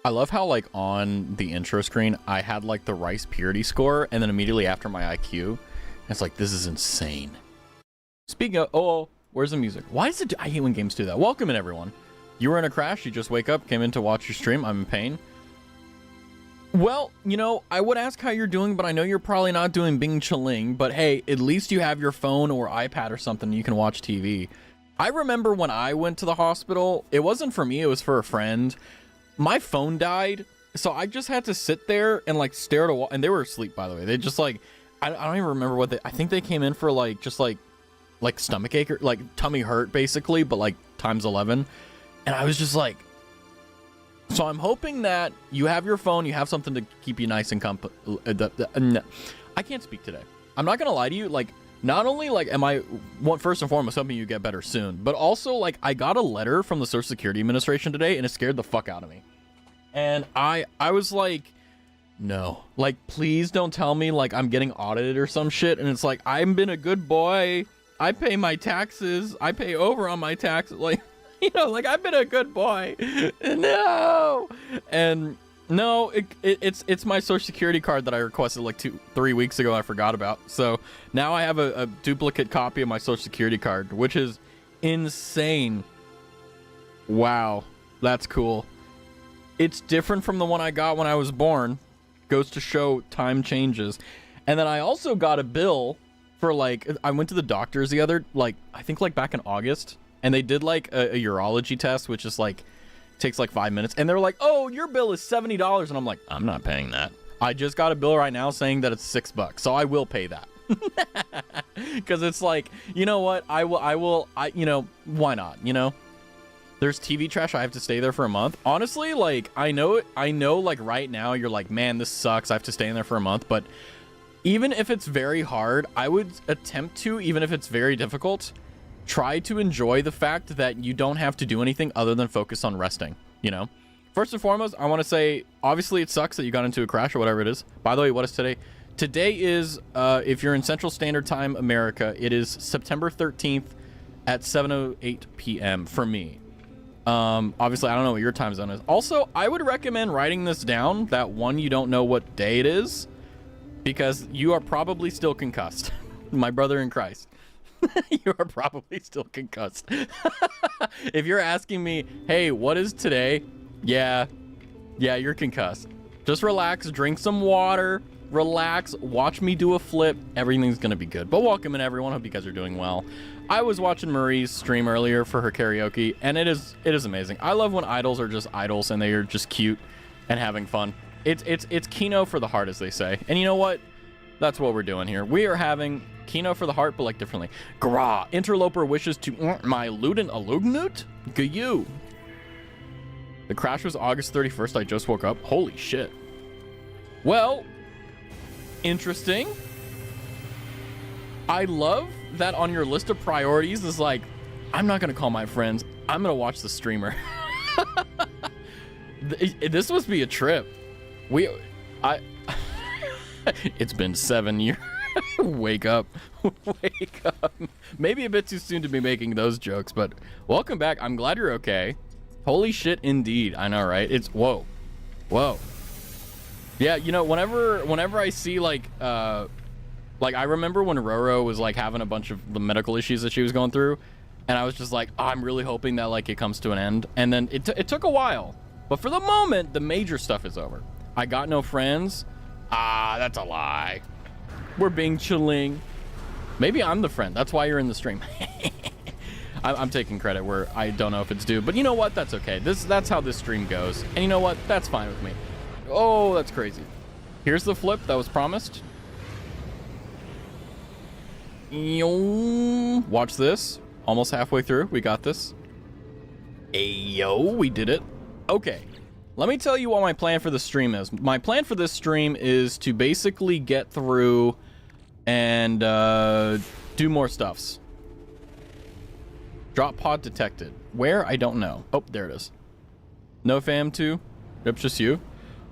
I love how like on the intro screen I had like the rice purity score, and then immediately after my IQ, it's like, this is insane. Speaking of, oh, where's the music? Why does it I hate when games do that. Welcome in, everyone. You were in a crash, you just wake up, came in to watch your stream. I'm in pain. Well, you know, I would ask how you're doing, but I know you're probably not doing Bing Chilling, but hey, at least you have your phone or iPad or something you can watch TV. I remember when I went to the hospital, it wasn't for me, it was for a friend. My phone died, so I just had to sit there and like stare at a wall, and they were asleep, by the way. They just like, I don't even remember what I think they came in for like, just like stomach ache or like tummy hurt basically, but like times 11. And I was just like, so I'm hoping that you have your phone, you have something to keep you nice and I can't speak today. I'm not gonna lie to you, like, not only like am I first and foremost hoping you get better soon, but also like I got a letter from the Social Security Administration today and it scared the fuck out of me. And I was like, no, like, please don't tell me like I'm getting audited or some shit. And it's like, I've been a good boy, I pay my taxes, I pay over on my taxes, like, you know, like I've been a good boy. No. And no, it's my Social Security card that I requested like 3 weeks ago. I forgot about. So now I have a duplicate copy of my Social Security card, which is insane. Wow, that's cool. It's different from the one I got when I was born. Goes to show time changes. And then I also got a bill for like, I went to the doctors the other, like, I think like back in August, and they did like a urology test, which is like, takes like 5 minutes, and they're like, oh, your bill is $70, and I'm like, I'm not paying that. I just got a bill right now saying that it's $6, so I will pay that. Because it's like, you know what, I will, you know, why not, you know? There's TV trash, I have to stay there for a month. Honestly, like, I know like right now you're like, man, this sucks, I have to stay in there for a month, but even if it's very hard, I would attempt to, even if it's very difficult, try to enjoy the fact that you don't have to do anything other than focus on resting, you know? First and foremost, I want to say, obviously it sucks that you got into a crash or whatever it is. By the way, what is today? Today is, if you're in Central Standard Time, America, it is September 13th at 7:08 p.m. for me. Obviously, I don't know what your time zone is. Also, I would recommend writing this down, that one, you don't know what day it is, because you are probably still concussed. My brother in Christ. You are probably still concussed. If you're asking me, hey, what is today? Yeah, you're concussed. Just relax, drink some water, relax, watch me do a flip. Everything's gonna be good. But welcome in, everyone. Hope you guys are doing well. I was watching Marie's stream earlier for her karaoke, and it is amazing. I love when idols are just idols and they are just cute and having fun. It's Kino for the heart, as they say. And you know what? That's what we're doing here. We are having Kino for the heart, but like differently. Gra, interloper wishes to my Luden Alugnut? Gayu. The crash was August 31st. I just woke up. Holy shit. Well, interesting. I love that on your list of priorities is like, I'm not going to call my friends. I'm going to watch the streamer. This must be a trip. It's been 7 years. Wake up. Wake up. Maybe a bit too soon to be making those jokes, but welcome back. I'm glad you're okay. Holy shit, indeed. I know, right? It's whoa. Yeah, you know, whenever I see like I remember when Roro was like having a bunch of the medical issues that she was going through, and I was just like, oh, I'm really hoping that like it comes to an end. And then it took a while, but for the moment, the major stuff is over. I got no friends. Ah, that's a lie. We're being chilling. Maybe I'm the friend. That's why you're in the stream. I'm taking credit where I don't know if it's due, but you know what? That's okay. That's how this stream goes. And you know what? That's fine with me. Oh, that's crazy. Here's the flip that was promised. Watch this. Almost halfway through. We got this. Ayo, we did it. Okay. Let me tell you what my plan for the stream is. My plan for this stream is to basically get through and do more stuffs. Drop pod detected. Where? I don't know. Oh, there it is. No fam too? Yep, just you.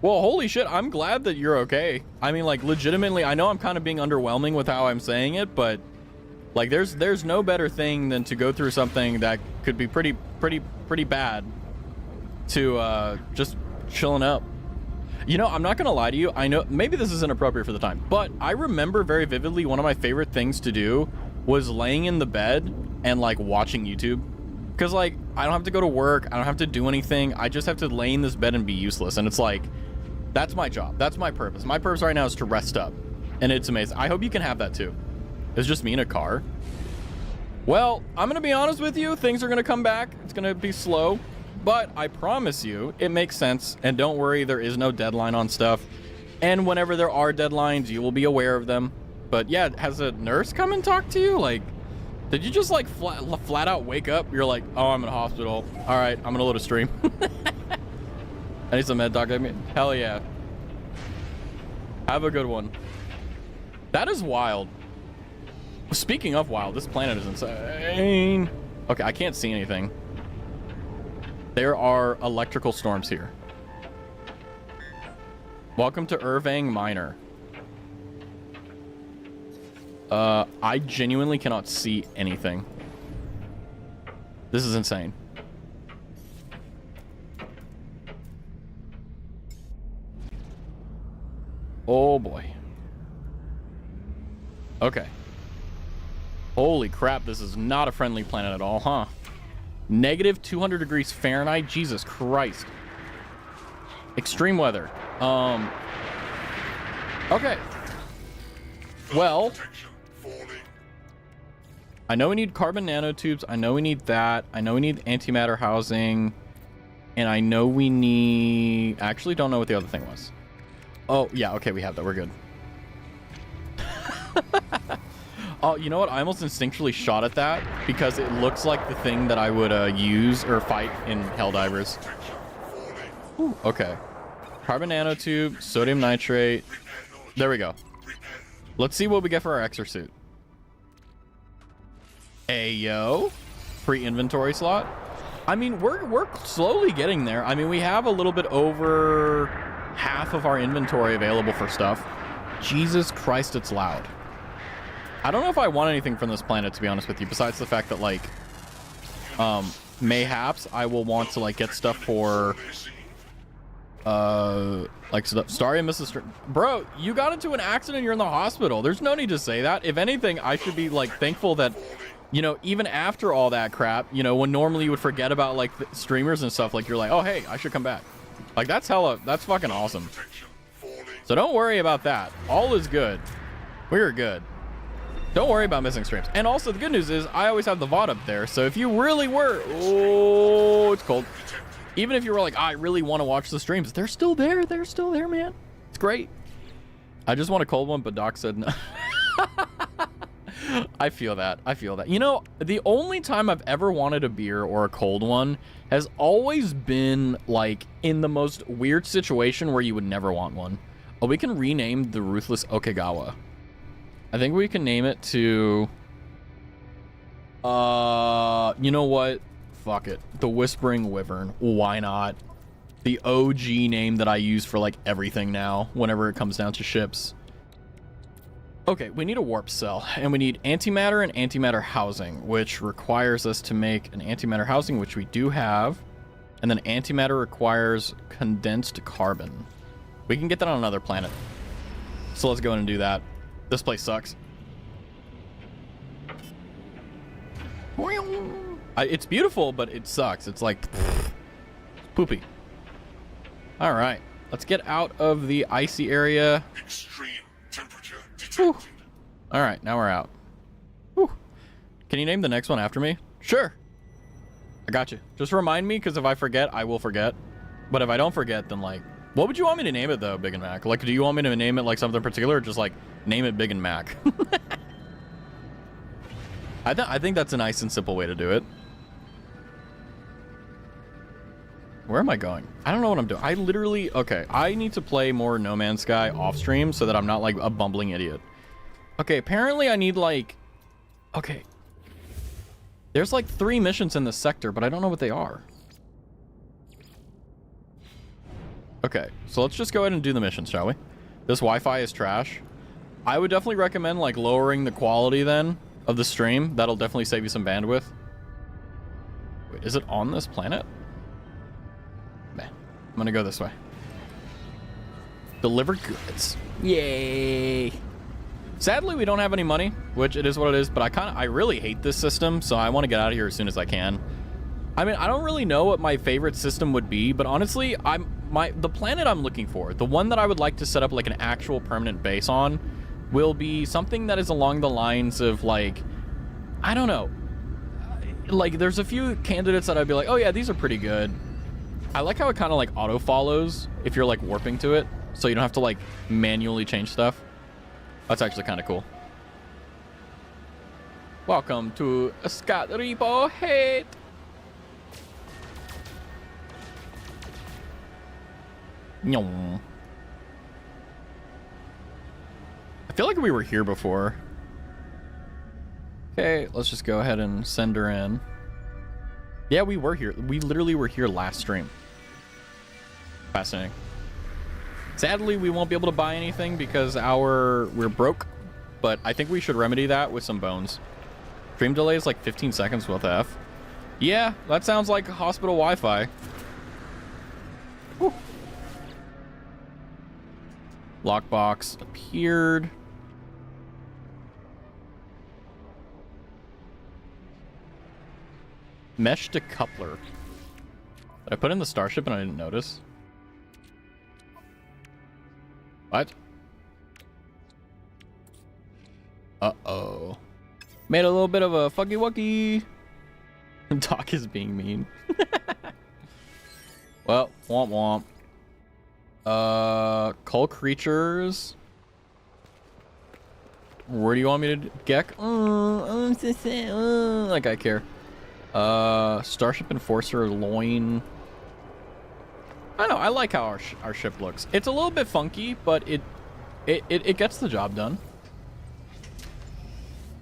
Well, holy shit, I'm glad that you're okay. I mean, like, legitimately, I know I'm kind of being underwhelming with how I'm saying it, but like, there's no better thing than to go through something that could be pretty bad to just chilling up. You know, I'm not gonna lie to you. I know maybe this is inappropriate for the time, but I remember very vividly one of my favorite things to do was laying in the bed and like watching YouTube. Because like I don't have to go to work, I don't have to do anything. I just have to lay in this bed and be useless. And it's like, that's my job. That's my purpose. My purpose right now is to rest up. And it's amazing. I hope you can have that too. It's just me in a car. Well, I'm gonna be honest with you, things are gonna come back. It's gonna be slow. But I promise you, it makes sense. And don't worry, there is no deadline on stuff. And whenever there are deadlines, you will be aware of them. But yeah, has a nurse come and talk to you? Like, did you just like flat out wake up? You're like, oh, I'm in a hospital. All right, I'm gonna load a stream. I need some med doc. Hell yeah. Have a good one. That is wild. Speaking of wild, this planet is insane. Okay, I can't see anything. There are electrical storms here. Welcome to Irvang Minor. I genuinely cannot see anything. This is insane. Oh boy. Okay. Holy crap, this is not a friendly planet at all, huh? Negative 200 degrees Fahrenheit. Jesus Christ. Extreme weather. Okay. Well, I know we need carbon nanotubes. I know we need that. I know we need antimatter housing. And I know we need... I actually don't know what the other thing was. Oh, yeah. Okay, we have that. We're good. Oh, you know what? I almost instinctually shot at that because it looks like the thing that I would use or fight in Helldivers. Ooh, okay. Carbon nanotube, sodium nitrate. There we go. Let's see what we get for our exosuit. Ayo. Free inventory slot. I mean, we're slowly getting there. I mean, we have a little bit over half of our inventory available for stuff. Jesus Christ, it's loud. I don't know if I want anything from this planet, to be honest with you, besides the fact that, like, mayhaps I will want to, like, get stuff for, like, sorry I missed this. Bro, you got into an accident, you're in the hospital. There's no need to say that. If anything, I should be, like, thankful that, you know, even after all that crap, you know, when normally you would forget about, like, the streamers and stuff, like, you're like, oh, hey, I should come back. Like, that's fucking awesome. So don't worry about that. All is good. We're good. Don't worry about missing streams. And also, the good news is I always have the VOD up there. So if you really were... Oh, it's cold. Even if you were like, I really want to watch the streams, they're still there. They're still there, man. It's great. I just want a cold one, but Doc said no. I feel that. I feel that. You know, the only time I've ever wanted a beer or a cold one has always been, like, in the most weird situation where you would never want one. Oh, we can rename the Ruthless Okigawa. I think we can name it to, you know what? Fuck it. The Whispering Wyvern. Why not? The OG name that I use for, like, everything now, whenever it comes down to ships. Okay, we need a warp cell, and we need antimatter and antimatter housing, which requires us to make an antimatter housing, which we do have, and then antimatter requires condensed carbon. We can get that on another planet. So let's go in and do that. This place sucks. It's beautiful, but it sucks. It's like poopy. All right, let's get out of the icy area. Extreme temperature detected. All right, now we're out. Whew. Can you name the next one after me? Sure. I got you. Just remind me, because if I forget, I will forget. But if I don't forget, then, like, what would you want me to name it, though, Big and Mac? Like, do you want me to name it, like, something particular, or just, like, name it Big and Mac? I think that's a nice and simple way to do it. Where am I going? I don't know what I'm doing. I literally... Okay, I need to play more No Man's Sky off stream so that I'm not, like, a bumbling idiot. Okay, apparently I need, like... Okay. There's, like, 3 missions in this sector, but I don't know what they are. Okay, so let's just go ahead and do the missions, shall we? This Wi-Fi is trash. I would definitely recommend, like, lowering the quality, then, of the stream. That'll definitely save you some bandwidth. Wait, is it on this planet? Meh. I'm gonna go this way. Deliver goods. Yay. Sadly, we don't have any money, which it is what it is, but I really hate this system, so I want to get out of here as soon as I can. I mean, I don't really know what my favorite system would be, but honestly, the planet I'm looking for, the one that I would like to set up like an actual permanent base on, will be something that is along the lines of like, I don't know. Like, there's a few candidates that I'd be like, oh yeah, these are pretty good. I like how it kind of like auto follows if you're like warping to it, so you don't have to like manually change stuff. That's actually kind of cool. Welcome to Scott Repo Hate. I feel like we were here before. Okay, let's just go ahead and send her in. Yeah, we were here. We literally were here last stream. Fascinating. Sadly, we won't be able to buy anything because we're broke, but I think we should remedy that with some bones. Stream delay is like 15 seconds with F. Yeah, that sounds like hospital Wi-Fi. Whew. Lockbox appeared. Mesh decoupler. Did I put in the starship and I didn't notice? What? Uh-oh. Made a little bit of a fucky wucky. Doc is being mean. Well, womp womp. Cull creatures. Where do you want me to geck? I'm so sad. Like I care. Starship Enforcer loin. I know, I like how our ship looks. It's a little bit funky, but it gets the job done.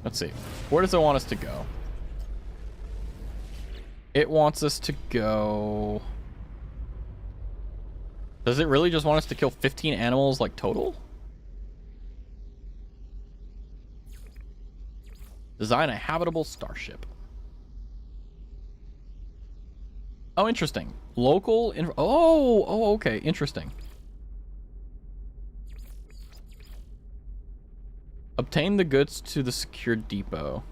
Let's see. Where does it want us to go? It wants us to go... Does it really just want us to kill 15 animals, like, total? Design a habitable starship. Oh, interesting. Local... Oh, okay. Interesting. Obtain the goods to the secured depot.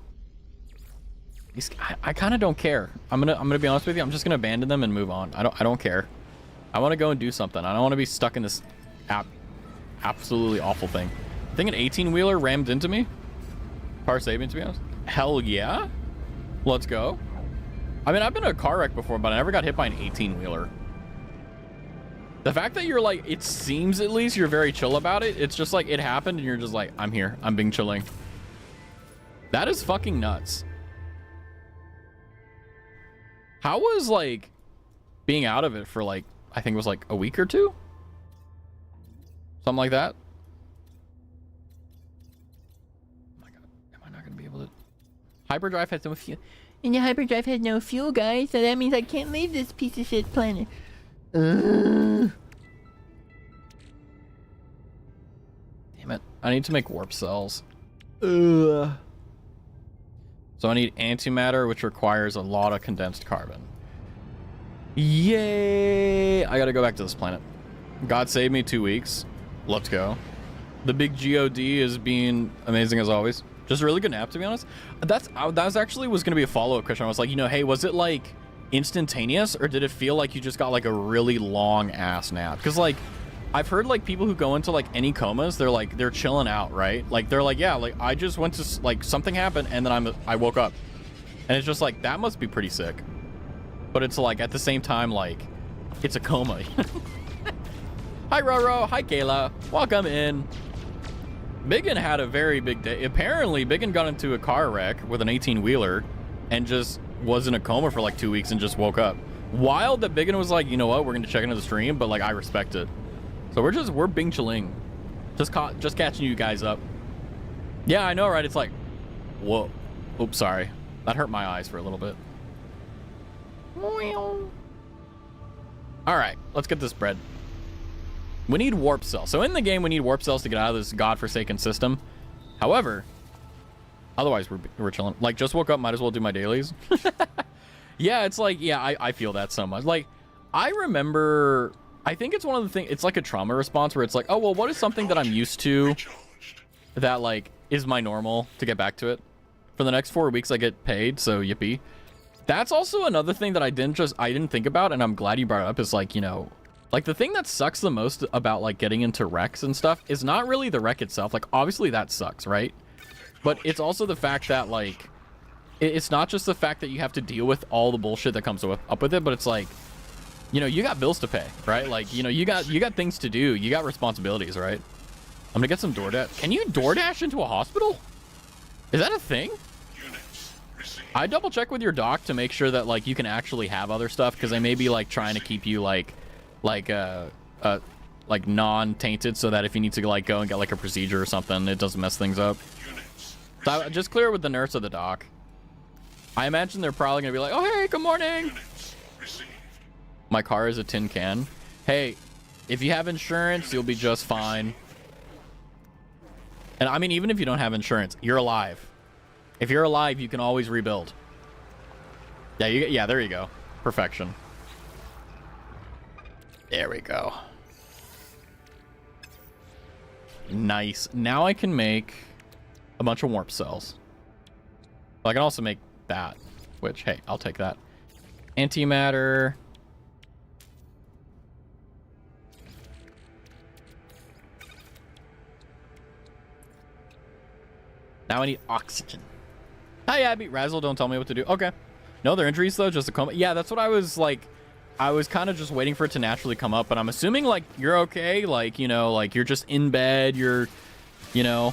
I kind of don't care. I'm gonna be honest with you. I'm just gonna abandon them and move on. I don't care. I want to go and do something. I don't want to be stuck in this absolutely awful thing. I think an 18-wheeler rammed into me. Car saving, to be honest. Hell yeah. Let's go. I mean, I've been in a car wreck before, but I never got hit by an 18-wheeler. The fact that you're like, it seems at least you're very chill about it. It's just like it happened and you're just like, I'm here. I'm being chilling. That is fucking nuts. How was like being out of it for like, I think it was like a week or two? Something like that. Oh my God, am I not gonna be able to? Hyperdrive has no fuel. And the hyperdrive has no fuel, guys, so that means I can't leave this piece of shit planet. Damn it. I need to make warp cells. So I need antimatter, which requires a lot of condensed carbon. Yay! I gotta go back to this planet. God save me 2 weeks. Let's go. The big God is being amazing as always. Just a really good nap, to be honest. That was actually was gonna be a follow-up question. I was like, you know, hey, was it like instantaneous, or did it feel like you just got like a really long ass nap? Because like I've heard like people who go into like any comas, they're chilling out, right? Like they're like, yeah, like I just went to like something happened and then I woke up, and it's just like that must be pretty sick. But it's like at the same time, like it's a coma. Hi Roro, hi Kayla, welcome in. Biggin had a very big day. Apparently Biggin got into a car wreck with an 18-wheeler and just was in a coma for like 2 weeks and just woke up. Wild that Biggin was like, you know what, we're gonna check into the stream, but like I respect it. So we're Bing chilling. Just catching you guys up. Yeah, I know, right? It's like, whoa. Oops, sorry. That hurt my eyes for a little bit. Alright, let's get this bread. We need warp cells. So in the game, we need warp cells to get out of this godforsaken system. However, otherwise we're chilling. Like, just woke up, might as well do my dailies. Yeah, it's like, yeah, I feel that so much. Like, I remember I think it's one of the things, it's like a trauma response where it's like, oh, well, what is something that I'm used to that like is my normal to get back to it? For the next 4 weeks I get paid, so yippee. That's also another thing that I didn't think about, and I'm glad you brought it up, is like, you know, like the thing that sucks the most about like getting into wrecks and stuff is not really the wreck itself. Like obviously that sucks, right? But it's also the fact that like it's not just the fact that you have to deal with all the bullshit that comes up with it, but it's like, you know, you got bills to pay, right? Like, you know, you got things to do, you got responsibilities, right? I'm gonna get some DoorDash. Can you DoorDash into a hospital? Is that a thing? I double check with your doc to make sure that like you can actually have other stuff, because they may be like trying to keep you like non-tainted, so that if you need to like go and get like a procedure or something, it doesn't mess things up. So I just clear with the nurse or the doc. I imagine they're probably gonna be like, oh hey, good morning. My car is a tin can. Hey, if you have insurance, you'll be just fine. And I mean, even if you don't have insurance, you're alive. If you're alive, you can always rebuild. Yeah, there you go. Perfection. There we go. Nice. Now I can make a bunch of warp cells. But I can also make that, which, hey, I'll take that. Antimatter. Now I need oxygen. Hi, Abby. Razzle, don't tell me what to do. Okay. No, they're injuries, though. Just a coma. Yeah, that's what I was, like... I was kind of just waiting for it to naturally come up, but I'm assuming, like, you're okay. Like, you know, like, you're just in bed. You're, you know...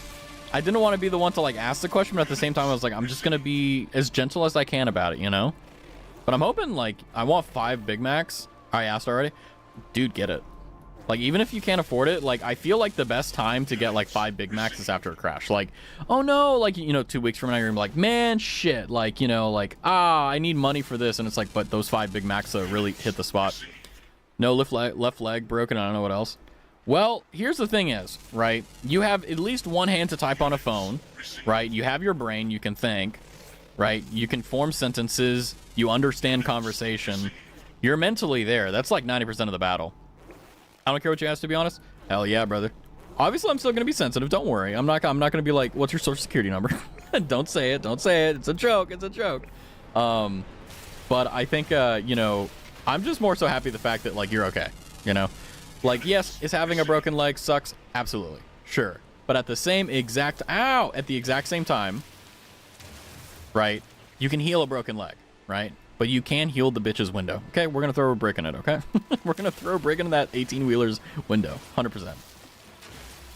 I didn't want to be the one to, like, ask the question, but at the same time, I was like, I'm just going to be as gentle as I can about it, you know? But I'm hoping, like, I want 5 Big Macs. I asked already. Dude, get it. Like, even if you can't afford it, like, I feel like the best time to get, like, 5 Big Macs is after a crash. Like, oh, no, like, you know, 2 weeks from now, you're gonna be like, man, shit. Like, you know, like, I need money for this. And it's like, but those 5 Big Macs really hit the spot. No, left leg broken. I don't know what else. Well, here's the thing is, right? You have at least one hand to type on a phone, right? You have your brain. You can think, right? You can form sentences. You understand conversation. You're mentally there. That's like 90% of the battle. I don't care what you ask, to be honest. Hell yeah, brother. Obviously, I'm still going to be sensitive. Don't worry. I'm not going to be like, what's your social security number? Don't say it. Don't say it. It's a joke. It's a joke. But I think, you know, I'm just more so happy the fact that, like, you're okay. You know? Like, yes, is having a broken leg sucks? Absolutely. Sure. But at the exact same time, right, you can heal a broken leg, right? But you can heal the bitch's window. Okay, we're going to throw a brick in it, okay? We're going to throw a brick into that 18-wheeler's window. 100%.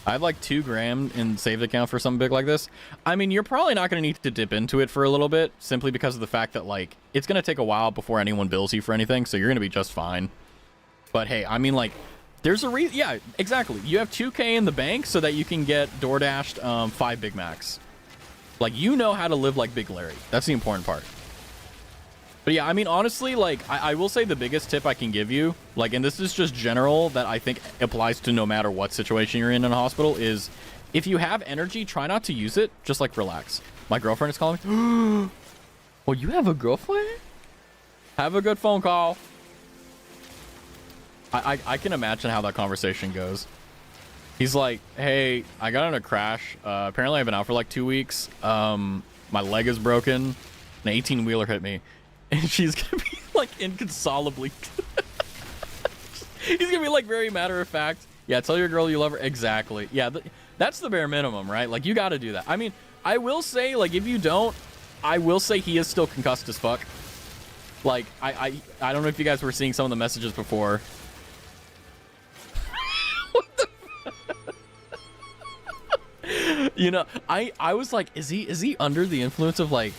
I have like 2 grand in saved account for something big like this. I mean, you're probably not going to need to dip into it for a little bit, simply because of the fact that, like, it's going to take a while before anyone bills you for anything, so you're going to be just fine. But hey, I mean, like, there's a reason. Yeah, exactly. You have 2K in the bank so that you can get DoorDashed 5 Big Macs. Like, you know how to live like Big Larry. That's the important part. But yeah, I mean, honestly, like, I will say the biggest tip I can give you, like, and this is just general that I think applies to no matter what situation you're in a hospital, is if you have energy, try not to use it. Just, like, relax. My girlfriend is calling me. Well, you have a girlfriend? Have a good phone call. I can imagine how that conversation goes. He's like, hey, I got in a crash. Apparently, I've been out for, like, 2 weeks. My leg is broken. An 18-wheeler hit me. And she's gonna be like inconsolably. He's gonna be like very matter of fact. Yeah, tell your girl you love her. Exactly. Yeah, that's the bare minimum, right? Like, you got to do that. I mean, I will say, like, if you don't, I will say he is still concussed as fuck. Like, I don't know if you guys were seeing some of the messages before. What the? You know, I was like, is he under the influence of like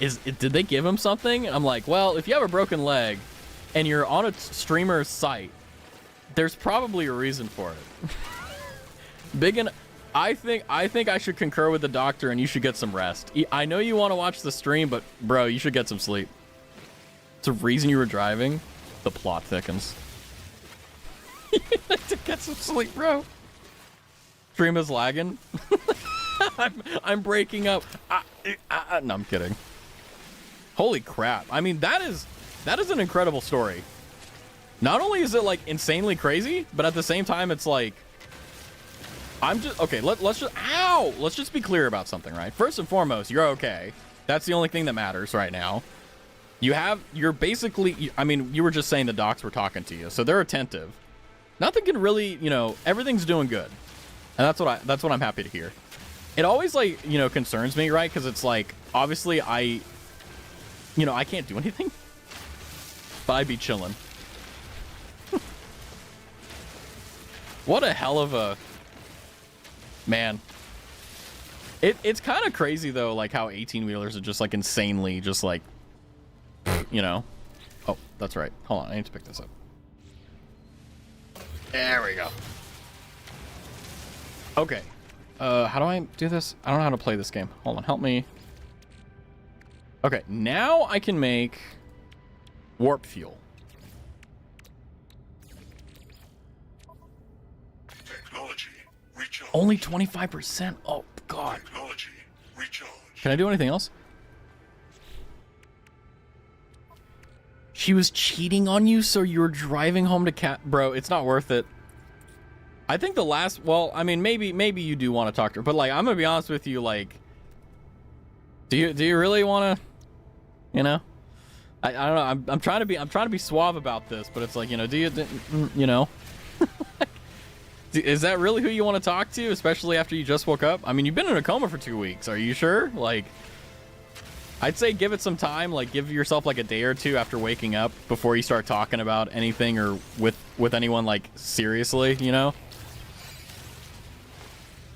did they give him something? I'm like, well, if you have a broken leg and you're on a streamer's site, there's probably a reason for it. I think I should concur with the doctor, and you should get some rest. I know you want to watch the stream, but bro, you should get some sleep. It's a reason you were driving. The plot thickens. You need to get some sleep, bro. Stream is lagging. I'm breaking up. No, I'm kidding. Holy crap. I mean, that is an incredible story. Not only is it like insanely crazy, but at the same time, it's like, I'm just, okay, let's just be clear about something, right? First and foremost, you're okay. That's the only thing that matters right now. You're basically, I mean, you were just saying the docs were talking to you, so they're attentive. Nothing can really, you know, everything's doing good. And that's what I'm happy to hear. It always, like, you know, concerns me, right? Because it's like, obviously I can't do anything, but I'd be chilling. What a hell of a, man. It's kind of crazy though, like how 18-wheelers are just like insanely just like, you know. Oh, that's right. Hold on, I need to pick this up. There we go. Okay. How do I do this? I don't know how to play this game. Hold on, help me. Okay, now I can make warp fuel. Technology recharge. Only 25%. Oh God. Technology recharge. Can I do anything else? She was cheating on you, so you were driving home to bro, it's not worth it. I think the last, well, I mean, maybe you do want to talk to her, but like, I'm gonna be honest with you, like, do you really want to, you know? I don't know. I'm trying to be suave about this, but it's like, you know, you know, is that really who you want to talk to, especially after you just woke up? I mean, you've been in a coma for 2 weeks. Are you sure? Like, I'd say give it some time, like give yourself like a day or two after waking up before you start talking about anything or with anyone, like, seriously, you know?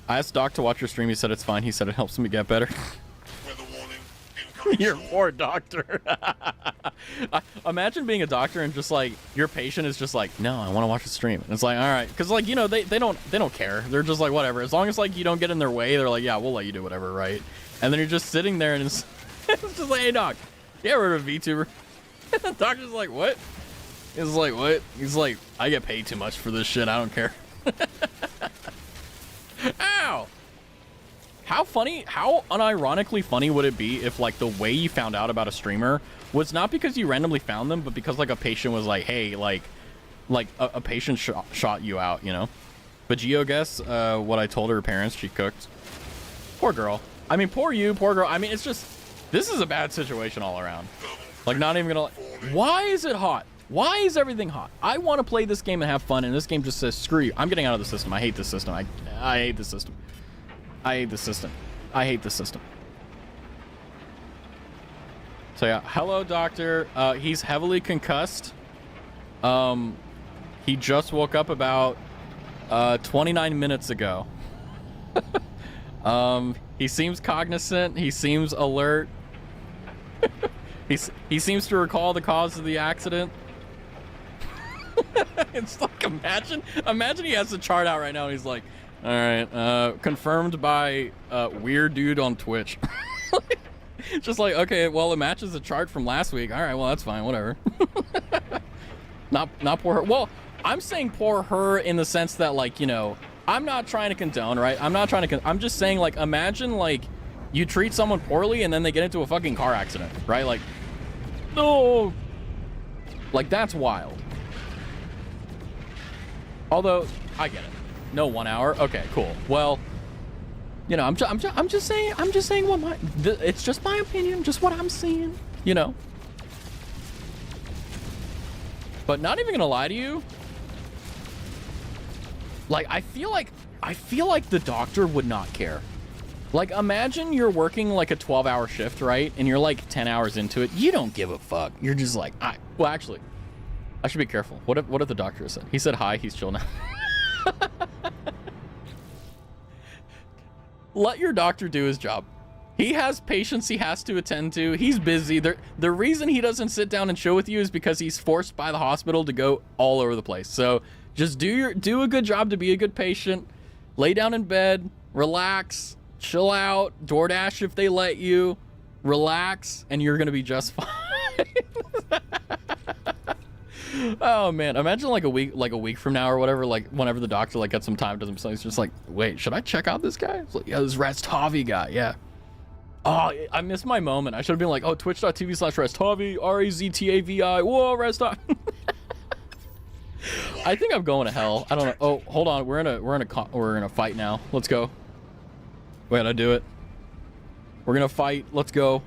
I asked Doc to watch your stream. He said it's fine. He said it helps me get better. Weather warning. Incoming Your storm. poor doctor. Imagine being a doctor and just like your patient is just like, no, I want to watch the stream. And it's like, all right, because like, you know, they don't care. They're just like, whatever. As long as like you don't get in their way, they're like, yeah, we'll let you do whatever, right? And then you're just sitting there and it's just like, hey doc, yeah, we're a VTuber. And the doctor's like, what? He's like, what? He's like, I get paid too much for this shit. I don't care. Ow! How funny, how unironically funny would it be if like the way you found out about a streamer was not because you randomly found them, but because like a patient was like, hey, like a patient shot you out, you know? But Geo, guess what I told her parents she cooked. Poor girl. I mean, poor you, poor girl. I mean, it's just, this is a bad situation all around. Like, not even gonna, why is it hot? Why is everything hot? I want to play this game and have fun, and this game just says, screw you. I'm getting out of the system. I hate this system. I hate this system. I hate this system. I hate this system. So yeah, hello, doctor. He's heavily concussed. He just woke up about 29 minutes ago. He seems cognizant. He seems alert. He seems to recall the cause of the accident. It's like, imagine he has the chart out right now and he's like, all right, confirmed by weird dude on Twitch. Just like, okay, well, it matches the chart from last week. All right, well, that's fine, whatever. not poor her. Well, I'm saying poor her in the sense that, like, you know, I'm not trying to condone, right? I'm just saying, like, imagine like you treat someone poorly and then they get into a fucking car accident, right? Like, no, like, that's wild. Although I get it. No 1 hour. Okay, cool. Well, you know, I'm just saying what it's just my opinion, just what I'm seeing, you know. But not even gonna lie to you, like, I feel like the doctor would not care. Like, imagine you're working like a 12-hour shift, right? And you're like 10 hours into it. You don't give a fuck. You're just like, well, actually, I should be careful. What if the doctor said? He said hi, he's chill now. Let your doctor do his job. He has patients he has to attend to. He's busy. The reason he doesn't sit down and chill with you is because he's forced by the hospital to go all over the place. So just do a good job to be a good patient. Lay down in bed, relax, chill out, DoorDash if they let you, relax, and you're gonna be just fine. Oh man, imagine like a week from now or whatever, like whenever the doctor like gets some time to himself, he's just like, wait, should I check out this guy? It's like, yeah, this Raztavi guy, yeah. Oh, I missed my moment. I should have been like, oh, twitch.tv/Raztavi, Raztavi, whoa, Raztavi. I think I'm going to hell. I don't know. Oh, hold on. We're in a fight now. Let's go. We gotta do it. We're gonna fight. Let's go.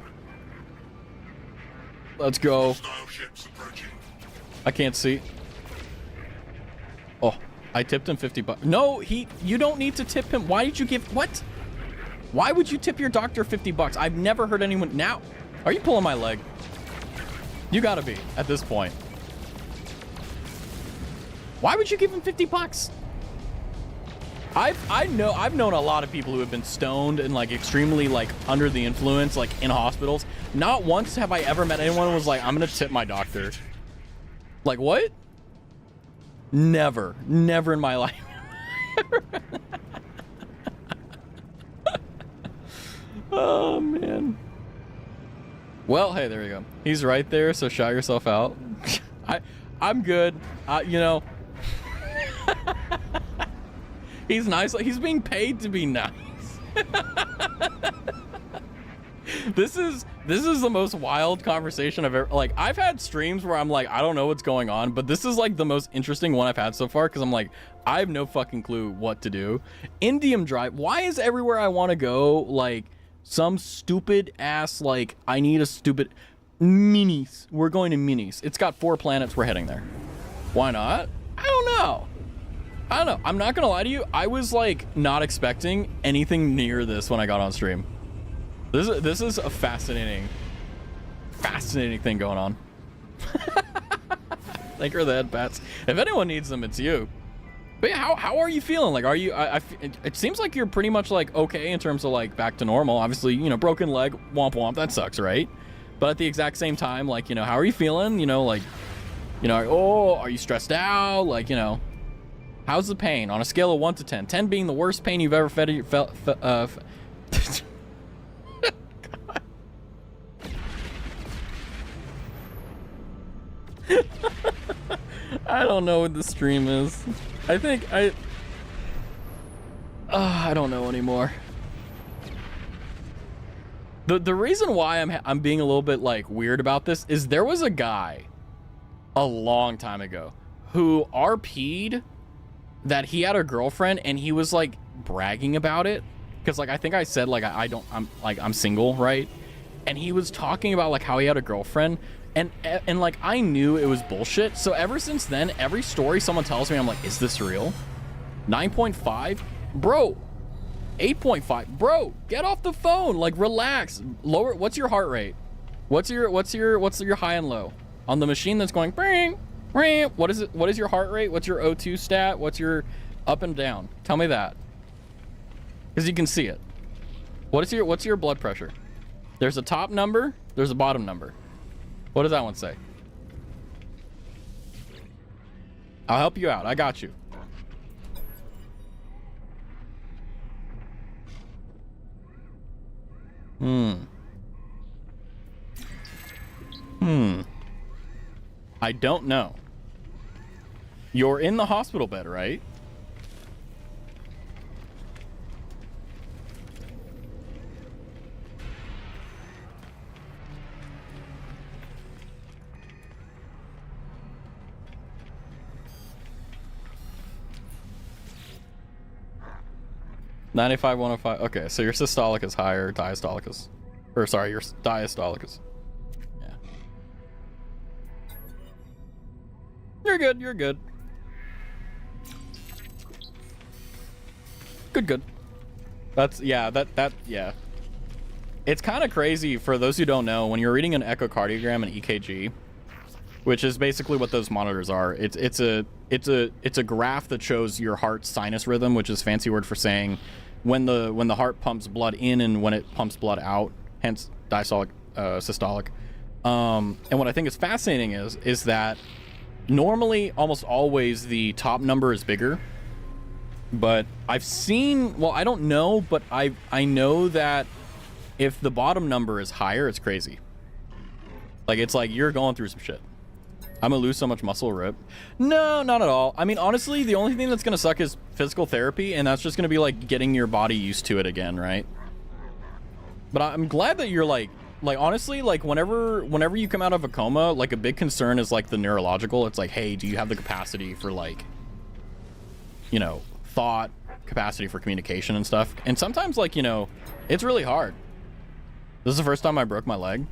Let's go. Style ships approaching. I can't see. Oh, I tipped him 50 bucks. No, you don't need to tip him. Why did you give, what? Why would you tip your doctor 50 bucks? I've never heard anyone, now. Are you pulling my leg? You gotta be at this point. Why would you give him 50 bucks? I've known a lot of people who have been stoned and like extremely like under the influence, like in hospitals. Not once have I ever met anyone who was like, I'm gonna tip my doctor. Like what? Never in my life. Oh man. Well, hey, there you go. He's right there, so shout yourself out. I'm good. You know. He's nice. He's being paid to be nice. This is the most wild conversation I've ever, like, I've had streams where I'm like, I don't know what's going on, but this is like the most interesting one I've had so far, because I'm like, I have no fucking clue what to do. Indium Drive. Why is everywhere I want to go like some stupid ass, like, I need a stupid minis. We're going to minis. It's got 4 planets. We're heading there. Why not? I don't know. I'm not gonna lie to you. I was like not expecting anything near this when I got on stream. This is a fascinating thing going on. Thank her the head pats. If anyone needs them, it's you. But yeah, how are you feeling? Like, are you? It seems like you're pretty much like okay in terms of like back to normal. Obviously, you know, broken leg, womp womp. That sucks, right? But at the exact same time, like, you know, how are you feeling? You know, like, you know, oh, are you stressed out? Like, you know. How's the pain on a scale of 1 to 10? 10 being the worst pain you've ever felt. I don't know what the stream is. I think I don't know anymore. The reason why I'm being a little bit like weird about this is there was a guy a long time ago who RP'd that he had a girlfriend, and he was like bragging about it because like I think I said like I'm single, right? And he was talking about like how he had a girlfriend, and like I knew it was bullshit. So ever since then, every story someone tells me, I'm like, is this real? 9.5, bro. 8.5, bro. Get off the phone. Like, relax. Lower. What's your heart rate? What's your high and low on the machine that's going? Bring. What is it? What is your heart rate? What's your O2 stat? What's your up and down? Tell me that, because you can see it. What's your blood pressure? There's a top number. There's a bottom number. What does that one say? I'll help you out. I got you. I don't know. You're in the hospital bed, right? $95, $105. Okay, so your systolic is higher, diastolic is, or sorry, your diastolic is. Yeah. You're good. You're good. Good. That's, yeah, yeah. It's kind of crazy for those who don't know, when you're reading an echocardiogram and EKG, which is basically what those monitors are. It's a graph that shows your heart's sinus rhythm, which is fancy word for saying when the heart pumps blood in and when it pumps blood out, hence diastolic, systolic. And what I think is fascinating is that normally, almost always, the top number is bigger. But I've seen, well, I don't know, but I know that if the bottom number is higher, it's crazy. Like, it's like you're going through some shit. I'm gonna lose so much muscle, rip. No, not at all. I mean, honestly, the only thing that's gonna suck is physical therapy, and that's just gonna be like getting your body used to it again, right? But I'm glad that you're like honestly, like whenever you come out of a coma, like a big concern is like the neurological. It's like, hey, do you have the capacity for like you know, thought, capacity for communication and stuff. And sometimes, like, you know, it's really hard. This is the first time I broke my leg.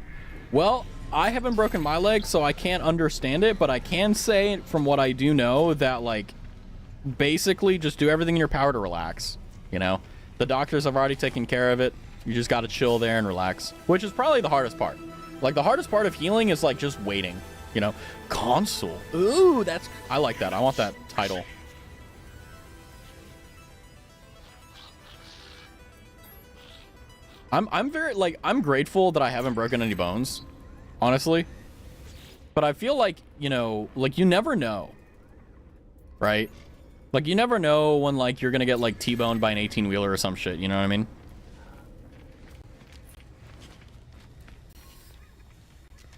Well, I haven't broken my leg, so I can't understand it, but I can say from what I do know that, like, basically just do everything in your power to relax, you know? The doctors have already taken care of it. You just got to chill there and relax, which is probably the hardest part. Like, the hardest part of healing is, like, just waiting, you know? Console. Ooh, that's... I like that. I want that title. I'm very, like, I'm grateful that I haven't broken any bones, honestly. But I feel like, you know, like, you never know, right? Like, you never know when, like, you're gonna get, like, T-boned by an 18-wheeler or some shit, you know what I mean?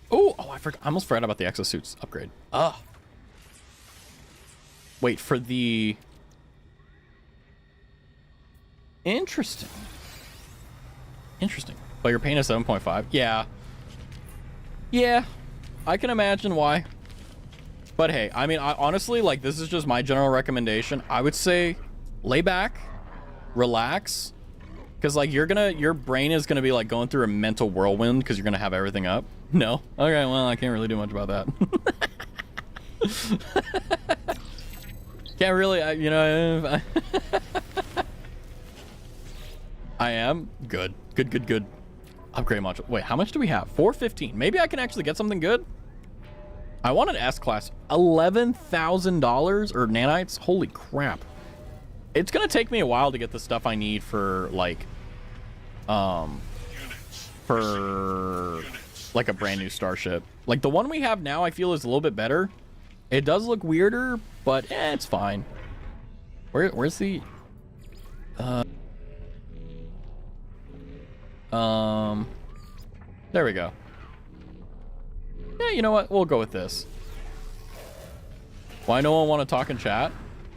Oh, I forgot. I almost forgot about the exosuits upgrade. Ugh. Wait, for the... Interesting. Interesting. But your pain is 7.5. Yeah. Yeah. I can imagine why. But hey, I mean, honestly, like, this is just my general recommendation. I would say lay back, relax, because, like, your brain is gonna be, like, going through a mental whirlwind because you're gonna have everything up. No? Okay, well, I can't really do much about that. Can't really, you know... I am? Good. Good. Upgrade module. Wait, how much do we have? 415. Maybe I can actually get something good? I want an S-class. $11,000 or nanites? Holy crap. It's gonna take me a while to get the stuff I need for, like, like, a brand new starship. Like, the one we have now, I feel, is a little bit better. It does look weirder, but, it's fine. Where's the... There we go. Yeah, you know what? We'll go with this. Why no one want to talk in chat?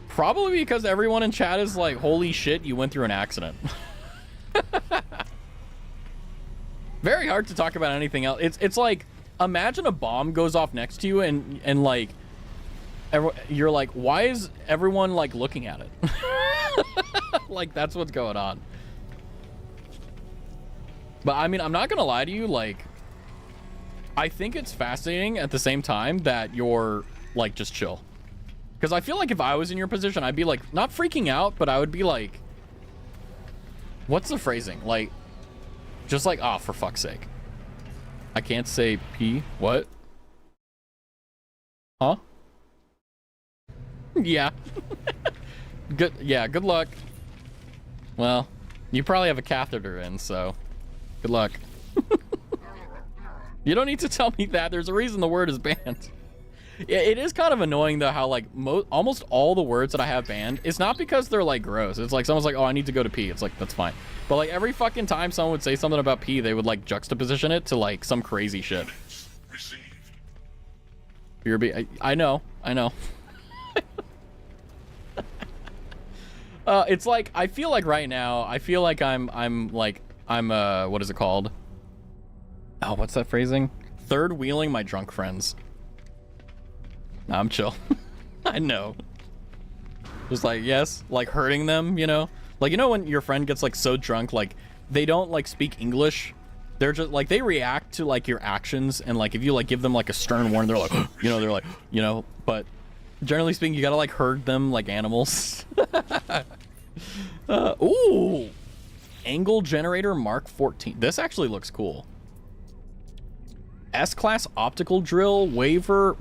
Probably because everyone in chat is like, holy shit, you went through an accident. Very hard to talk about anything else. It's like, imagine a bomb goes off next to you and like, you're like, why is everyone like looking at it? Like, that's what's going on. But I mean, I'm not gonna lie to you, like, I think it's fascinating at the same time that you're like, just chill. Because I feel like if I was in your position, I'd be like, not freaking out, but I would be like, what's the phrasing? Like, just like, oh, for fuck's sake. I can't say P. What? Huh? Yeah. Good. Yeah, good luck. Well, you probably have a catheter in, so good luck. You don't need to tell me that. There's a reason the word is banned. It is kind of annoying, though, how, like, almost all the words that I have banned, it's not because they're, like, gross. It's like someone's like, oh, I need to go to pee. It's like, that's fine. But, like, every fucking time someone would say something about pee, they would, like, juxtaposition it to, like, some crazy shit. I know. It's like, I feel like right now, I feel like I'm what is it called? Oh, what's that phrasing? Third wheeling my drunk friends. Nah, I'm chill. I know. Just like, yes, like hurting them, you know? Like, you know when your friend gets like so drunk, like they don't like speak English. They're just like, they react to like your actions, and like if you like give them like a stern warning, they're like, you know, they're like, you know, but generally speaking, you gotta like herd them like animals. Ooh, angle generator Mark 14. This actually looks cool. S-class optical drill, wafer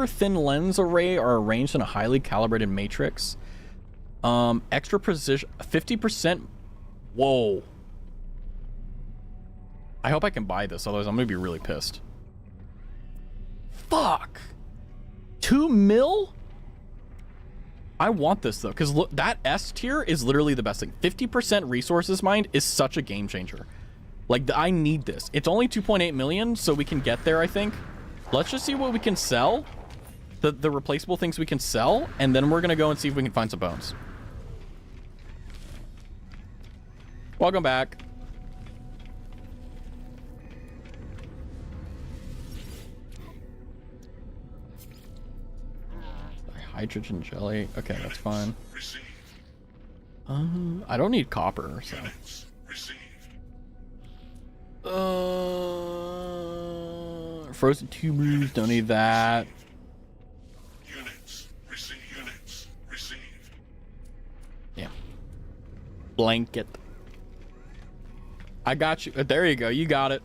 thin lens array are arranged in a highly calibrated matrix. Extra precision, 50%. Whoa. I hope I can buy this, otherwise I'm gonna be really pissed. Fuck. 2 mil? I want this though, because look, that S tier is literally the best thing. 50% resources mined is such a game changer. Like, I need this. It's only 2.8 million, so we can get there, I think. Let's just see what we can sell. The replaceable things we can sell, and then we're gonna go and see if we can find some bones. Welcome back. hydrogen jelly. Okay, that's fine. Received. I don't need copper, so. Units received. Frozen tubers, don't need that. Units received. Units received. Yeah. Blanket. I got you. There you go. You got it.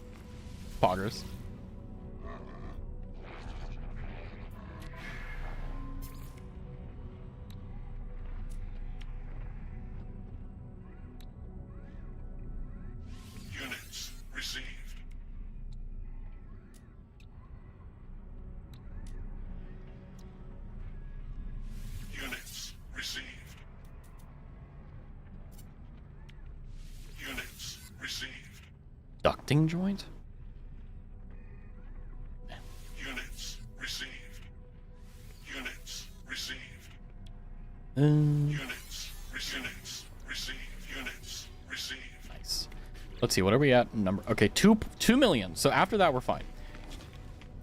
Poggers. Units received. Units received. Units received. Ducting joint? Units received. Units received. Um, Units received. Units received. nice. Let's see. What are we at? Number. Okay, 2 million. So after that, we're fine.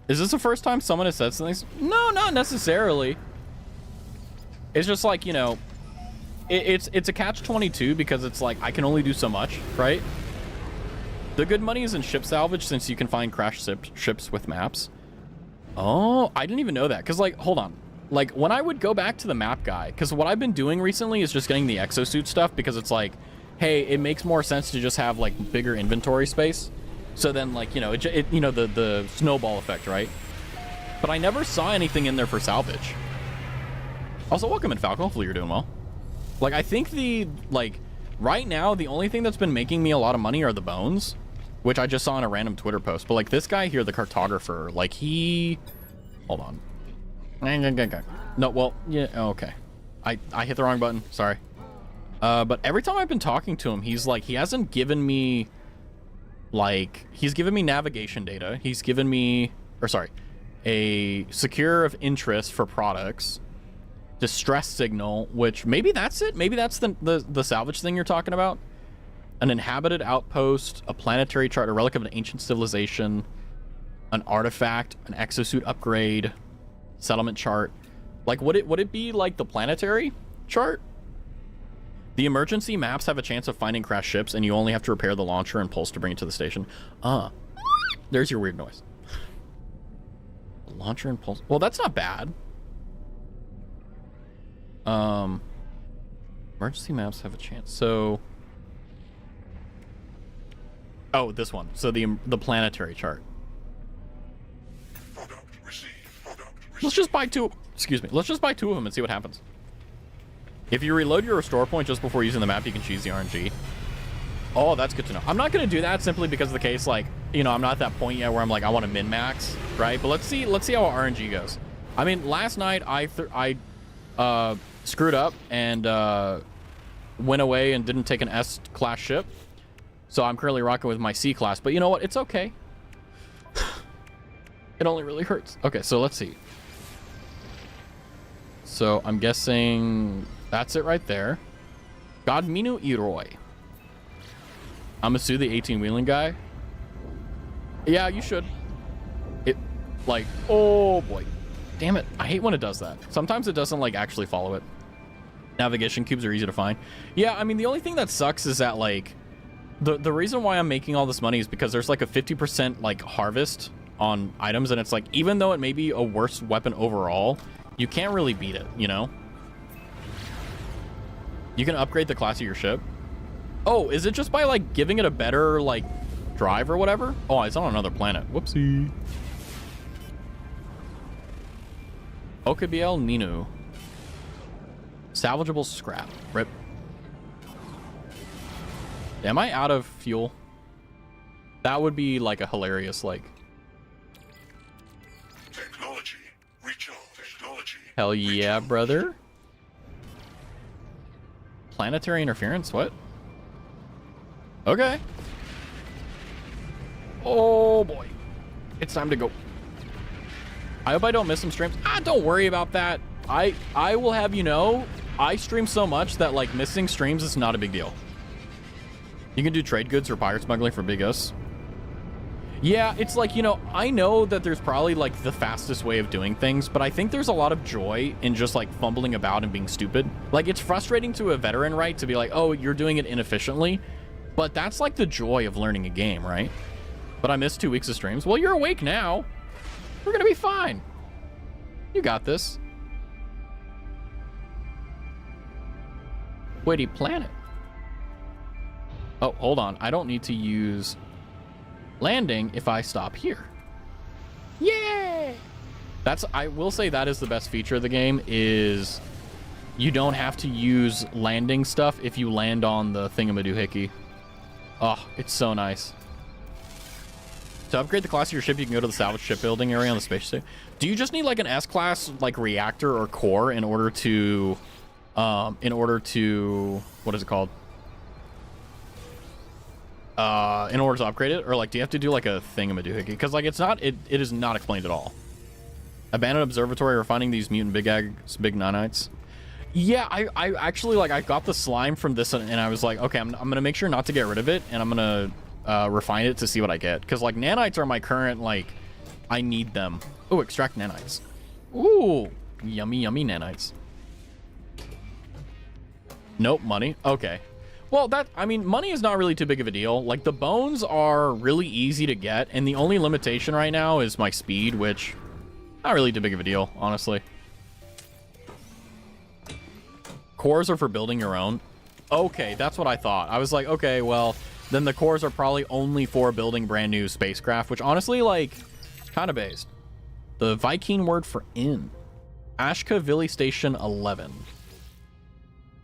Is this the first time someone has said something? No, not necessarily. It's just like, you know, it's a catch-22 because it's like I can only do so much, right? The good money is in ship salvage since you can find crashed ships with maps. Oh, I didn't even know that. Because, like, hold on. Like, when I would go back to the map guy, because what I've been doing recently is just getting the exosuit stuff because it's like, hey, it makes more sense to just have, like, bigger inventory space. So then, like, you know, it you know, the snowball effect, right? But I never saw anything in there for salvage. Also, welcome in, Falcon. Hopefully you're doing well. Like, I think right now, the only thing that's been making me a lot of money are the bones, which I just saw in a random Twitter post. But, like, this guy here, the cartographer, like, he... Hold on. No, well, yeah, okay. I hit the wrong button. Sorry. But every time I've been talking to him, he's like, he hasn't given me, like, he's given me navigation data. He's given me, or sorry, a secure of interest for products, distress signal, which maybe that's it. Maybe that's the salvage thing you're talking about. An inhabited outpost, a planetary chart, a relic of an ancient civilization, an artifact, an exosuit upgrade, settlement chart. Like, would it be like the planetary chart? The emergency maps have a chance of finding crashed ships, and you only have to repair the launcher and pulse to bring it to the station. There's your weird noise. Launcher and pulse. Well, that's not bad. Emergency maps have a chance. So, oh, this one. So the planetary chart. Product received. Product received. Let's just buy two. Excuse me. Let's just buy 2 of them and see what happens. If you reload your restore point just before using the map, you can choose the RNG. Oh, that's good to know. I'm not going to do that simply because of the case, like, you know, I'm not at that point yet where I'm like, I want to min-max, right? But let's see how our RNG goes. I mean, last night I screwed up and went away and didn't take an S-class ship. So I'm currently rocking with my C-class. But you know what? It's okay. It only really hurts. Okay, so let's see. So I'm guessing that's it right there. Godminu Iroi. I'm gonna sue the 18-wheeling guy. Yeah, you should. It, like, oh boy. Damn it. I hate when it does that. Sometimes it doesn't, like, actually follow it. Navigation cubes are easy to find. Yeah, I mean, the only thing that sucks is that, like, the reason why I'm making all this money is because there's, like, a 50%, like, harvest on items, and it's like, even though it may be a worse weapon overall, you can't really beat it, you know? You can upgrade the class of your ship. Oh, is it just by, like, giving it a better, like, drive or whatever? Oh, it's on another planet. Whoopsie. Okabiel Ninu. Salvageable scrap. Rip. Am I out of fuel? That would be, like, a hilarious, like... Technology. Recharge. Technology. Hell yeah, brother. Planetary interference? What? Okay. Oh boy. It's time to go. I hope I don't miss some streams. Don't worry about that. I will have you know, I stream so much that, like, missing streams is not a big deal. You can do trade goods or pirate smuggling for Big Us. Yeah, it's like, you know, I know that there's probably like the fastest way of doing things, but I think there's a lot of joy in just like fumbling about and being stupid. Like, it's frustrating to a veteran, right, to be like, oh, you're doing it inefficiently, but that's like the joy of learning a game, right? But I missed 2 weeks of streams. Well, you're awake now. We're gonna be fine. You got this. Witty planet. Oh, hold on. I don't need to use landing if I stop here. Yay! I will say that is the best feature of the game, is you don't have to use landing stuff if you land on the thingamadoohickey. Oh, it's so nice. To upgrade the class of your ship, you can go to the salvage shipbuilding area on the space station. Do you just need like an S-class like reactor or core in order to what is it called? In order to upgrade it? Or like, do you have to do like a thingamadoohickey? Because like, it is not explained at all. Abandoned observatory, refining these mutant big nanites. Yeah, I actually, like, I got the slime from this and I was like, okay, I'm gonna make sure not to get rid of it, and I'm gonna refine it to see what I get. Because like, nanites are my current, like, I need them. Oh, extract nanites. Ooh, yummy nanites. Nope, money. Okay. Well, I mean, money is not really too big of a deal. Like, the bones are really easy to get, and the only limitation right now is my speed, which, not really too big of a deal, honestly. Cores are for building your own. Okay, that's what I thought. I was like, okay, well, then the cores are probably only for building brand new spacecraft, which honestly, like, kind of based. The Viking word for inn. Ashka Vili Station 11.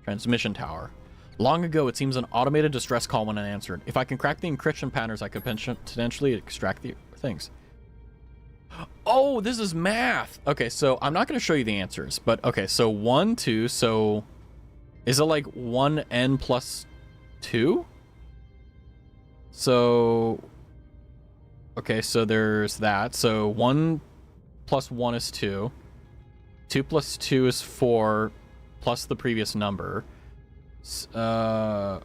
Transmission tower. Long ago, it seems an automated distress call went unanswered. If I can crack the encryption patterns, I could potentially extract the things. Oh, this is math. Okay, so I'm not going to show you the answers, but okay, so 1, 2, so is it like 1n plus 2? So, okay, so there's that. So 1 plus 1 is 2. 2 plus 2 is 4 plus the previous number. Oh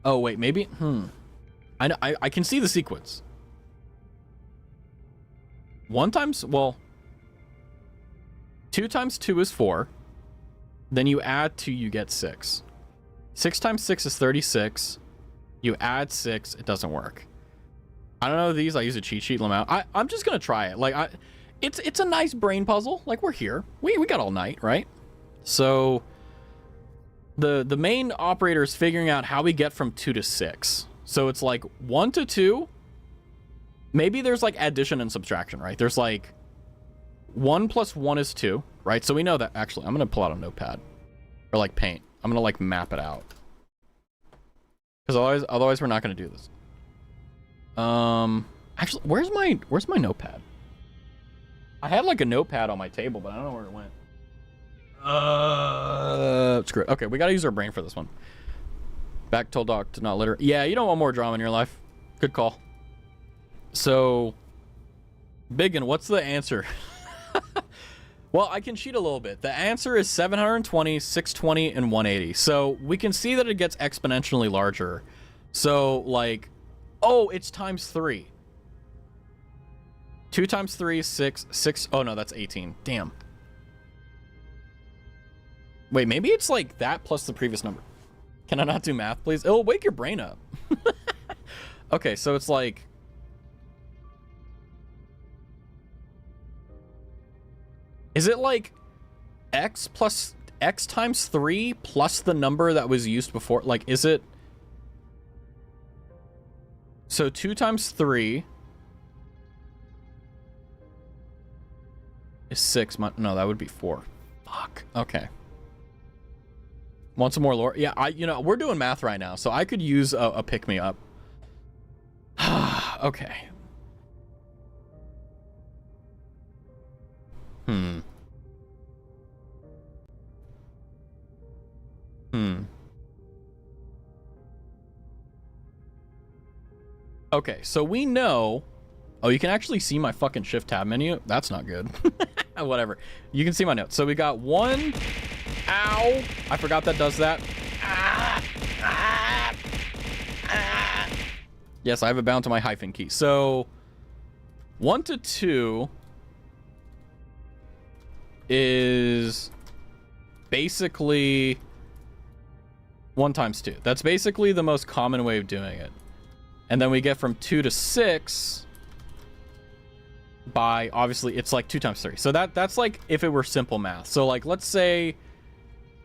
wait, maybe I can see the sequence. 2 times 2 is 4, then you add 2, you get 6. 6 times 6 is 36. You add 6, it doesn't work. I don't know these. I use a cheat sheet. I'm just gonna try it. Like, it's a nice brain puzzle. Like, we're here. We got all night, right? So the main operator is figuring out how we get from 2 to 6. So it's like 1 to 2. Maybe there's like addition and subtraction, right? There's like 1 plus 1 is 2, right? So we know that. Actually, I'm gonna pull out a notepad or like paint. I'm gonna like map it out, because otherwise we're not gonna do this. Actually, where's my notepad? I had like a notepad on my table, but I don't know where it went. Screw it. Okay, we gotta use our brain for this one. Back told Doc to not litter. Yeah, you don't want more drama in your life. Good call. So, Biggin, what's the answer? Well, I can cheat a little bit. The answer is 720, 620, and 180. So we can see that it gets exponentially larger. So, like, oh, it's times 3. 2 times 3 is 6. 6. Oh no, that's 18. Damn. Wait, maybe it's like that plus the previous number. Can I not do math, please? It'll wake your brain up. Okay, so it's like... Is it like x times 3 plus the number that was used before? Like, is it... So 2 times 3 is 6. No, that would be 4. Fuck. Okay. Want some more lore? Yeah, you know, we're doing math right now, so I could use a pick-me-up. Okay. Okay, so we know... Oh, you can actually see my fucking shift tab menu? That's not good. Whatever. You can see my notes. So we got 1... Ow! I forgot that does that. Yes, I have it bound to my hyphen key. So 1 to 2 is basically 1 times 2. That's basically the most common way of doing it. And then we get from 2 to 6 by, obviously, it's like 2 times 3. So that's like if it were simple math. So like, let's say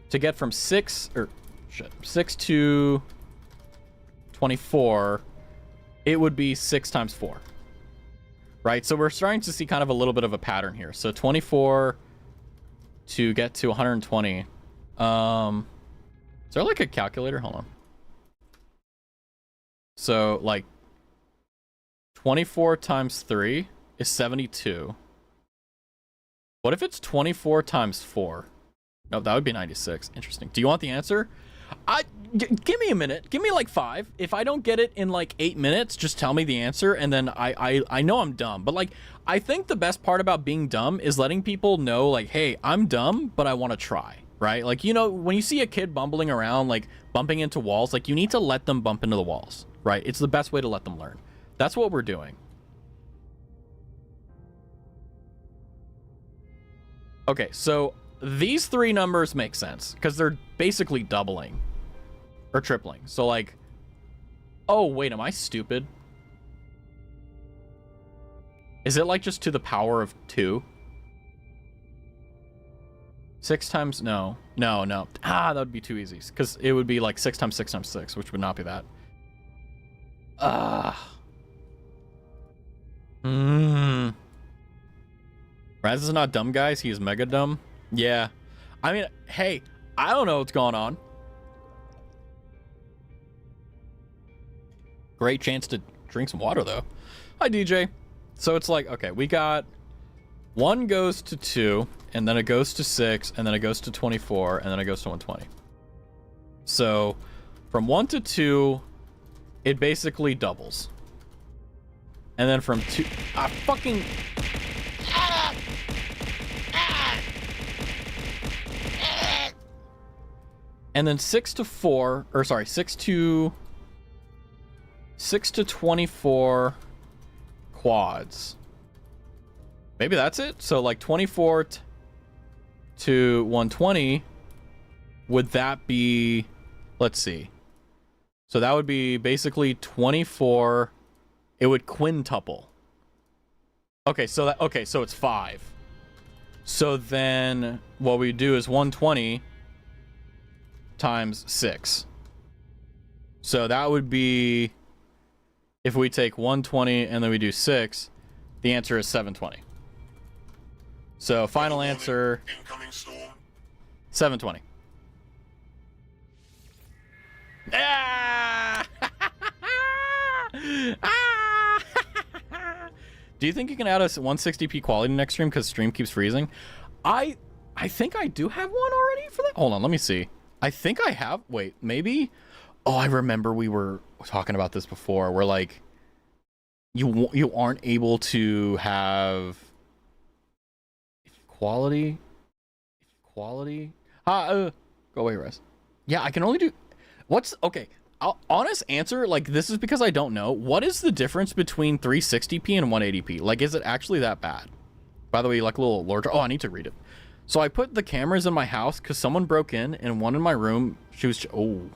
to get from 6 to 24, it would be 6 times 4. Right? So we're starting to see kind of a little bit of a pattern here. So 24 to get to 120. Is there like a calculator? Hold on. So like 24 times 3 is 72. What if it's 24 times 4? No, that would be 96. Interesting. Do you want the answer? Give me a minute. Give me like 5. If I don't get it in like 8 minutes, just tell me the answer, and then I know I'm dumb. But like, I think the best part about being dumb is letting people know, like, hey, I'm dumb, but I want to try, right? Like, you know, when you see a kid bumbling around, like bumping into walls, like you need to let them bump into the walls, right? It's the best way to let them learn. That's what we're doing. Okay, so these 3 numbers make sense because they're basically doubling or tripling. So like, oh wait, am I stupid? Is it like just to the power of 2? 6 times, no. That would be too easy because it would be like 6 times 6 times 6, which would not be that. Raz is not dumb, guys. He is mega dumb. Yeah. I mean, hey, I don't know what's going on. Great chance to drink some water, though. Hi, DJ. So it's like, okay, we got 1 goes to 2, and then it goes to 6, and then it goes to 24, and then it goes to 120. So from 1 to 2, it basically doubles. And then from 2... And then 6 to 4, or sorry, 6 to 24 quads. Maybe that's it. So like 24 to 120, would that be, let's see. So that would be basically 24. It would quintuple. Okay, so so it's 5. So then what we do is 120 times 6. So that would be, if we take 120 and then we do 6, the answer is 720. So final answer, Incoming storm. 720. Ah! Ah! Do you think you can add a 160p quality next stream because stream keeps freezing? I think I do have one already for that. Hold on, let me see. I think I have. Wait, maybe. Oh, I remember we were talking about this before. Where like you aren't able to have quality. Go away, Rez. Yeah, I can only do. What's okay? Honest answer, like this is because I don't know. What is the difference between 360p and 180p? Like, is it actually that bad? By the way, like a little lore. Oh, I need to read it. So I put the cameras in my house because someone broke in, and one in my room, she was, oh.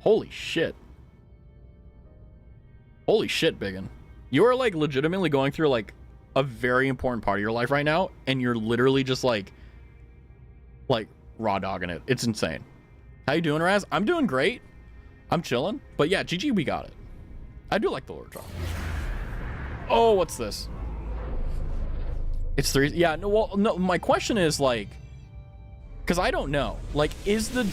Holy shit. Holy shit, Biggin. You are like legitimately going through like a very important part of your life right now, and you're literally just like raw dogging it. It's insane. How you doing, Raz? I'm doing great. I'm chilling. But yeah, GG, we got it. I do like the lore drop. Oh, what's this? It's 3. Yeah, no, well, no, my question is like, because I don't know, like, is the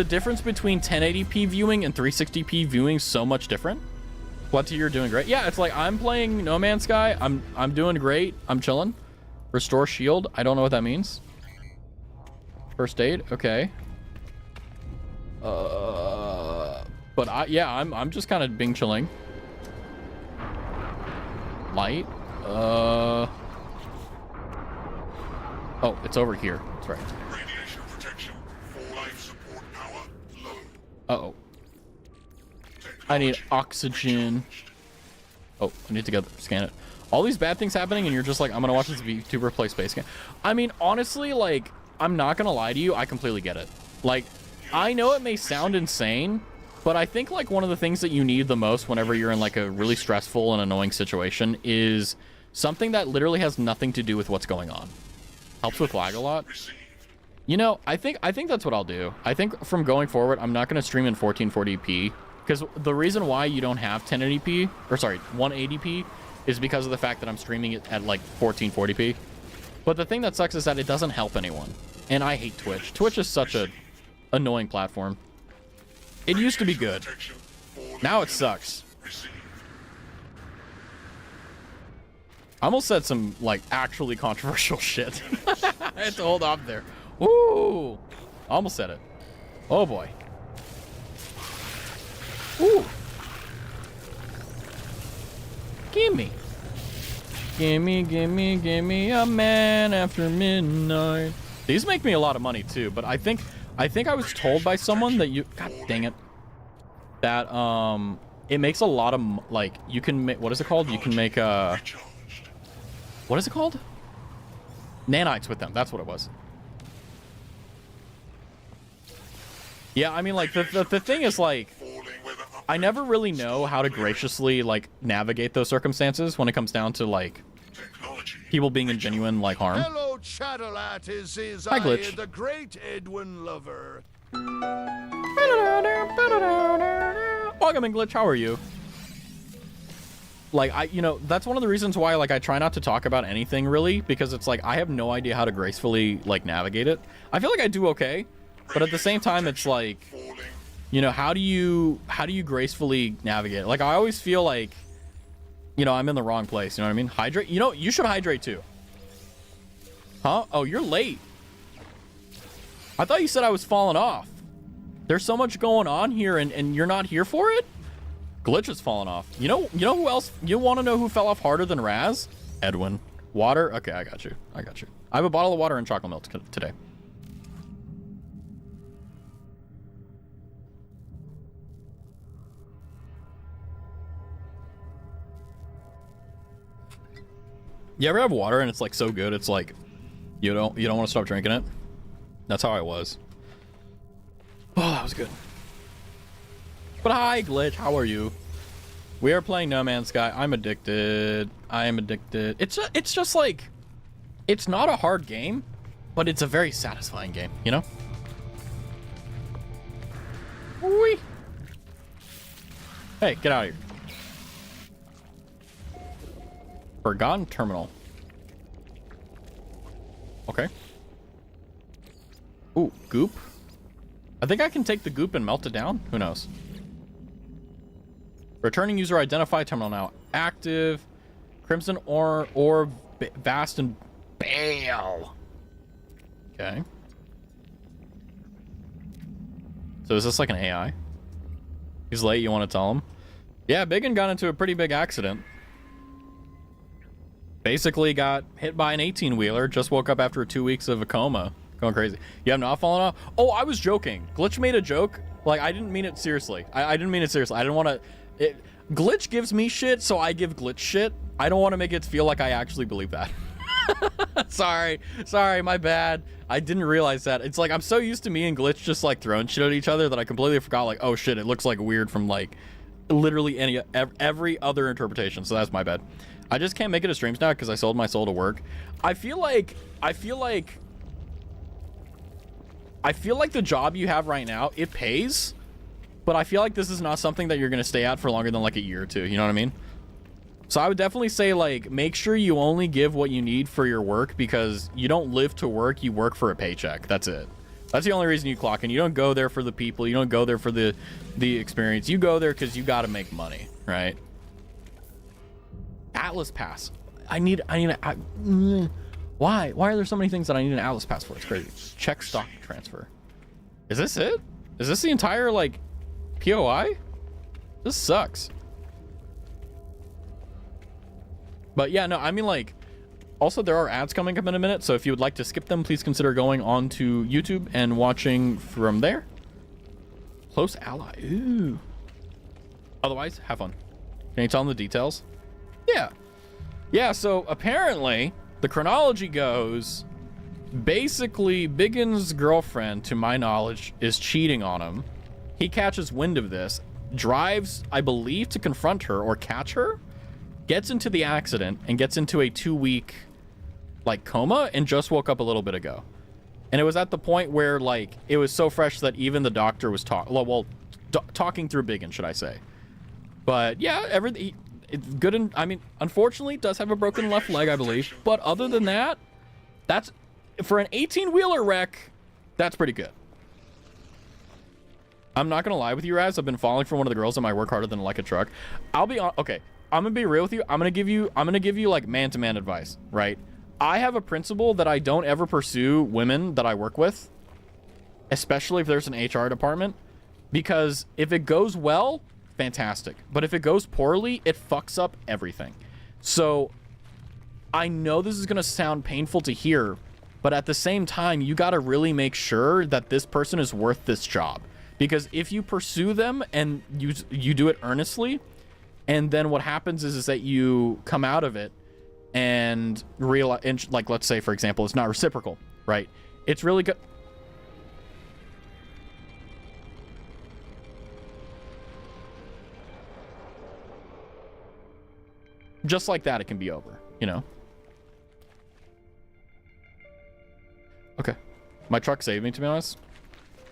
difference between 1080p viewing and 360p viewing so much different? What you're doing great. Yeah, it's like I'm playing No Man's Sky. I'm doing great. I'm chilling. Restore shield. I don't know what that means. First aid. Okay. But I'm just kind of being chilling. Light. Oh, it's over here. That's right. Radiation protection. Life support power low. Uh-oh. I need oxygen. Oh, I need to go scan it. All these bad things happening, and you're just like, I'm gonna watch this VTuber play Space Game. I mean, honestly, like, I'm not gonna lie to you, I completely get it. Like, I know it may sound insane, but I think, like, one of the things that you need the most whenever you're in, like, a really stressful and annoying situation is something that literally has nothing to do with what's going on. Helps with lag a lot. You know, I think that's what I'll do. I think from going forward, I'm not gonna stream in 1440p, because the reason why you don't have 1080p, or sorry, 180p, is because of the fact that I'm streaming it at, like, 1440p. But the thing that sucks is that it doesn't help anyone. And I hate Twitch. Twitch is such a annoying platform. It used to be good. Now it sucks. I almost said some, like, actually controversial shit. I had to hold off there. Ooh! Almost said it. Oh, boy. Ooh! Gimme. Gimme, gimme, gimme a man after midnight. These make me a lot of money, too, but I think I was told by someone that you... God dang it. That, it makes a lot of, like, you can make... What is it called? You can make, what is it called? Nanites with them. That's what it was. Yeah, I mean, like, the thing is, like, I never really know how to graciously, like, navigate those circumstances when it comes down to, like, people being in genuine, like, harm. Hello, Chatterlatis, is Hi, Glitch. the great Edwin Lover. Welcome in, Glitch. How are you? Like, you know, that's one of the reasons why, like, I try not to talk about anything, really, because it's like, I have no idea how to gracefully, like, navigate it. I feel like I do okay, but at the same time, it's like, you know, how do you gracefully navigate it? Like, I always feel like, you know, I'm in the wrong place, you know what I mean? Hydrate? You know, you should hydrate, too. Huh? Oh, you're late. I thought you said I was falling off. There's so much going on here, and you're not here for it? Glitch is falling off. You know who else? You want to know who fell off harder than Raz? Edwin. Water? Okay, I got you. I got you. I have a bottle of water and chocolate milk today. You ever have water and it's like so good, it's like you don't want to stop drinking it? That's how I was. Oh, that was good. But hi, Glitch. How are you? We are playing No Man's Sky. I'm addicted. I am addicted. It's just like, it's not a hard game, but it's a very satisfying game, you know? Whee! Hey, get out of here. Forgotten terminal. Okay. Ooh, goop. I think I can take the goop and melt it down. Who knows? Returning user identify terminal now active. Crimson or vast and bale. Okay. So is this like an AI? He's late. You want to tell him? Yeah, Biggin got into a pretty big accident. Basically got hit by an 18-wheeler. Just woke up after 2 weeks of a coma. Going crazy. You have not fallen off? Oh, I was joking. Glitch made a joke. Like, I didn't mean it seriously. I didn't mean it seriously. I didn't want to... Glitch gives me shit, so I give Glitch shit. I don't want to make it feel like I actually believe that. Sorry, my bad. I didn't realize that. It's like, I'm so used to me and Glitch just, like, throwing shit at each other that I completely forgot, like, oh, shit, it looks, like, weird from, like, literally every other interpretation, so that's my bad. I just can't make it a streams now because I sold my soul to work. I feel like the job you have right now, it pays, but I feel like this is not something that you're going to stay at for longer than like a year or two. You know what I mean? So I would definitely say, like, make sure you only give what you need for your work, because you don't live to work, you work for a paycheck. That's it. That's the only reason you clock in. You don't go there for the people. You don't go there for the experience. You go there because you got to make money, right? Atlas Pass. Why are there so many things that I need an Atlas Pass for? It's crazy. Check stock transfer. Is this it? Is this the entire, like, POI? This sucks. But yeah, no, I mean, like, also there are ads coming up in a minute, so if you would like to skip them, please consider going on to YouTube and watching from there. Close ally. Ooh. Otherwise, have fun. Can you tell them the details? Yeah. Yeah, so apparently, the chronology goes, basically, Biggin's girlfriend, to my knowledge, is cheating on him. He catches wind of this, drives, I believe, to confront her or catch her, gets into the accident, and gets into a 2-week, like, coma, and just woke up a little bit ago. And it was at the point where, like, it was so fresh that even the doctor was talking through Biggin, should I say. But, yeah, everything... It's good, and I mean, unfortunately, does have a broken left leg, I believe. But other than that, that's for an 18-wheeler wreck. That's pretty good. I'm not gonna lie with you, Raz. I've been falling for one of the girls that might work harder than like a truck. I'll be on. Okay, I'm gonna be real with you. I'm gonna give you like man-to-man advice, right? I have a principle that I don't ever pursue women that I work with, especially if there's an HR department, because if it goes well, fantastic. But if it goes poorly, it fucks up everything. So I know this is going to sound painful to hear, but at the same time, you got to really make sure that this person is worth this job. Because if you pursue them and you do it earnestly, and then what happens is that you come out of it and realize, and like, let's say, for example, it's not reciprocal, right? It's really good. Just like that, it can be over, you know? Okay. My truck saved me, to be honest.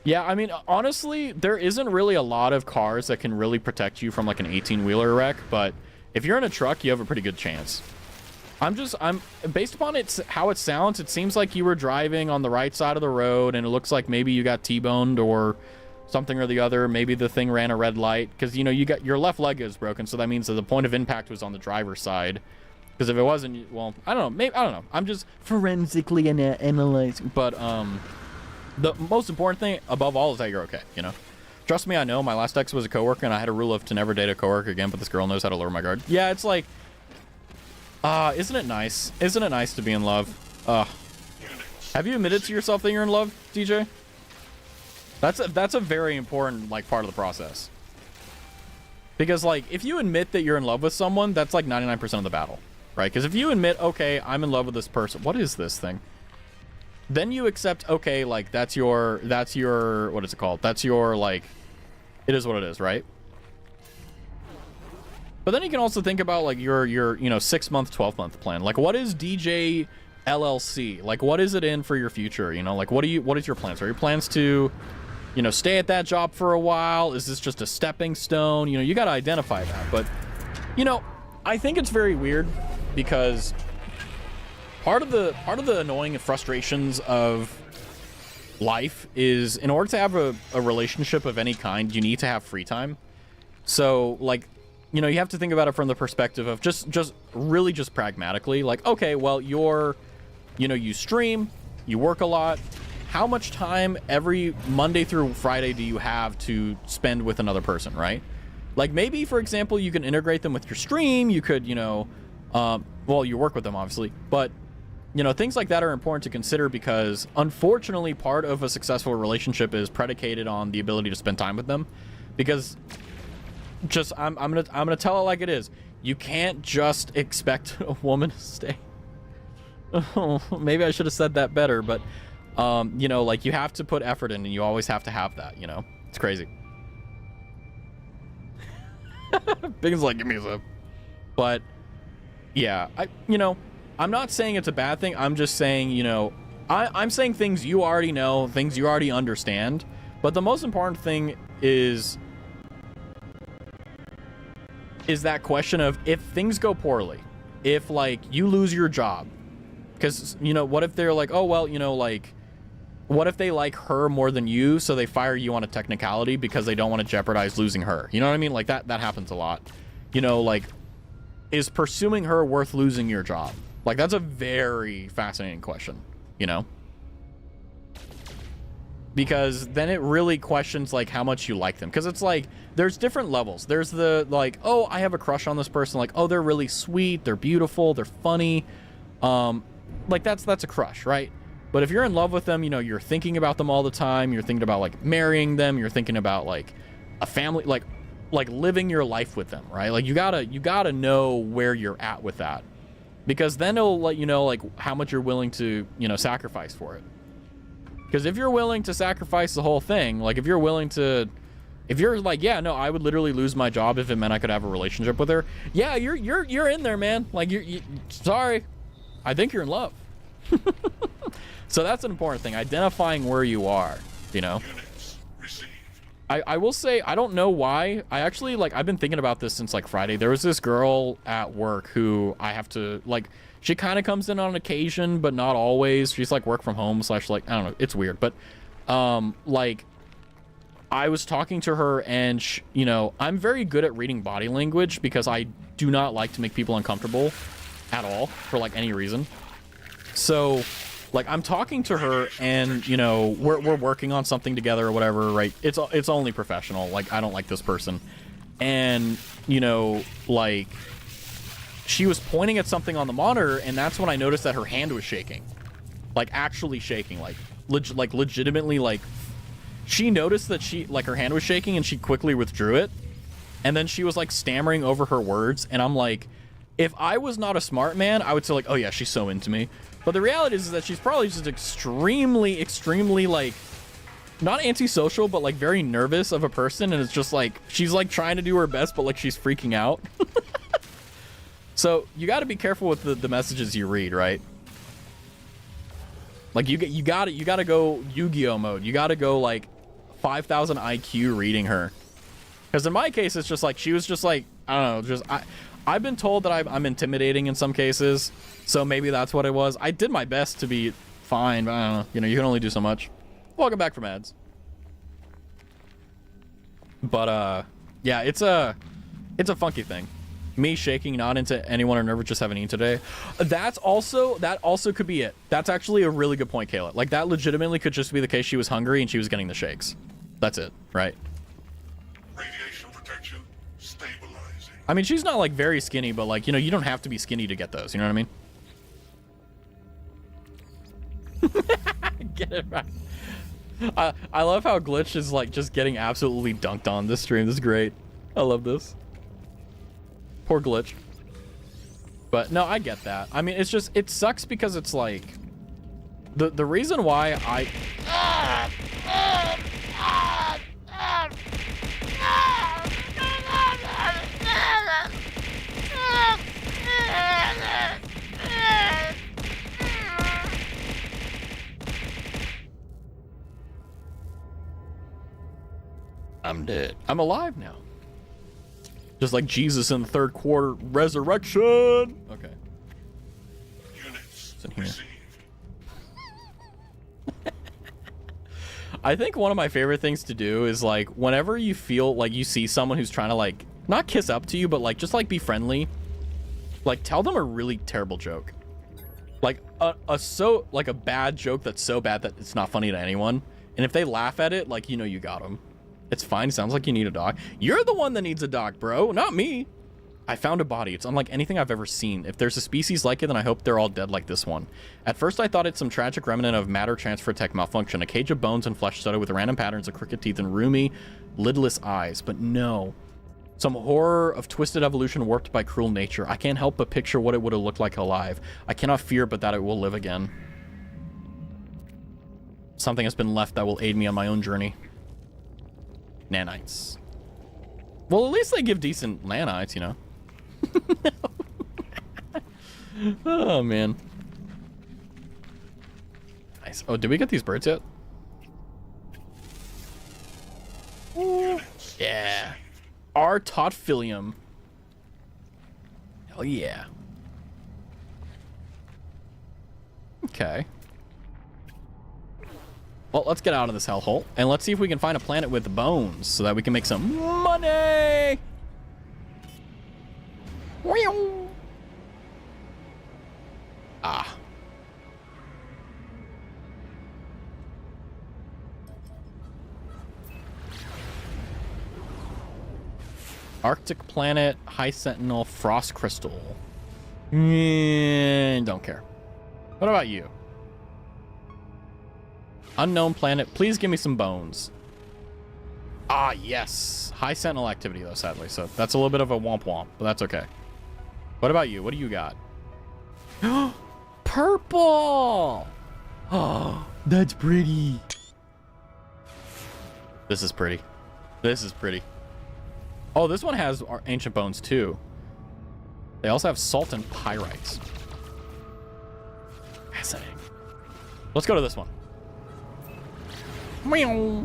Yeah, I mean, honestly, there isn't really a lot of cars that can really protect you from, like, an 18-wheeler wreck, but if you're in a truck, you have a pretty good chance. Based upon how it sounds, it seems like you were driving on the right side of the road, and it looks like maybe you got T-boned or something or the other. Maybe the thing ran a red light because, you know, your left leg is broken, so that means that the point of impact was on the driver's side. Because if it wasn't, well, I don't know. Maybe, I don't know. I'm just forensically analyzing. But the most important thing above all is that you're okay, you know? Trust me, I know. My last ex was a coworker, and I had a rule of to never date a coworker again, but this girl knows how to lower my guard. Yeah, it's like, isn't it nice? Isn't it nice to be in love? Have you admitted to yourself that you're in love, DJ? That's a very important, like, part of the process. Because, like, if you admit that you're in love with someone, that's like 99% of the battle, right? Because if you admit, okay, I'm in love with this person. What is this thing? Then you accept, okay, like, that's your, what is it called? That's your, like, it is what it is, right? But then you can also think about, like, your you know, 6-month, 12-month plan. Like, what is DJ LLC? Like, what is it in for your future? You know, like, what is your plans? Are your plans to, you know, stay at that job for a while? Is this just a stepping stone? You know, you got to identify that. But, you know, I think it's very weird because part of the annoying frustrations of life is, in order to have a relationship of any kind, you need to have free time. So, like, you know, you have to think about it from the perspective of just really just pragmatically, like, okay, well, you know, you stream, you work a lot. How much time every Monday through Friday do you have to spend with another person, right? Like, maybe, for example, you can integrate them with your stream. You could, you know, well, you work with them, obviously. But, you know, things like that are important to consider because, unfortunately, part of a successful relationship is predicated on the ability to spend time with them. Because, just, I'm gonna tell it like it is. You can't just expect a woman to stay. Oh, maybe I should have said that better, but... you know, like, you have to put effort in, and you always have to have that, you know? It's crazy. Big's like, give me a zip. But, yeah, you know, I'm not saying it's a bad thing. I'm just saying, you know, I'm saying things you already know, things you already understand. But the most important thing is that question of, if things go poorly, if, like, you lose your job, because, you know, what if they're like, oh, well, you know, like, what if they like her more than you, so they fire you on a technicality because they don't want to jeopardize losing her? You know what I mean? Like, that happens a lot. You know, like, is pursuing her worth losing your job? Like, that's a very fascinating question, you know? Because then it really questions, like, how much you like them. Because it's like, there's different levels. There's the, like, oh, I have a crush on this person. Like, oh, they're really sweet. They're beautiful. They're funny. Like, that's a crush, right? But if you're in love with them, you know, you're thinking about them all the time. You're thinking about like marrying them. You're thinking about like a family, like living your life with them, right? Like you gotta know where you're at with that, because then it'll let you know like how much you're willing to, you know, sacrifice for it. Because if you're willing to sacrifice the whole thing, like if you're like, yeah, no, I would literally lose my job if it meant I could have a relationship with her. Yeah, you're in there, man. Like you sorry, I think you're in love. So that's an important thing, identifying where you are, you know. Units received. I will say, I don't know why. I actually, like, I've been thinking about this since like Friday. There was this girl at work who I have to, like, she kind of comes in on occasion, but not always. She's like work from home / like, I don't know, it's weird. But like, I was talking to her, and you know, I'm very good at reading body language because I do not like to make people uncomfortable at all for like any reason. So like, I'm talking to her, and you know, we're working on something together or whatever, right? It's only professional. Like, I don't like this person, and you know, like, she was pointing at something on the monitor, and that's when I noticed that her hand was shaking, like actually shaking, like legitimately, like she noticed that her hand was shaking, and she quickly withdrew it, and then she was like stammering over her words, and I'm like, if I was not a smart man, I would say like, oh yeah, she's so into me. But the reality is that she's probably just extremely, like, not antisocial, but like very nervous of a person. And it's just like, she's like trying to do her best, but like she's freaking out. So you got to be careful with the messages you read, right? Like you got to go Yu-Gi-Oh mode. You got to go like 5,000 IQ reading her. Because in my case, it's just like, she was just like, I don't know, just, I've been told that I'm intimidating in some cases, so maybe that's what it was. I did my best to be fine, but I don't know. You know, you can only do so much. Welcome back from ads. But yeah, it's a funky thing. Me shaking, not into anyone or nervous, just having eaten today. That also could be it. That's actually a really good point, Kayla. Like, that legitimately could just be the case. She was hungry and she was getting the shakes. That's it, right? Radiation protection stabilizing. I mean, she's not like very skinny, but like, you know, you don't have to be skinny to get those. You know what I mean? Get it right. I love how Glitch is like just getting absolutely dunked on this stream. This is great. I love this. Poor Glitch. But no, I get that. I mean, it's just, it sucks because it's like the reason why I I'm dead. I'm alive now. Just like Jesus in the third quarter. Resurrection! Okay. Units It's in here. received. I think one of my favorite things to do is like, whenever you feel like you see someone who's trying to like, not kiss up to you, but like, just like be friendly, like tell them a really terrible joke. Like a bad joke that's so bad that it's not funny to anyone. And if they laugh at it, like, you know, you got them. It's fine. Sounds like you need a dog. You're the one that needs a dog, bro, not me. I found a body. It's unlike anything I've ever seen. If there's a species like it, then I hope they're all dead like this one. At first, I thought it's some tragic remnant of matter transfer tech malfunction. A cage of bones and flesh studded with random patterns of crooked teeth and roomy, lidless eyes. But no. Some horror of twisted evolution warped by cruel nature. I can't help but picture what it would have looked like alive. I cannot fear but that it will live again. Something has been left that will aid me on my own journey. Nanites. Well, at least they give decent nanites, you know. Oh, man. Nice. Oh, did we get these birds yet? Units Yeah. Our Totphilium. Hell yeah. Okay. Well, let's get out of this hellhole, and let's see if we can find a planet with bones so that we can make some money. Ah. Arctic planet, high sentinel, frost crystal. Don't care. What about you? Unknown planet. Please give me some bones. Ah, yes. High sentinel activity, though, sadly. So that's a little bit of a womp womp, but that's okay. What about you? What do you got? Purple! Oh, that's pretty. This is pretty. This is pretty. Oh, this one has our ancient bones, too. They also have salt and pyrites. Fascinating. Let's go to this one. Meow.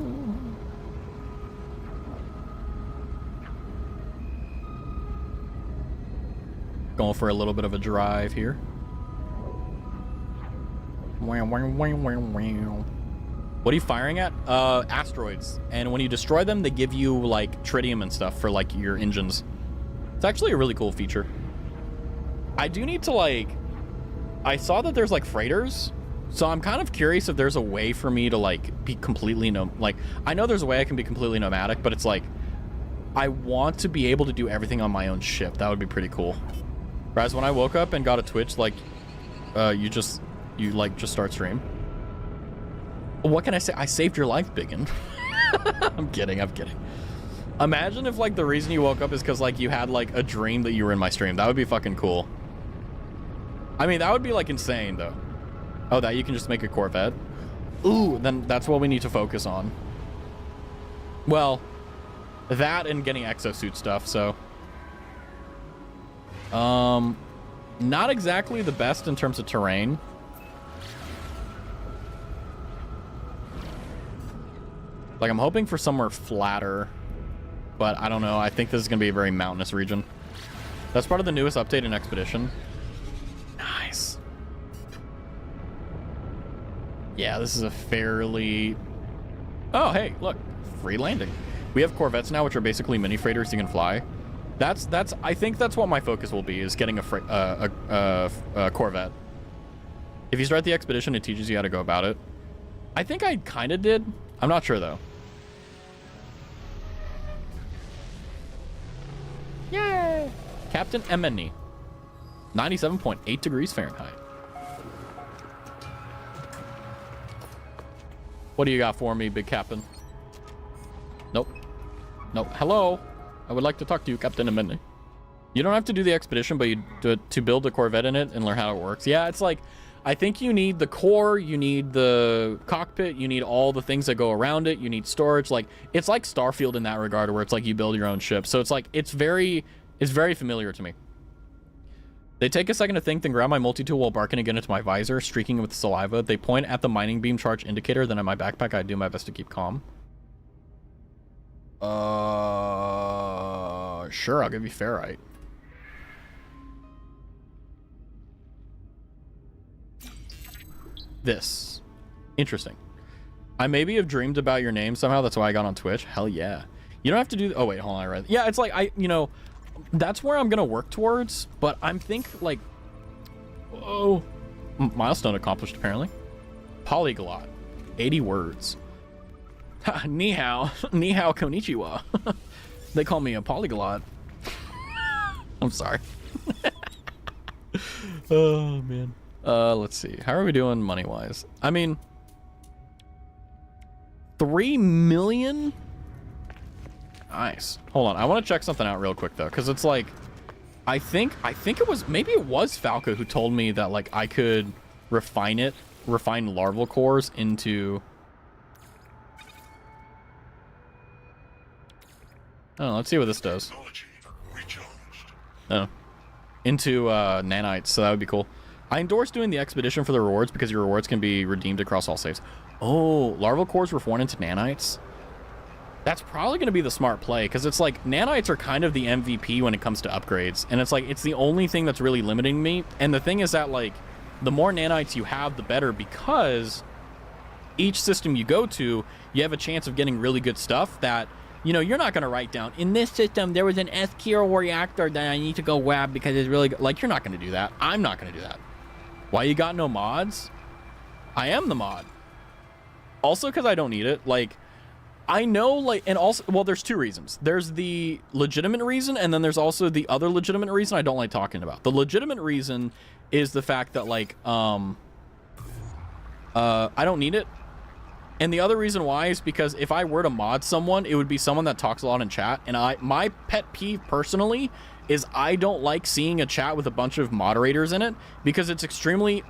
Going for a little bit of a drive here. What are you firing at? Asteroids. And when you destroy them, they give you like tritium and stuff for like your engines. It's actually a really cool feature. I do need to like, I saw that there's like freighters. So I'm kind of curious if there's a way for me to like be completely I know there's a way I can be completely nomadic, but it's like, I want to be able to do everything on my own ship. That would be pretty cool. Raz, when I woke up and got a Twitch, like, you just start stream. What can I say? I saved your life, Biggin. I'm kidding. Imagine if, like, the reason you woke up is because, like, you had, like, a dream that you were in my stream. That would be fucking cool. I mean, that would be, like, insane, though. Oh, that you can just make a Corvette? Ooh, then that's what we need to focus on. Well, that and getting exosuit stuff, so... not exactly the best in terms of terrain. Like, I'm hoping for somewhere flatter, but I don't know. I think this is going to be a very mountainous region. That's part of the newest update in Expedition. Nice. Yeah, this is a fairly... Oh, hey, look. Free landing. We have Corvettes now, which are basically mini freighters you can fly. I think that's what my focus will be, is getting a Corvette. If you start the Expedition, it teaches you how to go about it. I think I kind of did. I'm not sure, though. Yay! Captain Emeni. 97.8 degrees Fahrenheit. What do you got for me, big captain? Nope. Nope. Hello? I would like to talk to you, Captain Emeni. You don't have to do the Expedition, but you do to build a Corvette in it and learn how it works. Yeah, it's like... I think you need the core, you need the cockpit, you need all the things that go around it, you need storage. Like, it's like Starfield in that regard, where it's like you build your own ship. So it's like, it's very familiar to me. They take a second to think, then grab my multi-tool while barking again into my visor, streaking with saliva. They point at the mining beam charge indicator, then in my backpack, I do my best to keep calm. Sure, I'll give you ferrite. This. Interesting. I maybe have dreamed about your name somehow. That's why I got on Twitch. Hell yeah. You don't have to do... Oh, wait. Hold on. I read... Yeah, it's like, that's where I'm going to work towards. But I'm like... Whoa. Milestone accomplished, apparently. Polyglot. 80 words. Ni hao. Ni hao konnichiwa. They call me a polyglot. I'm sorry. Oh, man. Let's see. How are we doing money-wise? I mean, 3 million? Nice. Hold on. I want to check something out real quick, though, because it's like, I think it was, maybe it was Falco who told me that, like, I could refine larval cores into... Oh, let's see what this does. Oh. Into, nanites, so that would be cool. I endorse doing the Expedition for the rewards because your rewards can be redeemed across all saves. Oh, larval cores reformed into nanites? That's probably going to be the smart play, because it's like, nanites are kind of the MVP when it comes to upgrades. And it's like, it's the only thing that's really limiting me. And the thing is that, like, the more nanites you have, the better, because each system you go to, you have a chance of getting really good stuff that, you know, you're not going to write down, in this system, there was an S-Kilo reactor that I need to go grab because it's really good. Like, you're not going to do that. I'm not going to do that. Why you got no mods? I am the mod. Also, because I don't need it. Like, I know, like, and also, well, there's two reasons. There's the legitimate reason, and then there's also the other legitimate reason I don't like talking about. The legitimate reason is the fact that, like, I don't need it. And the other reason why is because if I were to mod someone, it would be someone that talks a lot in chat. And my pet peeve personally is I don't like seeing a chat with a bunch of moderators in it because it's extremely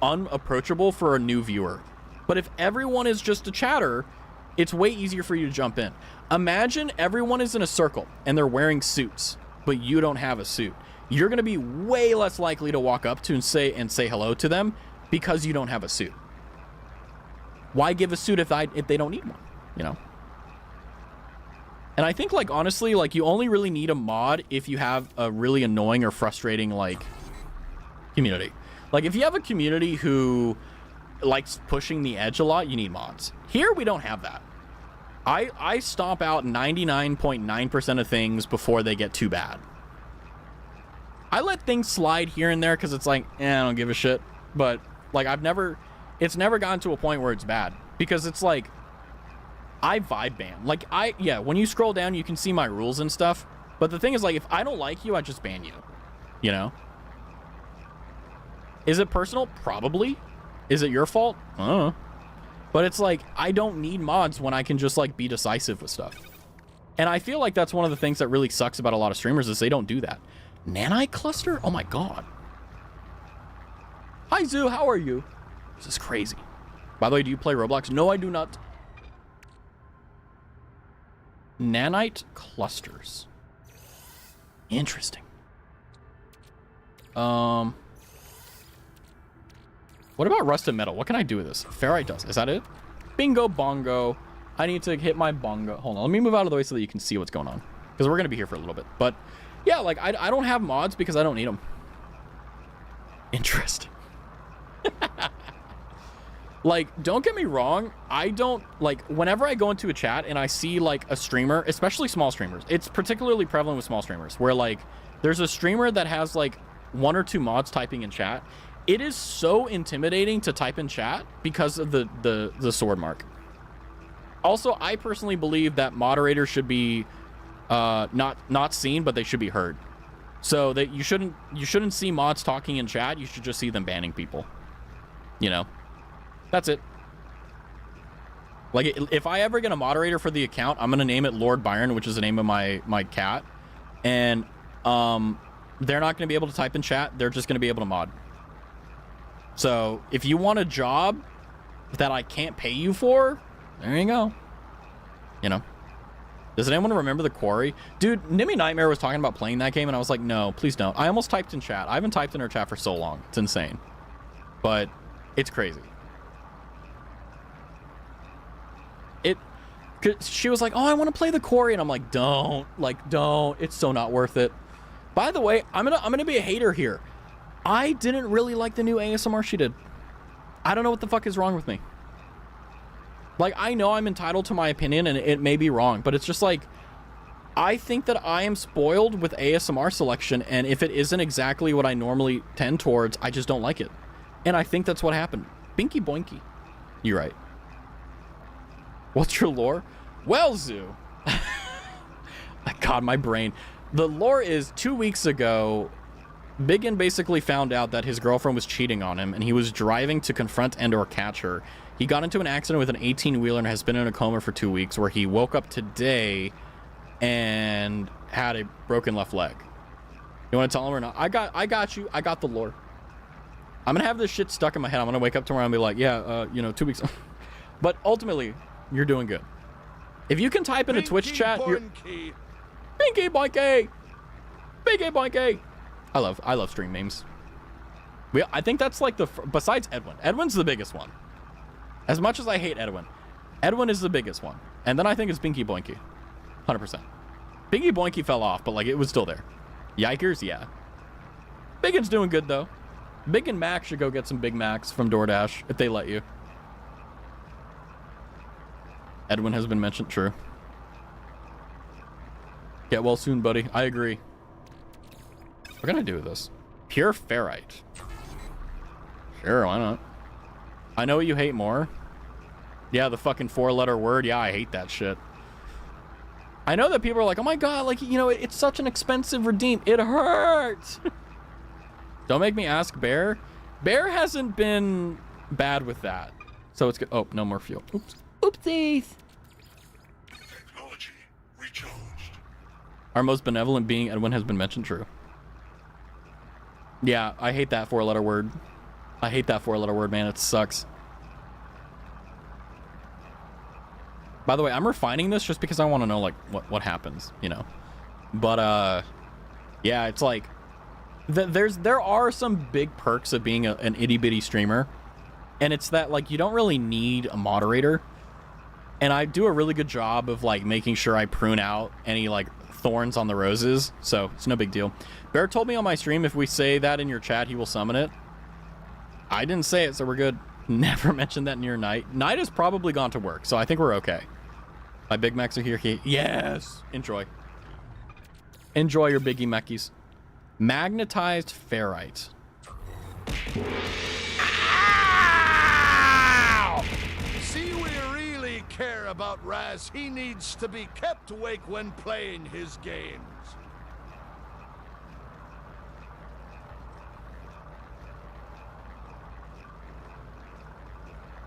unapproachable for a new viewer. But if everyone is just a chatter, it's way easier for you to jump in. Imagine everyone is in a circle and they're wearing suits, but you don't have a suit. You're going to be way less likely to walk up to and say hello to them because you don't have a suit. Why give a suit if they don't need one, you know? And I think, like, honestly, like, you only really need a mod if you have a really annoying or frustrating, like, community. Like, if you have a community who likes pushing the edge a lot, you need mods. Here, we don't have that. I stomp out 99.9% of things before they get too bad. I let things slide here and there because it's like, I don't give a shit. But, like, it's never gotten to a point where it's bad. Because it's like, I vibe ban. Like, when you scroll down, you can see my rules and stuff. But the thing is, like, if I don't like you, I just ban you. You know? Is it personal? Probably. Is it your fault? I don't know. But it's like, I don't need mods when I can just, like, be decisive with stuff. And I feel like that's one of the things that really sucks about a lot of streamers is they don't do that. Nanite cluster? Oh my god. Hi, Zoo. How are you? This is crazy. By the way, do you play Roblox? No, I do not. Nanite clusters. Interesting. What about rusted metal? What can I do with this? Ferrite dust. Is that it? Bingo bongo. I need to hit my bongo. Hold on. Let me move out of the way so that you can see what's going on. Because we're going to be here for a little bit. But yeah, like, I don't have mods because I don't need them. Interesting. Like, don't get me wrong. I don't, like, whenever I go into a chat and I see, like, a streamer, especially small streamers, it's particularly prevalent with small streamers, where, like, there's a streamer that has, like, 1 or 2 mods typing in chat. It is so intimidating to type in chat because of the sword mark. Also, I personally believe that moderators should be not seen, but they should be heard. So that you shouldn't see mods talking in chat. You should just see them banning people. You know, that's it. Like, if I ever get a moderator for the account, I'm gonna name it Lord Byron, which is the name of my cat, and they're not gonna be able to type in chat. They're just gonna be able to mod. So if you want a job that I can't pay you for, there you go. You know. Does anyone remember The Quarry? Dude, Nimmy Nightmare was talking about playing that game, and I was like, no, please don't. I almost typed in chat. I haven't typed in her chat for so long. It's insane. But it's crazy. She was like, oh, I want to play The Quarry, and I'm like, don't. Like, don't. It's so not worth it. By the way, I'm gonna be a hater here. I didn't really like the new ASMR she did. I don't know what the fuck is wrong with me. Like, I know I'm entitled to my opinion, and it may be wrong, but it's just like, I think that I am spoiled with ASMR selection, and if it isn't exactly what I normally tend towards, I just don't like it. And I think that's what happened. Binky boinky. You're right. What's your lore? Well, Zoo. God, my brain. The lore is 2 weeks ago, Biggin basically found out that his girlfriend was cheating on him, and he was driving to confront and or catch her. He got into an accident with an 18-wheeler and has been in a coma for 2 weeks, where he woke up today and had a broken left leg. You want to tell him or not? I got you. I got the lore. I'm going to have this shit stuck in my head. I'm going to wake up tomorrow and be like, yeah, 2 weeks. But ultimately, you're doing good. If you can type in a Twitch chat, you're... Binky boinky! Binky boinky! I love stream memes. I think that's like besides Edwin. Edwin's the biggest one. As much as I hate Edwin, Edwin is the biggest one. And then I think it's Binky Boinky. 100%. Binky Boinky fell off, but like it was still there. Yikers, yeah. Biggin's doing good though. Big and Mac should go get some Big Macs from DoorDash if they let you. Edwin has been mentioned, true. Get well soon, buddy. I agree. What can I do with this? Pure ferrite. Sure, why not? I know what you hate more. Yeah, the fucking 4-letter word. Yeah, I hate that shit. I know that people are like, oh my god, like, you know, it's such an expensive redeem. It hurts. Don't make me ask Bear. Bear hasn't been bad with that. So it's good. Oh, no more fuel. Oops. Oopsies. Technology recharged. Our most benevolent being, Edwin, has been mentioned. True. Yeah, I hate that 4-letter word. I hate that 4-letter word, man. It sucks. By the way, I'm refining this just because I want to know, like, what happens, you know? But, yeah, it's like, there are some big perks of being an itty-bitty streamer. And it's that, like, you don't really need a moderator. And I do a really good job of, like, making sure I prune out any, like, thorns on the roses. So, it's no big deal. Bear told me on my stream, if we say that in your chat, he will summon it. I didn't say it, so we're good. Never mentioned that near Night. Night has probably gone to work, so I think we're okay. My Big Macs are here. Yes! Enjoy. Enjoy your Biggie Meckies. Magnetized ferrite. Ow! See, we really care about Raz. He needs to be kept awake when playing his games.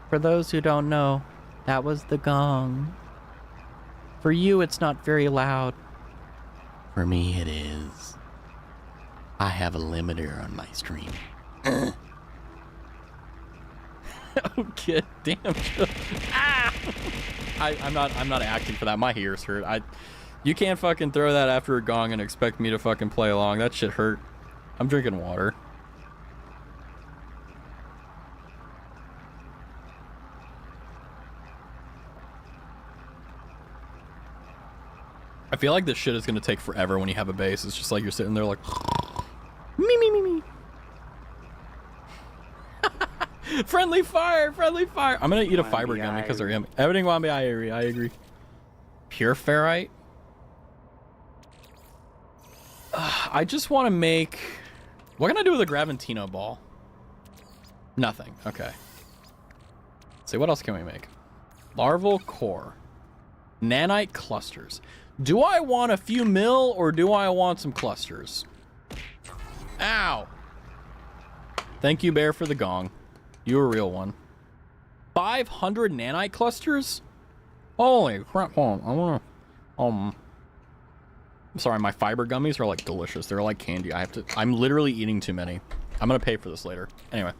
For those who don't know, that was the gong. For you, it's not very loud. For me, it is. I have a limiter on my stream. Oh, good damn. Ah! I'm not acting for that. My ears hurt. You can't fucking throw that after a gong and expect me to fucking play along. That shit hurt. I'm drinking water. I feel like this shit is gonna take forever when you have a base. It's just like you're sitting there like me. Friendly fire. I'm gonna eat a fiber gummy because they're yummy. Everything Wambi, I agree. Pure ferrite. I just want to make. What can I do with a Gravantino ball? Nothing. Okay. Let's see, what else can we make? Larval core. Nanite clusters. Do I want a few mil or do I want some clusters? Ow. Thank you, Bear, for the gong. You're a real one. 500 nanite clusters? Holy crap. Hold on. I want to... I'm sorry, my fiber gummies are like delicious. They're like candy. I'm literally eating too many. I'm going to pay for this later. Anyway.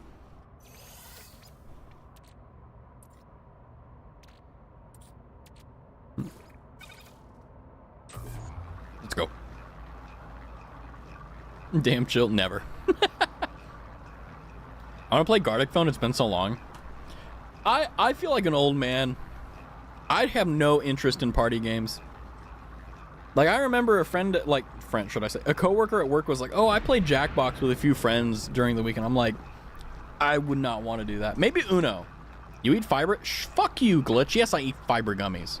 Let's go. Damn chill, never. I want to play Gartic Phone. It's been so long. I feel like an old man. I have no interest in party games. Like, I remember a a coworker at work was like, oh, I played Jackbox with a few friends during the weekend. I'm like, I would not want to do that. Maybe Uno. You eat fiber? Fuck you, Glitch. Yes, I eat fiber gummies.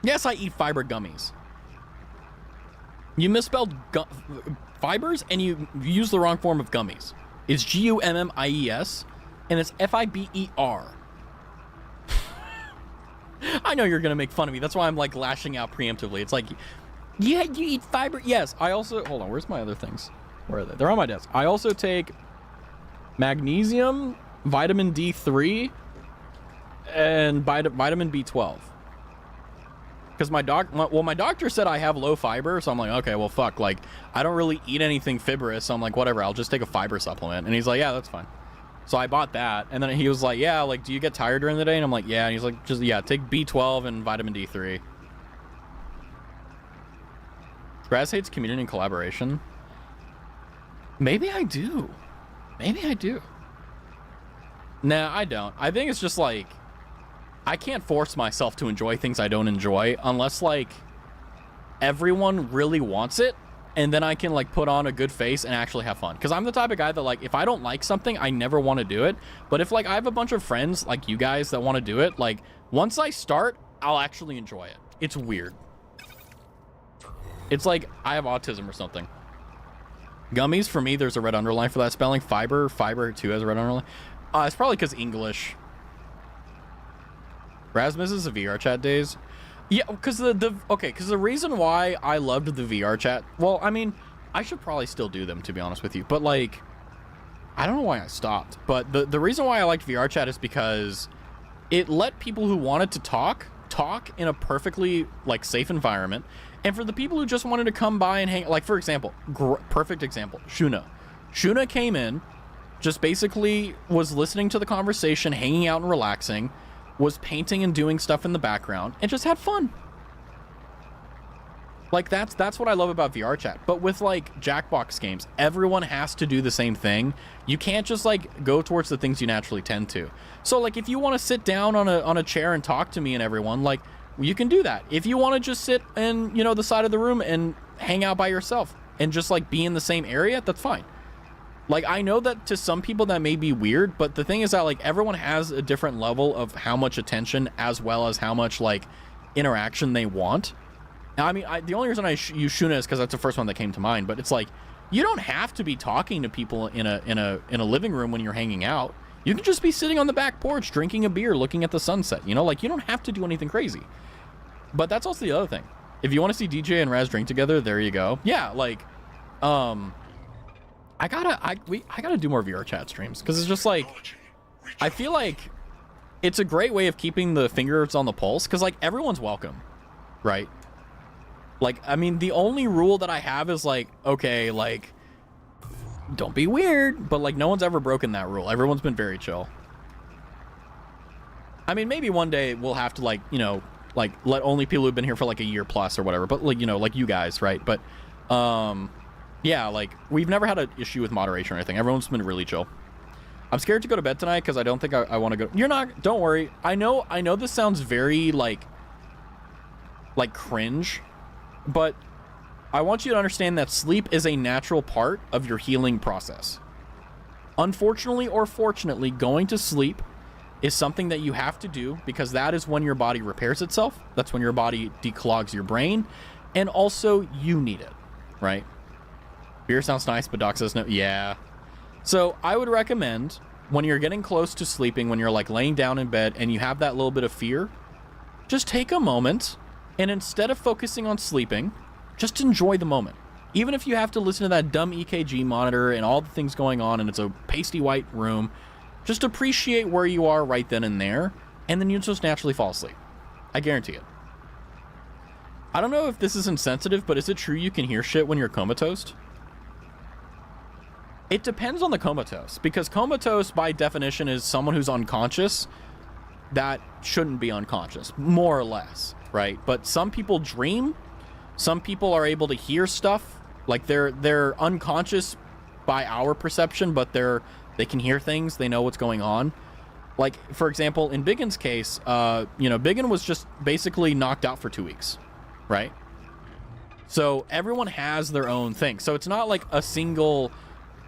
Yes, I eat fiber gummies. You misspelled fibers and you used the wrong form of gummies. It's Gummies and it's Fiber. I know you're gonna make fun of me. That's why I'm like lashing out preemptively. It's like, yeah, you eat fiber. Yes, I also, hold on, where's my other things? Where are they? They're on my desk. I also take magnesium, vitamin D3, and vitamin B12. Because my doctor said I have low fiber, so I'm like, okay, well, fuck, like, I don't really eat anything fibrous, so I'm like, whatever, I'll just take a fiber supplement. And he's like, yeah, that's fine. So I bought that, and then he was like, yeah, like, do you get tired during the day? And I'm like, yeah, and he's like, just, yeah, take B12 and vitamin D3. Grass hates community and collaboration. Maybe I do. Nah, I don't. I think it's just like, I can't force myself to enjoy things I don't enjoy unless like everyone really wants it, and then I can like put on a good face and actually have fun. Because I'm the type of guy that like, if I don't like something, I never want to do it. But if like I have a bunch of friends like you guys that want to do it, like once I start, I'll actually enjoy it. It's weird. It's like I have autism or something. Gummies, for me, there's a red underline for that spelling. Fiber too has a red underline. It's probably because English. Rasmus is the VR chat days. Yeah, because the reason why I loved the VR chat, well, I mean, I should probably still do them, to be honest with you, but like, I don't know why I stopped, but the reason why I liked VR chat is because it let people who wanted to talk in a perfectly like safe environment, and for the people who just wanted to come by and hang, like for example, perfect example, Shuna came in, just basically was listening to the conversation, hanging out and relaxing, was painting and doing stuff in the background, and just had fun. Like that's what I love about VR chat. But with like Jackbox games, everyone has to do the same thing. You can't just like go towards the things you naturally tend to. So like if you want to sit down on a chair and talk to me and everyone, like you can do that. If you want to just sit in, you know, the side of the room and hang out by yourself and just like be in the same area, that's fine. Like I know that to some people that may be weird, but the thing is that like everyone has a different level of how much attention as well as how much like interaction they want. Now, I mean, the only reason I use Shuna is because that's the first one that came to mind. But it's like you don't have to be talking to people in a living room when you're hanging out. You can just be sitting on the back porch drinking a beer, looking at the sunset. You know, like you don't have to do anything crazy. But that's also the other thing. If you want to see DJ and Raz drink together, there you go. Yeah, like, I gotta do more VR chat streams because it's just like I feel like it's a great way of keeping the fingers on the pulse because like everyone's welcome, right? Like, I mean, the only rule that I have is like, okay, like, don't be weird, but like no one's ever broken that rule. Everyone's been very chill. I mean, maybe one day we'll have to like, you know, like let only people who've been here for like a year plus or whatever, but like, you know, like you guys, right? But, yeah, like we've never had an issue with moderation or anything. Everyone's been really chill. I'm scared to go to bed tonight because I don't think I want to go. You're not, don't worry. I know this sounds very like cringe, but I want you to understand that sleep is a natural part of your healing process. Unfortunately or fortunately, going to sleep is something that you have to do because that is when your body repairs itself. That's when your body declogs your brain. And also you need it, right? Beer sounds nice, but Doc says no. Yeah. So I would recommend when you're getting close to sleeping, when you're like laying down in bed and you have that little bit of fear, just take a moment and instead of focusing on sleeping, just enjoy the moment. Even if you have to listen to that dumb EKG monitor and all the things going on and it's a pasty white room, just appreciate where you are right then and there, and then you just naturally fall asleep. I guarantee it. I don't know if this is insensitive, but is it true you can hear shit when you're comatose? It depends on the comatose, because comatose by definition is someone who's unconscious that shouldn't be unconscious, more or less, right? But some people dream, some people are able to hear stuff, like they're unconscious by our perception, but they can hear things, they know what's going on. Like, for example, in Biggins' case, you know, Biggin was just basically knocked out for 2 weeks, right? So everyone has their own thing. So it's not like a single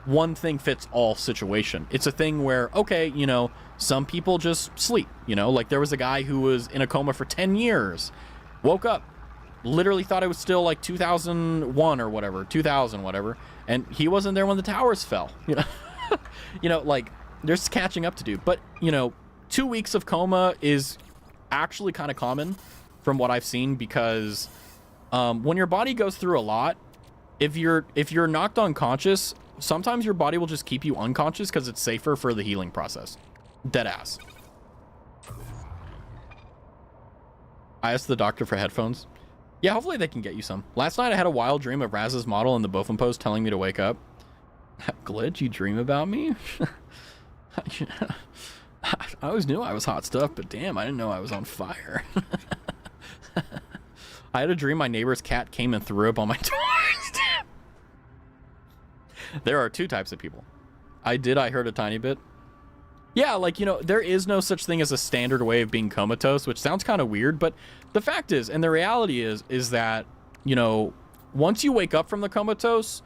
one thing fits all situation. It's a thing where, okay, you know, some people just sleep, you know, like there was a guy who was in a coma for 10 years, woke up, literally thought it was still like 2001 or whatever, 2000, whatever. And he wasn't there when the towers fell, you know, you know, like there's catching up to do. But, you know, 2 weeks of coma is actually kind of common from what I've seen because when your body goes through a lot, if you're knocked unconscious, sometimes your body will just keep you unconscious because it's safer for the healing process. Dead ass. I asked the doctor for headphones. Yeah, hopefully they can get you some. Last night I had a wild dream of Raz's model in the Bofin pose telling me to wake up. Glitch, you dream about me? I always knew I was hot stuff, but damn, I didn't know I was on fire. I had a dream my neighbor's cat came and threw up on my doorstep. There are two types of people. I heard a tiny bit. Yeah, like, you know, there is no such thing as a standard way of being comatose, which sounds kind of weird, but the fact is, and the reality is that, you know, once you wake up from the comatose,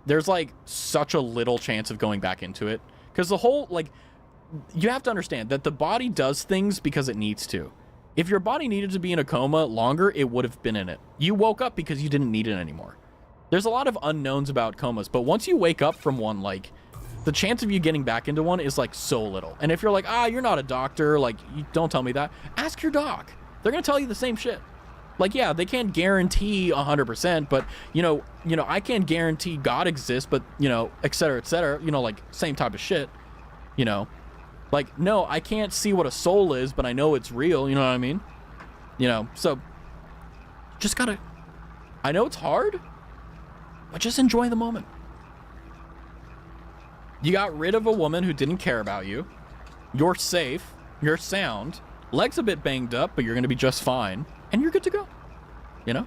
there's like such a little chance of going back into it. Because the whole, like, you have to understand that the body does things because it needs to. If your body needed to be in a coma longer, it would have been in it. You woke up because you didn't need it anymore. There's a lot of unknowns about comas, but once you wake up from one, like, the chance of you getting back into one is like so little. And if you're like, you're not a doctor, like, you don't tell me that, ask your doc. They're gonna tell you the same shit. Like, yeah, they can't guarantee 100%, but I can't guarantee God exists, but et cetera, like same type of shit, like, no, I can't see what a soul is, but I know it's real. You know what I mean? So just gotta, I know it's hard, but just enjoy the moment. You got rid of a woman who didn't care about you. You're safe. You're sound. Legs a bit banged up, but you're going to be just fine. And you're good to go. You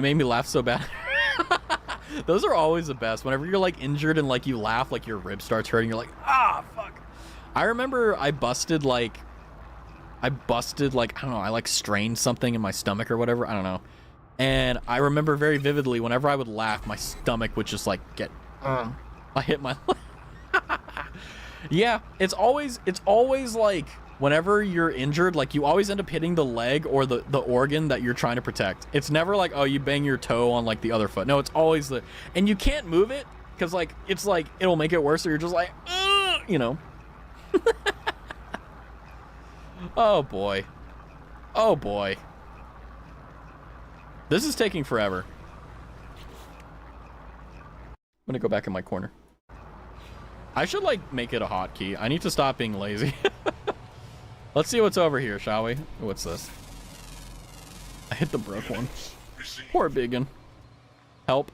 made me laugh so bad. Those are always the best. Whenever you're like injured and like you laugh, like your rib starts hurting, you're like, ah, fuck. I remember I busted like, I don't know, I like strained something in my stomach or whatever. I don't know. And I remember very vividly whenever I would laugh, my stomach would just like get, I hit my, yeah, it's always like whenever you're injured, like you always end up hitting the leg or the organ that you're trying to protect. It's never like, oh, you bang your toe on like the other foot. No, it's always and you can't move it because like, it's like, it'll make it worse. So you're just like, Oh boy. Oh boy. This is taking forever. I'm gonna go back in my corner. I should like make it a hotkey. I need to stop being lazy. Let's see what's over here, shall we? What's this? I hit the broke one. Poor biggin. Help.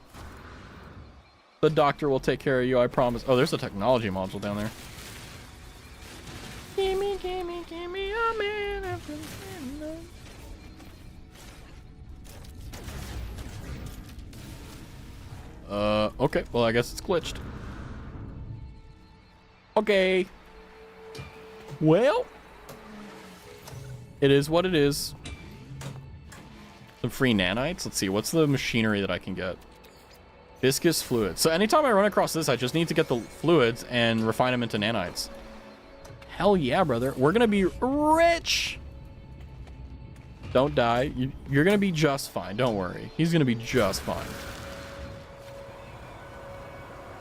The doctor will take care of you, I promise. Oh, there's a technology module down there. Gimme, gimme, gimme a minute. Okay. Well, I guess it's glitched. Okay. Well, it is what it is. Some free nanites. Let's see. What's the machinery that I can get? Viscous fluids. So anytime I run across this, I just need to get the fluids and refine them into nanites. Hell yeah, brother. We're going to be rich. Don't die. You're going to be just fine. Don't worry. He's going to be just fine.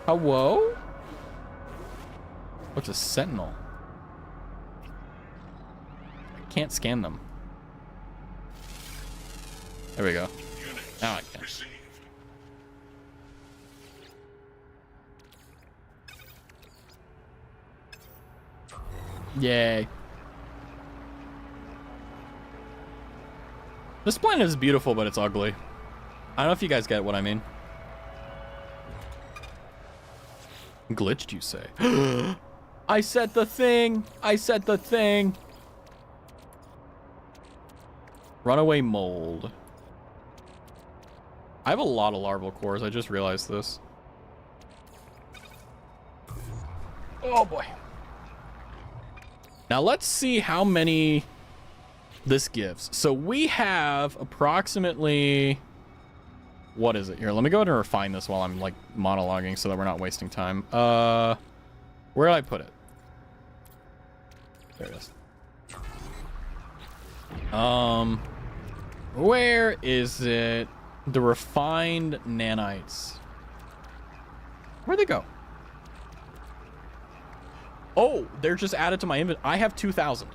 Hello? What's a sentinel? I can't scan them. There we go. Now I can. Yay. This planet is beautiful, but it's ugly. I don't know if you guys get what I mean. Glitched, you say? I said the thing. I said the thing. Runaway mold. I have a lot of larval cores. I just realized this. Oh boy. Now let's see how many this gives. So we have approximately, what is it here? Let me go ahead and refine this while I'm like monologuing so that we're not wasting time. Where did I put it? There it is. Where is it? The refined nanites. Where'd they go? Oh, they're just added to my inventory. I have 2,000.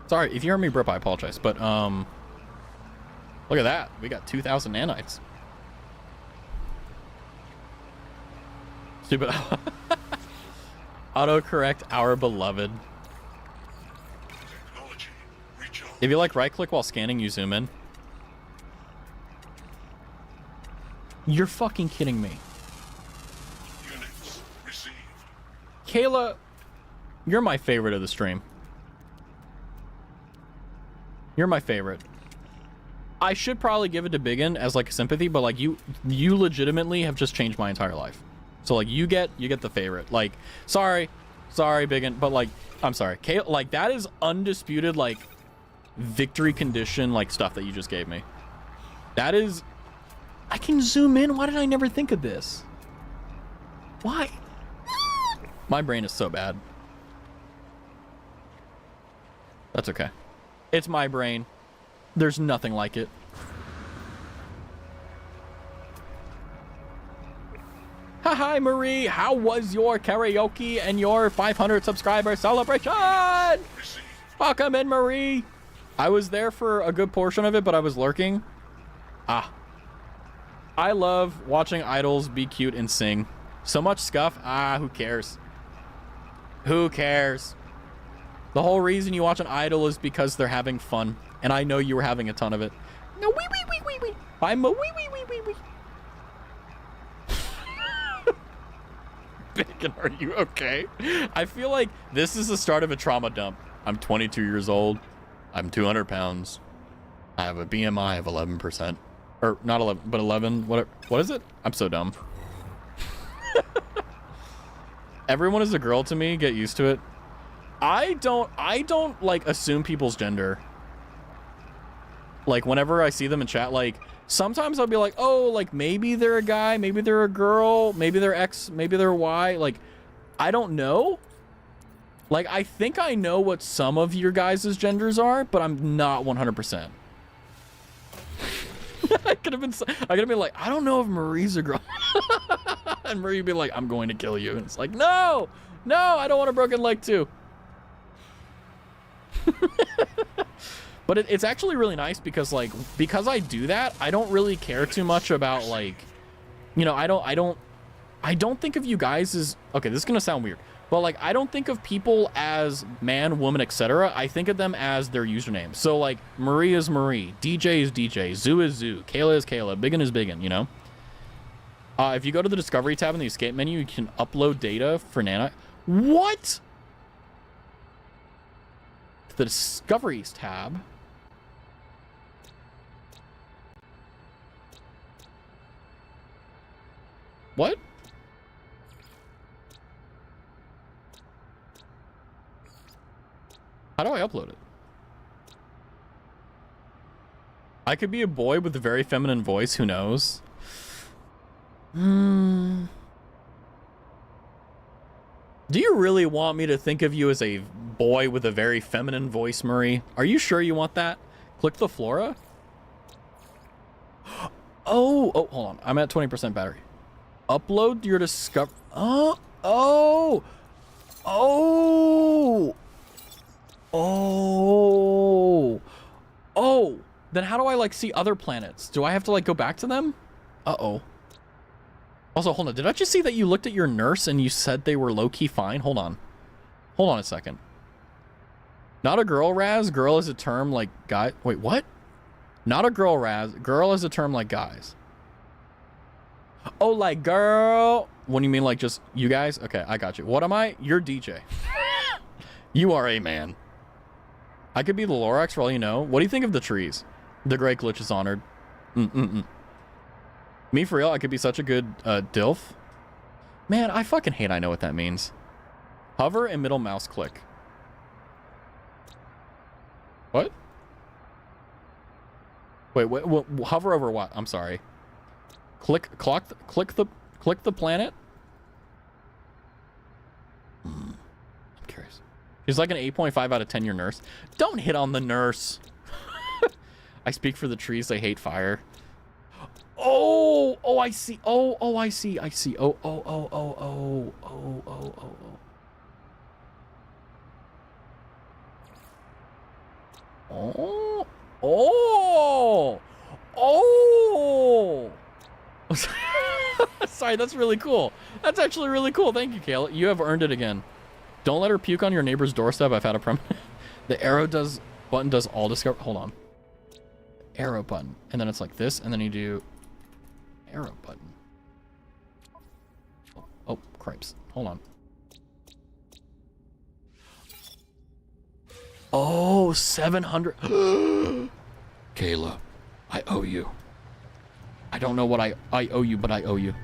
Sorry, if you heard me burp, I apologize. But, look at that. We got 2,000 nanites. Stupid. Autocorrect our beloved. If you like right click while scanning, you zoom in. You're fucking kidding me. Kayla, you're my favorite of the stream. You're my favorite. I should probably give it to Biggin as like a sympathy, but like you legitimately have just changed my entire life. So like you get the favorite. Like sorry Biggin, but like I'm sorry. Kayla, like that is undisputed like victory condition like stuff that you just gave me. That is, I can zoom in. Why did I never think of this? Why? My brain is so bad. That's okay. It's my brain. There's nothing like it. Hi, Marie. How was your karaoke and your 500 subscriber celebration? Welcome in, Marie. I was there for a good portion of it, but I was lurking. Ah. I love watching idols be cute and sing. So much scuff. Ah, who cares? Who cares? The whole reason you watch an idol is because they're having fun. And I know you were having a ton of it. No, wee, wee, wee, wee, wee. I'm a wee, wee, wee, wee, wee. Bacon, are you okay? I feel like this is the start of a trauma dump. I'm 22 years old. I'm 200 pounds. I have a BMI of 11%. Or not 11, but 11. What is it? I'm so dumb. Everyone is a girl to me. Get used to it. I don't like assume people's gender. Like whenever I see them in chat, like sometimes I'll be like, oh, like maybe they're a guy, maybe they're a girl, maybe they're X, maybe they're Y. Like, I don't know. Like, I think I know what some of your guys' genders are, but I'm not 100%. I could have been like, I don't know if Marie's a girl. And Marie would be like, I'm going to kill you. And it's like, no, I don't want a broken leg too. But it's actually really nice because like, because I do that, I don't really care too much about like, you know, I don't think of you guys as, okay, this is going to sound weird, but like, I don't think of people as man, woman, etc. I think of them as their username. So like, Marie is Marie, DJ is DJ, Zoo is Zoo, Kayla is Kayla, Biggin is Biggin, you know? If you go to the Discovery tab in the Escape menu, you can upload data for Nana. What? The Discoveries tab. What? How do I upload it? I could be a boy with a very feminine voice, who knows? Do you really want me to think of you as a boy with a very feminine voice, Marie? Are you sure you want that? Click the flora. Oh, hold on. I'm at 20% battery. Upload your discover. Oh. Then how do I like see other planets? Do I have to like go back to them? Uh-oh. Also, hold on. Did I just see that you looked at your nurse and you said they were low-key fine? Hold on. Hold on a second. Not a girl, Raz. Girl is a term like guy. Wait, what? Not a girl, Raz. Girl is a term like guys. Oh, like girl. What do you mean, like just you guys? Okay, I got you. What am I? You're DJ. You are a man. I could be the Lorax for all you know. What do you think of the trees? The great glitch is honored. Me for real, I could be such a good DILF. Man, I fucking hate I know what that means. Hover and middle mouse click. What? Wait, hover over what? I'm sorry. Click the planet. I'm curious. She's like an 8.5 out of 10 your nurse. Don't hit on the nurse. I speak for the trees. They hate fire. Oh, I see. I see. Sorry, that's really cool. That's actually really cool. Thank you, Kayla. You have earned it again. Don't let her puke on your neighbor's doorstep. I've had a problem. The arrow button does all discover. Hold on. Arrow button. And then it's like this. And then you do arrow button. Oh, cripes. Hold on. Oh, 700. Kayla, I owe you. I don't know what I owe you, but I owe you.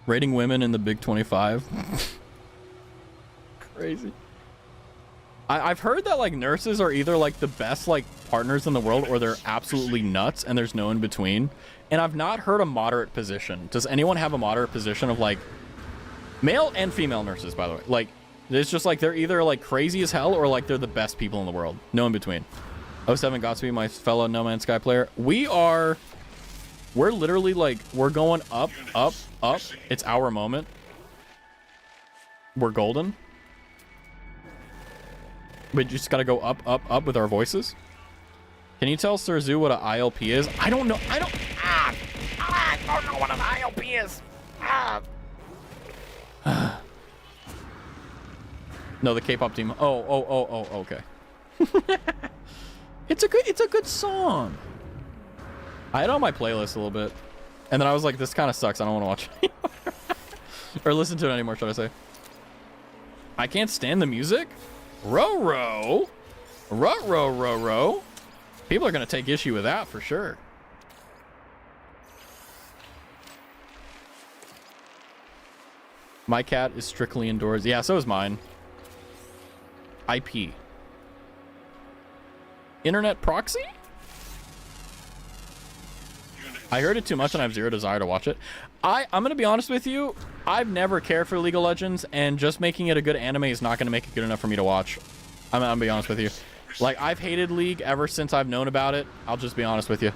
Rating women in the Big 25. Crazy. I've heard that like nurses are either like the best like partners in the world or they're absolutely nuts and there's no in between. And I've not heard a moderate position. Does anyone have a moderate position of like male and female nurses, by the way? Like it's just like they're either like crazy as hell or like they're the best people in the world. No in between. 07 got to be my fellow No Man's Sky player. We're literally like, we're going up. It's our moment. We're golden. We just gotta go up, up, up with our voices. Can you tell Sir Zoo what an ILP is? I don't know. I don't know what an ILP is. No, the K-pop team. Oh, okay. It's a good song. I had it on my playlist a little bit, and then I was like, this kind of sucks. I don't want to watch it anymore. Or listen to it anymore, should I say. I can't stand the music. Row. People are going to take issue with that for sure. My cat is strictly indoors. Yeah, so is mine. IP. Internet proxy? I heard it too much and I have zero desire to watch it. I'm going to be honest with you. I've never cared for League of Legends, and just making it a good anime is not going to make it good enough for me to watch. I'm going to be honest with you. Like, I've hated League ever since I've known about it. I'll just be honest with you.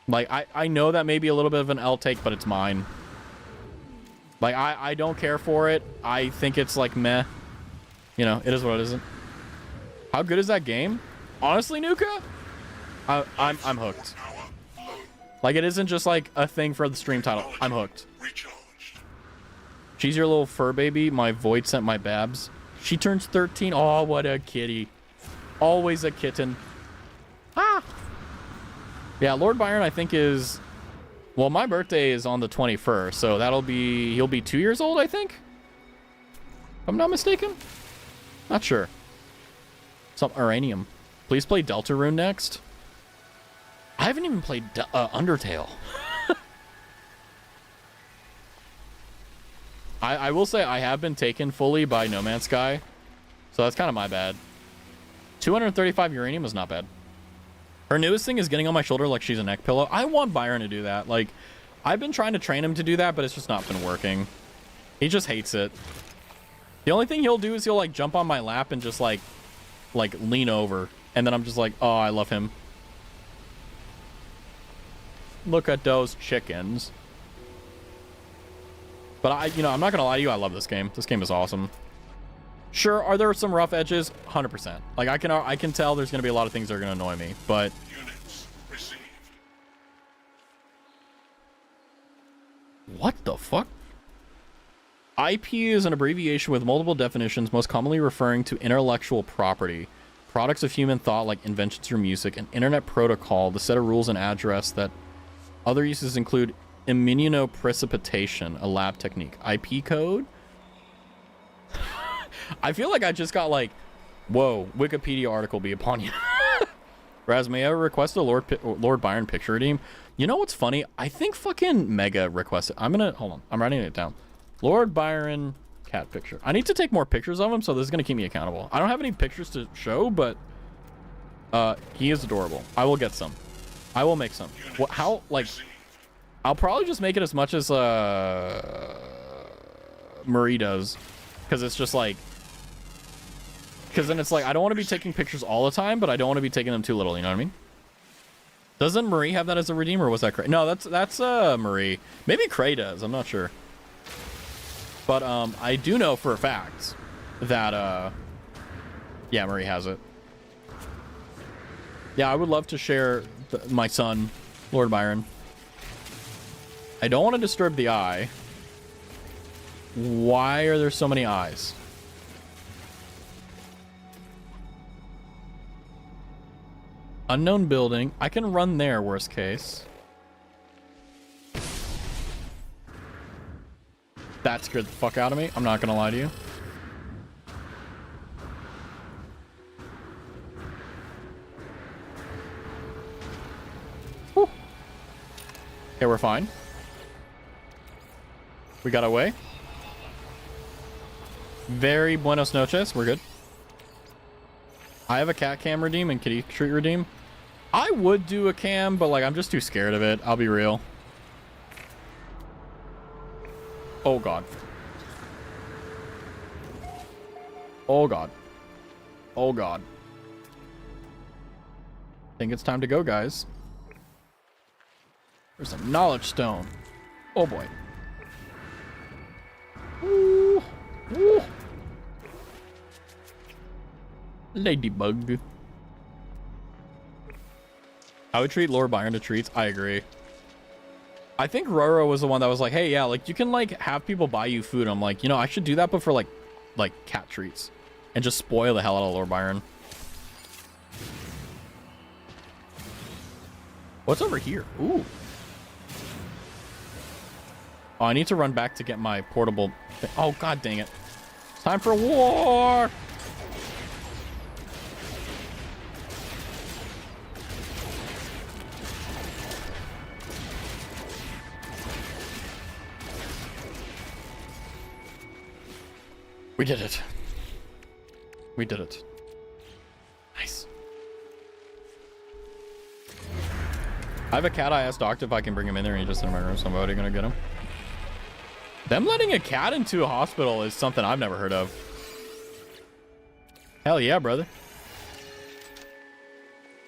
Like, I know that may be a little bit of an L take, but it's mine. Like, I don't care for it. I think it's like meh. You know, it is what it isn't. How good is that game? Honestly, Nuka? I'm hooked. Like, it isn't just like a thing for the stream title. I'm hooked. She's your little fur baby. My void sent my babs. She turns 13. Oh, what a kitty. Always a kitten. Ah. Yeah, Lord Byron, I think is... Well, my birthday is on the 21st, so that'll be... He'll be 2 years old, I think? If I'm not mistaken? Not sure. Some uranium. Please play Deltarune next. I haven't even played Undertale. I will say I have been taken fully by No Man's Sky, so that's kind of my bad. 235 uranium is not bad. Her newest thing is getting on my shoulder like she's a neck pillow. I want Byron to do that. Like, I've been trying to train him to do that, but it's just not been working. He just hates it. The only thing he'll do is he'll like jump on my lap and just like lean over, and then I'm just like, oh, I love him. Look at those chickens. But I'm not gonna lie to you, I love this game. This game is awesome. Sure, are there some rough edges? 100%. Like, I can tell there's gonna be a lot of things that are gonna annoy me, but... Units received. What the fuck? IP is an abbreviation with multiple definitions, most commonly referring to intellectual property, products of human thought like inventions or music, an internet protocol, the set of rules and address that other uses include immunoprecipitation, a lab technique. IP code? I feel like I just got like, whoa, Wikipedia article be upon you. Raz, may I request a Lord Byron picture redeem? You know what's funny? I think fucking Mega requested. Hold on. I'm writing it down. Lord Byron cat picture. I need to take more pictures of him, so this is going to keep me accountable. I don't have any pictures to show, but he is adorable. I will get some. I will make some. What, how, like... I'll probably just make it as much as Marie does, because it's just like, because then it's like I don't want to be taking pictures all the time, but I don't want to be taking them too little. You know what I mean? Doesn't Marie have that as a redeem, or was that Cray? No, that's Marie. Maybe Cray does. I'm not sure. But I do know for a fact that yeah, Marie has it. Yeah, I would love to share my son, Lord Byron. I don't want to disturb the eye. Why are there so many eyes? Unknown building. I can run there, worst case. That scared the fuck out of me. I'm not gonna lie to you. Whew. Okay, we're fine. We got away. Very buenos noches. We're good. I have a cat cam redeem and kitty treat redeem. I would do a cam, but like I'm just too scared of it. I'll be real. Oh god. Oh god. Oh god. I think it's time to go, guys. There's a knowledge stone. Oh boy. Ladybug. I would treat Lord Byron to treats. I agree. I think Roro was the one that was like, hey, yeah, like you can like have people buy you food. I'm like, you know, I should do that, but for like cat treats and just spoil the hell out of Lord Byron. What's over here? Ooh. Oh, I need to run back to get my portable thing. Oh, god dang it. It's time for war. We did it. We did it. Nice. I have a cat. I asked Doctor if I can bring him in there, and he just in my room, so I'm already gonna get him. Them letting a cat into a hospital is something I've never heard of. Hell yeah, brother.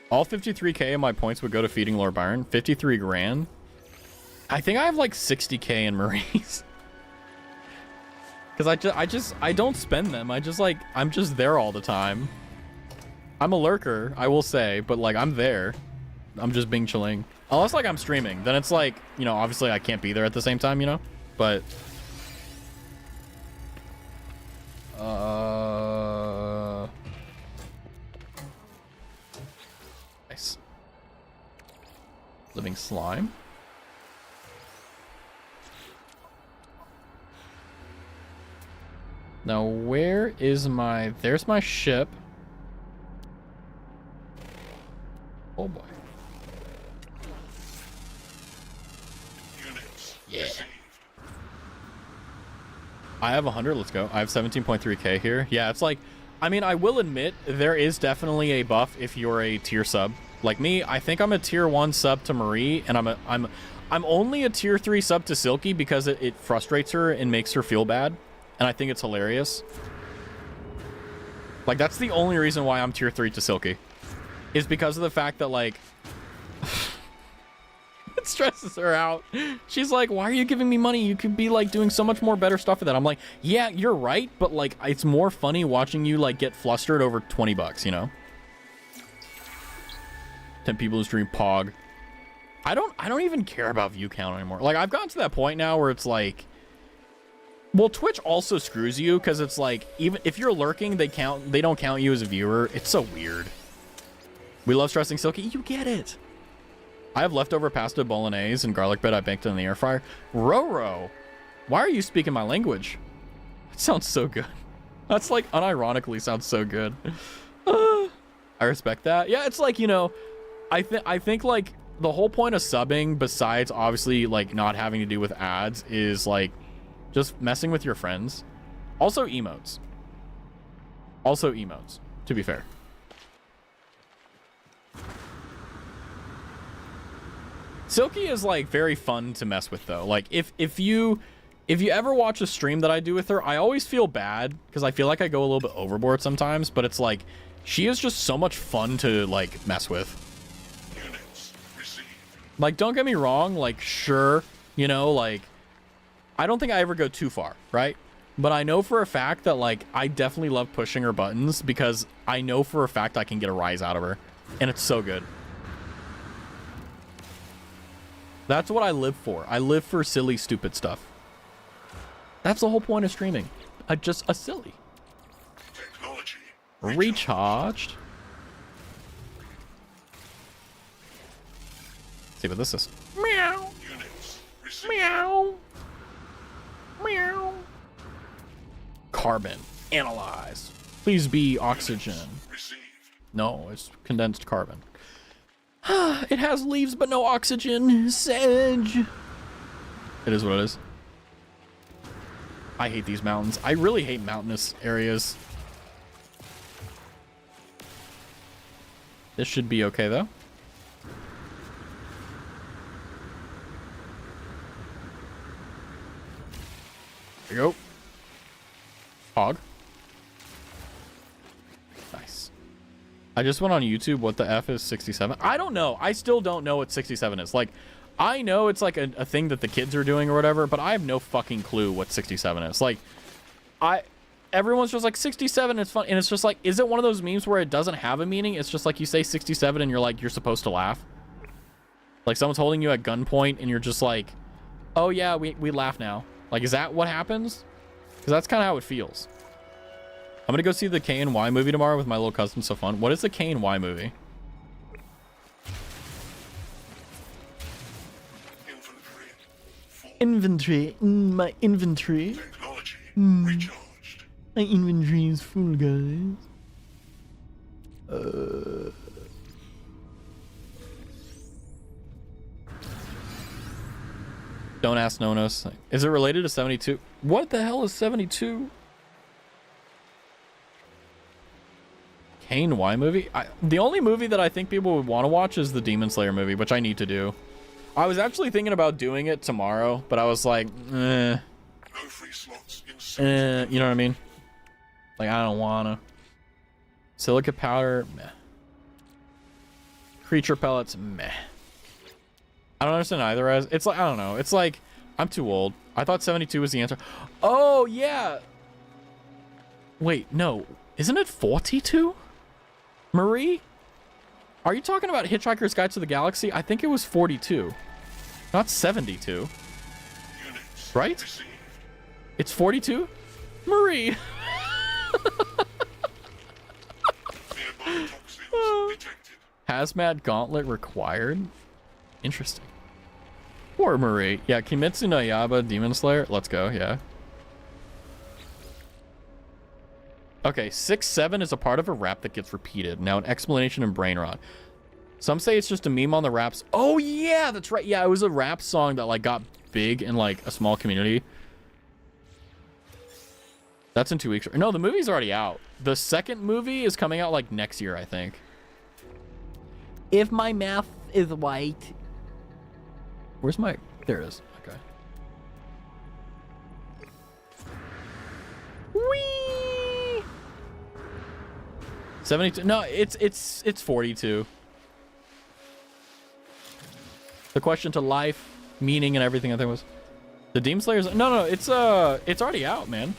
All 53k of my points would go to feeding Lord Byron. 53 grand. I think I have like 60k in Marie's. Because I don't spend them. I'm just there all the time. I'm a lurker, I will say, but like I'm there. I'm just being chilling. Unless like I'm streaming, then it's like, you know, obviously I can't be there at the same time, you know? But nice. Living slime. Now, where is my... There's my ship. Oh, boy. Units Yeah. received. I have 100. Let's go. I have 17.3k here. Yeah, it's like... I mean, I will admit, there is definitely a buff if you're a tier sub. Like me, I think I'm a tier 1 sub to Marie, and I'm only a tier 3 sub to Silky because it frustrates her and makes her feel bad. And I think it's hilarious. Like, that's the only reason why I'm tier 3 to Silky. Is because of the fact that, like... it stresses her out. She's like, why are you giving me money? You could be, like, doing so much more better stuff with it. I'm like, yeah, you're right. But, like, it's more funny watching you, like, get flustered over 20 bucks, you know? 10 people who stream Pog. I don't even care about view count anymore. Like, I've gotten to that point now where it's like... Well, Twitch also screws you because it's like, even if you're lurking, they don't count you as a viewer. It's so weird. We love stressing Silky. You get it. I have leftover pasta bolognese and garlic bread I baked in the air fryer. Roro, why are you speaking my language? That sounds so good. That's like unironically sounds so good. I respect that. Yeah, it's like, you know, I think like the whole point of subbing, besides obviously like not having to do with ads, is like just messing with your friends. Also emotes. Also emotes, to be fair. Silky is like very fun to mess with though. Like if you ever watch a stream that I do with her, I always feel bad because I feel like I go a little bit overboard sometimes, but it's like she is just so much fun to like mess with. Units received. Like, don't get me wrong, like sure, you know, like I don't think I ever go too far, right? But I know for a fact that like I definitely love pushing her buttons because I know for a fact I can get a rise out of her, and it's so good. That's what I live for. I live for silly, stupid stuff. That's the whole point of streaming. Just a silly. Technology Recharged. See what this is. Meow. Units received. Meow. Meow. Carbon. Analyze. Please be oxygen. Received. No, it's condensed carbon. It has leaves but no oxygen. Sedge. It is what it is. I hate these mountains. I really hate mountainous areas. This should be okay though. There you go. Hog. Nice. I just went on YouTube. What the F is 67? I don't know. I still don't know what 67 is. Like, I know it's like a thing that the kids are doing or whatever, but I have no fucking clue what 67 is. Like, everyone's just like 67, it's fun, and it's just like, is it one of those memes where it doesn't have a meaning? It's just like you say 67 and you're like, you're supposed to laugh. Like someone's holding you at gunpoint and you're just like, oh yeah, we laugh now. Like, is that what happens? Because that's kind of how it feels. I'm gonna go see the K and Y movie tomorrow with my little cousin. So fun. What is the K and Y movie? Inventory. My inventory. Technology recharged. My inventory is full, guys. Don't ask Nonos. Is it related to 72? What the hell is 72? Kane Y movie? The only movie that I think people would want to watch is the Demon Slayer movie, which I need to do. I was actually thinking about doing it tomorrow, but I was like, No free slots in you know what I mean? Like, I don't wanna. Silica powder, meh. Creature pellets, meh. I don't understand either. As it's like, I don't know. It's like, I'm too old. I thought 72 was the answer. Oh yeah. Wait, no. Isn't it 42? Marie? Are you talking about Hitchhiker's Guide to the Galaxy? I think it was 42. Not 72. units Right? received. It's 42? Marie. Nearby toxins detected. Hazmat gauntlet required? Interesting. Poor Marie. Yeah, Kimetsu no Yaiba Demon Slayer. Let's go, yeah. Okay, 6-7 is a part of a rap that gets repeated. Now an explanation in Brain Rot. Some say it's just a meme on the raps. Oh yeah, that's right. Yeah, it was a rap song that like got big in like a small community. That's in 2 weeks. No, the movie's already out. The second movie is coming out like next year, I think. If my math is right. Where's my... There it is. Okay. Whee! 72. No, it's 42. The question to life, meaning, and everything I think was... The Demon Slayer's... No, it's already out, man.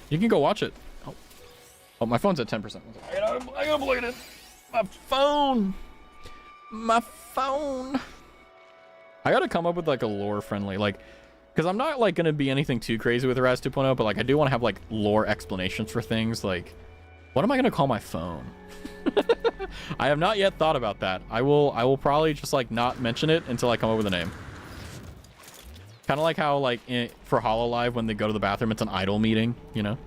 You can go watch it. Oh, my phone's at 10%. I gotta plug it in. My phone. I gotta come up with like a lore friendly, like, because I'm not like gonna be anything too crazy with Raz 2.0, but like I do want to have like lore explanations for things. Like, what am I gonna call my phone? I have not yet thought about that. I will probably just like not mention it until I come up with a name. Kind of like how like for HoloLive when they go to the bathroom, it's an idol meeting, you know.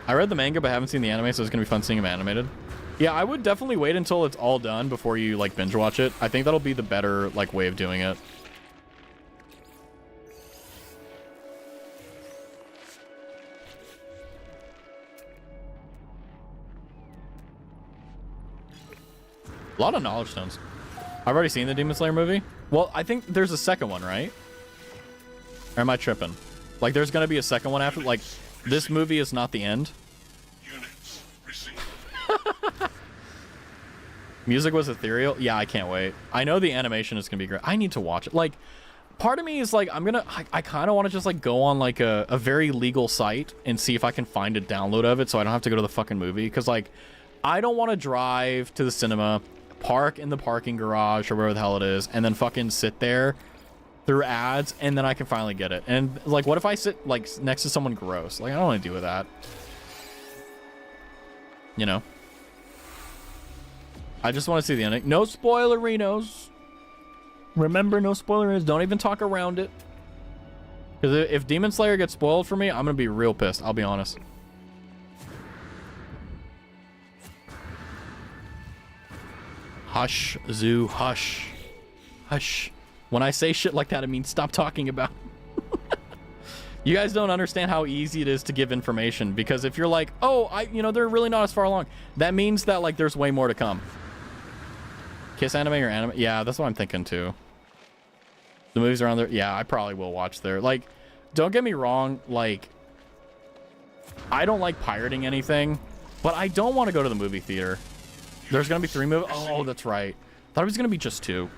I read the manga but haven't seen the anime, so it's gonna be fun seeing them animated. Yeah, I would definitely wait until it's all done before you like binge watch it. I think that'll be the better like way of doing it. A lot of knowledge stones. I've already seen the Demon Slayer movie. Well, I think there's a second one, right? Or am I tripping? Like, there's gonna be a second one after. Like, this movie is not the end. Units received. Music was ethereal. Yeah, I can't wait. I know the animation is gonna be great. I need to watch it. Like, part of me is like, I kind of want to just like go on like a very legal site and see if I can find a download of it so I don't have to go to the fucking movie. Because like, I don't want to drive to the cinema, park in the parking garage or wherever the hell it is, and then fucking sit there through ads, and then I can finally get it. And like, what if I sit like next to someone gross? Like, I don't want to deal with that. You know? I just want to see the ending. No spoilerinos. Remember, no spoilers. Don't even talk around it. Because if Demon Slayer gets spoiled for me, I'm going to be real pissed. I'll be honest. Hush, Zoo, hush. Hush. When I say shit like that, it means stop talking about it. You guys don't understand how easy it is to give information, because if you're like, oh, they're really not as far along, that means that like there's way more to come. Kiss anime or anime? Yeah, that's what I'm thinking too. The movies are on there. Yeah, I probably will watch there. Like, don't get me wrong, like, I don't like pirating anything, but I don't want to go to the movie theater. There's gonna be 3 movies. Oh, that's right. Thought it was gonna be just 2.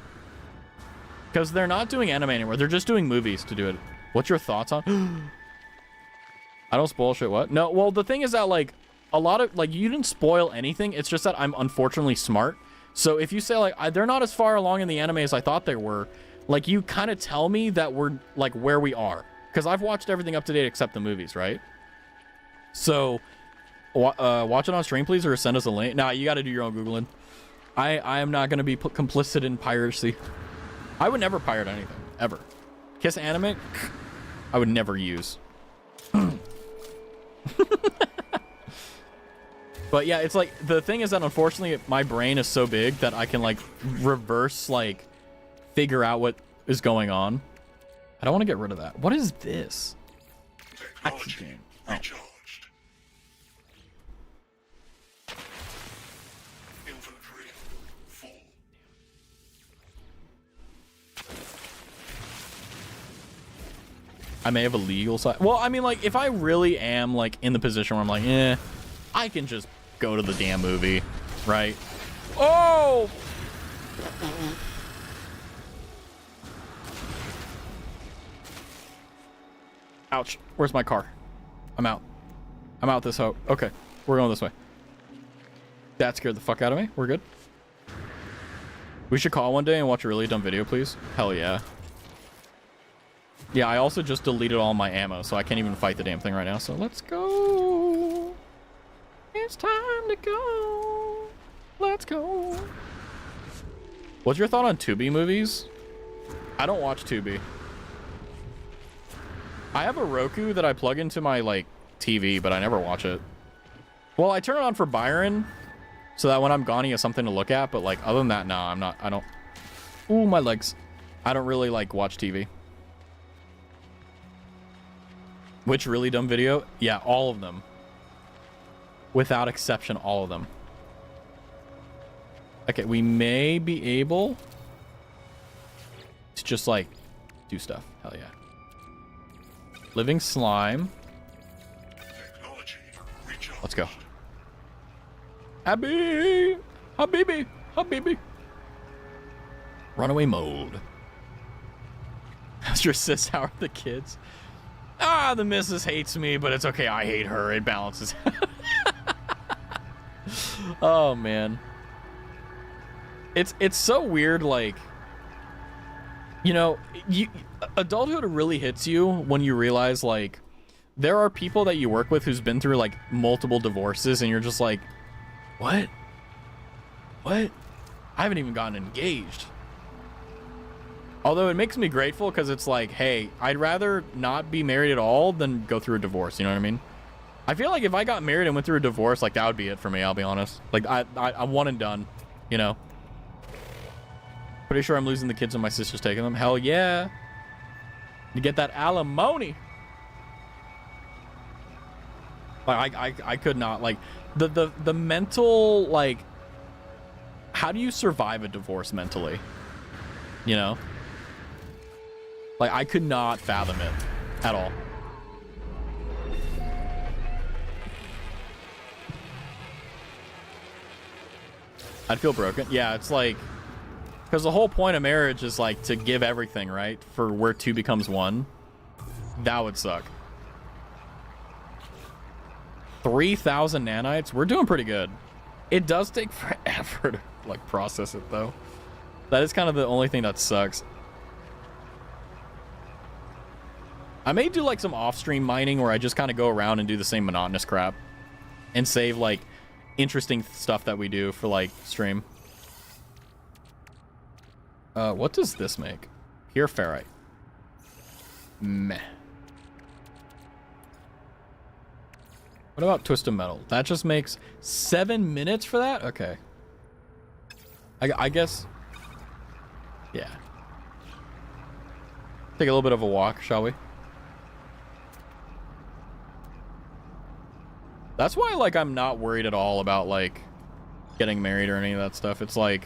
Because they're not doing anime anymore. They're just doing movies to do it. What's your thoughts on? I don't spoil shit. What? No, well, the thing is that, like, a lot of, like, you didn't spoil anything. It's just that I'm unfortunately smart. So if you say, like, they're not as far along in the anime as I thought they were, like, you kind of tell me that we're, like, where we are. Because I've watched everything up to date except the movies, right? So, watch it on stream, please, or send us a link. Nah, you got to do your own Googling. I am not going to be complicit in piracy. I would never pirate anything, ever. Kiss anime, I would never use. But yeah, it's like, the thing is that unfortunately my brain is so big that I can, like, reverse, like, figure out what is going on. I don't want to get rid of that. What is this? Technology Oh. recharged. Inventory full. I may have a legal side. Well, I mean, like, if I really am, like, in the position where I'm like, I can just go to the damn movie, right? Oh! Ouch. Where's my car? I'm out. I'm out this hoe. Okay. We're going this way. That scared the fuck out of me. We're good. We should call one day and watch a really dumb video, please. Hell yeah. Yeah, I also just deleted all my ammo, so I can't even fight the damn thing right now. So let's go. It's time to go. Let's go. What's your thought on Tubi movies? I don't watch Tubi. I have a Roku that I plug into my, like, TV, but I never watch it. Well, I turn it on for Byron, so that when I'm gone, he has something to look at. But, like, other than that, no, I don't. Ooh, my legs. I don't really, like, watch TV. Which really dumb video? Yeah, all of them. Without exception, all of them. Okay, we may be able to just, like, do stuff. Hell yeah. Living slime. Technology recharged. Let's go. Habibi. Runaway mode. How's your sis? How are the kids? Ah, the missus hates me, but it's okay. I hate her. It balances. Oh man. It's so weird, like, you know, adulthood really hits you when you realize, like, there are people that you work with who's been through, like, multiple divorces, and you're just like, what? I haven't even gotten engaged. Although it makes me grateful because it's like, hey, I'd rather not be married at all than go through a divorce. You know what I mean? I feel like if I got married and went through a divorce, like, that would be it for me. I'll be honest. Like, I'm one and done, you know? Pretty sure I'm losing the kids and my sister's taking them. Hell yeah. You get that alimony. Like, I could not, like, the mental, like, how do you survive a divorce mentally? You know? Like, I could not fathom it at all. I'd feel broken. Yeah, it's like, because the whole point of marriage is, like, to give everything, right? For where two becomes one. That would suck. 3,000 nanites? We're doing pretty good. It does take forever to, like, process it, though. That is kind of the only thing that sucks. I may do, like, some off-stream mining where I just kind of go around and do the same monotonous crap. And save, like, interesting stuff that we do for, like, stream. What does this make? Pure ferrite. Meh. What about twisted metal? That just makes 7 minutes for that? Okay. I guess. Yeah. Take a little bit of a walk, shall we? That's why, like, I'm not worried at all about, like, getting married or any of that stuff. It's like,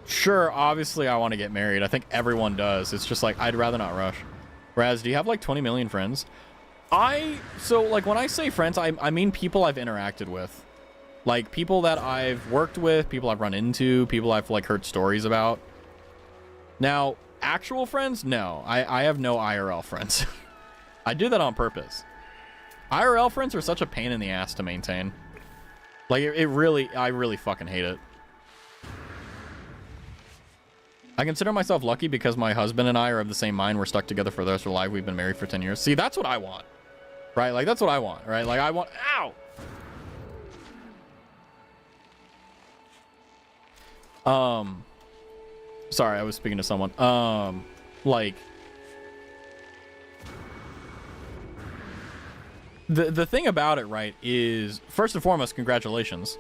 sure, obviously I want to get married. I think everyone does. It's just like, I'd rather not rush. Raz, do you have like 20 million friends? So like when I say friends, I mean people I've interacted with. Like people that I've worked with, people I've run into, people I've like heard stories about. Now, actual friends? No, I have no IRL friends. I do that on purpose. IRL friends are such a pain in the ass to maintain. Like, I really fucking hate it. I consider myself lucky because my husband and I are of the same mind. We're stuck together for the rest of our life. We've been married for 10 years. See, that's what I want. Right? Like, that's what I want, right? Like, I want... Ow! Sorry, I was speaking to someone. Like... The thing about it, right, is... First and foremost, congratulations.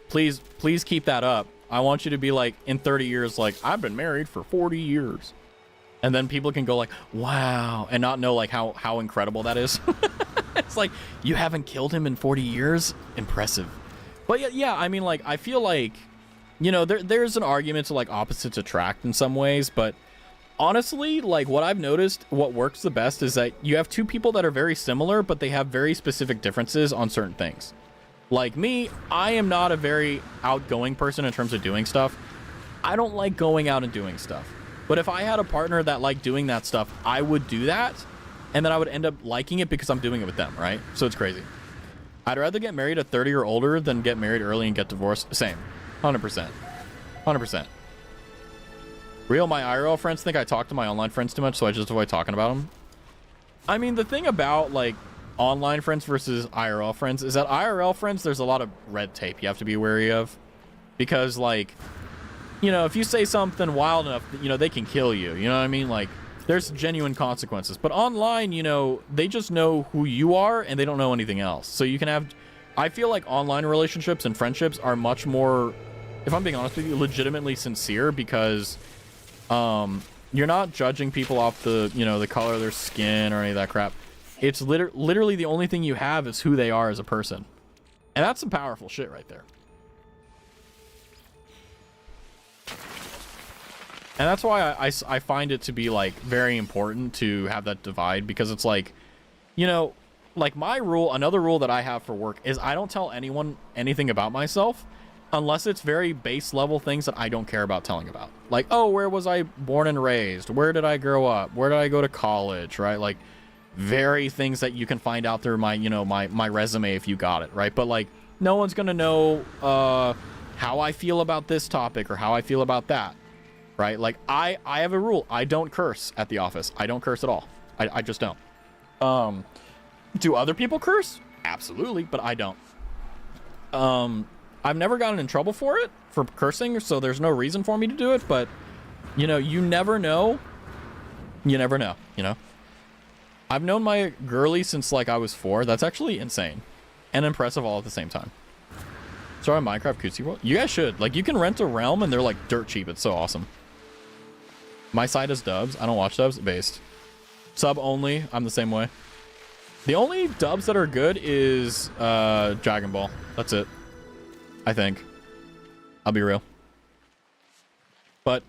Please keep that up. I want you to be like, in 30 years, like, I've been married for 40 years. And then people can go like, wow, and not know like how incredible that is. It's like, you haven't killed him in 40 years? Impressive. But yeah, I mean, like, I feel like, you know, there's an argument to like opposites attract in some ways, but honestly, like what I've noticed, what works the best is that you have two people that are very similar, but they have very specific differences on certain things. Like me, I am not a very outgoing person in terms of doing stuff. I don't like going out and doing stuff. But if I had a partner that liked doing that stuff, I would do that. And then I would end up liking it because I'm doing it with them, right? So it's crazy. I'd rather get married at 30 or older than get married early and get divorced. Same. 100%. 100%. Real, my IRL friends think I talk to my online friends too much, so I just avoid talking about them. I mean, the thing about, like, online friends versus IRL friends is that IRL friends, there's a lot of red tape you have to be wary of. Because, like, you know, if you say something wild enough, you know, they can kill you. You know what I mean? Like, there's genuine consequences. But online, you know, they just know who you are and they don't know anything else. So you can have... I feel like online relationships and friendships are much more, if I'm being honest with you, legitimately sincere because you're not judging people off the, you know, the color of their skin or any of that crap. It's literally the only thing you have is who they are as a person. And that's some powerful shit right there. And that's why I find it to be, like, very important to have that divide, because it's like, you know, like my rule, another rule that I have for work is I don't tell anyone anything about myself unless it's very base level things that I don't care about telling about. Like, oh, where was I born and raised? Where did I grow up? Where did I go to college? Right? Like, very things that you can find out through my, you know, my resume if you got it, right? But like, no one's gonna know how I feel about this topic or how I feel about that, right? Like, I have a rule. I don't curse at the office. I don't curse at all. I just don't. Do other people curse? Absolutely, but I don't. I've never gotten in trouble for cursing, so there's no reason for me to do it, but, you know, you never know. You never know, you know? I've known my girlie since, like, I was 4. That's actually insane and impressive all at the same time. Sorry, Minecraft Koozie World. You guys should. Like, you can rent a realm, and they're, like, dirt cheap. It's so awesome. My side is dubs. I don't watch dubs. Based. Sub only. I'm the same way. The only dubs that are good is Dragon Ball. That's it. I think. I'll be real. But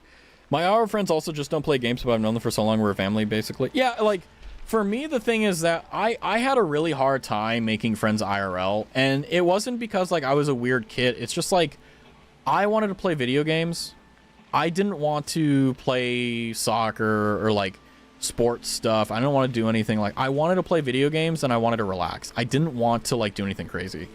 my our friends also just don't play games, but I've known them for so long. We're a family, basically. Yeah, like... For me, the thing is that I had a really hard time making friends IRL, and it wasn't because, like, I was a weird kid. It's just, like, I wanted to play video games. I didn't want to play soccer or, like, sports stuff. I didn't want to do anything. Like, I wanted to play video games, and I wanted to relax. I didn't want to, like, do anything crazy.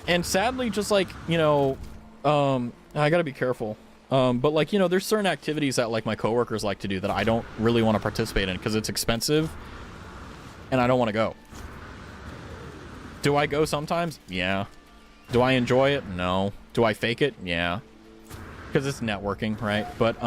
And sadly, just, like, you know, I gotta be careful. But, like, you know, there's certain activities that, like, my coworkers like to do that I don't really want to participate in because it's expensive. And I don't want to go. Do I go sometimes? Yeah. Do I enjoy it? No. Do I fake it? Yeah. Because it's networking, right? But,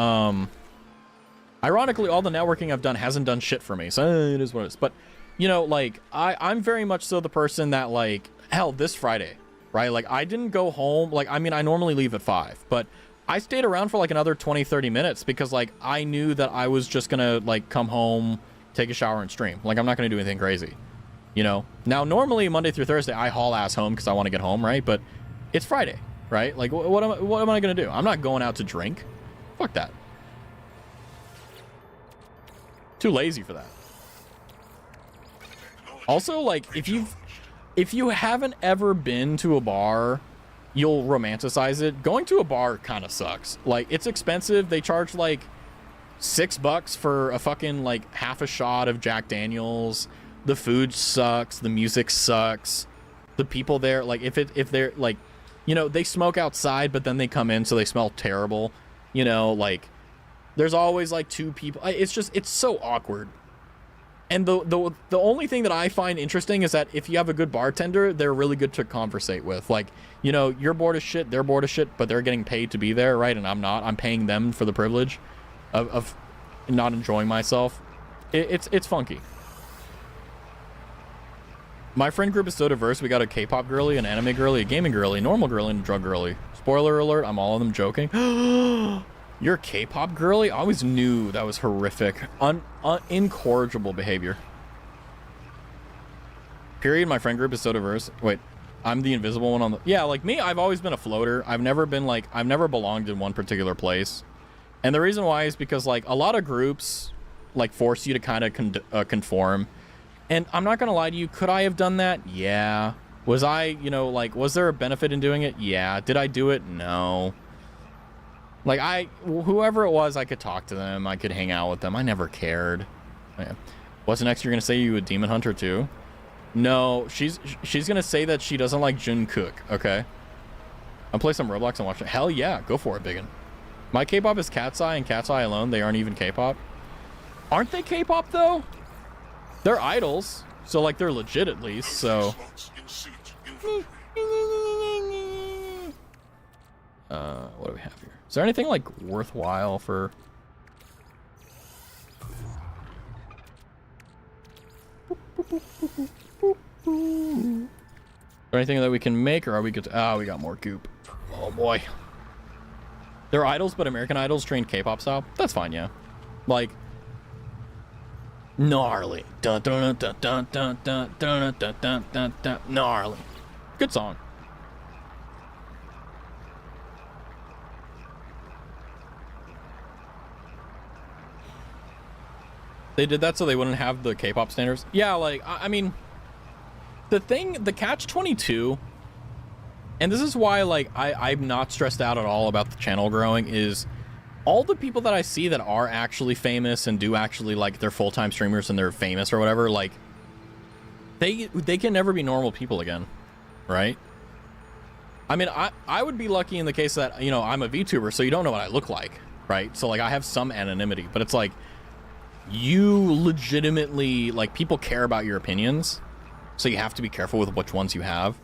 ironically, all the networking I've done hasn't done shit for me. So, it is what it is. But, you know, like, I'm very much so the person that, like, hell, this Friday, right? Like, I didn't go home. Like, I mean, I normally leave at 5. But I stayed around for, like, another 20, 30 minutes because, like, I knew that I was just gonna, like, come home, take a shower and stream. Like, I'm not going to do anything crazy, you know? Now, normally Monday through Thursday, I haul ass home because I want to get home, right? But it's Friday, right? Like, what am I going to do? I'm not going out to drink. Fuck that. Too lazy for that. Also, like, if you haven't ever been to a bar, you'll romanticize it. Going to a bar kind of sucks. Like, it's expensive. They charge, like, $6 for a fucking, like, half a shot of Jack Daniels. The food sucks. The music sucks. The people there, like, if they're like, you know, they smoke outside, but then they come in, so they smell terrible. You know, like, there's always like two people. It's just, it's so awkward. And the only thing that I find interesting is that if you have a good bartender, they're really good to conversate with. Like, you know, you're bored as shit, they're bored as shit, but they're getting paid to be there, right? And I'm not. I'm paying them for the privilege of not enjoying myself. It's funky. My friend group is so diverse. We got a K-pop girly, an anime girly, a gaming girly, normal girly, and a drug girly. Spoiler alert, I'm all of them joking. You're a K-pop girly? I always knew that was horrific. Incorrigible behavior. Period. My friend group is so diverse. Wait, I'm the invisible one on the... Yeah, like me, I've always been a floater. I've never been like... I've never belonged in one particular place. And the reason why is because like a lot of groups like force you to kind of conform. And I'm not going to lie to you. Could I have done that? Yeah. Was I, you know, like, was there a benefit in doing it? Yeah. Did I do it? No. Like, whoever it was, I could talk to them. I could hang out with them. I never cared. Yeah. What's next? You're going to say you a demon hunter too? No, she's going to say that she doesn't like Jungkook, okay? I'll play some Roblox and watch it. Hell yeah, go for it, biggin. My K-pop is Cat's Eye and Cat's Eye alone. They aren't even K-pop. Aren't they K-pop, though? They're idols, so, like, they're legit at least, so... What do we have here? Is there anything, like, worthwhile for... Is there anything that we can make, or are we good to... Oh, we got more goop. Oh, boy. They're idols, but American Idols trained K-pop style? That's fine, yeah. Like... Gnarly. Dun dun dun dun dun dun dun dun dun dun dun. Gnarly. Good song. They did that so they wouldn't have the K-pop standards. Yeah, like, I mean, the catch-22, and this is why, like, I'm not stressed out at all about the channel growing, is all the people that I see that are actually famous and do actually, like, they're full-time streamers and they're famous or whatever, like, they can never be normal people again, right? I mean, I would be lucky in the case that, you know, I'm a VTuber, so you don't know what I look like, right? So, like, I have some anonymity, but it's like, you legitimately, like, people care about your opinions, so you have to be careful with which ones you have.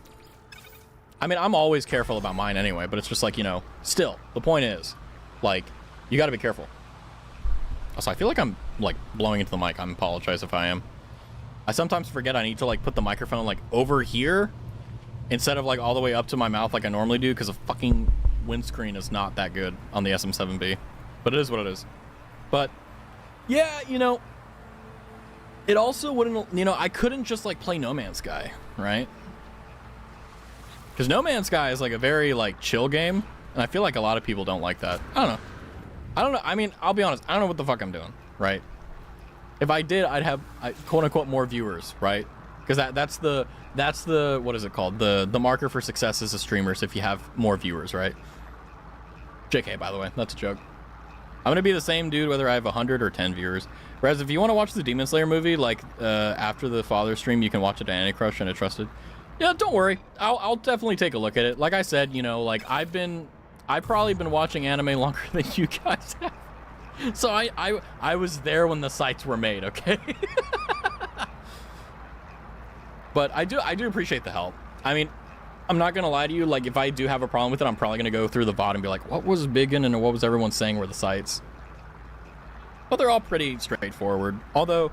I mean, I'm always careful about mine anyway, but it's just like, you know, still, the point is, like, you gotta be careful. Also, I feel like I'm, like, blowing into the mic. I apologize if I am. I sometimes forget I need to, like, put the microphone, like, over here instead of, like, all the way up to my mouth like I normally do, because the fucking windscreen is not that good on the SM7B. But it is what it is. But... yeah, you know, it also wouldn't, you know, I couldn't just, like, play No Man's Sky, right? Because No Man's Sky is, like, a very, like, chill game, and I feel like a lot of people don't like that. I don't know. I mean, I'll be honest, I don't know what the fuck I'm doing, right? If I did, I'd have, quote-unquote, more viewers, right? Because that's the, what is it called? The marker for success as a streamer is if you have more viewers, right? JK, by the way, that's a joke. I'm gonna be the same dude whether I have 100 or 10 viewers. Whereas if you want to watch the Demon Slayer movie, like after the Father stream, you can watch it at Annie Crush and I Trusted. Yeah, don't worry. I'll definitely take a look at it. Like I said, you know, like I've probably been watching anime longer than you guys have. So I was there when the sites were made, okay? But I do appreciate the help. I mean, I'm not gonna lie to you, like, if I do have a problem with it, I'm probably gonna go through the VOD and be like, what was Biggin and what was everyone saying were the sites? But they're all pretty straightforward. Although,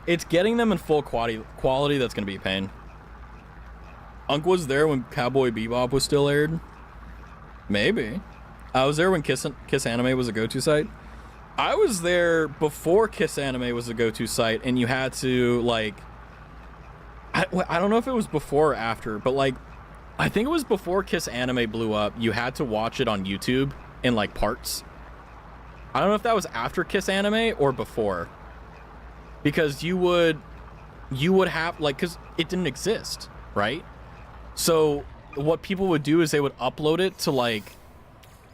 it's getting them in full quality that's gonna be a pain. Unk was there when Cowboy Bebop was still aired? Maybe. I was there when Kiss Anime was a go-to site. I was there before Kiss Anime was a go-to site, and you had to, like... I don't know if it was before or after, but, like, I think it was before Kiss Anime blew up. You had to watch it on YouTube in, like, parts. I don't know if that was after Kiss Anime or before. Because you would have, like, because it didn't exist, right? So what people would do is they would upload it to, like,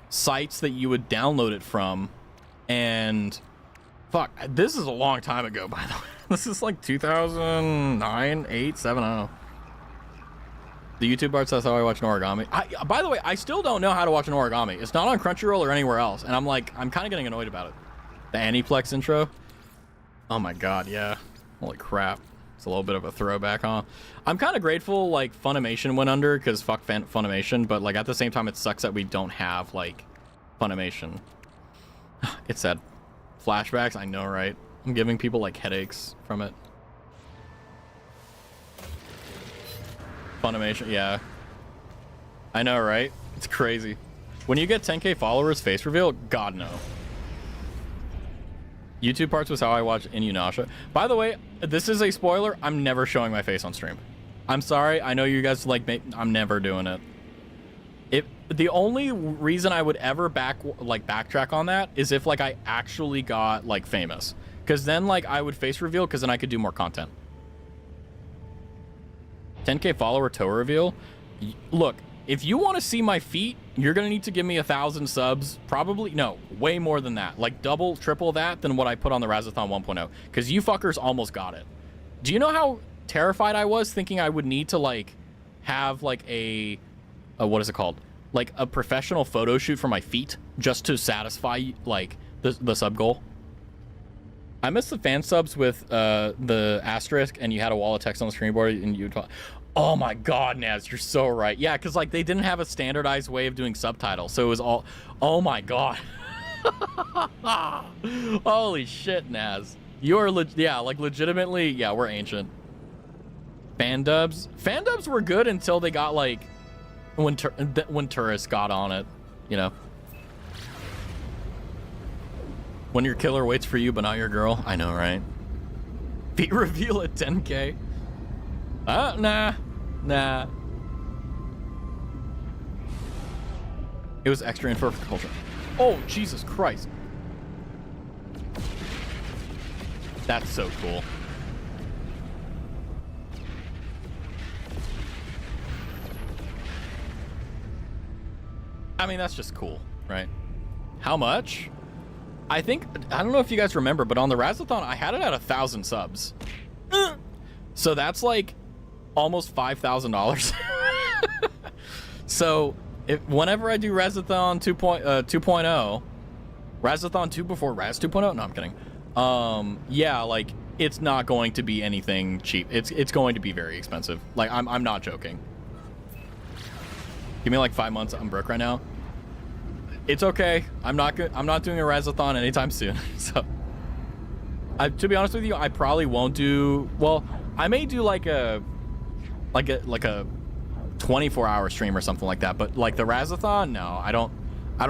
sites that you would download it from. And, fuck, this is a long time ago, by the way. This is like 2009, 8, 7, I don't know. The YouTube art says how I watch an origami. By the way, I still don't know how to watch an origami. It's not on Crunchyroll or anywhere else. And I'm kind of getting annoyed about it. The Aniplex intro. Oh my god, yeah. Holy crap. It's a little bit of a throwback, huh? I'm kind of grateful, like, Funimation went under, because fuck Funimation, but, like, at the same time, it sucks that we don't have, like, Funimation. It's sad. Flashbacks, I know, right? I'm giving people, like, headaches from it. Funimation, yeah. I know, right? It's crazy. When you get 10k followers, face reveal? God, no. YouTube parts was how I watch Inuyasha. By the way, this is a spoiler. I'm never showing my face on stream. I'm sorry. I know you guys like I'm never doing it. The only reason I would ever backtrack on that is if like I actually got like famous, because then like I would face reveal, because then I could do more content. 10k follower toe reveal. Look, if you want to see my feet, you're gonna need to give me 1,000 subs. Probably, no, way more than that. Like double, triple that than what I put on the Raztathon 1.0. Because you fuckers almost got it. Do you know how terrified I was thinking I would need to like have like a what is it called? Like a professional photo shoot for my feet just to satisfy like the sub goal? I missed the fan subs with the asterisk and you had a wall of text on the screen board and you would talk. Oh my god, Naz, you're so right. Yeah, because like they didn't have a standardized way of doing subtitles, so it was all, oh my god. Holy shit, Naz. You are yeah, like legitimately, yeah, we're ancient. Fan dubs were good until they got like when tourists got on it, you know. When your killer waits for you but not your girl. I know, right? Feet reveal at 10k. Nah. It was extra info for culture. Oh, Jesus Christ. That's so cool. I mean, that's just cool, right? How much? I don't know if you guys remember, but on the Raztathon, I had it at 1,000 subs. So that's like almost $5,000. So whenever I do Raztathon 2.0, Raztathon 2 before Raz 2.0, no, I'm kidding. Yeah, like it's not going to be anything cheap. It's going to be very expensive. Like I'm not joking. Give me like 5 months. I'm broke right now. It's okay. I'm not doing a Raztathon anytime soon. So, to be honest with you, I probably won't do. Well, I may do like a 24-hour stream or something like that. But like the Raztathon, no, I don't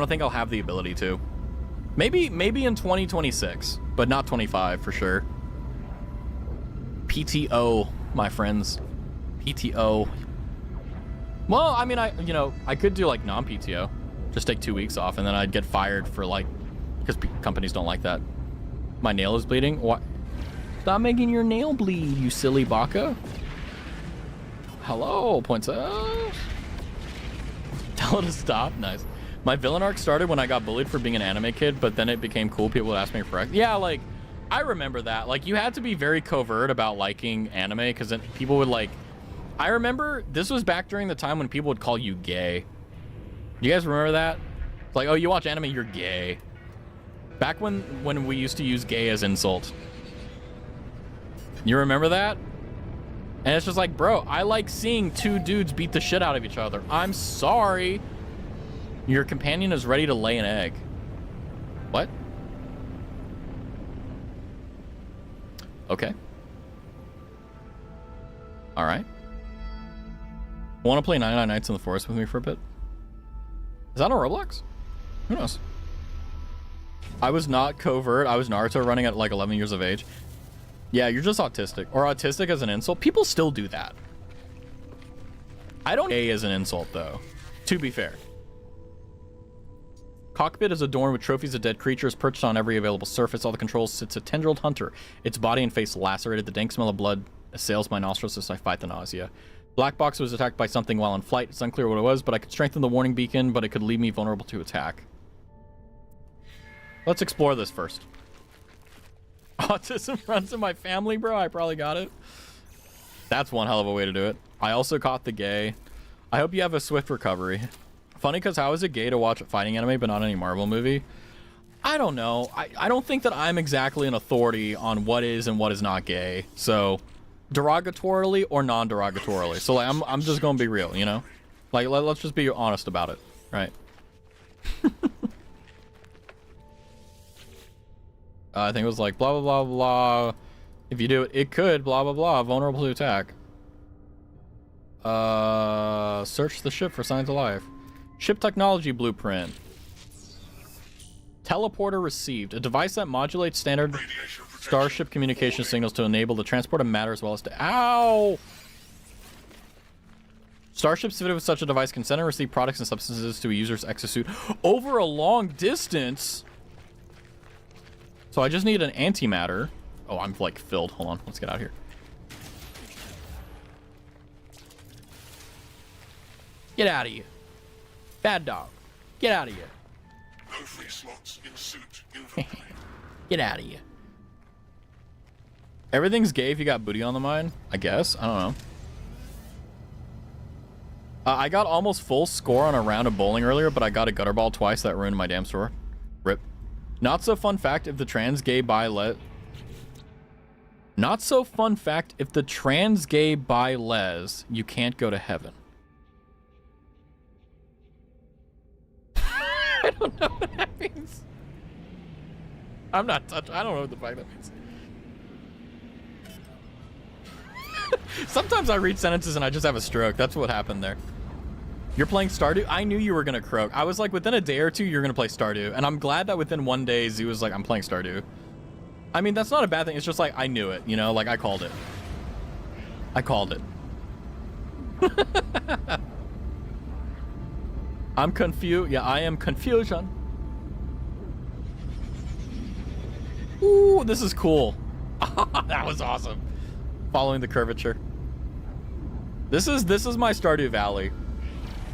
think I'll have the ability to. Maybe in 2026, but not 25 for sure. PTO, my friends. PTO. Well, I mean, I could do like non-PTO. Just take 2 weeks off, and then I'd get fired for like, because companies don't like that. My nail is bleeding. What? Stop making your nail bleed, you silly baka. Hello, points out. Tell it to stop. Nice. My villain arc started when I got bullied for being an anime kid, but then it became cool. People would ask me for yeah, like I remember that. Like you had to be very covert about liking anime, because then people would like. I remember this was back during the time when people would call you gay. Do you guys remember that? It's like, oh, you watch anime, you're gay. Back when we used to use gay as insult. You remember that? And it's just like, bro, I like seeing two dudes beat the shit out of each other. I'm sorry. Your companion is ready to lay an egg. What? Okay. All right. Want to play 99 Nights in the Forest with me for a bit? Is that on Roblox? Who knows? I was not covert. I was Naruto running at like 11 years of age. Yeah, you're just autistic. Or autistic as an insult. People still do that. I don't gay as an insult, though. To be fair. Cockpit is adorned with trophies of dead creatures perched on every available surface. All the controls sits a tendrilled hunter. Its body and face lacerated. The dank smell of blood assails my nostrils as I fight the nausea. Black box was attacked by something while in flight. It's unclear what it was, but I could strengthen the warning beacon, but it could leave me vulnerable to attack. Let's explore this first. Autism runs in my family, bro. I probably got it. That's one hell of a way to do it. I also caught the gay. I hope you have a swift recovery. Funny, because how is it gay to watch a fighting anime but not any Marvel movie? I don't know. I don't think that I'm exactly an authority on what is and what is not gay. So, derogatorily or non-derogatorily. So, like, I'm just gonna be real, you know? Like, let's just be honest about it, right? I think it was like blah, blah, blah, blah. If you do it, it could, blah, blah, blah, vulnerable to attack. Search the ship for signs of life. Ship technology blueprint. Teleporter received. A device that modulates standard starship communication signals to enable the transport of matter as well as to... Ow! Starships fitted with such a device can send and receive products and substances to a user's exosuit over a long distance. So I just need an antimatter. Oh, I'm like filled. Hold on. Let's get out of here. Get out of here. Bad dog. Get out of here. No free slots in suit inventory. Get out of here. Everything's gay if you got booty on the mind, I guess. I don't know. I got almost full score on a round of bowling earlier, but I got a gutter ball twice. That ruined my damn score. Rip. Not so fun fact if the trans gay bi let. Not so fun fact if the trans gay bi les, you can't go to heaven. I don't know what that means. I'm not touched. I don't know what the fuck that means. Sometimes I read sentences and I just have a stroke. That's what happened there. You're playing Stardew? I knew you were going to croak. I was like, within a day or two, you're going to play Stardew. And I'm glad that within 1 day, Z was like, I'm playing Stardew. I mean, that's not a bad thing. It's just like, I knew it, you know? Like, I called it. I called it. I'm confused. Yeah, I am confusion. Ooh, this is cool. That was awesome. Following the curvature. This is my Stardew Valley.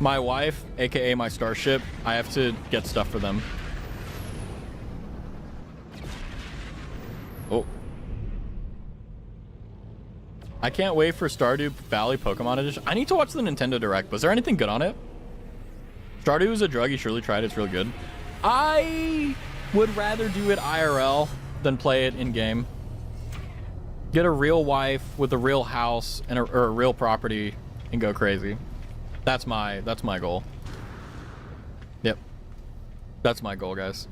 My wife, aka my starship, I have to get stuff for them. Oh. I can't wait for Stardew Valley Pokemon Edition. I need to watch the Nintendo Direct. Was there anything good on it? Stardew is a drug. You surely tried it. It's really good. I would rather do it IRL than play it in-game. Get a real wife with a real house and or a real property and go crazy. That's my goal. Yep. That's my goal, guys.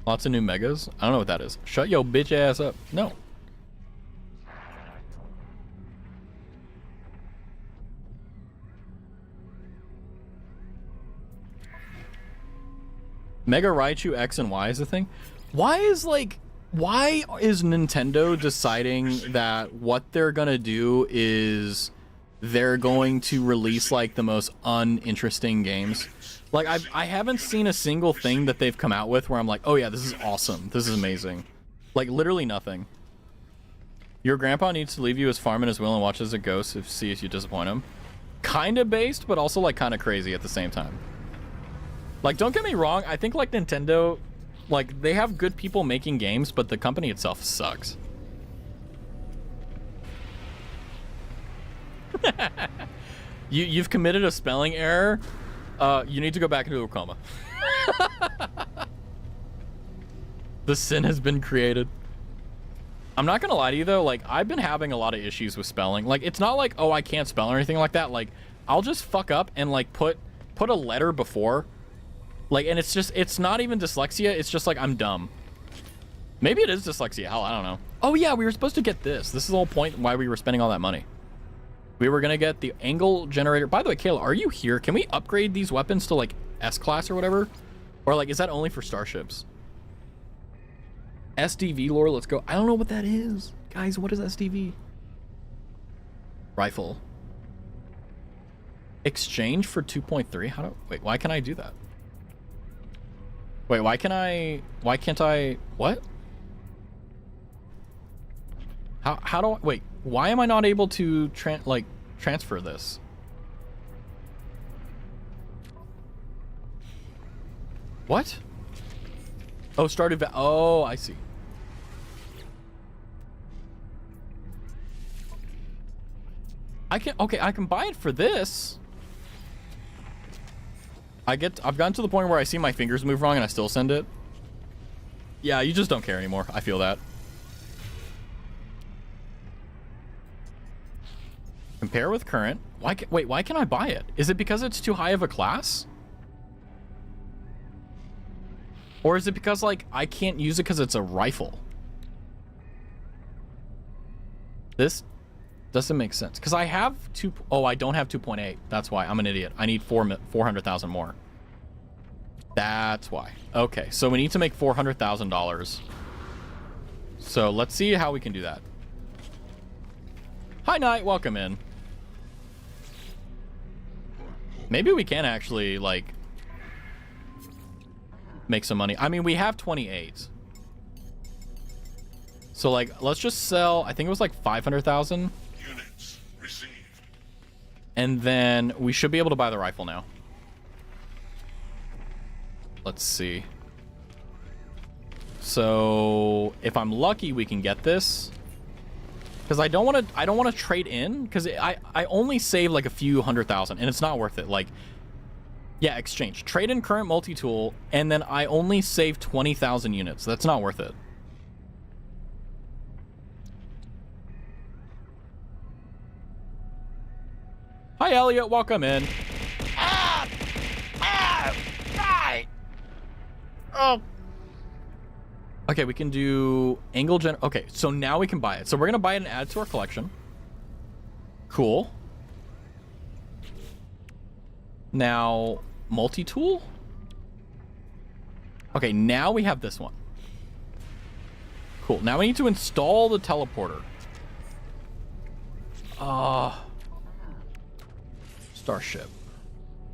Lots of new megas. I don't know what that is. Shut your bitch ass up. No. Mega Raichu X and Y is the thing. Why is Nintendo deciding that what they're gonna do is they're going to release like the most uninteresting games? Like I haven't seen a single thing that they've come out with where I'm like, oh yeah, this is awesome. This is amazing. Like literally nothing. Your grandpa needs to leave you his farm and his will and watch as a ghost to see if you disappoint him. Kinda based, but also like kinda crazy at the same time. Like, don't get me wrong, I think like Nintendo, like they have good people making games, but the company itself sucks. You've committed a spelling error. You need to go back into a coma. The sin has been created. I'm not gonna lie to you though, like I've been having a lot of issues with spelling. Like it's not like, oh, I can't spell or anything like that. Like I'll just fuck up and like put a letter before. Like, and it's not even dyslexia, it's just like I'm dumb. Maybe it is dyslexia, hell, I don't know. Oh yeah, we were supposed to get this. This is the whole point why we were spending all that money. We were gonna get the angle generator. By the way, Kayla, are you here? Can we upgrade these weapons to like S-class or whatever? Or like, is that only for starships? SDV lore, let's go. I don't know what that is. Guys, what is SDV? Rifle. Exchange for 2.3? How do, wait, why can I do that? Wait, why can't I, what? How do I, wait, why am I not able to transfer this? What? Oh, oh, I see. Okay, I can buy it for this. I've gotten to the point where I see my fingers move wrong and I still send it. Yeah, you just don't care anymore. I feel that. Compare with current. Wait, why can't I buy it? Is it because it's too high of a class? Or is it because, like, I can't use it because it's a rifle? This doesn't make sense. Because I have oh, I don't have 2.8. That's why. I'm an idiot. I need 400,000 more. That's why. Okay, so we need to make $400,000. So let's see how we can do that. Hi, Knight. Welcome in. Maybe we can actually, like, make some money. I mean, we have 28. So, like, let's just sell, I think it was like 500,000. Units received. And then we should be able to buy the rifle now. Let's see. So, if I'm lucky, we can get this. Because I don't want to trade in, because I only save like a few 100,000 and it's not worth it. Like, yeah, exchange. Trade in current multi-tool, and then I only save 20,000 units. That's not worth it. Hi, Elliot. Welcome in. Oh. Okay, we can do angle gen. Okay, so now we can buy it. So we're going to buy it and add it to our collection. Cool. Now, multi-tool. Okay, now we have this one. Cool. Now we need to install the teleporter. Starship.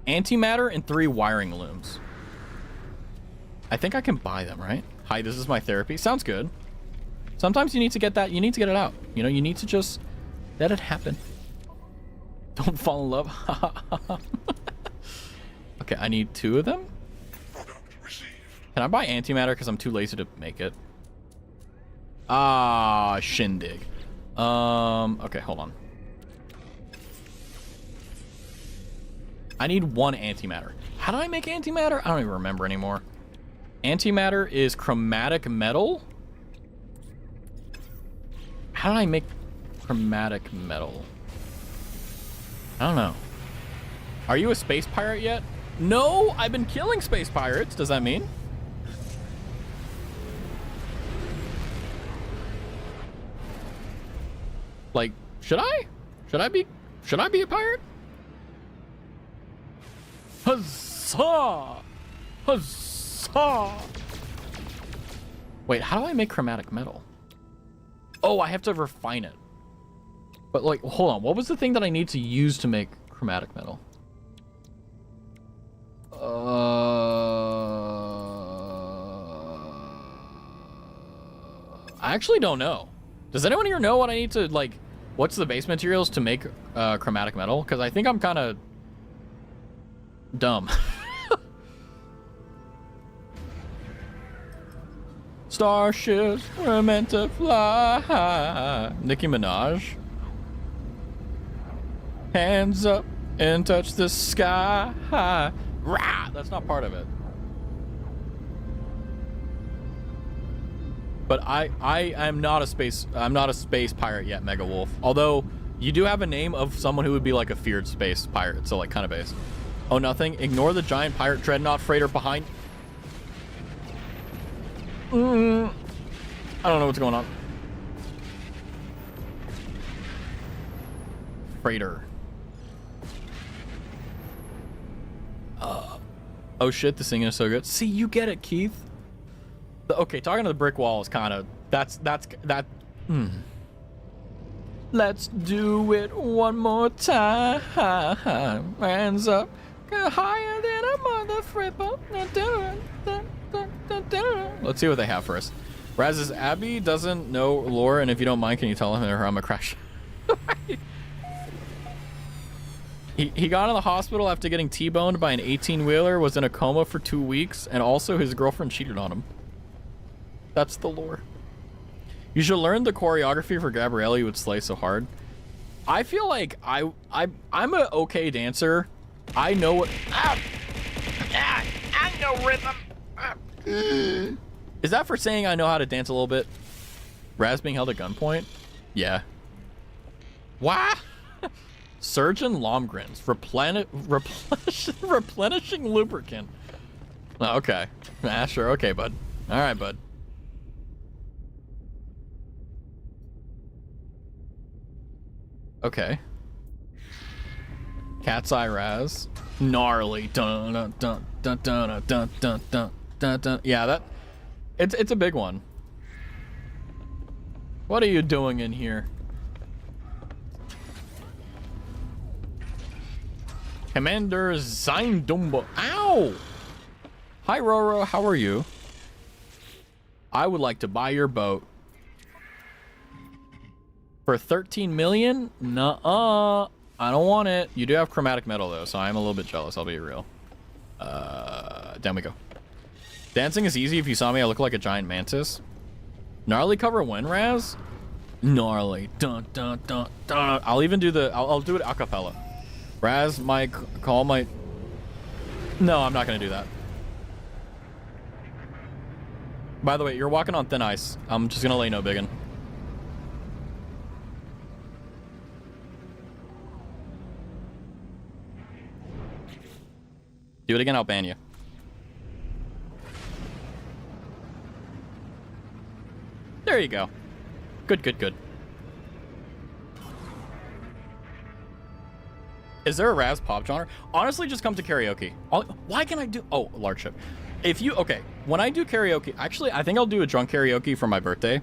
Antimatter and 3 wiring looms. I think I can buy them, right? Hi, this is my therapy. Sounds good. Sometimes you need to get that. You need to get it out. You know, you need to just let it happen. Don't fall in love. Okay, I need 2 of them. Product received. Can I buy antimatter because I'm too lazy to make it? Ah, shindig. Okay, hold on. I need 1 antimatter. How do I make antimatter? I don't even remember anymore. Antimatter is chromatic metal. How did I make chromatic metal? I don't know. Are you a space pirate yet? No, I've been killing space pirates. Does that mean? Like, should I? Should I be a pirate? Huzzah! Huzzah! Wait, how do I make chromatic metal? Oh, I have to refine it. But, like, hold on. What was the thing that I need to use to make chromatic metal? I actually don't know. Does anyone here know what I need to, like, what's the base materials to make chromatic metal? Because I think I'm kind of dumb. Starships were meant to fly. Nicki Minaj. Hands up and touch the sky. Rah! That's not part of it. But I'm not a space pirate yet, Mega Wolf. Although you do have a name of someone who would be like a feared space pirate, so like kind of base. Oh, nothing. Ignore the giant pirate dreadnought freighter behind. I don't know what's going on. Freighter. Oh shit, the singing is so good. See, you get it, Keith. Okay, talking to the brick wall is kind of that. Let's do it one more time. Hands up, higher than a mother flipper. Let's see what they have for us. Raz's Abby doesn't know lore, and if you don't mind, can you tell him or I'm a crash? He got in the hospital after getting T-boned by an 18-wheeler, was in a coma for 2 weeks, and also his girlfriend cheated on him. That's the lore. You should learn the choreography for Gabrielle. You would slay so hard. I feel like I'm an okay dancer. I know what. I know rhythm. Is that for saying I know how to dance a little bit? Raz being held at gunpoint? Yeah. Why? Surgeon Lomgrins. Replenishing lubricant. Oh, okay. Ah, sure. Okay, bud. All right, bud. Okay. Cat's Eye Raz. Gnarly. Dun dun dun dun dun dun dun dun dun dun. Yeah, that. It's a big one. What are you doing in here? Commander Zaindumba. Ow! Hi, Roro. How are you? I would like to buy your boat. For 13 million? Nuh-uh. I don't want it. You do have chromatic metal, though, so I'm a little bit jealous. I'll be real. Down we go. Dancing is easy. If you saw me, I look like a giant mantis. Gnarly cover when, Raz? Gnarly. Dun, dun, dun, dun. I'll even do the... I'll do it a cappella. Raz, Mike, call my... No, I'm not going to do that. By the way, you're walking on thin ice. I'm just going to lay no biggin. Do it again, I'll ban you. There you go. Good, good, good. Is there a Raz pop genre? Honestly, just come to karaoke. Why can I do... Oh, large ship. If you... Okay, when I do karaoke... Actually, I think I'll do a drunk karaoke for my birthday.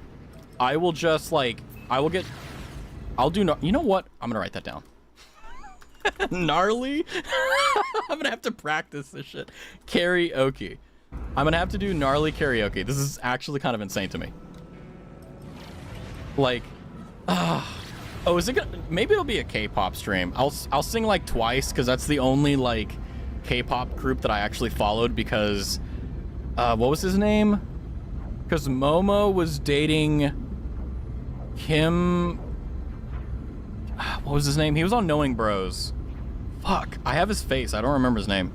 I will just, like... I will get... I'll do... No, you know what? I'm going to write that down. Gnarly? I'm going to have to practice this shit. Karaoke. I'm going to have to do gnarly karaoke. This is actually kind of insane to me. Like... Oh, is it gonna... Maybe it'll be a K-pop stream. I'll sing like Twice, because that's the only like K-pop group that I actually followed, because what was his name? Because Momo was dating Kim... What was his name? He was on Knowing Bros. Fuck, I have his face. I don't remember his name.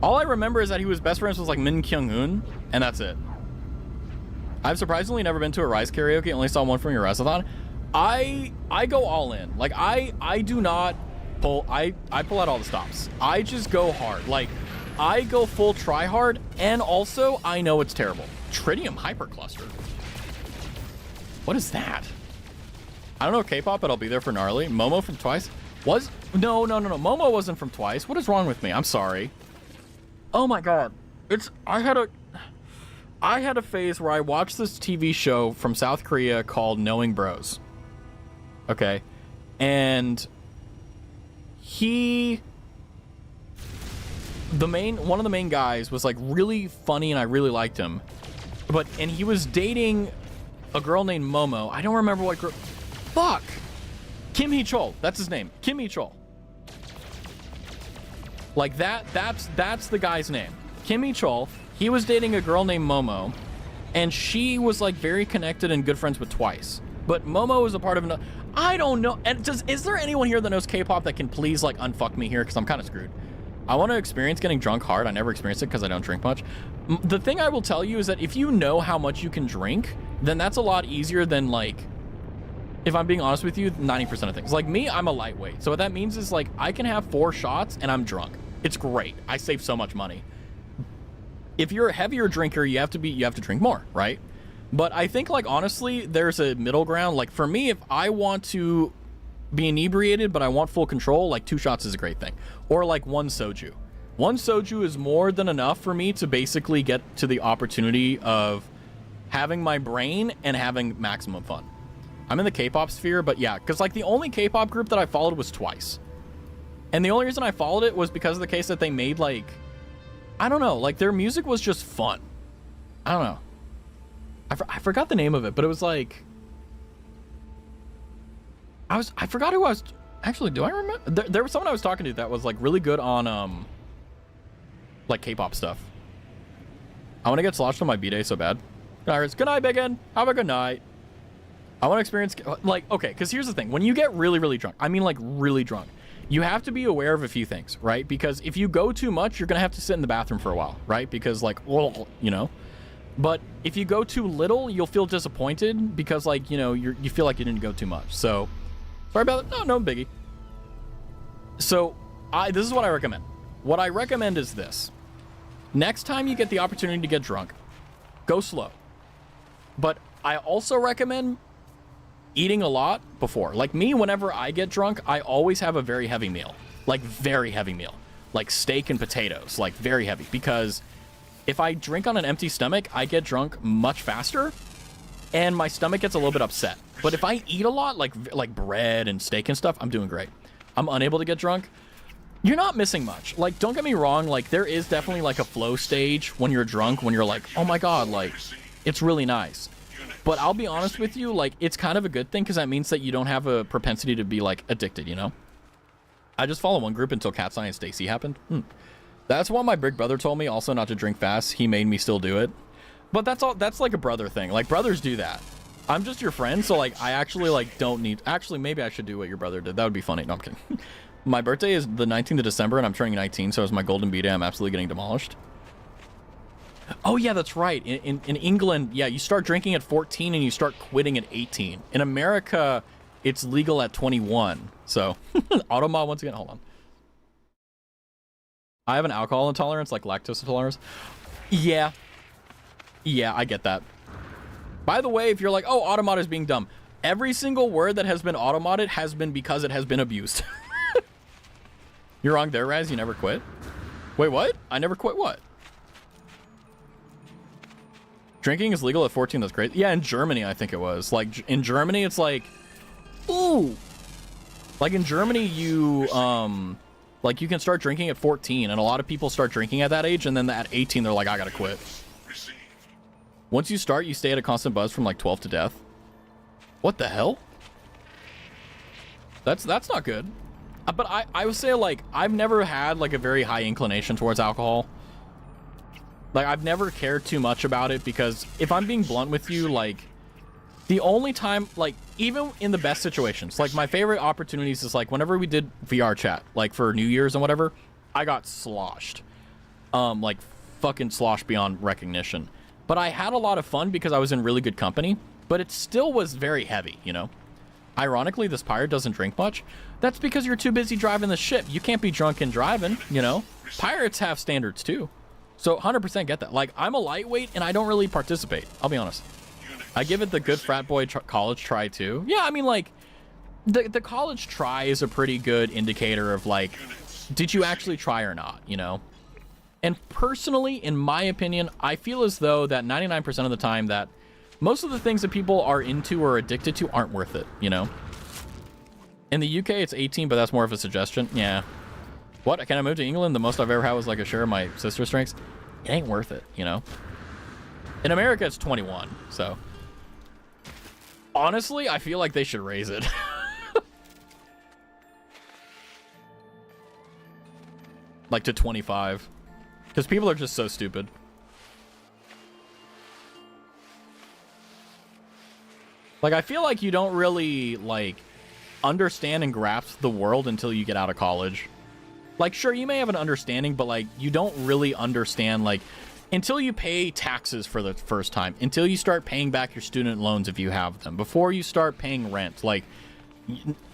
All I remember is that he was best friends with like Min Kyung-un, and that's it. I've surprisingly never been to a Rise karaoke. Only saw one from your Raztavi. I go all in. Like I do not pull. I pull out all the stops. I just go hard. Like I go full try hard, and also I know it's terrible. Tritium hypercluster. What is that? I don't know K-pop, but I'll be there for gnarly. Momo from Twice was no. Momo wasn't from Twice. What is wrong with me? I'm sorry. Oh my god. I had a phase where I watched this TV show from South Korea called Knowing Bros. Okay. And one of the main guys was like really funny and I really liked him. And he was dating a girl named Momo. I don't remember what girl. Fuck. Kim Hee-chol. That's his name. Kim Hee-chol. Like that's the guy's name. Kim Hee-chol. He was dating a girl named Momo, and she was like very connected and good friends with Twice. But Momo was a part of another. I don't know. And is there anyone here that knows K-pop that can please like unfuck me here? Because I'm kind of screwed. I want to experience getting drunk hard. I never experienced it because I don't drink much. The thing I will tell you is that if you know how much you can drink, then that's a lot easier than like, if I'm being honest with you, 90% of things. Like me, I'm a lightweight. So what that means is like I can have 4 shots and I'm drunk. It's great. I save so much money. If you're a heavier drinker, you have to drink more, right? But I think like honestly, there's a middle ground. Like for me, if I want to be inebriated, but I want full control, like 2 shots is a great thing. Or like 1 soju. 1 soju is more than enough for me to basically get to the opportunity of having my brain and having maximum fun. I'm in the K-pop sphere, but yeah, because like the only K-pop group that I followed was Twice. And the only reason I followed it was because of the case that they made like, I don't know, like their music was just fun. I don't know. I forgot the name of it, but it was like, I forgot who I was, Actually, do I remember? There was someone I was talking to that was like really good on like K-pop stuff. I want to get sloshed on my B-day so bad. Iris, good night, Biggin. Have a good night. I want to experience, like, okay, because here's the thing. When you get really, really drunk, I mean like really drunk, you have to be aware of a few things, right? Because if you go too much, you're going to have to sit in the bathroom for a while, right? Because like, well, you know. But if you go too little, you'll feel disappointed because like, you know, you feel like you didn't go too much. So, sorry about it. No biggie. So, this is what I recommend. What I recommend is this. Next time you get the opportunity to get drunk, go slow. But I also recommend eating a lot before. Like me, whenever I get drunk, I always have a very heavy meal. Like very heavy meal. Like steak and potatoes. Like very heavy. Because if I drink on an empty stomach, I get drunk much faster. And my stomach gets a little bit upset. But if I eat a lot, like bread and steak and stuff, I'm doing great. I'm unable to get drunk. You're not missing much. Like, don't get me wrong. Like, there is definitely like a flow stage when you're drunk, when you're like, oh my God, like, it's really nice. But I'll be honest with you, like, it's kind of a good thing because that means that you don't have a propensity to be like addicted, you know? I just follow one group until Cat's Eye and Stacy happened. That's what my big brother told me, also not to drink fast. He made me still do it. But that's all, that's like a brother thing. Like, brothers do that. I'm just your friend, so like, I actually like don't need, actually maybe I should do what your brother did. That would be funny. No, I'm kidding. My birthday is the 19th of December and I'm turning 19, so it's my golden B-day. I'm absolutely getting demolished. Oh yeah, that's right. In England, yeah, you start drinking at 14 and you start quitting at 18. In America, it's legal at 21. So, Automod once again, hold on. I have an alcohol intolerance, like lactose intolerance. Yeah. Yeah, I get that. By the way, if you're like, oh, Automod is being dumb. Every single word that has been automodded has been because it has been abused. You're wrong there, Raz. You never quit. Wait, what? I never quit what? Drinking is legal at 14. That's great. Yeah, in Germany, I think it was. Like, in Germany, it's like, ooh. Like, in Germany, you, like, you can start drinking at 14, and a lot of people start drinking at that age, and then at 18, they're like, I gotta quit. Once you start, you stay at a constant buzz from, like, 12 to death. What the hell? That's not good. But I would say, like, I've never had, like, a very high inclination towards alcohol. Like, I've never cared too much about it because if I'm being blunt with you, like, the only time, like, even in the best situations, like, my favorite opportunities is, like, whenever we did VR chat, like, for New Year's and whatever, I got sloshed. Like, fucking sloshed beyond recognition. But I had a lot of fun because I was in really good company, but it still was very heavy, you know? Ironically, this pirate doesn't drink much. That's because you're too busy driving the ship. You can't be drunk and driving, you know? Pirates have standards, too. So 100% get that. Like, I'm a lightweight, and I don't really participate. I'll be honest. I give it the good frat boy college try, too. Yeah, I mean, like, the college try is a pretty good indicator of, like, did you actually try or not, you know? And personally, in my opinion, I feel as though that 99% of the time that most of the things that people are into or addicted to aren't worth it, you know? In the UK, it's 18, but that's more of a suggestion. Yeah. What? Can I move to England? The most I've ever had was like a share of my sister's drinks. It ain't worth it, you know? In America, it's 21, so. Honestly, I feel like they should raise it. Like to 25. Because people are just so stupid. Like, I feel like you don't really, like, understand and grasp the world until you get out of college. Like, sure, you may have an understanding, but, like, you don't really understand, like, until you pay taxes for the first time, until you start paying back your student loans if you have them, before you start paying rent. Like,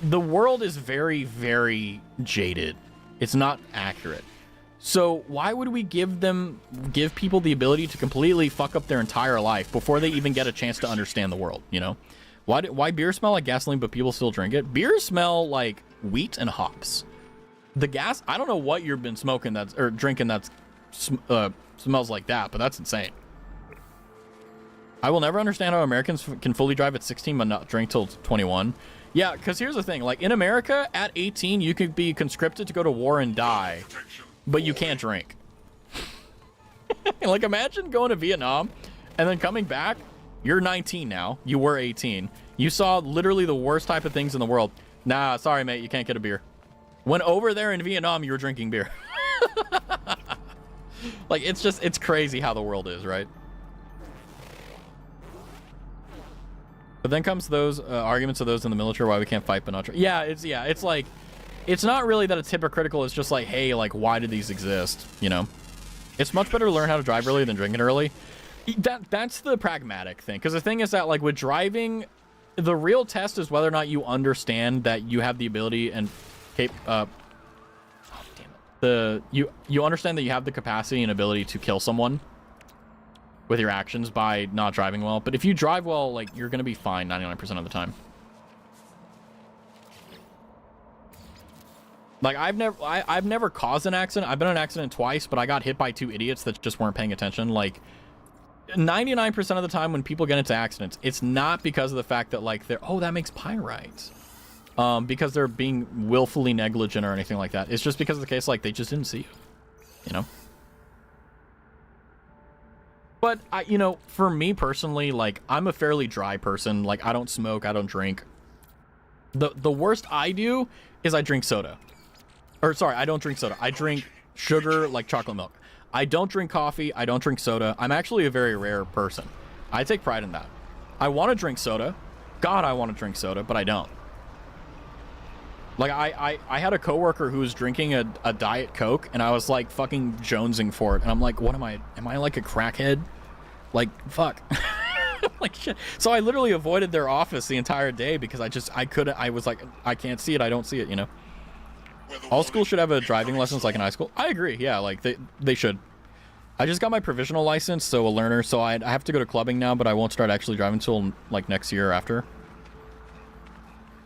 the world is very, very jaded. It's not accurate. So why would we give people the ability to completely fuck up their entire life before they even get a chance to understand the world, you know? Why beer smell like gasoline but people still drink it? Beers smell like wheat and hops. The gas, I don't know what you've been smoking or drinking that smells like that, but that's insane. I will never understand how Americans can fully drive at 16 but not drink till 21. Yeah, because here's the thing. Like, in America, at 18, you could be conscripted to go to war and die, but you can't drink. Like, imagine going to Vietnam and then coming back. You're 19 now. You were 18. You saw literally the worst type of things in the world. Nah, sorry, mate. You can't get a beer. When over there in Vietnam, you were drinking beer. Like, it's crazy how the world is, right? But then comes those arguments of those in the military why we can't fight but not try. Yeah, it's like, it's not really that it's hypocritical. It's just like, hey, like, why do these exist? You know, it's much better to learn how to drive early than drinking early. That's the pragmatic thing. Because the thing is that, like, with driving, the real test is whether or not you understand that you have the ability and you understand that you have the capacity and ability to kill someone with your actions by not driving well. But if you drive well, like, you're gonna be fine 99% of the time. Like, I've never caused an accident. I've been in an accident twice, but I got hit by two idiots that just weren't paying attention. Like, 99% of the time when people get into accidents, it's not because of the fact that, like, they're, oh, that makes pyrite. Because they're being willfully negligent or anything like that. It's just because of the case, like, they just didn't see you, you know? But, you know, for me personally, like, I'm a fairly dry person. Like, I don't smoke, I don't drink. The worst I do is I drink soda. Or, sorry, I don't drink soda. I drink sugar, like chocolate milk. I don't drink coffee, I don't drink soda. I'm actually a very rare person. I take pride in that. I want to drink soda. God, I want to drink soda, but I don't. Like, I had a coworker who was drinking a Diet Coke, and I was, like, fucking jonesing for it. And I'm like, what am I like a crackhead? Like, fuck. Like, shit. So I literally avoided their office the entire day because I was like, I can't see it, I don't see it, you know? All schools should have a driving lessons like in high school. I agree, yeah, like, they should. I just got my provisional license, so a learner, so I have to go to clubbing now, but I won't start actually driving until, like, next year or after.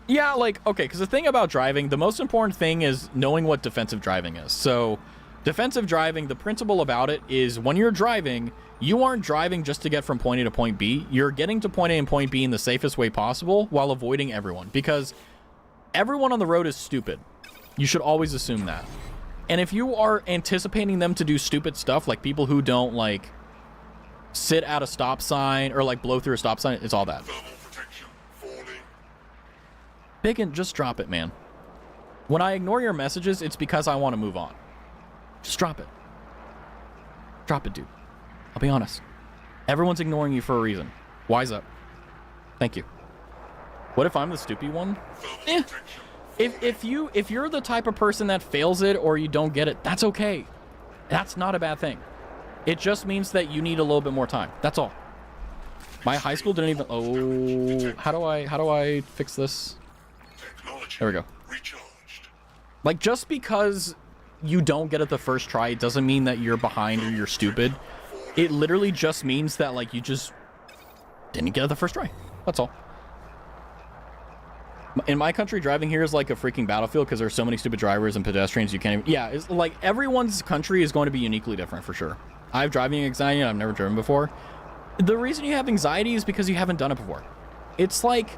Yeah, like, okay, because the thing about driving, the most important thing is knowing what defensive driving is. So, defensive driving, the principle about it is when you're driving, you aren't driving just to get from point A to point B. You're getting to point A and point B in the safest way possible while avoiding everyone. Because everyone on the road is stupid. You should always assume that. And if you are anticipating them to do stupid stuff, like people who don't, like, sit at a stop sign or, like, blow through a stop sign, it's all that. Bacon, just drop it, man. When I ignore your messages, it's because I want to move on. Just drop it. Drop it, dude. I'll be honest. Everyone's ignoring you for a reason. Wise up. Thank you. What if I'm the stupid one? Eh. If you're the type of person that fails it or you don't get it, that's okay. That's not a bad thing. It just means that you need a little bit more time. That's all. My high school didn't even... Oh, how do I fix this? There we go. Like, just because you don't get it the first try, it doesn't mean that you're behind or you're stupid. It literally just means that, like, you just didn't get it the first try. That's all. In my country, driving here is like a freaking battlefield because there's so many stupid drivers and pedestrians you can't even... Yeah, it's like everyone's country is going to be uniquely different for sure. I have driving anxiety and I've never driven before. The reason you have anxiety is because you haven't done it before. It's like...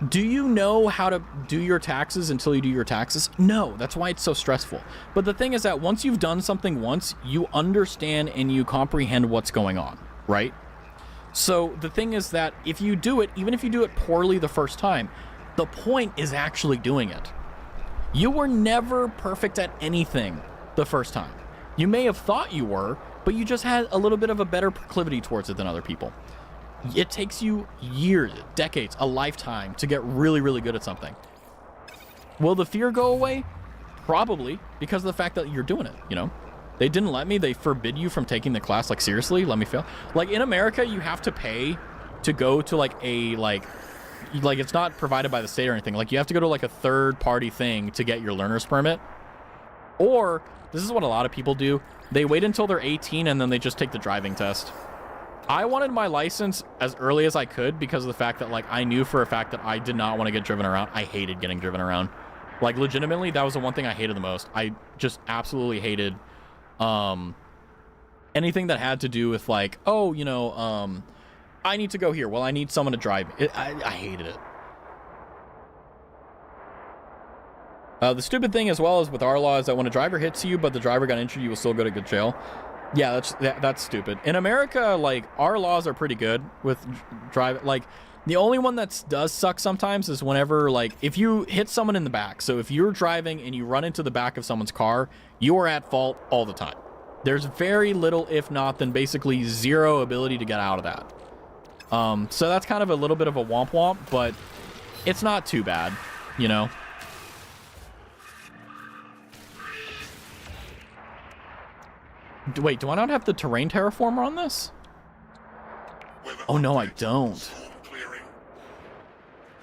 Do you know how to do your taxes until you do your taxes? No, that's why it's so stressful. But the thing is that once you've done something once, you understand and you comprehend what's going on, right? So the thing is that if you do it, even if you do it poorly the first time, the point is actually doing it. You were never perfect at anything the first time. You may have thought you were, but you just had a little bit of a better proclivity towards it than other people. It takes you years, decades, a lifetime to get really, really good at something. Will the fear go away? Probably, because of the fact that you're doing it, you know? They didn't let me. They forbid you from taking the class. Like, seriously? Let me fail? Like, in America, you have to pay to go to, like, a, like, it's not provided by the state or anything. Like, you have to go to, like, a third-party thing to get your learner's permit. Or, this is what a lot of people do. They wait until they're 18, and then they just take the driving test. I wanted my license as early as I could because of the fact that, like, I knew for a fact that I did not want to get driven around. I hated getting driven around. Like, legitimately, that was the one thing I hated the most. I just absolutely hated anything that had to do with, like, oh, you know, I need to go here. Well, I need someone to drive me. I hated it. The stupid thing as well is with our law is that when a driver hits you, but the driver got injured, you will still go to good jail. Yeah, that's stupid. In America, like, our laws are pretty good with driving. Like, The only one that does suck sometimes is whenever, like, if you hit someone in the back. So if you're driving and you run into the back of someone's car, you are at fault all the time. There's very little, if not, then basically zero ability to get out of that. So that's kind of a little bit of a womp womp, but it's not too bad, you know? Wait, do I not have the terrain terraformer on this? Oh, no, I don't.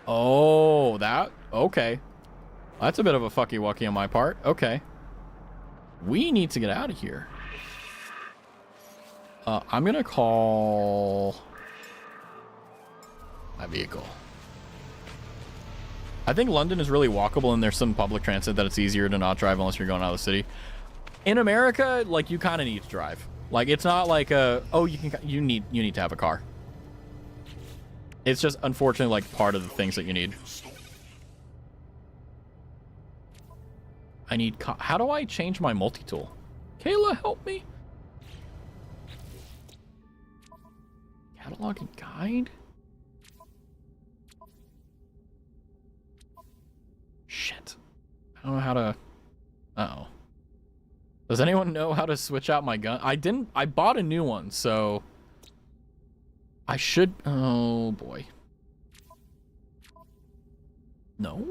Oh, that? Okay. That's a bit of a fucky wucky on my part. Okay. We need to get out of here. I'm gonna call my vehicle. I think London is really walkable, and there's some public transit that it's easier to not drive unless you're going out of the city. In America, like, you kind of need to drive. Like, it's not like you need to have a car. It's just unfortunately like part of the things that you need. I need how do I change my multi-tool? Kayla, help me. Catalog and guide? Shit. I don't know how to... Uh-oh. Does anyone know how to switch out my gun? I bought a new one, so... I should... Oh, boy. No?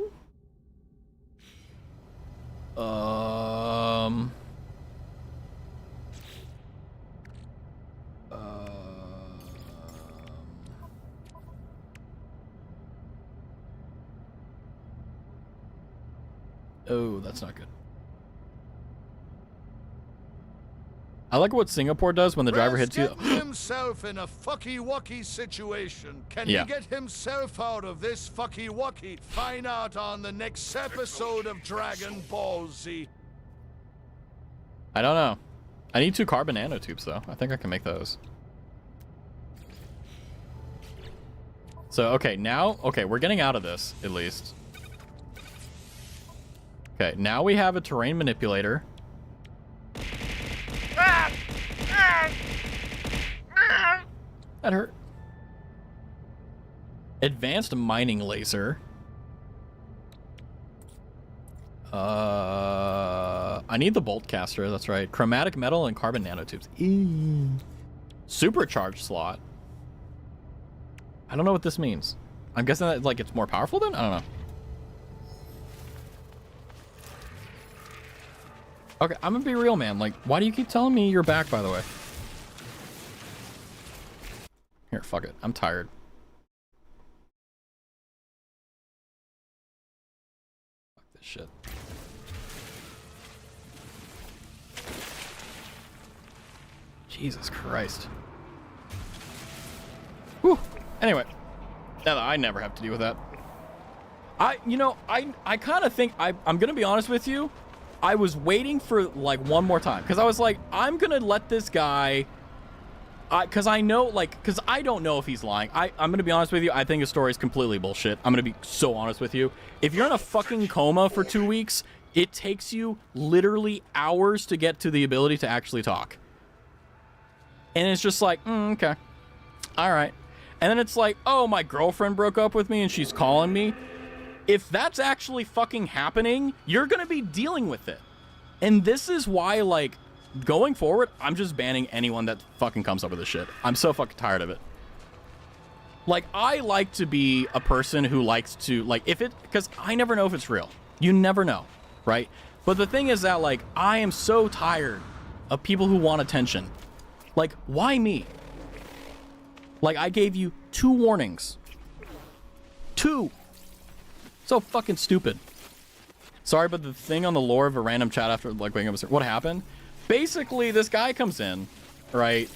Oh, that's not good. I like what Singapore does when the driver hits you. Himself in a fucky wucky situation. Can he get himself out of this fucky wucky? Find out on the next episode of Dragon Ball Z. I don't know. I need 2 carbon nanotubes though. I think I can make those. So okay, now we're getting out of this at least. Okay, now we have a terrain manipulator. That hurt. Advanced mining laser. I need the bolt caster, that's right. Chromatic metal and carbon nanotubes. Eee. Supercharged slot. I don't know what this means. I'm guessing that like it's more powerful then? I don't know. Okay, I'm gonna be real, man. Like, why do you keep telling me you're back, by the way? Here, fuck it. I'm tired. Fuck this shit. Jesus Christ. Whew. Anyway. Now I never have to deal with that. I kind of think, I'm gonna be honest with you. I was waiting for like one more time because I was like, I'm gonna let this guy, because I know, like, because I don't know if he's lying. I'm gonna be honest with you. I think his story is completely bullshit. I'm gonna be so honest with you. If you're in a fucking coma for 2 weeks, it takes you literally hours to get to the ability to actually talk. And it's just like, okay, all right. And then it's like, oh, my girlfriend broke up with me and she's calling me. If that's actually fucking happening, you're going to be dealing with it. And this is why, like, going forward, I'm just banning anyone that fucking comes up with this shit. I'm so fucking tired of it. Like, I like to be a person who likes to, like, because I never know if it's real. You never know, right? But the thing is that, like, I am so tired of people who want attention. Like, why me? Like, I gave you 2 warnings. 2. So fucking stupid. Sorry, but the thing on the lore of a random chat after, like, waking up, what happened? Basically, this guy comes in, right?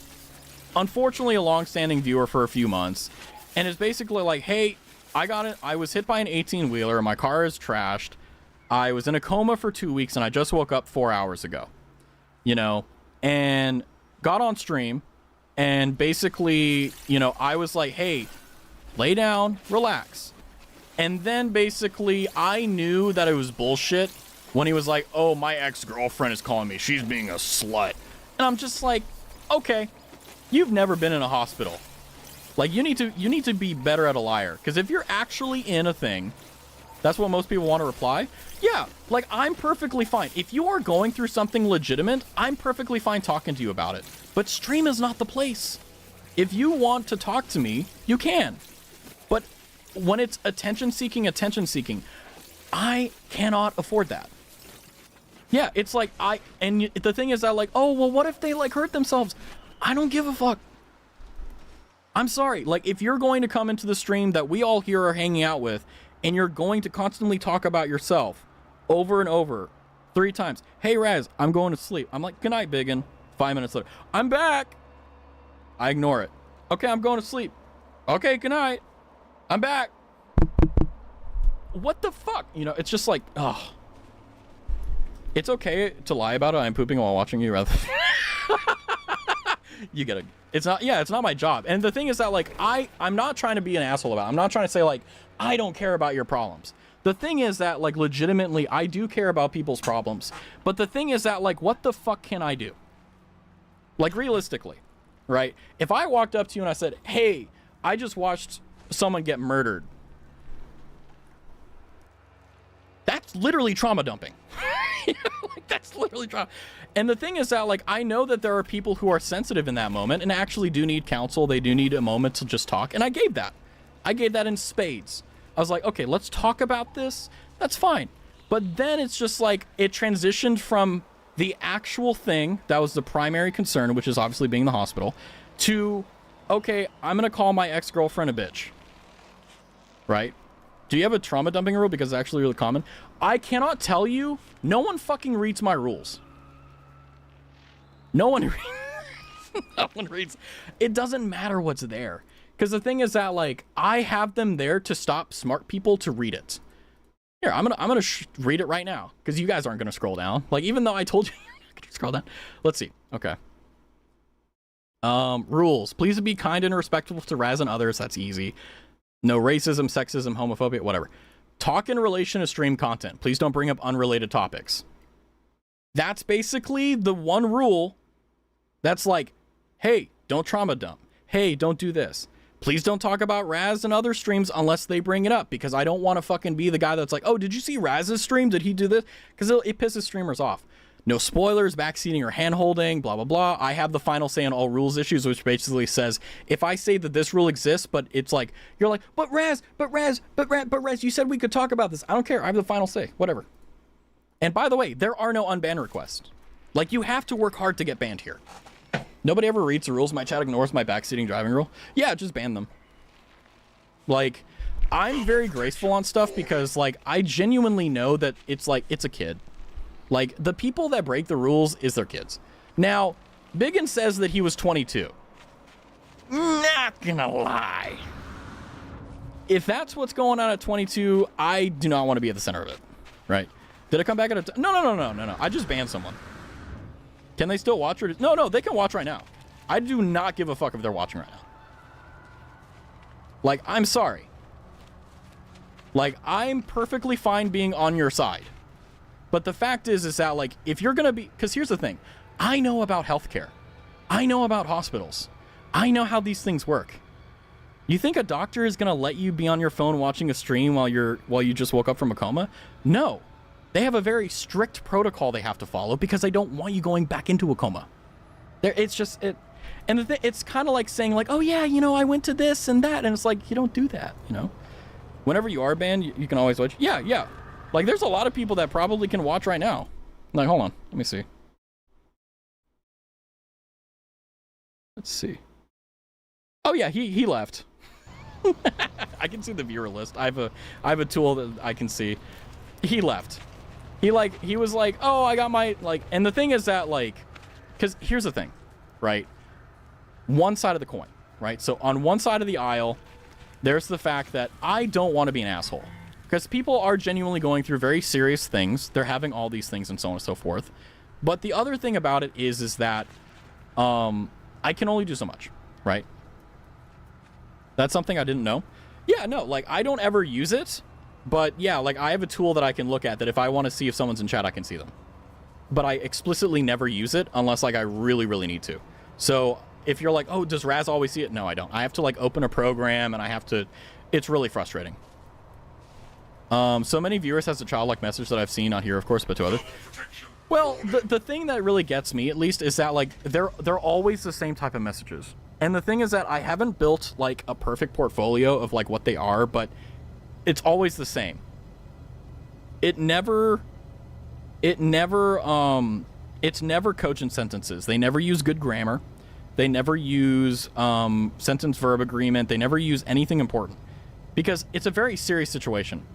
Unfortunately, a long-standing viewer for a few months. And it's basically like, hey, I was hit by an 18-wheeler. My car is trashed. I was in a coma for 2 weeks, and I just woke up 4 hours ago. You know? And got on stream. And basically, you know, I was like, hey, lay down, relax. And then basically I knew that it was bullshit when he was like, oh, my ex-girlfriend is calling me. She's being a slut. And I'm just like, okay, you've never been in a hospital. Like, you need to be better at a liar. Because if you're actually in a thing, that's what most people want to reply. Yeah, like, I'm perfectly fine. If you are going through something legitimate, I'm perfectly fine talking to you about it. But stream is not the place. If you want to talk to me, you can. But when it's attention seeking, I cannot afford that. Yeah, it's like, and the thing is that, like, oh, well, what if they, like, hurt themselves? I don't give a fuck. I'm sorry. Like, if you're going to come into the stream that we all here are hanging out with, and you're going to constantly talk about yourself over and over 3 times. Hey, Raz, I'm going to sleep. I'm like, good night, Biggin. 5 minutes later, I'm back. I ignore it. Okay, I'm going to sleep. Okay, good night. I'm back. What the fuck? You know, it's just like, oh. It's okay to lie about it. I'm pooping while watching you rather than... You get it. It's not, yeah, it's not my job. And the thing is that, like, I'm not trying to be an asshole about it. I'm not trying to say, like, I don't care about your problems. The thing is that, like, legitimately, I do care about people's problems. But the thing is that, like, what the fuck can I do? Like, realistically, right? If I walked up to you and I said, hey, I just watched someone get murdered. That's literally trauma dumping. Like, that's literally trauma. And the thing is that, like, I know that there are people who are sensitive in that moment and actually do need counsel. They do need a moment to just talk. And I gave that. I gave that in spades. I was like, okay, let's talk about this. That's fine. But then it's just like, it transitioned from the actual thing that was the primary concern, which is obviously being in the hospital, to, okay, I'm going to call my ex-girlfriend a bitch. Right? Do you have a trauma dumping rule? Because it's actually really common. I cannot tell you. No one fucking reads my rules. No one reads. It doesn't matter what's there. Because the thing is that, like, I have them there to stop smart people to read it. Here, I'm gonna read it right now. Because you guys aren't gonna scroll down. Like, even though I told you you're not gonna scroll down. Let's see. Okay. Rules. Please be kind and respectful to Raz and others. That's easy. No racism, sexism, homophobia, whatever. Talk in relation to stream content. Please don't bring up unrelated topics. That's basically the one rule that's like, hey, don't trauma dump. Hey, don't do this. Please don't talk about Raz and other streams unless they bring it up, because I don't want to fucking be the guy that's like, oh, did you see Raz's stream? Did he do this? Because it pisses streamers off. No spoilers, backseating, or handholding, blah, blah, blah. I have the final say on all rules issues, which basically says, if I say that this rule exists, but it's like, you're like, but Raz, you said we could talk about this. I don't care. I have the final say. Whatever. And by the way, there are no unban requests. Like, you have to work hard to get banned here. Nobody ever reads the rules. My chat ignores my backseating driving rule. Yeah, just ban them. Like, I'm very graceful on stuff because, like, I genuinely know that it's like, it's a kid. Like, the people that break the rules is their kids. Now, Biggin says that he was 22. Not gonna lie. If that's what's going on at 22, I do not want to be at the center of it. Right? Did it come back at a... No. I just banned someone. Can they still watch? Or... No, they can watch right now. I do not give a fuck if they're watching right now. Like, I'm sorry. Like, I'm perfectly fine being on your side. But the fact is that, like, if you're going to be... Because here's the thing. I know about healthcare. I know about hospitals. I know how these things work. You think a doctor is going to let you be on your phone watching a stream while you just woke up from a coma? No. They have a very strict protocol they have to follow because they don't want you going back into a coma. It's just... And it's kind of like saying, like, oh, yeah, you know, I went to this and that. And it's like, you don't do that, you know? Whenever you are banned, you can always watch. Yeah. Like, there's a lot of people that probably can watch right now. Like, hold on. Let me see. Let's see. Oh, yeah, he left. I can see the viewer list. I have a tool that I can see. He left. He was like, oh, I got my, like, and the thing is that, like, because here's the thing, right? One side of the coin, right? So on one side of the aisle, there's the fact that I don't want to be an asshole. Because people are genuinely going through very serious things. They're having all these things and so on and so forth. But the other thing about it is that I can only do so much, right? That's something I didn't know. Yeah, no, like, I don't ever use it. But yeah, like, I have a tool that I can look at that if I want to see if someone's in chat, I can see them. But I explicitly never use it unless, like, I really, really need to. So if you're like, oh, does Raz always see it? No, I don't. I have to like open a program and I have to, it's really frustrating. So many viewers has a childlike message that I've seen, not here, of course, but to others. Well, the thing that really gets me, at least, is that like they're always the same type of messages. And the thing is that I haven't built like a perfect portfolio of like what they are, but it's always the same. It's never cogent sentences. They never use good grammar. They never use sentence verb agreement. They never use anything important because it's a very serious situation.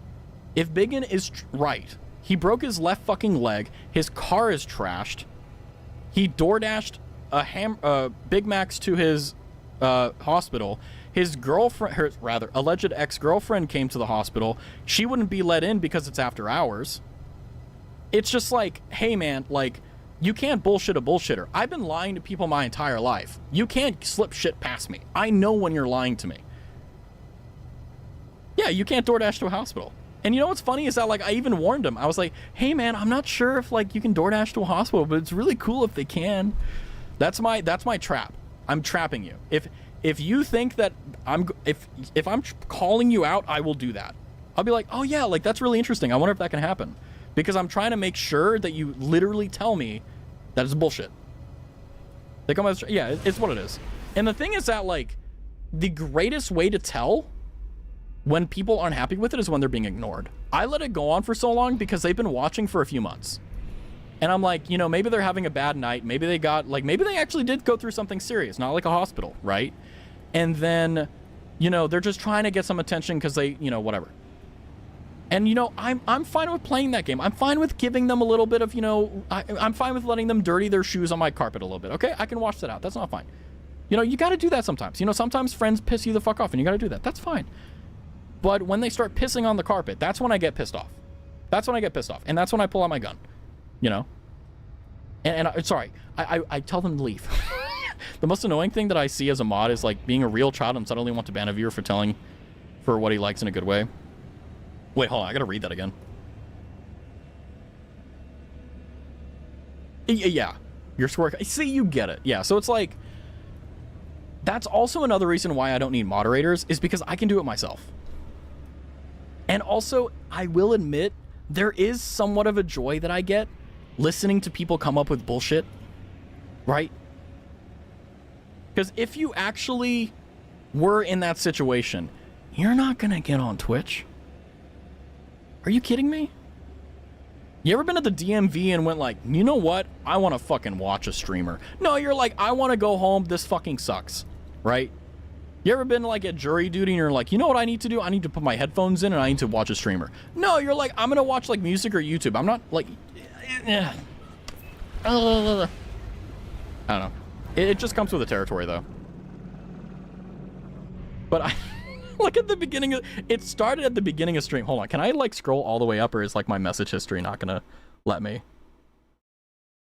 If Biggin is right, he broke his left fucking leg. His car is trashed. He DoorDashed Big Macs to his hospital. His girlfriend, or rather, alleged ex-girlfriend came to the hospital. She wouldn't be let in because it's after hours. It's just like, hey man, like, you can't bullshit a bullshitter. I've been lying to people my entire life. You can't slip shit past me. I know when you're lying to me. Yeah, you can't DoorDash to a hospital. And you know what's funny is that, like, I even warned him. I was like, hey man, I'm not sure if like you can DoorDash to a hospital, but it's really cool if they can. That's my trap. I'm trapping you. If you think that if I'm calling you out, I will do that. I'll be like, oh yeah, like that's really interesting. I wonder if that can happen. Because I'm trying to make sure that you literally tell me that it's bullshit. They come out, yeah, it's what it is. And the thing is that, like, the greatest way to tell when people aren't happy with it is when they're being ignored. I let it go on for so long because they've been watching for a few months. And I'm like, you know, maybe they're having a bad night. Maybe they got, like, maybe they actually did go through something serious, not like a hospital, right? And then, you know, they're just trying to get some attention because they, you know, whatever. And, you know, I'm fine with playing that game. I'm fine with giving them a little bit of, you know, I'm fine with letting them dirty their shoes on my carpet a little bit, okay? I can wash that out. That's not fine. You know, you got to do that sometimes. You know, sometimes friends piss you the fuck off and you got to do that. That's fine. But when they start pissing on the carpet, that's when I get pissed off. That's when I get pissed off. And that's when I pull out my gun, you know? And sorry, I tell them to leave. The most annoying thing that I see as a mod is, like, being a real child and suddenly want to ban a viewer for what he likes in a good way. Wait, hold on. I gotta read that again. Yeah. Your score. See, you get it. Yeah, so it's like, that's also another reason why I don't need moderators, is because I can do it myself. And also, I will admit, there is somewhat of a joy that I get listening to people come up with bullshit, right? Because if you actually were in that situation, you're not gonna get on Twitch. Are you kidding me? You ever been at the DMV and went like, you know what? I want to fucking watch a streamer. No, you're like, I want to go home. This fucking sucks, right? You ever been like at jury duty and you're like, you know what I need to do? I need to put my headphones in and I need to watch a streamer. No, you're like, I'm going to watch like music or YouTube. I'm not like, I don't know. It just comes with the territory though. But I... Look at the beginning of it. Started at the beginning of stream. Hold on, can I like scroll all the way up, or is like my message history not gonna let me?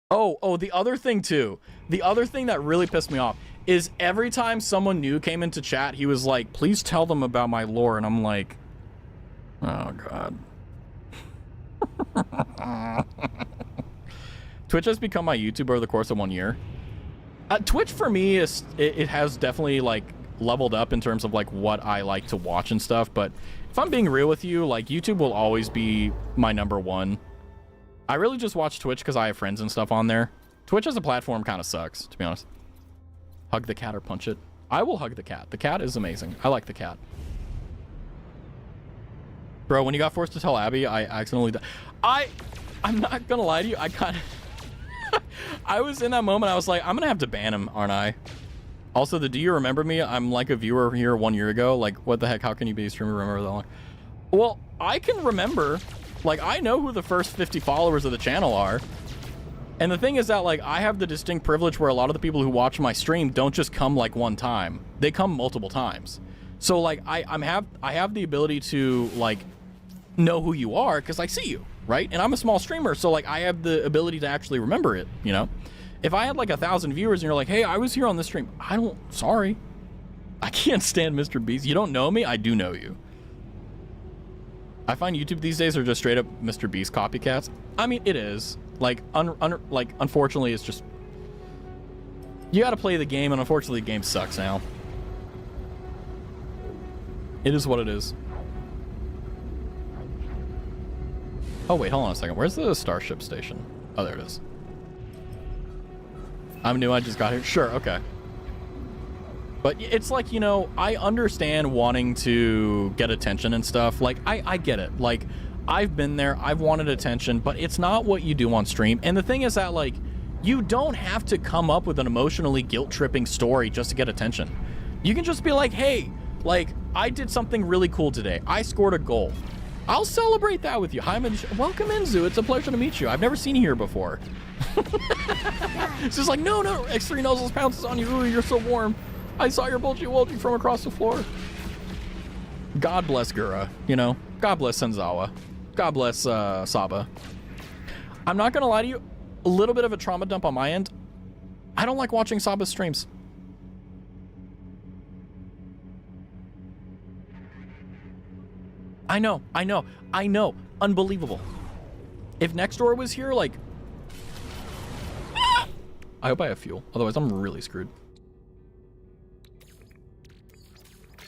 Oh, the other thing too. The other thing that really pissed me off is every time someone new came into chat, he was like, "Please tell them about my lore," and I'm like, "Oh god." Twitch has become my YouTube over the course of 1 year. Twitch for me is it has definitely like leveled up in terms of like what I like to watch and stuff, but if I'm being real with you, like YouTube will always be my number one. I really just watch Twitch because I have friends and stuff on there. Twitch as a platform kind of sucks, to be honest. Hug the cat or punch it. I will hug the cat. The cat is amazing. I like the cat. Bro, when you got forced to tell Abby, I accidentally I'm not gonna lie to you, I kind of I was in that moment, I was like, I'm gonna have to ban him, aren't I? Also, do you remember me? I'm like a viewer here 1 year ago. Like, what the heck? How can you be a streamer remember that long? Well, I can remember. Like, I know who the first 50 followers of the channel are. And the thing is that, like, I have the distinct privilege where a lot of the people who watch my stream don't just come, like, one time. They come multiple times. So, like, I have the ability to, like, know who you are because I see you, right? And I'm a small streamer, so, like, I have the ability to actually remember it, you know? If I had like 1,000 viewers and you're like, hey, I was here on this stream, sorry. I can't stand Mr. Beast. You don't know me? I do know you. I find YouTube these days are just straight up Mr. Beast copycats. I mean, it is. Like, unfortunately, it's just... You gotta play the game, and unfortunately the game sucks now. It is what it is. Oh wait, hold on a second. Where's the Starship Station? Oh, there it is. I'm new, I just got here. Sure, okay. But it's like, you know, I understand wanting to get attention and stuff. Like, I get it. Like, I've been there, I've wanted attention, but it's not what you do on stream. And the thing is that, like, you don't have to come up with an emotionally guilt-tripping story just to get attention. You can just be like, hey, like, I did something really cool today. I scored a goal. I'll celebrate that with you. Hi, welcome in, Zoo. It's a pleasure to meet you. I've never seen you here before. It's just like, no, X3 Nozzles pounces on you. Ooh, you're so warm. I saw your bulgy wulgy from across the floor. God bless Gura, you know. God bless Senzawa. God bless Saba. I'm not gonna lie to you, a little bit of a trauma dump on my end. I don't like watching Saba's streams. I know. Unbelievable. If Nextdoor was here, like... I hope I have fuel. Otherwise, I'm really screwed.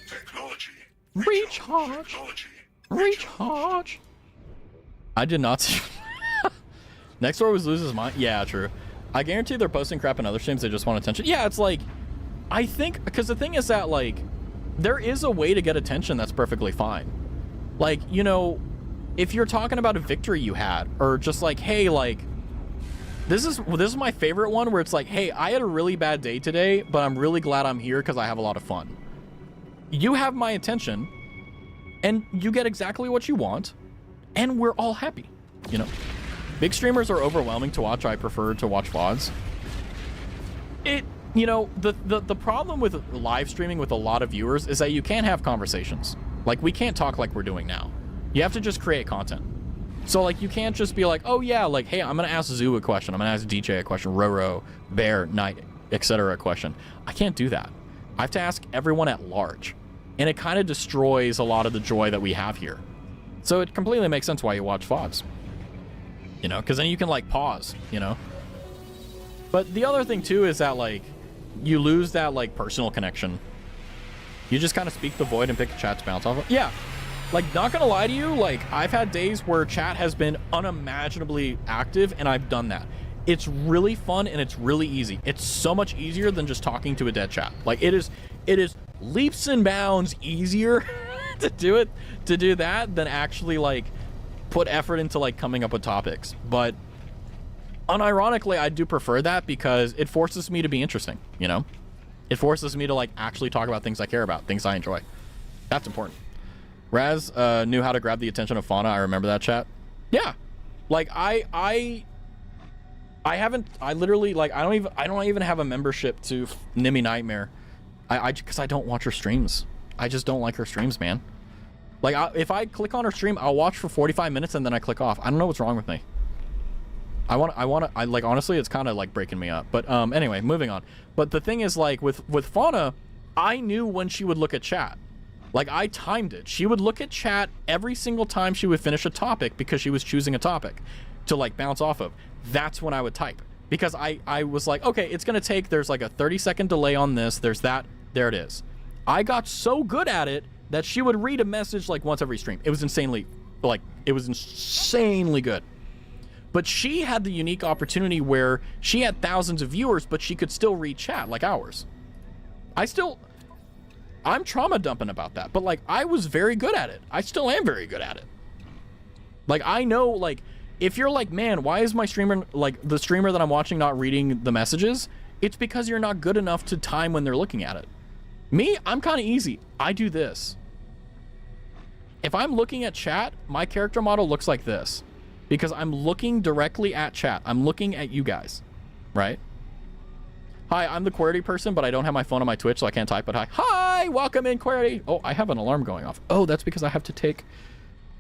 Technology. Recharge. Technology. Recharge. I did not see... Nextdoor was loses mind. Yeah, true. I guarantee they're posting crap in other streams. They just want attention. Yeah, it's like... I think... Because the thing is that, like... There is a way to get attention that's perfectly fine. Like, you know... If you're talking about a victory you had, or just like, hey, like... This is my favorite one, where it's like, hey, I had a really bad day today, but I'm really glad I'm here because I have a lot of fun. You have my attention, and you get exactly what you want, and we're all happy, you know? Big streamers are overwhelming to watch. I prefer to watch VODs. You know, the problem with live streaming with a lot of viewers is that you can't have conversations. Like, we can't talk like we're doing now. You have to just create content. So, like, you can't just be like, oh, yeah, like, hey, I'm going to ask Zoo a question. I'm going to ask DJ a question, Roro, Bear, Knight, etc. a question. I can't do that. I have to ask everyone at large. And it kind of destroys a lot of the joy that we have here. So it completely makes sense why you watch VODs. You know, because then you can, like, pause, you know? But the other thing, too, is that, like, you lose that, like, personal connection. You just kind of speak the void and pick a chat to bounce off of. Yeah. Like, not gonna lie to you, like, I've had days where chat has been unimaginably active, and I've done that. It's really fun, and it's really easy. It's so much easier than just talking to a dead chat. Like, it is leaps and bounds easier to do that than actually, like, put effort into, like, coming up with topics. But unironically, I do prefer that because it forces me to be interesting, you know? It forces me to, like, actually talk about things I care about, things I enjoy. That's important. Raz knew how to grab the attention of Fauna. I remember that chat. Yeah. Like, I literally, like, I don't even have a membership to Nimmy Nightmare. Because I don't watch her streams. I just don't like her streams, man. Like, if I click on her stream, I'll watch for 45 minutes and then I click off. I don't know what's wrong with me. I like, honestly, it's kind of like breaking me up. But anyway, moving on. But the thing is, like, with Fauna, I knew when she would look at chat. Like, I timed it. She would look at chat every single time she would finish a topic because she was choosing a topic to, like, bounce off of. That's when I would type. Because I was like, okay, it's going to take, there's like a 30-second delay on this. There's that. There it is. I got so good at it that she would read a message, like, once every stream. It was insanely good. But she had the unique opportunity where she had thousands of viewers, but she could still read chat like ours. I'm trauma dumping about that, but, like, I was very good at it. I still am very good at it. Like, I know, like, if you're like, man, why is my streamer, like, the streamer that I'm watching not reading the messages? It's because you're not good enough to time when they're looking at it. Me, I'm kind of easy. I do this. If I'm looking at chat, my character model looks like this because I'm looking directly at chat. I'm looking at you guys, right? Hi, I'm the QWERTY person, but I don't have my phone on my Twitch, so I can't type, but hi. Hi, welcome in, QWERTY. Oh, I have an alarm going off. Oh, that's because I have to take...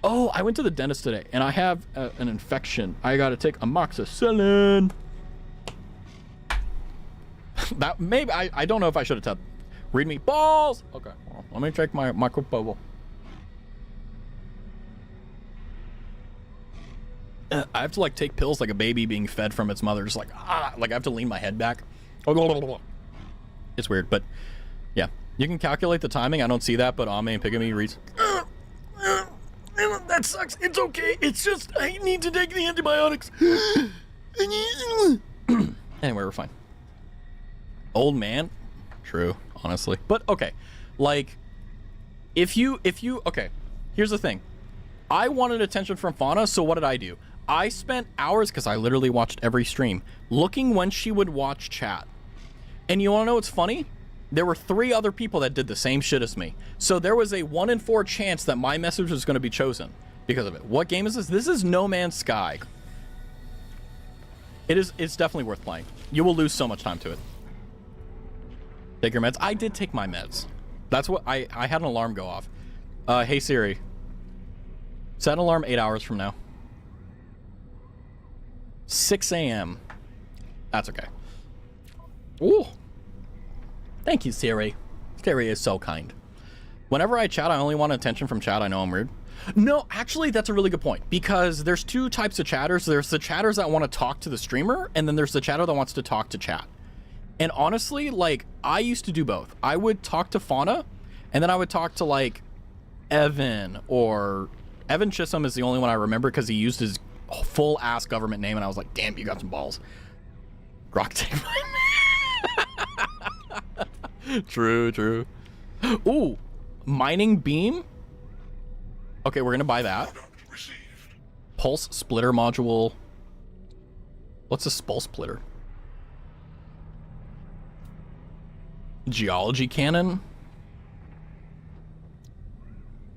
Oh, I went to the dentist today, and I have an infection. I gotta take amoxicillin. That, maybe, I don't know if I should have said, read me balls. Okay, well, let me check my microphone. I have to, like, take pills like a baby being fed from its mother, just like, like I have to lean my head back. It's weird, but yeah. You can calculate the timing. I don't see that, but Ame and Pigamy reads. That sucks. It's okay. It's just I need to take the antibiotics. Anyway, we're fine. Old man. True, honestly. But okay. Like if you okay, here's the thing. I wanted attention from Fauna, so what did I do? I spent hours, because I literally watched every stream, looking when she would watch chat. And you want to know what's funny? There were 3 other people that did the same shit as me. So there was a 1 in 4 chance that my message was going to be chosen because of it. What game is this? This is No Man's Sky. It's definitely worth playing. You will lose so much time to it. Take your meds. I did take my meds. That's what I had an alarm go off. Hey Siri. Set an alarm 8 hours from now. 6 a.m. That's okay. Ooh. Thank you, Siri. Siri is so kind. Whenever I chat, I only want attention from chat. I know I'm rude. No, actually, that's a really good point. Because there's 2 types of chatters. There's the chatters that want to talk to the streamer, and then there's the chatter that wants to talk to chat. And honestly, like, I used to do both. I would talk to Fauna, and then I would talk to, like, Evan, or... Evan Chisholm is the only one I remember because he used his full-ass government name, and I was like, damn, you got some balls. Grok, take my True, true. Ooh, mining beam. Okay, we're gonna buy that. Pulse splitter module. What's a pulse splitter? Geology cannon.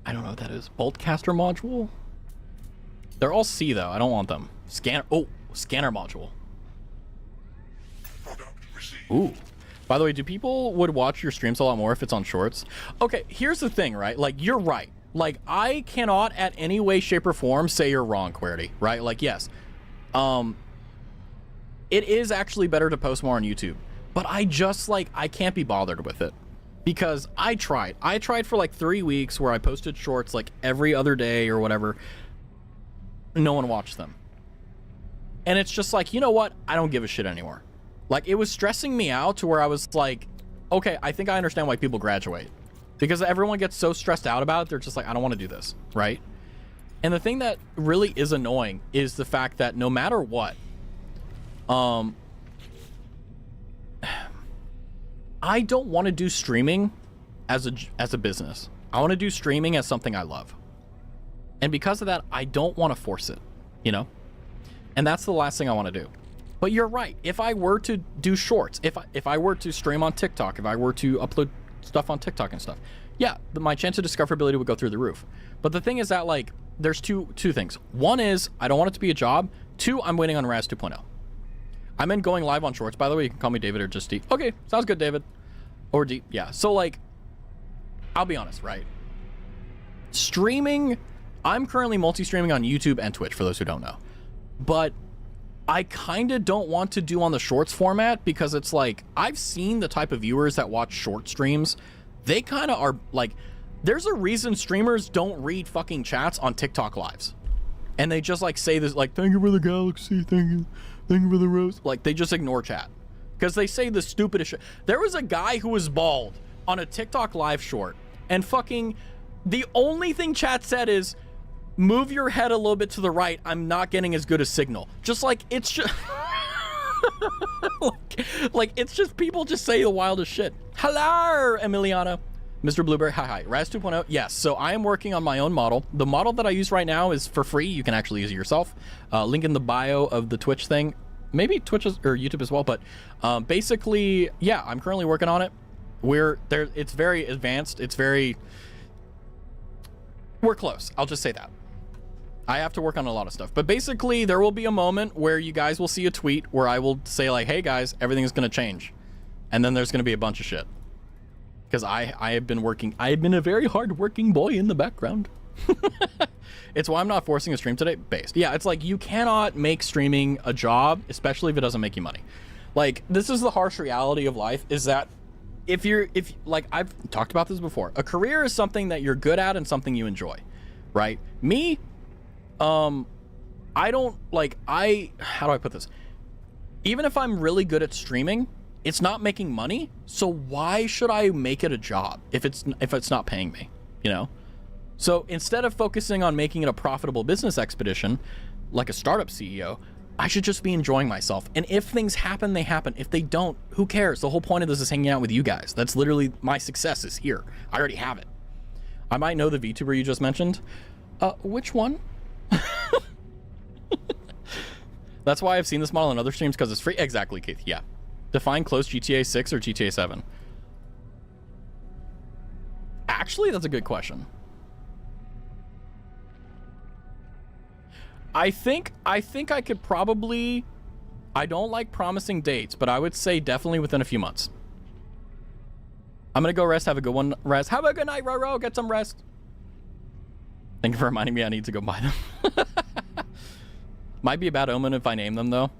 I don't know what that is. Bolt caster module. They're all C though. I don't want them. Scanner. Oh, scanner module. Ooh. By the way, do people would watch your streams a lot more if it's on shorts? Okay, here's the thing, right? Like, you're right. Like, I cannot at any way, shape, or form say you're wrong, Querity, right? Like, yes. It is actually better to post more on YouTube. But I just, like, I can't be bothered with it. Because I tried. I tried for, like, 3 weeks where I posted shorts, like, every other day or whatever. No one watched them. And it's just like, you know what? I don't give a shit anymore. Like, it was stressing me out to where I was like, okay, I think I understand why people graduate. Because everyone gets so stressed out about it, they're just like, I don't want to do this, right? And the thing that really is annoying is the fact that no matter what, I don't want to do streaming as a business. I want to do streaming as something I love. And because of that, I don't want to force it, you know? And that's the last thing I want to do. But you're right. If I were to do shorts, if I were to stream on TikTok, if I were to upload stuff on TikTok and stuff, yeah, my chance of discoverability would go through the roof. But the thing is that, like, there's two things. One is I don't want it to be a job. 2, I'm waiting on Raz 2.0. I'm in going live on shorts. By the way, you can call me David or just D. Okay, sounds good, David. Or D. Yeah. So, like, I'll be honest, right? Streaming, I'm currently multi-streaming on YouTube and Twitch, for those who don't know. But I kind of don't want to do on the shorts format because it's like, I've seen the type of viewers that watch short streams. They kind of are like, there's a reason streamers don't read fucking chats on TikTok lives. And they just like say this, like, thank you for the galaxy, thank you for the rose. Like, they just ignore chat because they say the stupidest shit. There was a guy who was bald on a TikTok live short, and fucking the only thing chat said is, move your head a little bit to the right. I'm not getting as good a signal. Just like, it's just like it's just people just say the wildest shit. Hello, Emiliano. Mr. Blueberry, hi. Raz 2.0, yes. So I am working on my own model. The model that I use right now is for free. You can actually use it yourself. Link in the bio of the Twitch thing. Maybe Twitch or YouTube as well. But basically, yeah, I'm currently working on it. It's very advanced. We're close. I'll just say that. I have to work on a lot of stuff. But basically, there will be a moment where you guys will see a tweet where I will say, like, hey, guys, everything is going to change. And then there's going to be a bunch of shit. Because I have been working. I have been a very hard-working boy in the background. It's why I'm not forcing a stream today. Based. Yeah, it's like, you cannot make streaming a job, especially if it doesn't make you money. Like, this is the harsh reality of life, is that if like, I've talked about this before. A career is something that you're good at and something you enjoy, right? Me, I don't, like, how do I put this? Even if I'm really good at streaming, It's not making money, so why should I make it a job if it's not paying me, you know? So instead of focusing on making it a profitable business expedition, like a startup CEO, I should just be enjoying myself. And if things happen, they happen. If they don't, who cares? The whole point of this is hanging out with you guys. That's literally my success is here. I already have it. I might know the VTuber you just mentioned. Which one? That's why I've seen this model in other streams, because it's free. Exactly, Keith. Yeah. Define close, GTA 6 or GTA 7? Actually, that's a good question. I think I could probably... I don't like promising dates, but I would say definitely within a few months. I'm gonna go rest. Have a good one, rest. Have a good night, Roro. Get some rest. Thank you for reminding me I need to go buy them. Might be a bad omen if I name them, though.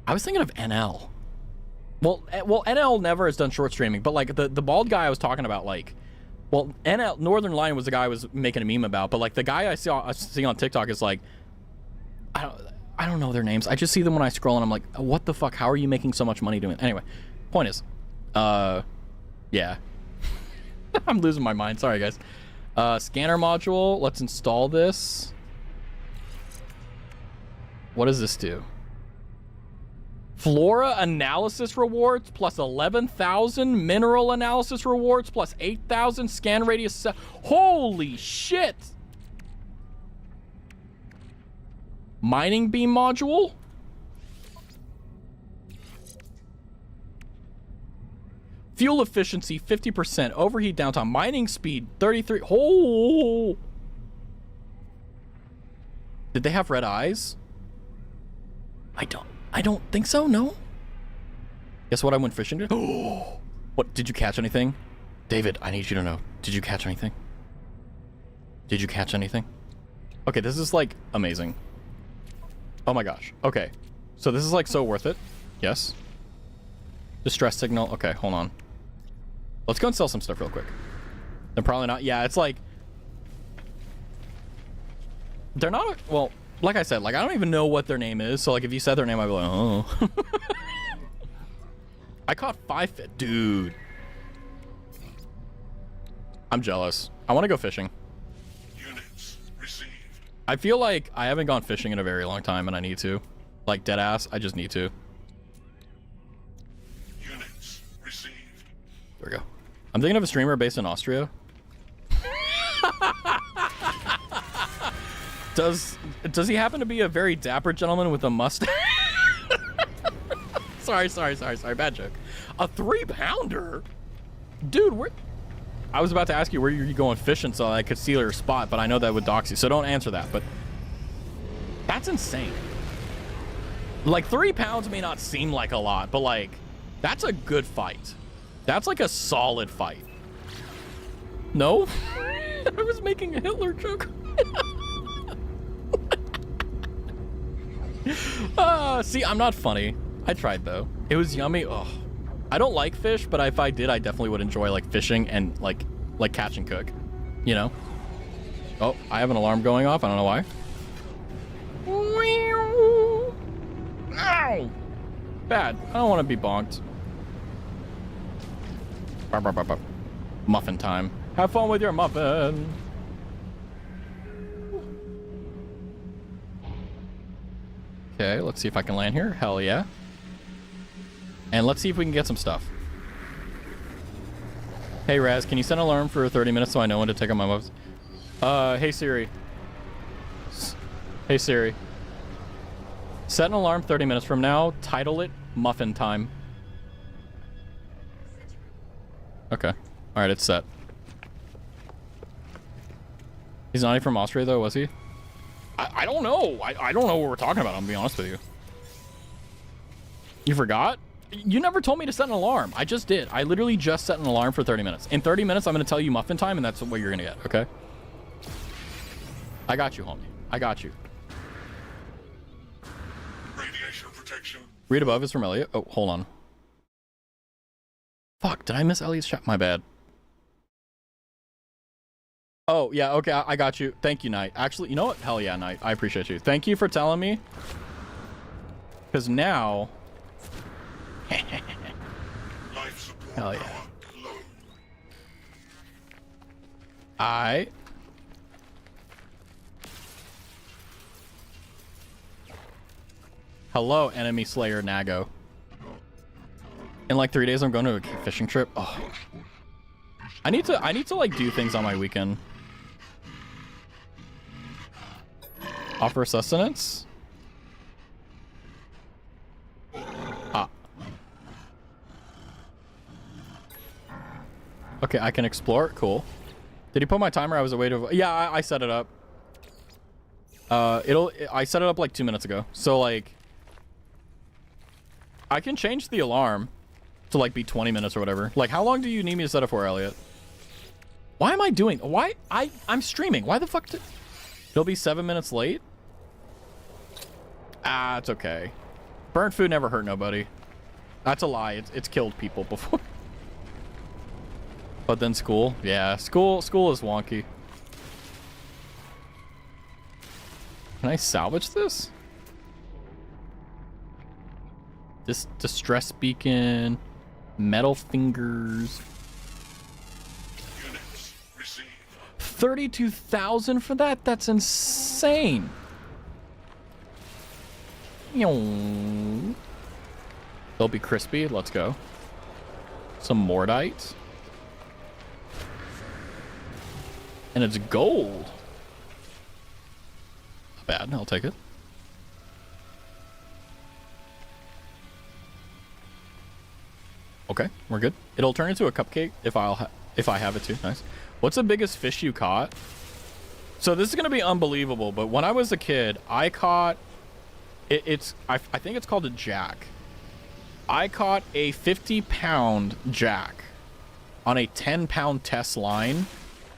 I was thinking of NL. Well, NL never has done short streaming, but like the bald guy I was talking about, like, well, NL Northern Lion was the guy I was making a meme about, but like the guy I see on TikTok is like, I don't know their names. I just see them when I scroll and I'm like, what the fuck? How are you making so much money doing it? Anyway, point is, yeah. I'm losing my mind. Sorry, guys. Scanner module. Let's install this. What does this do? Flora analysis rewards plus 11,000 mineral analysis rewards plus 8,000 scan radius. Holy shit! Mining beam module. Fuel efficiency 50%. Overheat downtime. Mining speed 33. Oh! Did they have red eyes? I don't think so, no? Guess what I went fishing to? Oh! What, did you catch anything? David, I need you to know. Did you catch anything? Did you catch anything? Okay, this is like amazing. Oh my gosh. Okay. So this is like so worth it. Yes. Distress signal. Okay, hold on. Let's go and sell some stuff real quick. They're probably not. Yeah, it's like... They're not... Well, like I said, like I don't even know what their name is. So like if you said their name, I'd be like, oh. I caught 5 fish. Dude. I'm jealous. I want to go fishing. Units received. I feel like I haven't gone fishing in a very long time and I need to. Like dead ass, I just need to. Units received. There we go. I'm thinking of a streamer based in Austria. Does he happen to be a very dapper gentleman with a mustache? sorry, bad joke. A 3-pounder? Dude, I was about to ask you where you're going fishing so I could steal your spot, but I know that would dox you, so don't answer that, but that's insane. Like 3 pounds may not seem like a lot, but like that's a good fight. That's like a solid fight. No? I was making a Hitler joke. See, I'm not funny. I tried though. It was yummy. Oh, I don't like fish, but if I did, I definitely would enjoy like fishing and like catch and cook, you know? Oh, I have an alarm going off. I don't know why. Ow! Bad. I don't want to be bonked. Muffin time. Have fun with your muffin. Okay, let's see if I can land here. Hell yeah. And let's see if we can get some stuff. Hey Raz, can you set an alarm for 30 minutes so I know when to take out my muffins? Hey Siri. Hey Siri. Set an alarm 30 minutes from now. Title it Muffin Time. Okay. Alright, it's set. He's not even from Austria though, was he? I don't know. I don't know what we're talking about, I'm gonna be honest with you. You forgot? You never told me to set an alarm. I just did. I literally just set an alarm for 30 minutes. In 30 minutes, I'm gonna tell you muffin time, and that's what you're gonna get, okay? I got you, homie. I got you. Radiation protection. Read above is from Elliot. Oh, hold on. Fuck, did I miss Elliot's chat? My bad. Oh, yeah, okay, I got you. Thank you, Knight. Actually, you know what? Hell yeah, Knight. I appreciate you. Thank you for telling me. Because now, Life support Hell yeah. locked low. Hello, enemy slayer Nago. In like 3 days, I'm going to a fishing trip. Oh. I need to like do things on my weekend. Offer sustenance? Ah. Okay, I can explore. Cool. Did he put my timer? I was away to... Yeah, I set it up. I set it up like 2 minutes ago. So like... I can change the alarm to like be 20 minutes or whatever. Like, how long do you need me to set it for, Elliot? Why am I doing... Why? I'm streaming. Why the fuck did... It'll be 7 minutes late? Ah, it's okay. Burnt food never hurt nobody. That's a lie. It's killed people before. But then school? Yeah, school is wonky. Can I salvage this? This distress beacon, metal fingers. Units received. 32,000 for that? That's insane. They'll be crispy. Let's go. Some mordite. And it's gold. Not bad. I'll take it. Okay, we're good. It'll turn into a cupcake if I have it too. Nice. What's the biggest fish you caught? So this is gonna be unbelievable, but when I was a kid, I caught I think it's called a jack. I caught a 50-pound jack on a 10-pound test line,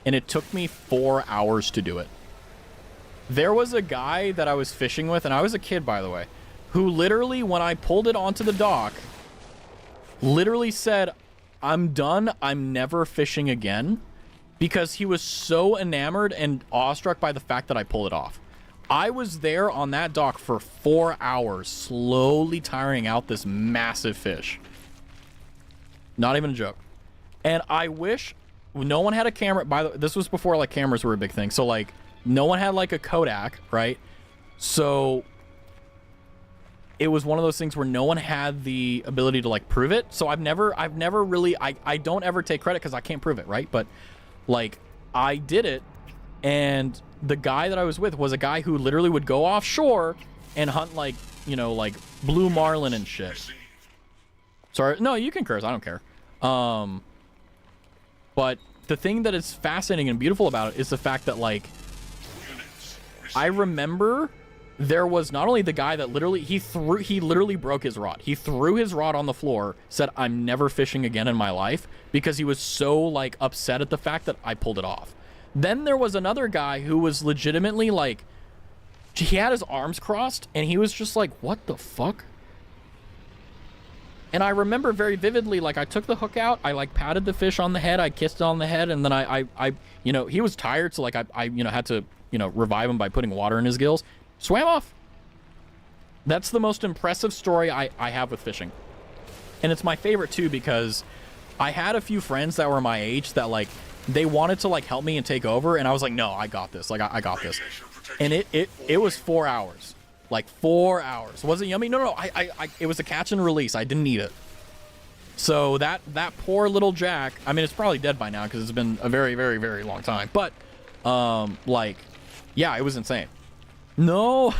and it took me 4 hours to do it. There was a guy that I was fishing with, and I was a kid, by the way, who literally, when I pulled it onto the dock, literally said, "I'm done. I'm never fishing again," because he was so enamored and awestruck by the fact that I pulled it off. I was there on that dock for 4 hours, slowly tiring out this massive fish. Not even a joke. And I wish no one had a camera. This was before like cameras were a big thing. So like no one had like a Kodak, right? So it was one of those things where no one had the ability to like prove it. So I've never really, I don't ever take credit because I can't prove it, right? But like I did it, and the guy that I was with was a guy who literally would go offshore and hunt like, you know, like blue marlin and shit. Sorry, no, you can curse, I don't care. But the thing that is fascinating and beautiful about it is the fact that like I remember there was not only the guy that literally he literally broke his rod. He threw his rod on the floor, said, "I'm never fishing again in my life," because he was so like upset at the fact that I pulled it off. Then there was another guy who was legitimately like, he had his arms crossed and he was just like, "What the fuck?" And I remember very vividly, like I took the hook out, I like patted the fish on the head, I kissed it on the head, and then I you know, he was tired, so like I you know, had to, you know, revive him by putting water in his gills. Swam off. That's the most impressive story I have with fishing. And it's my favorite too, because I had a few friends that were my age that like, they wanted to like help me and take over, and I was like, "No, I got this. Like I got this." And it was 4 hours. Like 4 hours. Was it yummy? No. It was a catch and release. I didn't eat it. So that poor little jack, I mean, it's probably dead by now because it's been a very, very, very long time. But like, yeah, it was insane. No.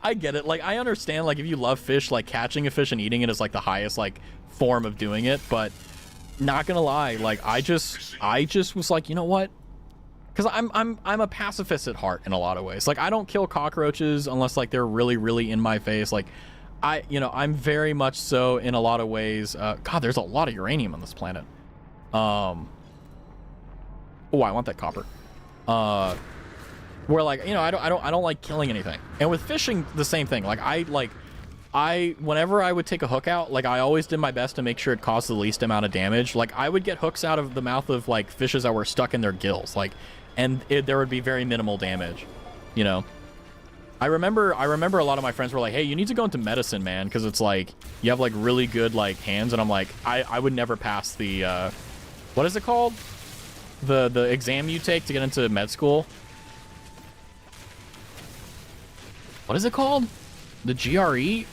I get it. Like, I understand, like, if you love fish, like catching a fish and eating it is like the highest like form of doing it, but not gonna lie, like I just was like, you know what? Because I'm a pacifist at heart in a lot of ways. Like I don't kill cockroaches unless like they're really, really in my face. Like I'm very much so in a lot of ways. God, there's a lot of uranium on this planet. Oh, I want that copper. Where like, you know, I don't like killing anything. And with fishing, the same thing. Like whenever I would take a hook out, like I always did my best to make sure it caused the least amount of damage. Like I would get hooks out of the mouth of like fishes that were stuck in their gills, like, and there would be very minimal damage, you know. I remember a lot of my friends were like, hey, you need to go into medicine, man, because it's like you have like really good like hands, and I'm like, I would never pass the what is it called? The exam you take to get into med school. What is it called? The GRE?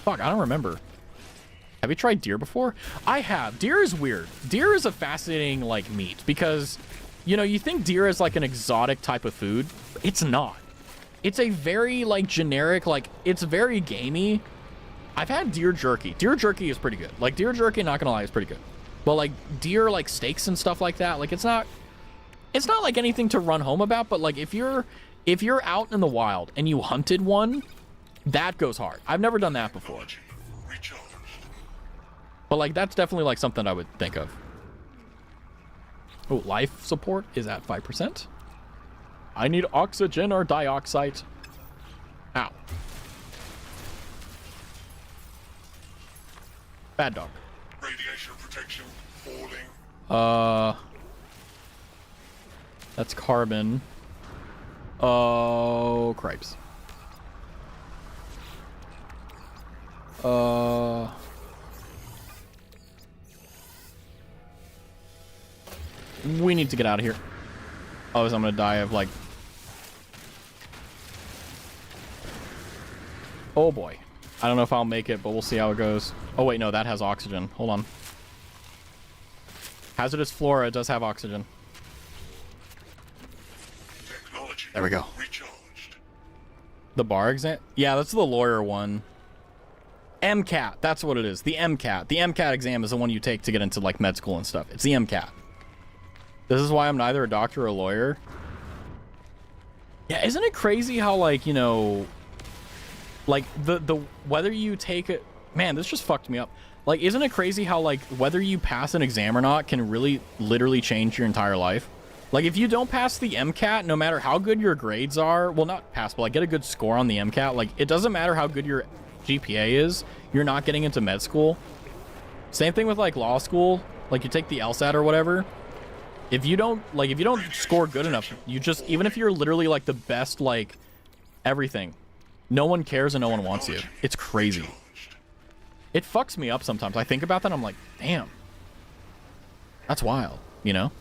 Fuck, I don't remember. Have you tried deer before? I have. Deer is weird. Deer is a fascinating like meat because, you know, you think deer is like an exotic type of food. It's not. It's a very like generic, like it's very gamey. I've had deer jerky. Deer jerky is pretty good. Like deer jerky, not gonna lie, is pretty good. But like deer like steaks and stuff like that, like it's not like anything to run home about, but like if you're out in the wild and you hunted one, that goes hard. I've never done that before. But like that's definitely like something I would think of. Oh, life support is at 5%. I need oxygen or dioxide. Ow. Bad dog. Radiation protection falling. That's carbon. Oh, cripes. We need to get out of here. Otherwise I'm gonna die of like... Oh boy. I don't know if I'll make it, but we'll see how it goes. Oh wait, no, that has oxygen. Hold on. Hazardous flora does have oxygen. Technology There we go. recharged. The bar exam? Yeah, that's the lawyer one. MCAT, that's what it is. The MCAT. The MCAT exam is the one you take to get into like med school and stuff. It's the MCAT. This is why I'm neither a doctor or a lawyer. Yeah, isn't it crazy how like, you know, like the whether you take it, man, this just fucked me up. Like, isn't it crazy how like whether you pass an exam or not can really literally change your entire life? Like if you don't pass the MCAT, no matter how good your grades are, well, not pass, but like get a good score on the MCAT, like it doesn't matter how good your GPA is, you're not getting into med school. Same thing with like law school, like you take the LSAT or whatever. If you don't score good enough, you just, even if you're literally like the best, like everything, no one cares and no one wants you. It's crazy. It fucks me up sometimes. I think about that and I'm like, damn, that's wild, you know?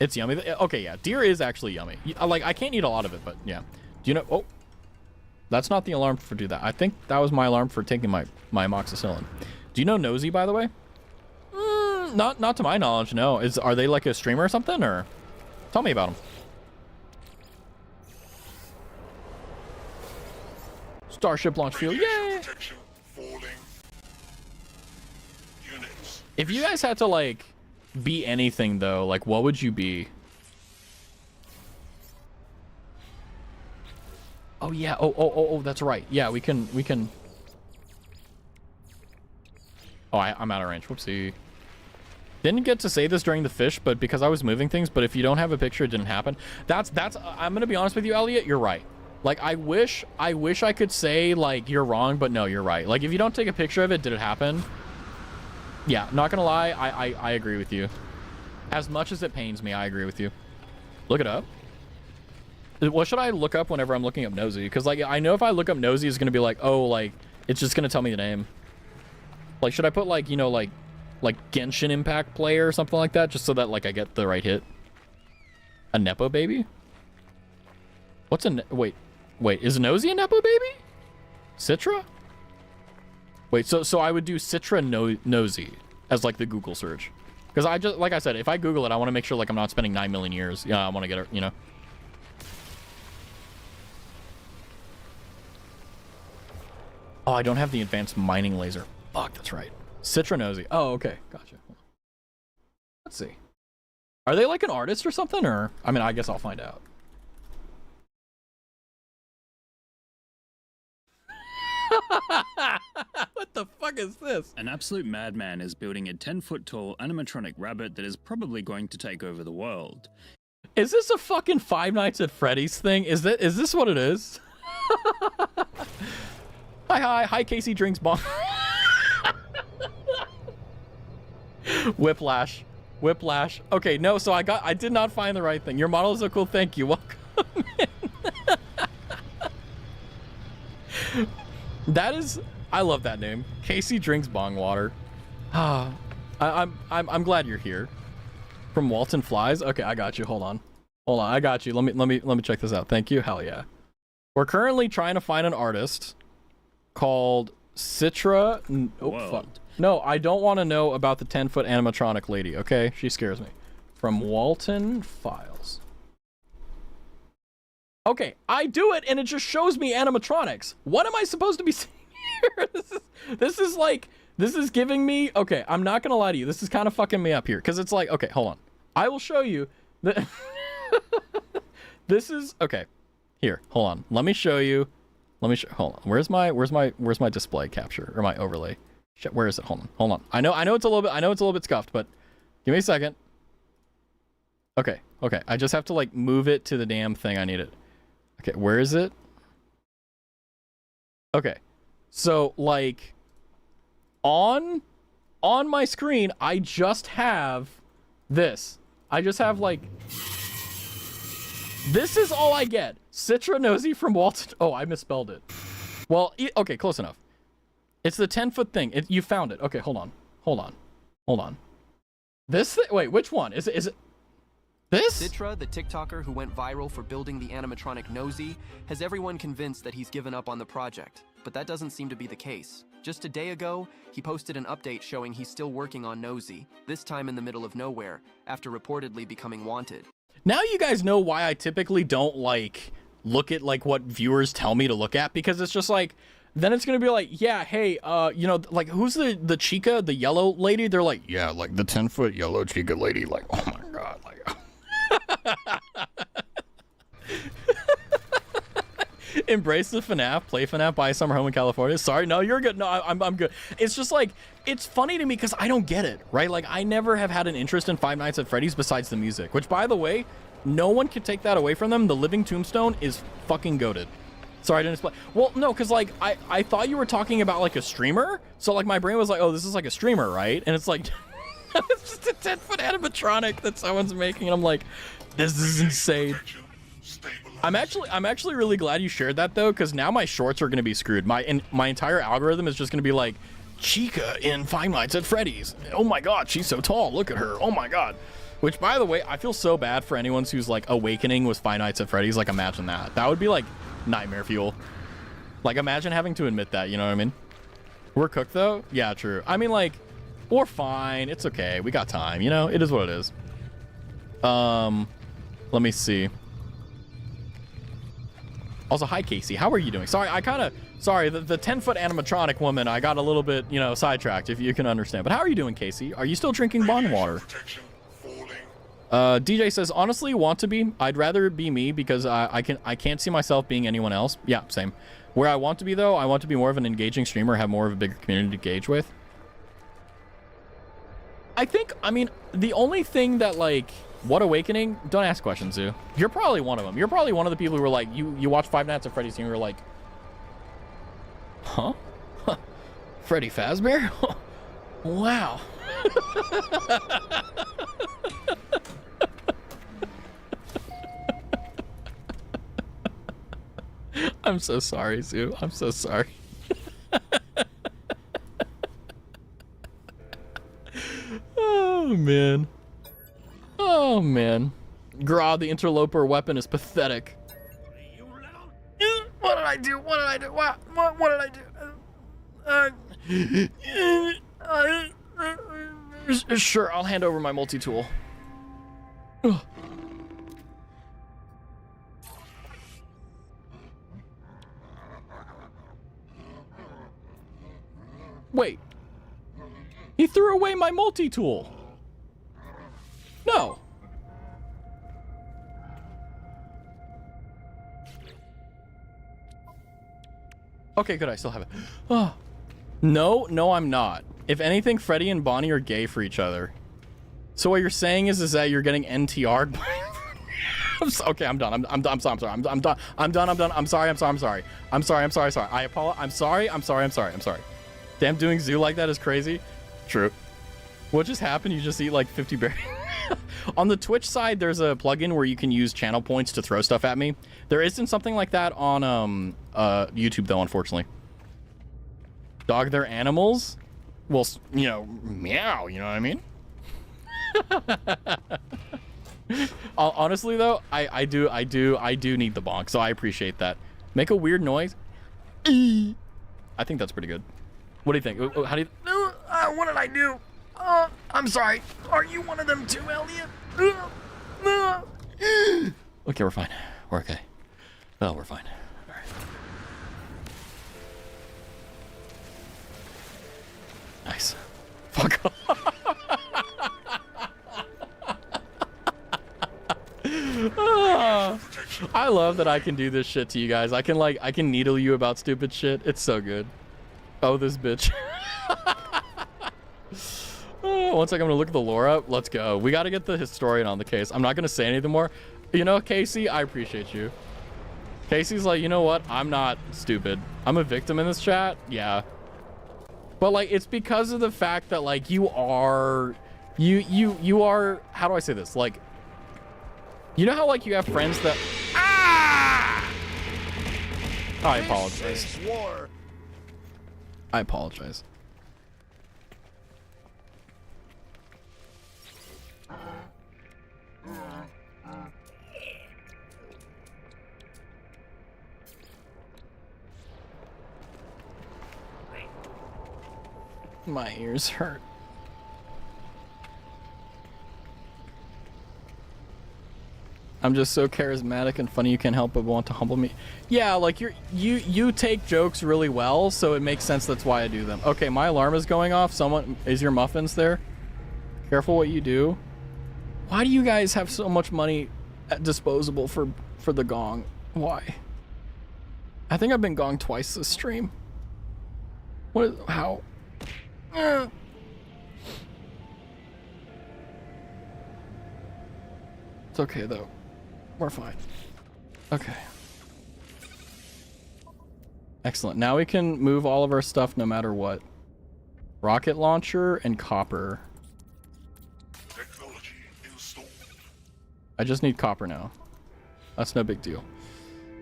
It's yummy. Okay, yeah, deer is actually yummy. Like, I can't eat a lot of it, but yeah. Do you know, oh, that's not the alarm for do that. I think that was my alarm for taking my amoxicillin. Do you know Nosy, by the way? Not to my knowledge, no. Are they like a streamer or something, or tell me about them. Starship launch field, yay! Protection falling. Units. If you guys had to like be anything though, like what would you be? Oh yeah. Oh, that's right. Yeah, we can. Oh, I'm out of range. Whoopsie. Didn't get to say this during the fish, but because I was moving things, but if you don't have a picture, it didn't happen. That's I'm gonna be honest with you, Elliot, you're right. Like I wish I could say like you're wrong, but no, you're right. Like if you don't take a picture of it, did it happen? Yeah, not gonna lie, I agree with you. As much as it pains me, I agree with you. Look it up. What should I look up whenever I'm looking up Nosy? Because like I know if I look up Nosy, it's gonna be like, oh, like it's just gonna tell me the name. Like should I put like, you know, like Genshin Impact player or something like that, just so that like I get the right hit? A Nepo baby? What's a wait, is Nosy a Nepo baby? Citra? Wait, so I would do Citra Nosy as like the Google search. Because I just, like I said, if I Google it, I want to make sure like I'm not spending 9 million years. Yeah, I want to get it, you know. Oh, I don't have the advanced mining laser. Fuck, that's right. Citra Nosy. Oh, okay. Gotcha. Let's see. Are they like an artist or something? Or, I mean, I guess I'll find out. What the fuck is this? An absolute madman is building a 10-foot tall animatronic rabbit that is probably going to take over the world. Is this a fucking Five Nights at Freddy's thing? Is this what it is? Hi, Casey drinks bomb. Whiplash. Okay, no, so I did not find the right thing. Your model is so cool, thank you. Welcome in. That is, I love that name. Casey drinks bong water. Ah, I'm glad you're here. From Walton Flies. Okay, I got you. Hold on, I got you. Let me check this out. Thank you. Hell yeah. We're currently trying to find an artist called Citra. Oh fuck. No, I don't want to know about the 10-foot animatronic lady. Okay, she scares me. From Walton Files. Okay, I do it and it just shows me animatronics. What am I supposed to be seeing here? This is giving me, okay, I'm not gonna lie to you. This is kind of fucking me up here because it's like, okay, hold on. I will show you that. This is, okay, here, hold on. Let me show you. Hold on. Where's my display capture or my overlay? Shit, where is it? Hold on. I know it's a little bit scuffed, but give me a second. Okay. I just have to like move it to the damn thing I need it. Okay, where is it? Okay. So like on my screen, I just have this. I just have like, this is all I get. Citra Nosy from Walton. Oh, I misspelled it. Well, okay, close enough. It's the 10-foot thing. You found it. Okay, hold on. This thing, wait, which one? Is it this? Citra, the TikToker who went viral for building the animatronic Nosy, has everyone convinced that he's given up on the project. But that doesn't seem to be the case. Just a day ago, he posted an update showing he's still working on Nosy, this time in the middle of nowhere, after reportedly becoming wanted. Now you guys know why I typically don't like look at like what viewers tell me to look at, because it's just like, then it's gonna be like, yeah, hey, you know, like who's the chica, the yellow lady? They're like, yeah, like the 10-foot yellow chica lady. Like, oh my god, like. Embrace the FNAF, play FNAF, buy summer home in California. Sorry, no, you're good. No, I'm good. It's just like, it's funny to me because I don't get it, right? Like, I never have had an interest in Five Nights at Freddy's besides the music, which, by the way, no one can take that away from them. The Living Tombstone is fucking goated. Sorry, I didn't explain. Well, no, because like I thought you were talking about like a streamer, so like my brain was like, oh, this is like a streamer, right? And it's like, it's just a 10-foot animatronic that someone's making, and I'm like, this is insane. I'm actually really glad you shared that though, because now my shorts are gonna be screwed. My entire algorithm is just gonna be like, Chica in Five Nights at Freddy's. Oh my god, she's so tall. Look at her. Oh my god. Which, by the way, I feel so bad for anyone who's like awakening with Five Nights at Freddy's. Like, imagine that. That would be like nightmare fuel. Like, imagine having to admit that. You know what I mean? We're cooked though. Yeah, true. I mean, like, we're fine. It's okay. We got time. You know, it is what it is. Let me see. Also, hi, Casey. How are you doing? Sorry, sorry, the 10-foot animatronic woman, I got a little bit, you know, sidetracked, if you can understand. But how are you doing, Casey? Are you still drinking bond water? DJ says, honestly, want to be. I'd rather be me because I can't see myself being anyone else. Yeah, same. Where I want to be, though, I want to be more of an engaging streamer, have more of a bigger community to engage with. I mean, the only thing that, like, what awakening? Don't ask questions, Zoo. You're probably one of them. You're probably one of the people who were like, you watch Five Nights at Freddy's and you were like, huh? Freddy Fazbear? Wow. I'm so sorry, Zoo. I'm so sorry. Oh, man. Oh, man. Gra, the interloper weapon is pathetic. What did I do? What did I do? What did I do? Sure, I'll hand over my multi-tool. Wait. He threw away my multi-tool. No. Okay, good. I still have it. Oh. No, I'm not. If anything, Freddy and Bonnie are gay for each other. So what you're saying is that you're getting NTR'd by... Okay, I'm done. I'm done. I'm sorry. I'm done. I'm sorry. I apologize. I'm sorry. Damn, doing Zoo like that is crazy. True. What just happened? You just eat like 50 berries. On the Twitch side, there's a plugin where you can use channel points to throw stuff at me. There isn't something like that on YouTube though, unfortunately. Dog their animals? Well, you know, meow, you know what I mean? Honestly though, I do need the bonk, so I appreciate that. Make a weird noise. I think that's pretty good. What do you think? How do you... what did I do? I'm sorry. Are you one of them too, Elliot? Okay, we're fine. We're okay. Oh, we're fine. All right. Nice. Fuck off. I love that I can do this shit to you guys. I can needle you about stupid shit. It's so good. Oh, this bitch. One second, I'm gonna look at the lore up. Let's go. We gotta get the historian on the case. I'm not gonna say anything more. You know, Casey, I appreciate you. Casey's like, you know what? I'm not stupid. I'm a victim in this chat. Yeah. But like, it's because of the fact that like you are, how do I say this? Like, you know how like you have friends that, I apologize. I apologize. My ears hurt. I'm just so charismatic and funny you can't help but want to humble me. Yeah, like you take jokes really well, so it makes sense that's why I do them. Okay, my alarm is going off. Someone, is your muffins there? Careful what you do. Why do you guys have so much money at disposable for the gong? Why? I think I've been gonged twice this stream. What is, how? It's okay though. We're fine. Okay. Excellent. Now we can move all of our stuff no matter what. Rocket launcher and copper. Technology installed. I just need copper now. That's no big deal.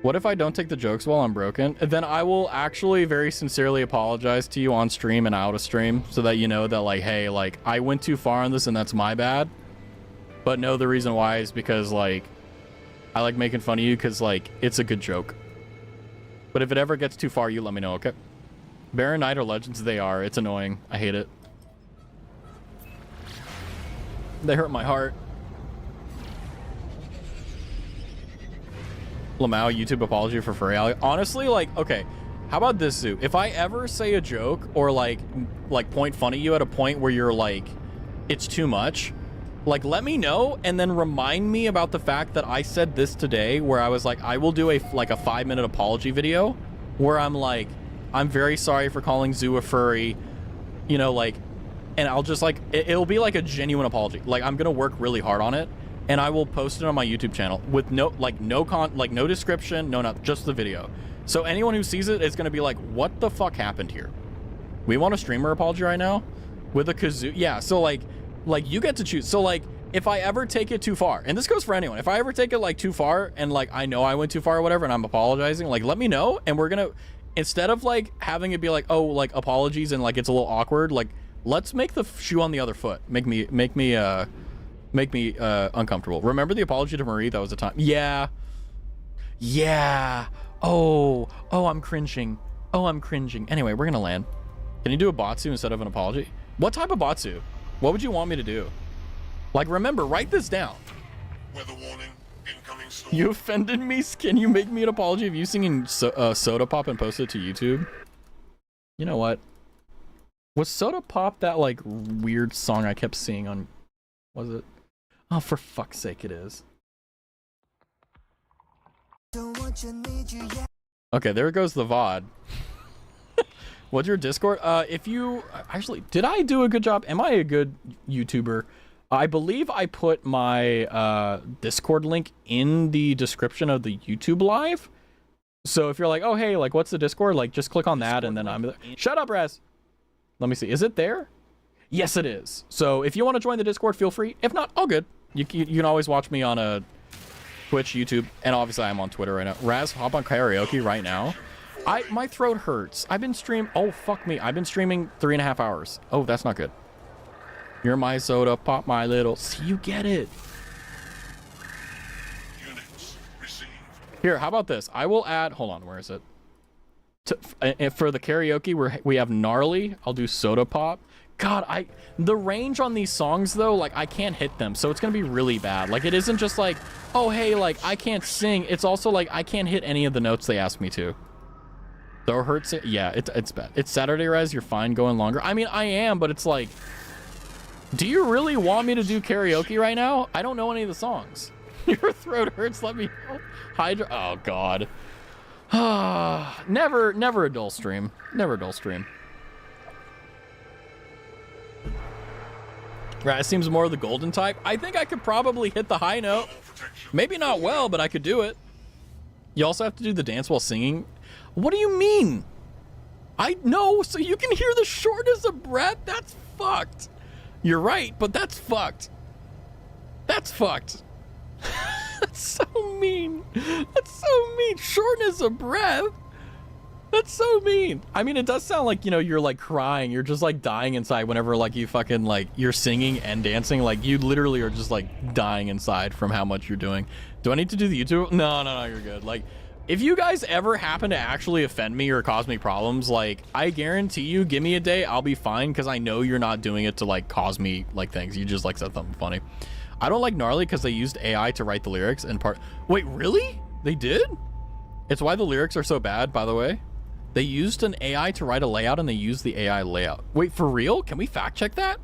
What if I don't take the jokes while I'm broken? Then I will actually very sincerely apologize to you on stream and out of stream so that you know that like, hey, like I went too far on this and that's my bad. But no, the reason why is because like, I like making fun of you because like, it's a good joke. But if it ever gets too far, you let me know, okay? Baron Knight or Legends, they are. It's annoying. I hate it. They hurt my heart. Lamau, YouTube apology for furry alley. Honestly, like, okay, how about this, Zoo? If I ever say a joke or like point fun at you at a point where you're like, it's too much, like, let me know and then remind me about the fact that I said this today where I was like, I will do a 5-minute apology video where I'm like, I'm very sorry for calling Zoo a furry, you know, like, and I'll just like, it'll be like a genuine apology. Like, I'm gonna work really hard on it. And I will post it on my YouTube channel with no description, not just the video. So anyone who sees it is going to be like, what the fuck happened here? We want a streamer apology right now with a kazoo. Yeah. So like you get to choose. So like, if I ever take it too far, and this goes for anyone, if I ever take it like too far and like, I know I went too far or whatever, and I'm apologizing, like, let me know. And we're going to, instead of like having it be like, oh, like apologies. And like, it's a little awkward. Like, let's make the shoe on the other foot. Make me uncomfortable. Remember the apology to Marie? That was the time. Yeah. Oh, I'm cringing. Anyway, we're gonna land. Can you do a botsu instead of an apology? What type of botsu? What would you want me to do? Like, remember, write this down. Weather warning. Incoming storm. You offended me. Can you make me an apology of you singing Soda Pop and post it to YouTube? You know what? Was Soda Pop that like weird song I kept seeing on? Was it? Oh, for fuck's sake, it is. Okay, there goes the VOD. What's your Discord? If you actually, did I do a good job? Am I a good YouTuber? I believe I put my Discord link in the description of the YouTube live. So if you're like, oh hey, like what's the Discord? Like just click on that and then I'm. Shut up, Raz. Let me see. Is it there? Yes, it is. So if you want to join the Discord, feel free. If not, all good. You can always watch me on a Twitch, YouTube, and obviously I'm on Twitter right now. Raz, hop on karaoke right now. My throat hurts. I've been streaming. Oh, fuck me. I've been streaming 3.5 hours. Oh, that's not good. You're my soda pop, my little. See, you get it. Units received. Here, how about this? I will add. Hold on, where is it? For the karaoke, we have gnarly. I'll do soda pop. God, the range on these songs though, like I can't hit them, so it's gonna be really bad. Like it isn't just like, oh hey, like I can't sing. It's also like I can't hit any of the notes they ask me to. Though it hurts. Yeah, it's bad. It's Saturday, Res. You're fine going longer. I mean, I am, but it's like, do you really want me to do karaoke right now? I don't know any of the songs. Your throat hurts. Let me hydra. Oh God. Never a dull stream. Never a dull stream. Right, it seems more of the golden type. I think I could probably hit the high note. Maybe not well, but I could do it. You also have to do the dance while singing. What do you mean? I know, so you can hear the shortness of breath? That's fucked. You're right, but that's fucked. That's fucked. That's so mean. That's so mean. Shortness of breath? That's so mean. I mean, it does sound like, you know, you're like crying. You're just like dying inside whenever like you fucking like you're singing and dancing. Like you literally are just like dying inside from how much you're doing. Do I need to do the YouTube? No, you're good. Like if you guys ever happen to actually offend me or cause me problems, like I guarantee you, give me a day, I'll be fine because I know you're not doing it to like cause me like things. You just like said something funny. I don't like gnarly because they used AI to write the lyrics and part. Wait, really? They did? It's why the lyrics are so bad, by the way. They used an AI to write a layout and they used the AI layout. Wait, for real? Can we fact check that?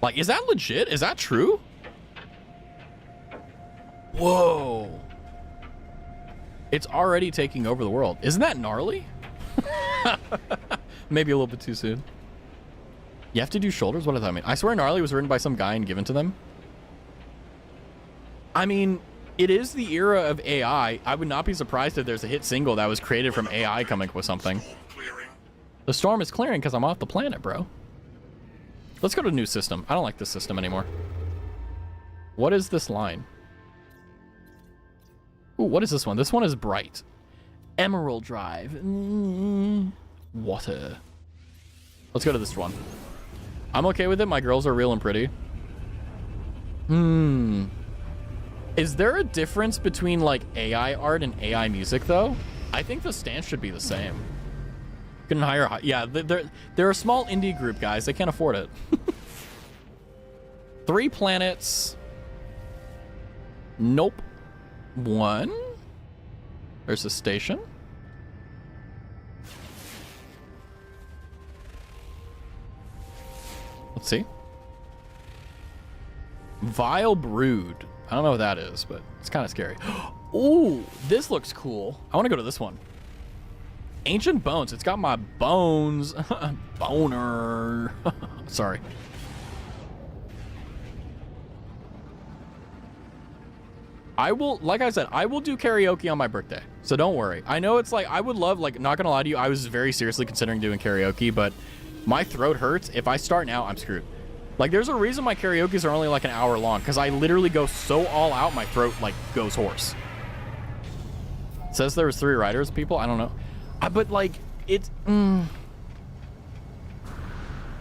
Like, is that legit? Is that true? Whoa. It's already taking over the world. Isn't that gnarly? Maybe a little bit too soon. You have to do shoulders? What does that mean? I swear gnarly was written by some guy and given to them. I mean, it is the era of AI. I would not be surprised if there's a hit single that was created from AI coming up with something. The storm is clearing because I'm off the planet, bro. Let's go to a new system. I don't like this system anymore. What is this line? Ooh, what is this one? This one is bright. Emerald Drive. Water. Let's go to this one. I'm okay with it. My girls are real and pretty. Is there a difference between like AI art and AI music though? I think the stance should be the same. Couldn't hire. Yeah, they're a small indie group, guys. They can't afford it. 3 planets. Nope. 1. There's a station. Let's see. Vile Brood. I don't know what that is, but it's kind of scary. Ooh, this looks cool. I want to go to this one. Ancient Bones. It's got my bones. Boner. Sorry. I will, like I said, I will do karaoke on my birthday. So don't worry. I know it's like, I would love, like, not gonna lie to you, I was very seriously considering doing karaoke, but my throat hurts. If I start now, I'm screwed. Like, there's a reason my karaoke's are only like an hour long, because I literally go so all out, my throat, like, goes hoarse. It says there was 3 writers, people. I don't know. But, like, it's...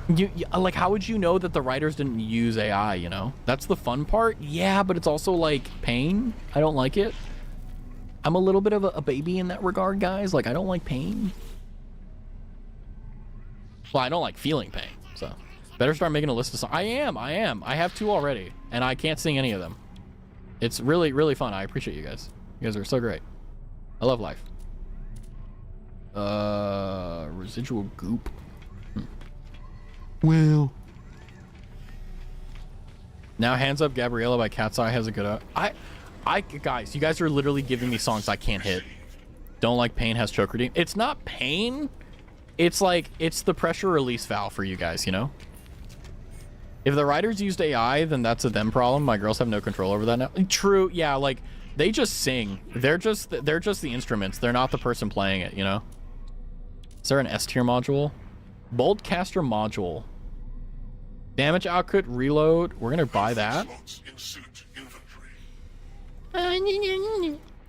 You, like, how would you know that the writers didn't use AI, you know? That's the fun part. Yeah, but it's also, like, pain. I don't like it. I'm a little bit of a baby in that regard, guys. Like, I don't like pain. Well, I don't like feeling pain, so... Better start making a list of songs. I am. I have 2 already, and I can't sing any of them. It's really, really fun. I appreciate you guys. You guys are so great. I love life. Residual goop. Well. Now, Hands Up Gabriella by Cat's Eye has a good... guys, you guys are literally giving me songs I can't hit. Don't Like Pain has Choke Redeem. It's not pain. It's like, it's the pressure release valve for you guys, you know? If the writers used AI, then that's a them problem. My girls have no control over that now. True, yeah, like, they just sing. They're just the instruments. They're not the person playing it, you know? Is there an S tier module? Boldcaster module. Damage output, reload. We're gonna buy that.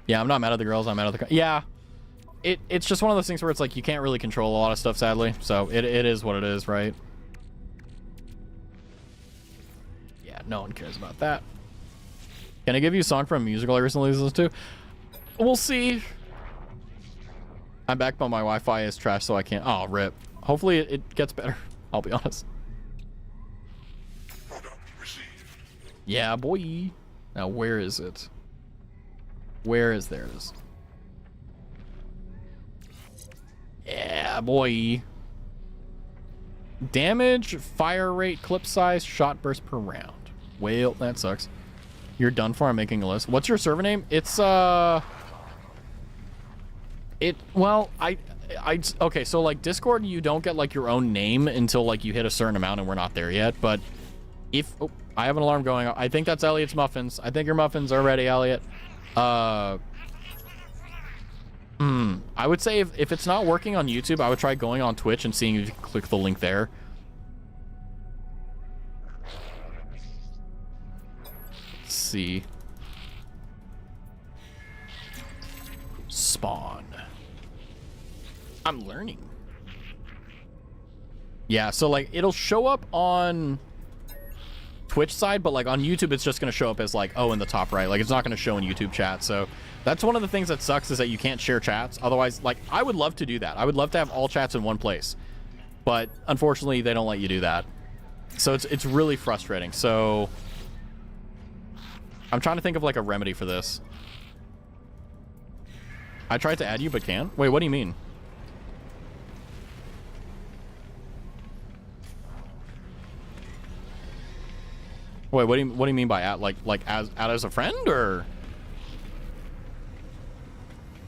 Yeah, I'm not mad at the girls. I'm mad at the... Yeah. it's just one of those things where it's like you can't really control a lot of stuff, sadly. So it is what it is, right? Yeah, no one cares about that. Can I give you a song from a musical I recently listened to? We'll see. I'm back, but my Wi-Fi is trash, so I can't. Oh, rip. Hopefully it gets better. I'll be honest. Product received. Yeah, boy. Now, where is it? Where is there? It is. Yeah, boy. Damage, fire rate, clip size, shot burst per round. Well, that sucks. You're done for. I'm making a list. What's your server name? It's well, okay, so like Discord, you don't get like your own name until like you hit a certain amount, and we're not there yet. But if I have an alarm going off, I think that's Elliot's muffins. I think your muffins are ready, Elliot. I would say if it's not working on YouTube, I would try going on Twitch and seeing if you can click the link there. Let's see. Spawn. I'm learning. Yeah, so like it'll show up on Twitch side, but like on YouTube it's just going to show up as like, oh, in the top right. Like it's not going to show in YouTube chat. So that's one of the things that sucks, is that you can't share chats. Otherwise, like I would love to do that. I would love to have all chats in one place, but unfortunately they don't let you do that. So it's really frustrating. So I'm trying to think of like a remedy for this. I tried to add you but can't. Wait, what do you mean? Wait, what do you mean by add? Like add as a friend, or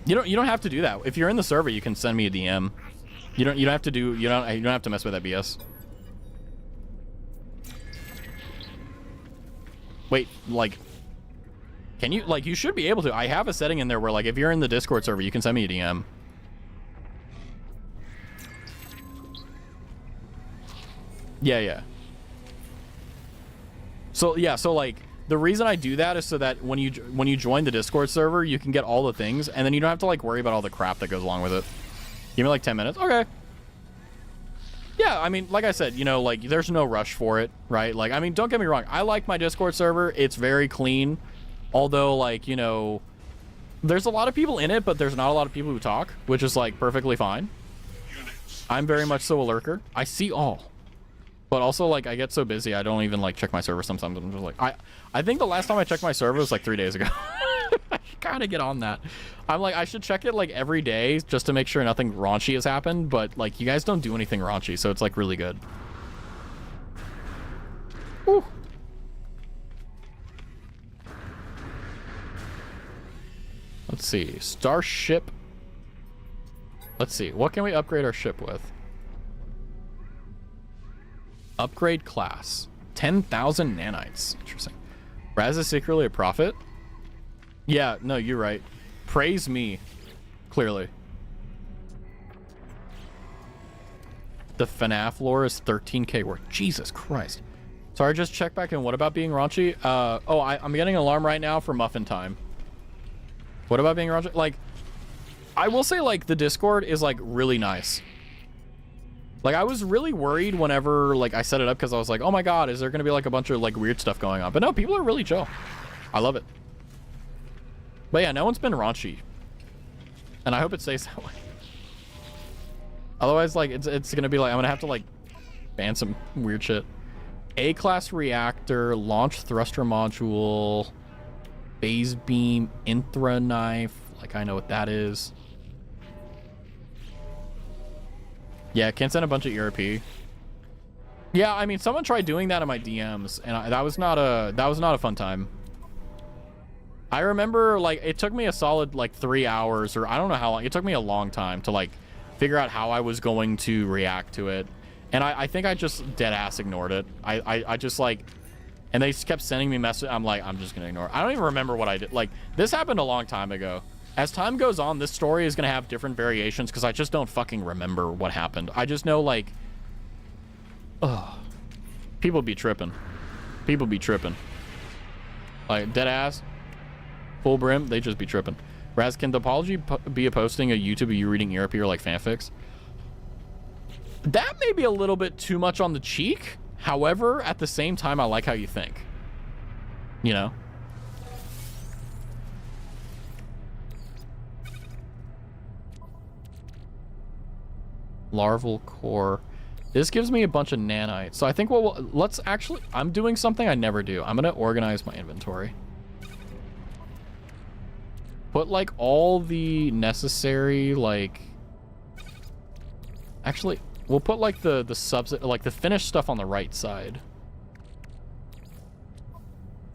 you don't have to do that. If you're in the server, you can send me a DM. You don't have to do you don't have to mess with that BS. Wait, like can you, like, you should be able to. I have a setting in there where like if you're in the Discord server, you can send me a DM. Yeah. So yeah, so like the reason I do that is so that when you join the Discord server, you can get all the things, and then you don't have to like worry about all the crap that goes along with it. Give me like 10 minutes. Okay. Yeah, I mean, like I said, you know, like there's no rush for it, right? Like, I mean, don't get me wrong. I like my Discord server. It's very clean. Although, like, you know, there's a lot of people in it, but there's not a lot of people who talk, which is like perfectly fine. I'm very much so a lurker. I see all. But also, like, I get so busy, I don't even, like, check my server sometimes. I'm just like, I think the last time I checked my server was, like, 3 days ago. I should kind of get on that. I'm like, I should check it, like, every day just to make sure nothing raunchy has happened. But, like, you guys don't do anything raunchy, so it's, like, really good. Whew. Let's see. Starship. Let's see. What can we upgrade our ship with? Upgrade class. 10,000 nanites. Interesting. Raz is secretly a prophet? Yeah, no, you're right. Praise me. Clearly. The FNAF lore is 13k worth. Jesus Christ. Sorry, just check back in. What about being raunchy? I'm getting an alarm right now for muffin time. What about being raunchy? Like, I will say, like, the Discord is, like, really nice. Like, I was really worried whenever, like, I set it up because I was like, oh my god, is there going to be, like, a bunch of, like, weird stuff going on? But no, people are really chill. I love it. But yeah, no one's been raunchy. And I hope it stays that way. Otherwise, like, it's going to be, like, I'm going to have to, like, ban some weird shit. A-class reactor, launch thruster module, phase beam, intra knife. Like, I know what that is. Yeah, can't send a bunch of ERP. Yeah, I mean, someone tried doing that in my DMs, and that was not a fun time. I remember, like, it took me a solid, like, 3 hours, or I don't know how long. It took me a long time to, like, figure out how I was going to react to it. And I think I just dead ass ignored it. I just, like, and they kept sending me messages. I'm like, I'm just gonna ignore it. I don't even remember what I did. Like, this happened a long time ago. As time goes on, this story is gonna have different variations because I just don't fucking remember what happened. I just know, like, people be tripping. People be tripping. Like, dead ass, full brim, they just be tripping. Raz, can the apology be a posting a YouTube of you reading Europe or like fanfics? That may be a little bit too much on the cheek. However, at the same time, I like how you think. You know? Larval core. This gives me a bunch of nanites. So I think let's actually, I'm doing something I never do. I'm gonna organize my inventory. Put like all the necessary, like, actually, we'll put like the like the finished stuff on the right side.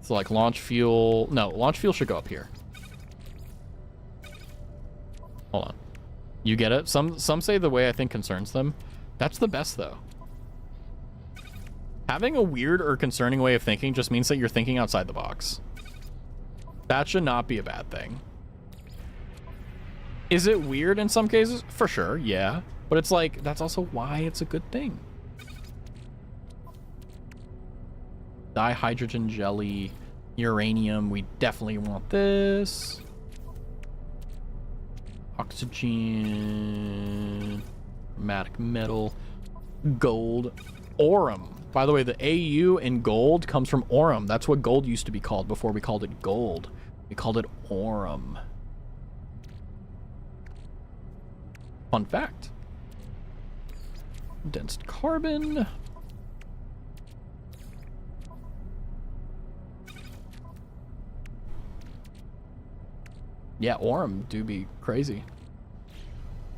So like launch fuel, no, launch fuel should go up here. Hold on. You get it? Some say the way I think concerns them. That's the best though. Having a weird or concerning way of thinking just means that you're thinking outside the box. That should not be a bad thing. Is it weird in some cases? For sure, yeah. But it's like, that's also why it's a good thing. Dihydrogen jelly, uranium, we definitely want this. Oxygen, chromatic metal, gold, aurum. By the way, the AU in gold comes from aurum. That's what gold used to be called before we called it gold. We called it aurum. Fun fact. Condensed carbon. Yeah, aurum do be crazy.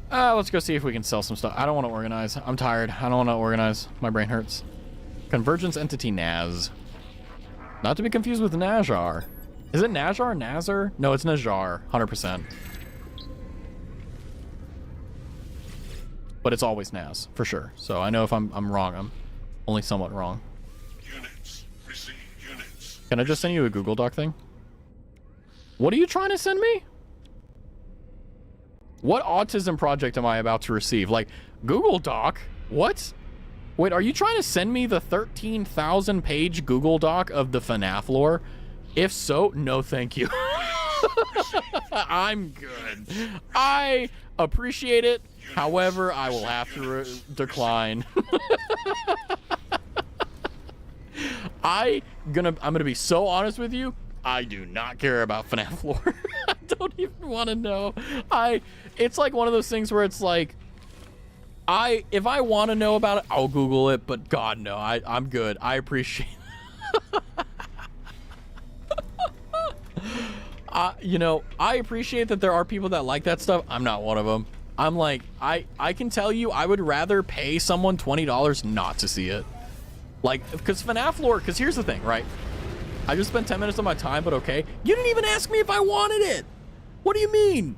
Let's go see if we can sell some stuff. I don't want to organize. I'm tired. I don't want to organize. My brain hurts. Convergence entity Naz. Not to be confused with Najar. Is it Najar? Nazar? No, it's Najar. 100%. But it's always Naz, for sure. So I know if I'm wrong, I'm only somewhat wrong. Units. Receive units. Can I just send you a Google Doc thing? What are you trying to send me? What autism project am I about to receive? Like, Google Doc? What? Wait, are you trying to send me the 13,000 page Google Doc of the FNAF lore? If so, no thank you. I'm good. I appreciate it. However, I will have to decline. I'm gonna be so honest with you. I do not care about FNAF lore. I don't even want to know. It's like one of those things where it's like, if I want to know about it, I'll Google it, but God, no, I'm good. I appreciate it. You know, I appreciate that there are people that like that stuff. I'm not one of them. I'm like, I can tell you, I would rather pay someone $20 not to see it. Like, because FNAF lore, because here's the thing, right? I just spent 10 minutes of my time, but okay. You didn't even ask me if I wanted it. What do you mean?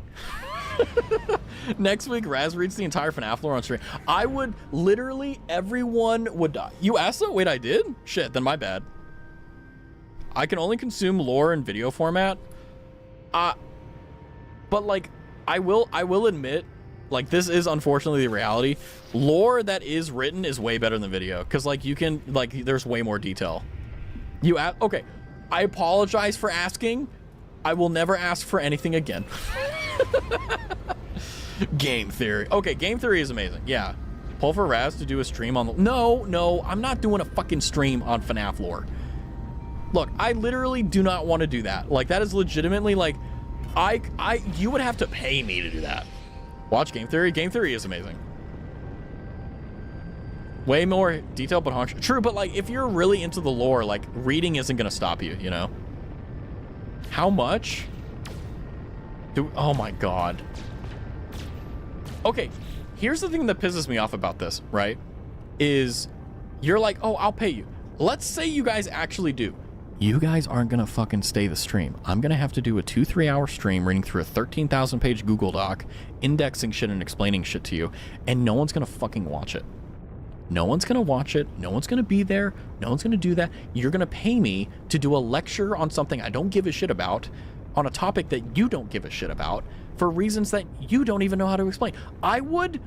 Next week, Raz reads the entire FNAF lore on stream. I would literally, everyone would die. You asked it? Wait, I did? Shit, then my bad. I can only consume lore in video format. But like, I will admit, like, this is unfortunately the reality. Lore that is written is way better than video. Cause like you can, like, there's way more detail. Okay. I apologize for asking. I will never ask for anything again. Game theory. Okay, game theory is amazing. Yeah. Pull for Raz to do a stream on the... No, I'm not doing a fucking stream on FNAF lore. Look, I literally do not want to do that. Like, that is legitimately, like, you would have to pay me to do that. Watch game theory. Game theory is amazing. Way more detailed, but harsh. True, but like, if you're really into the lore, like, reading isn't gonna stop you, you know? How much? Oh my God. Okay, here's the thing that pisses me off about this, right? Is you're like, oh, I'll pay you. Let's say you guys actually do. You guys aren't gonna fucking stay the stream. I'm gonna have to do a 2-3 hour stream reading through a 13,000 page Google Doc, indexing shit and explaining shit to you, and no one's gonna fucking watch it. No one's gonna watch it. No one's gonna be there. No one's gonna do that. You're gonna pay me to do a lecture on something I don't give a shit about, on a topic that you don't give a shit about, for reasons that you don't even know how to explain. I would...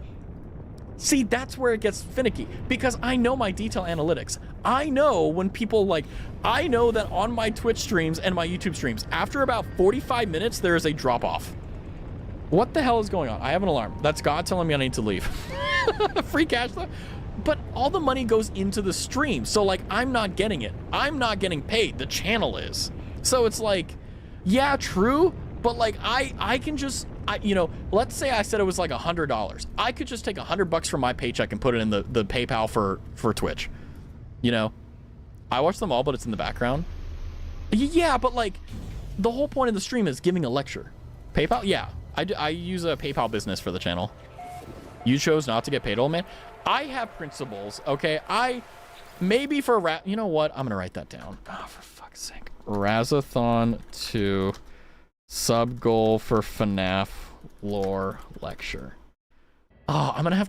See, that's where it gets finicky, because I know my detail analytics. I know when people like... I know that on my Twitch streams and my YouTube streams, after about 45 minutes, there is a drop-off. What the hell is going on? I have an alarm. That's God telling me I need to leave. Free cash though. But all the money goes into the stream. So like, I'm not getting it. I'm not getting paid. The channel is. So it's like, yeah, true. But like, I can just, you know, let's say I said it was like $100. I could just take $100 from my paycheck and put it in the PayPal for Twitch. You know, I watch them all, but it's in the background. Yeah, but like, the whole point of the stream is giving a lecture. PayPal, yeah. I use a PayPal business for the channel. You chose not to get paid, old man. I have principles, okay? Maybe for you know what? I'm gonna write that down. Oh, for fuck's sake. Razathon 2 sub goal for FNAF lore lecture. Oh, I'm gonna have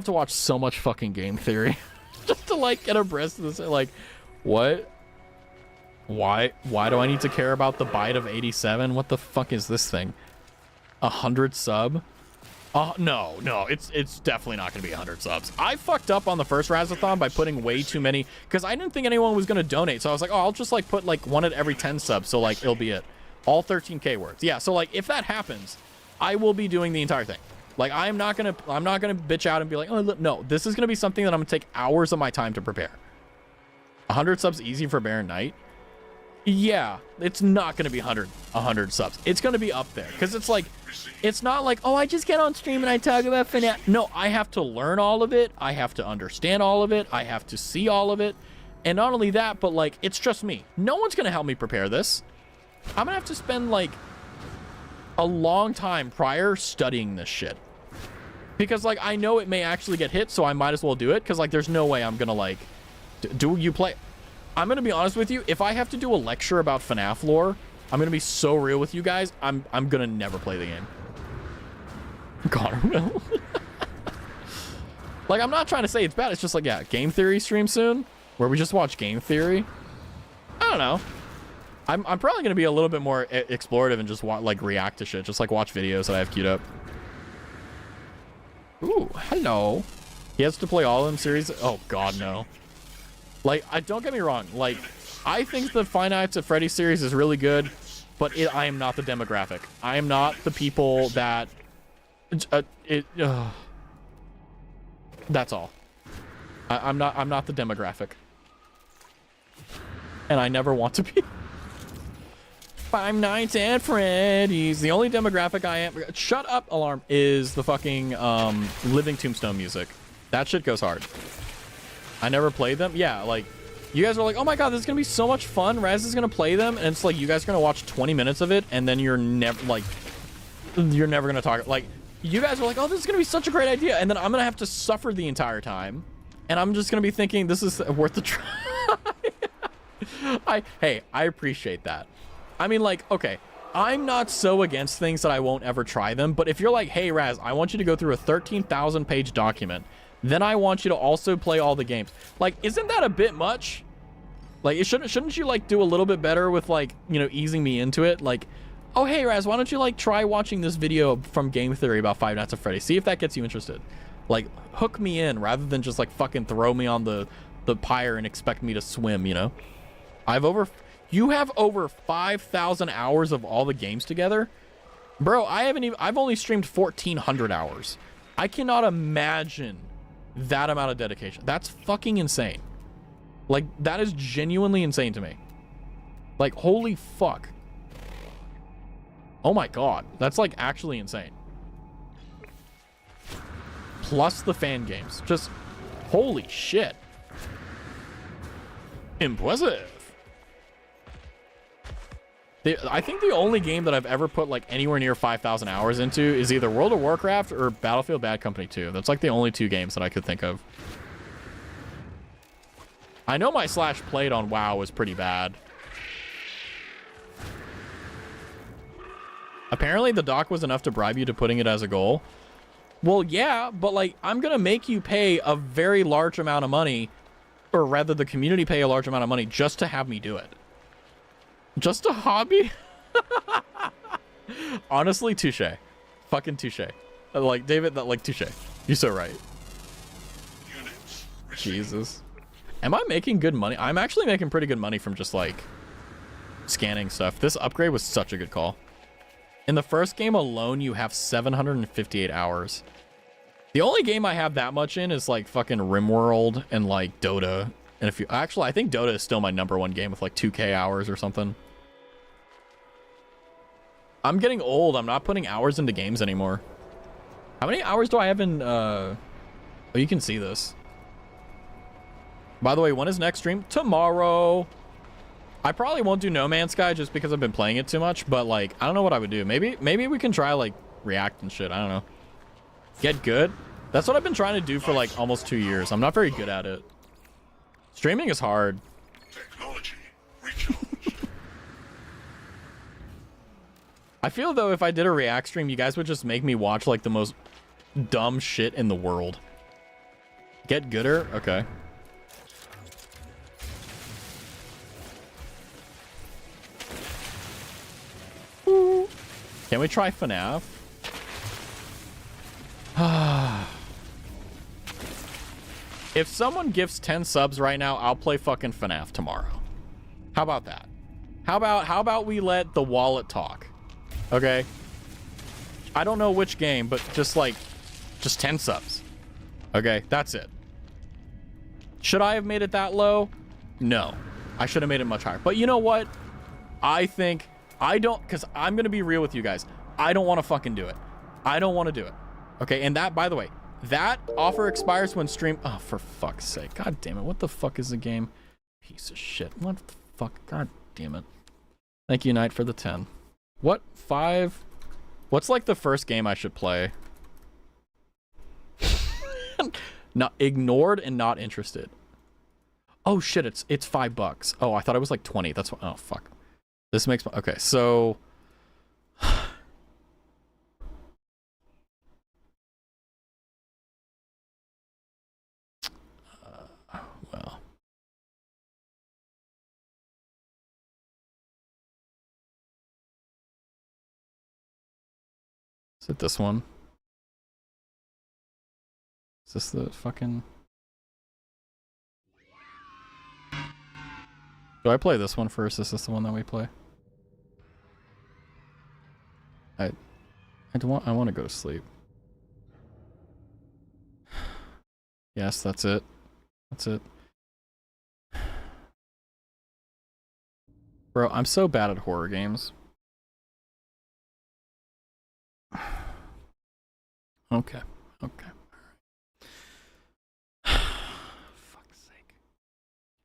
to watch so much fucking game theory just to like get abreast of this. Like, what? Why do I need to care about the byte of 87? What the fuck is this thing? 100 sub? Oh, no, it's definitely not gonna be 100 subs. I fucked up on the first Razathon by putting way too many, because I didn't think anyone was gonna donate. So I was like, oh, I'll just like put like one at every 10 subs. So like, it'll be it. All 13K words. Yeah, so like, if that happens, I will be doing the entire thing. Like, I'm not gonna bitch out and be like, oh, look, no, this is gonna be something that I'm gonna take hours of my time to prepare. 100 subs easy for Baron Knight? Yeah, it's not going to be 100 subs. It's going to be up there because it's like, it's not like, oh, I just get on stream and I talk about FNAF. No, I have to learn all of it. I have to understand all of it. I have to see all of it. And not only that, but like, it's just me. No one's going to help me prepare this. I'm going to have to spend like a long time prior studying this shit because like, I know it may actually get hit. So I might as well do it. Cause like, there's no way I'm going to like, do you play? I'm going to be honest with you. If I have to do a lecture about FNAF lore, I'm going to be so real with you guys. I'm going to never play the game. Connor will. Like, I'm not trying to say it's bad. It's just like, yeah, game theory stream soon where we just watch game theory. I don't know. I'm probably going to be a little bit more explorative and just like react to shit. Just like watch videos that I have queued up. Ooh, hello. He has to play all of them series. Oh God, no. Like, don't get me wrong. Like, I think the Five Nights at Freddy's series is really good, but I am not the demographic. I am not the people that... that's all. I'm not the demographic. And I never want to be. Five Nights at Freddy's. The only demographic I am... Shut up, alarm. Is the fucking Living Tombstone music. That shit goes hard. I never played them. Yeah, like, you guys are like, oh my God, this is going to be so much fun. Raz is going to play them. And it's like, you guys are going to watch 20 minutes of it. And then you're never going to talk. Like, you guys are like, oh, this is going to be such a great idea. And then I'm going to have to suffer the entire time. And I'm just going to be thinking, this is worth the try. Hey, I appreciate that. I mean, like, okay, I'm not so against things that I won't ever try them. But if you're like, hey, Raz, I want you to go through a 13,000 page document. Then I want you to also play all the games. Like, isn't that a bit much? Like, shouldn't you, like, do a little bit better with, like, you know, easing me into it? Like, oh, hey, Raz, why don't you, like, try watching this video from Game Theory about Five Nights at Freddy's? See if that gets you interested. Like, hook me in rather than just, like, fucking throw me on the pyre and expect me to swim, you know? You have over 5,000 hours of all the games together? Bro, I've only streamed 1,400 hours. I cannot imagine that amount of dedication. That's fucking insane. Like, that is genuinely insane to me. Like, holy fuck. Oh my God. That's like actually insane. Plus the fan games. Just holy shit. Impressive. I think the only game that I've ever put like anywhere near 5,000 hours into is either World of Warcraft or Battlefield Bad Company 2. That's like the only two games that I could think of. I know my /played on WoW was pretty bad. Apparently the doc was enough to bribe you to putting it as a goal. Well, yeah, but like I'm going to make you pay a very large amount of money, or rather the community pay a large amount of money just to have me do it. Just a hobby? Honestly, touche. Fucking touche. Like, David, that, like, touche. You're so right. Jesus. Am I making good money? I'm actually making pretty good money from just, like, scanning stuff. This upgrade was such a good call. In the first game alone, you have 758 hours. The only game I have that much in is like fucking RimWorld and like Dota. And if you actually, I think Dota is still my #1 game with like 2K hours or something. I'm getting old. I'm not putting hours into games anymore. How many hours do I have in, oh, you can see this. By the way, when is next stream? Tomorrow. I probably won't do No Man's Sky just because I've been playing it too much, but like, I don't know what I would do. Maybe we can try like React and shit. I don't know. Get good. That's what I've been trying to do for like almost 2 years. I'm not very good at it. Streaming is hard. Technology recharged. I feel though if I did a React stream, you guys would just make me watch like the most dumb shit in the world. Get gooder? Okay. Can we try FNAF? If someone gives 10 subs right now, I'll play fucking FNAF tomorrow. How about that? How about we let the wallet talk? Okay? I don't know which game, but just 10 subs. Okay, that's it. Should I have made it that low? No. I should have made it much higher. But you know what? I think because I'm going to be real with you guys. I don't want to fucking do it. I don't want to do it. Okay, and that, by the way, that offer expires when stream... Oh, for fuck's sake. God damn it. What the fuck is the game? Piece of shit. What the fuck? God damn it. Thank you, Knight, for the 10. What? 5? What's like the first game I should play? Not ignored and not interested. Oh shit, it's $5. Oh, I thought it was like 20. That's what... Oh, fuck. This makes... Okay, so... well... Is it this one? Is this the fucking... Do I play this one first? Is this the one that we play? I want to go to sleep. Yes, that's it. That's it. Bro, I'm so bad at horror games. Okay. Okay. Fuck's sake.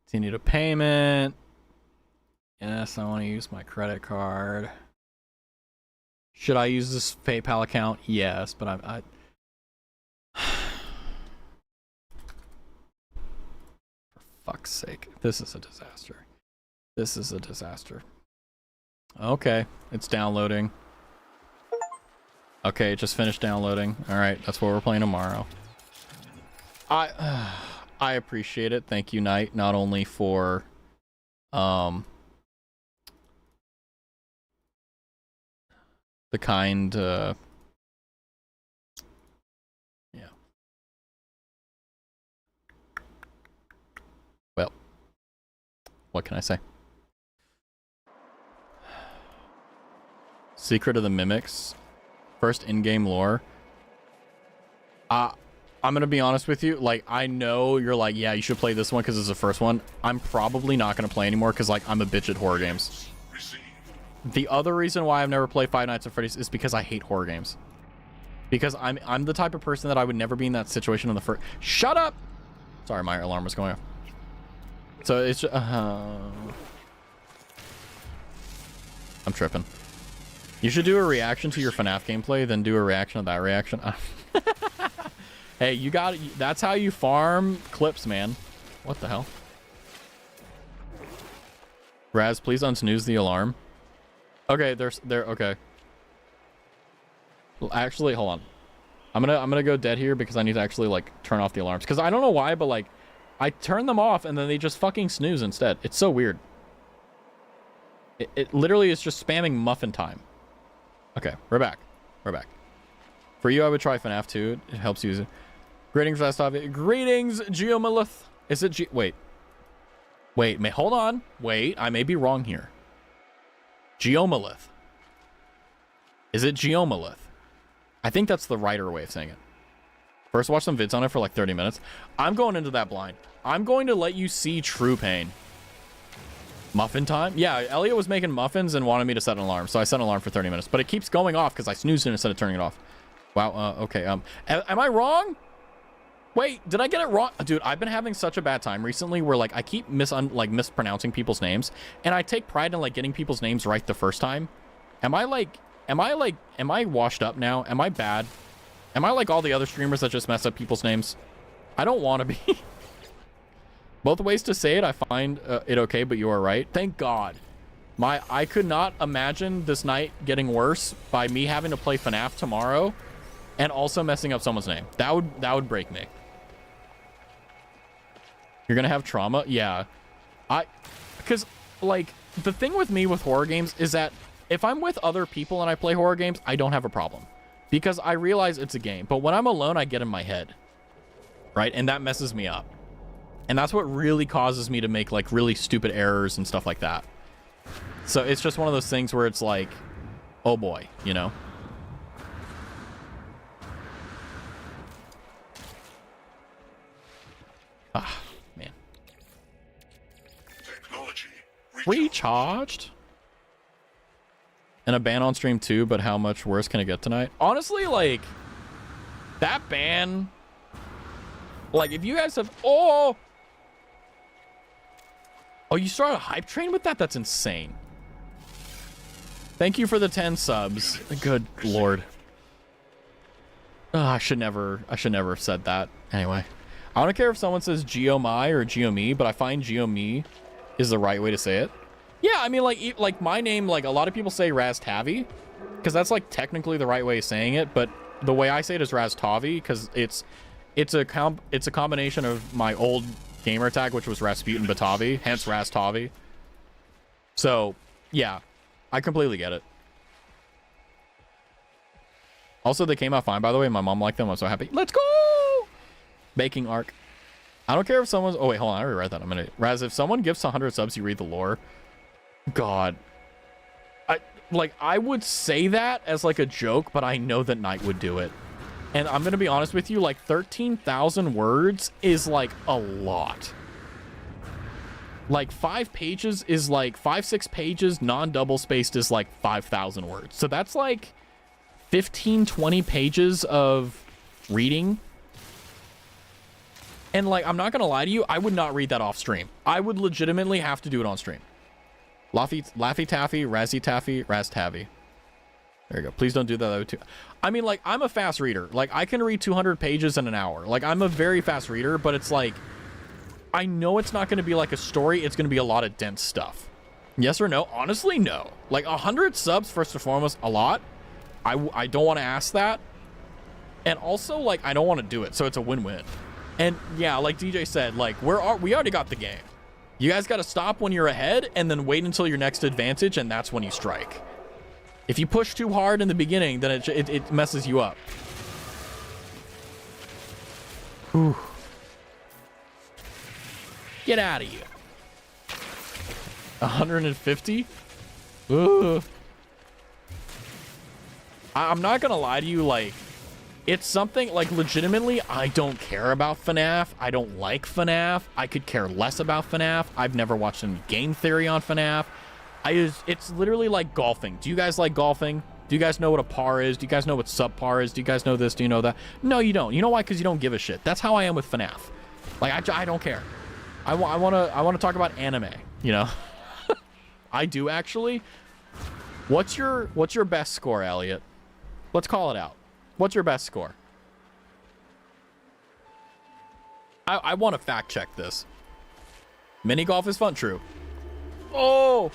Continue to payment. Yes, I want to use my credit card. Should I use this PayPal account? Yes, but I for fuck's sake. This is a disaster. This is a disaster. Okay, it's downloading. Okay, it just finished downloading. Alright, that's what we're playing tomorrow. I appreciate it. Thank you, Knight, not only for the kind yeah. Well, what can I say? Secret of the Mimics. First in-game lore. I'm gonna be honest with you. Like, I know you're like, yeah, you should play this one because it's the first one. I'm probably not gonna play anymore because, like, I'm a bitch at horror games. The other reason why I've never played Five Nights at Freddy's is because I hate horror games. Because I'm the type of person that I would never be in that situation on the first... Shut up! Sorry, my alarm was going off. So it's just, I'm tripping. You should do a reaction to your FNAF gameplay, then do a reaction to that reaction. Hey, you got it. That's how you farm clips, man. What the hell? Raz, please unsnooze the alarm. Okay, okay. Well, actually, hold on. I'm gonna go dead here because I need to actually like turn off the alarms. Because I don't know why, but like I turn them off and then they just fucking snooze instead. It's so weird. It literally is just spamming muffin time. Okay, we're back. We're back. For you, I would try FNAF 2. It helps use it. Greetings, Raztavi. Greetings, Geomelith. Is it Wait, hold on. Wait, I may be wrong here. Geomelith. Is it Geomelith? I think that's the righter way of saying it. First, watch some vids on it for like 30 minutes. I'm going into that blind. I'm going to let you see true pain. Muffin time? Yeah, Elliot was making muffins and wanted me to set an alarm, so I set an alarm for 30 minutes. But it keeps going off because I snoozed it instead of turning it off. Wow, okay. Am I wrong? Wait, did I get it wrong? Dude, I've been having such a bad time recently where like I keep mispronouncing people's names, and I take pride in like getting people's names right the first time. Am I washed up now? Am I bad? Am I like all the other streamers that just mess up people's names? I don't want to be. Both ways to say it, I find it okay, but you are right. Thank God. I could not imagine this night getting worse by me having to play FNAF tomorrow and also messing up someone's name. That would break me. You're gonna have trauma? Yeah. Because like the thing with me with horror games is that if I'm with other people and I play horror games, I don't have a problem because I realize it's a game. But when I'm alone, I get in my head, right? And that messes me up. And that's what really causes me to make like really stupid errors and stuff like that. So it's just one of those things where it's like, oh boy, you know? Ah, man. Technology Recharged? And a ban on stream too, but how much worse can it get tonight? Honestly, like, that ban, like, if you guys have, oh, you started a hype train with that? That's insane. Thank you for the 10 subs. Good Lord. Oh, I should never have said that. Anyway, I don't care if someone says Geomi or Geomi, but I find Geomi is the right way to say it. Yeah, I mean, like my name, like a lot of people say Raztavi, because that's like technically the right way of saying it, but the way I say it is Raztavi, because it's a combination of my old gamer tag, which was Rasputin Batavi, hence Raztavi. So yeah, I completely get it. Also, they came out fine, by the way. My mom liked them. I'm so happy. Let's go! Baking arc. I don't care if someone's... Oh, wait, hold on. I already read that a minute. Raz, if someone gives 100 subs, you read the lore. God. I would say that as like a joke, but I know that Knight would do it. And I'm going to be honest with you, like 13,000 words is like a lot. Like 5 pages is like 5-6 pages, non-double spaced is like 5,000 words. So that's like 15-20 pages of reading. And like, I'm not gonna lie to you, I would not read that off stream. I would legitimately have to do it on stream. Laffy Taffy, Razzy Taffy, Raztavi. There you go. Please don't do that too. I mean, like, I'm a fast reader. Like, I can read 200 pages in an hour. Like, I'm a very fast reader, but it's like, I know it's not gonna be like a story. It's gonna be a lot of dense stuff. Yes or no? Honestly, no. Like 100 subs, first and foremost, a lot. I don't want to ask that. And also, like, I don't want to do it. So it's a win-win. And yeah, like DJ said, like, we already got the game. You guys got to stop when you're ahead and then wait until your next advantage, and that's when you strike. If you push too hard in the beginning, then it messes you up. Whew. Get out of here. 150? Ooh. I'm not gonna lie to you, like, it's something, like, legitimately, I don't care about FNAF. I don't like FNAF. I could care less about FNAF. I've never watched any game theory on FNAF. It's literally like golfing. Do you guys like golfing? Do you guys know what a par is? Do you guys know what subpar is? Do you guys know this? Do you know that? No, you don't. You know why? Because you don't give a shit. That's how I am with FNAF. Like, I don't care. I want to talk about anime, you know? I do, actually. What's your best score, Elliot? Let's call it out. What's your best score? I want to fact check this. Mini golf is fun, true. Oh!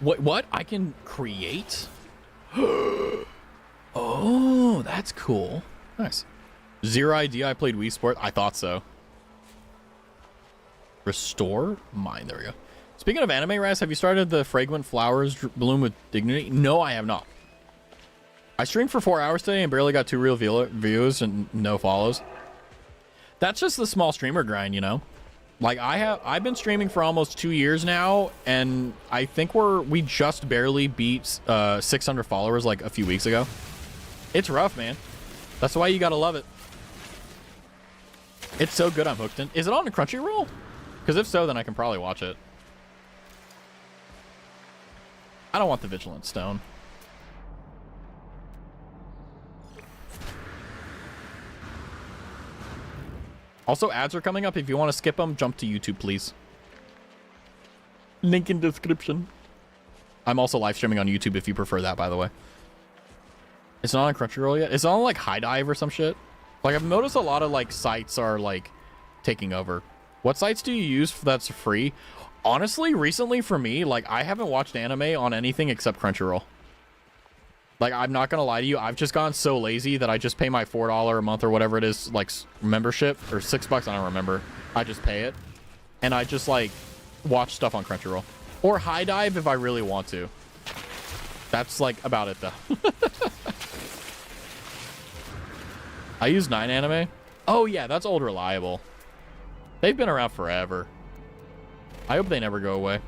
What? I can create? Oh, that's cool. Nice. Zero idea I played Wii Sport. I thought so. Restore mine. There we go. Speaking of anime, Raz, have you started the Fragrant Flowers Bloom with Dignity? No, I have not. I streamed for 4 hours today and barely got 2 real views and no follows. That's just the small streamer grind, you know? Like, I've been streaming for almost 2 years now, and I think we just barely beat 600 followers like a few weeks ago. It's rough, man. That's why you gotta love it. It's so good I'm hooked in. Is it on a Crunchyroll? Because if so, then I can probably watch it. I don't want the Vigilant Stone. Also, ads are coming up. If you want to skip them, jump to YouTube, please. Link in description. I'm also live streaming on YouTube if you prefer that, by the way. It's not on Crunchyroll yet. It's on like High Dive or some shit. Like, I've noticed a lot of like sites are like taking over. What sites do you use that's free? Honestly, recently for me, like, I haven't watched anime on anything except Crunchyroll. Like, I'm not gonna lie to you, I've just gotten so lazy that I just pay my $4 a month or whatever it is, like, membership, or $6, I don't remember. I just pay it, and I just, like, watch stuff on Crunchyroll. Or High Dive if I really want to. That's, like, about it, though. I use 9anime. Oh, yeah, that's Old Reliable. They've been around forever. I hope they never go away.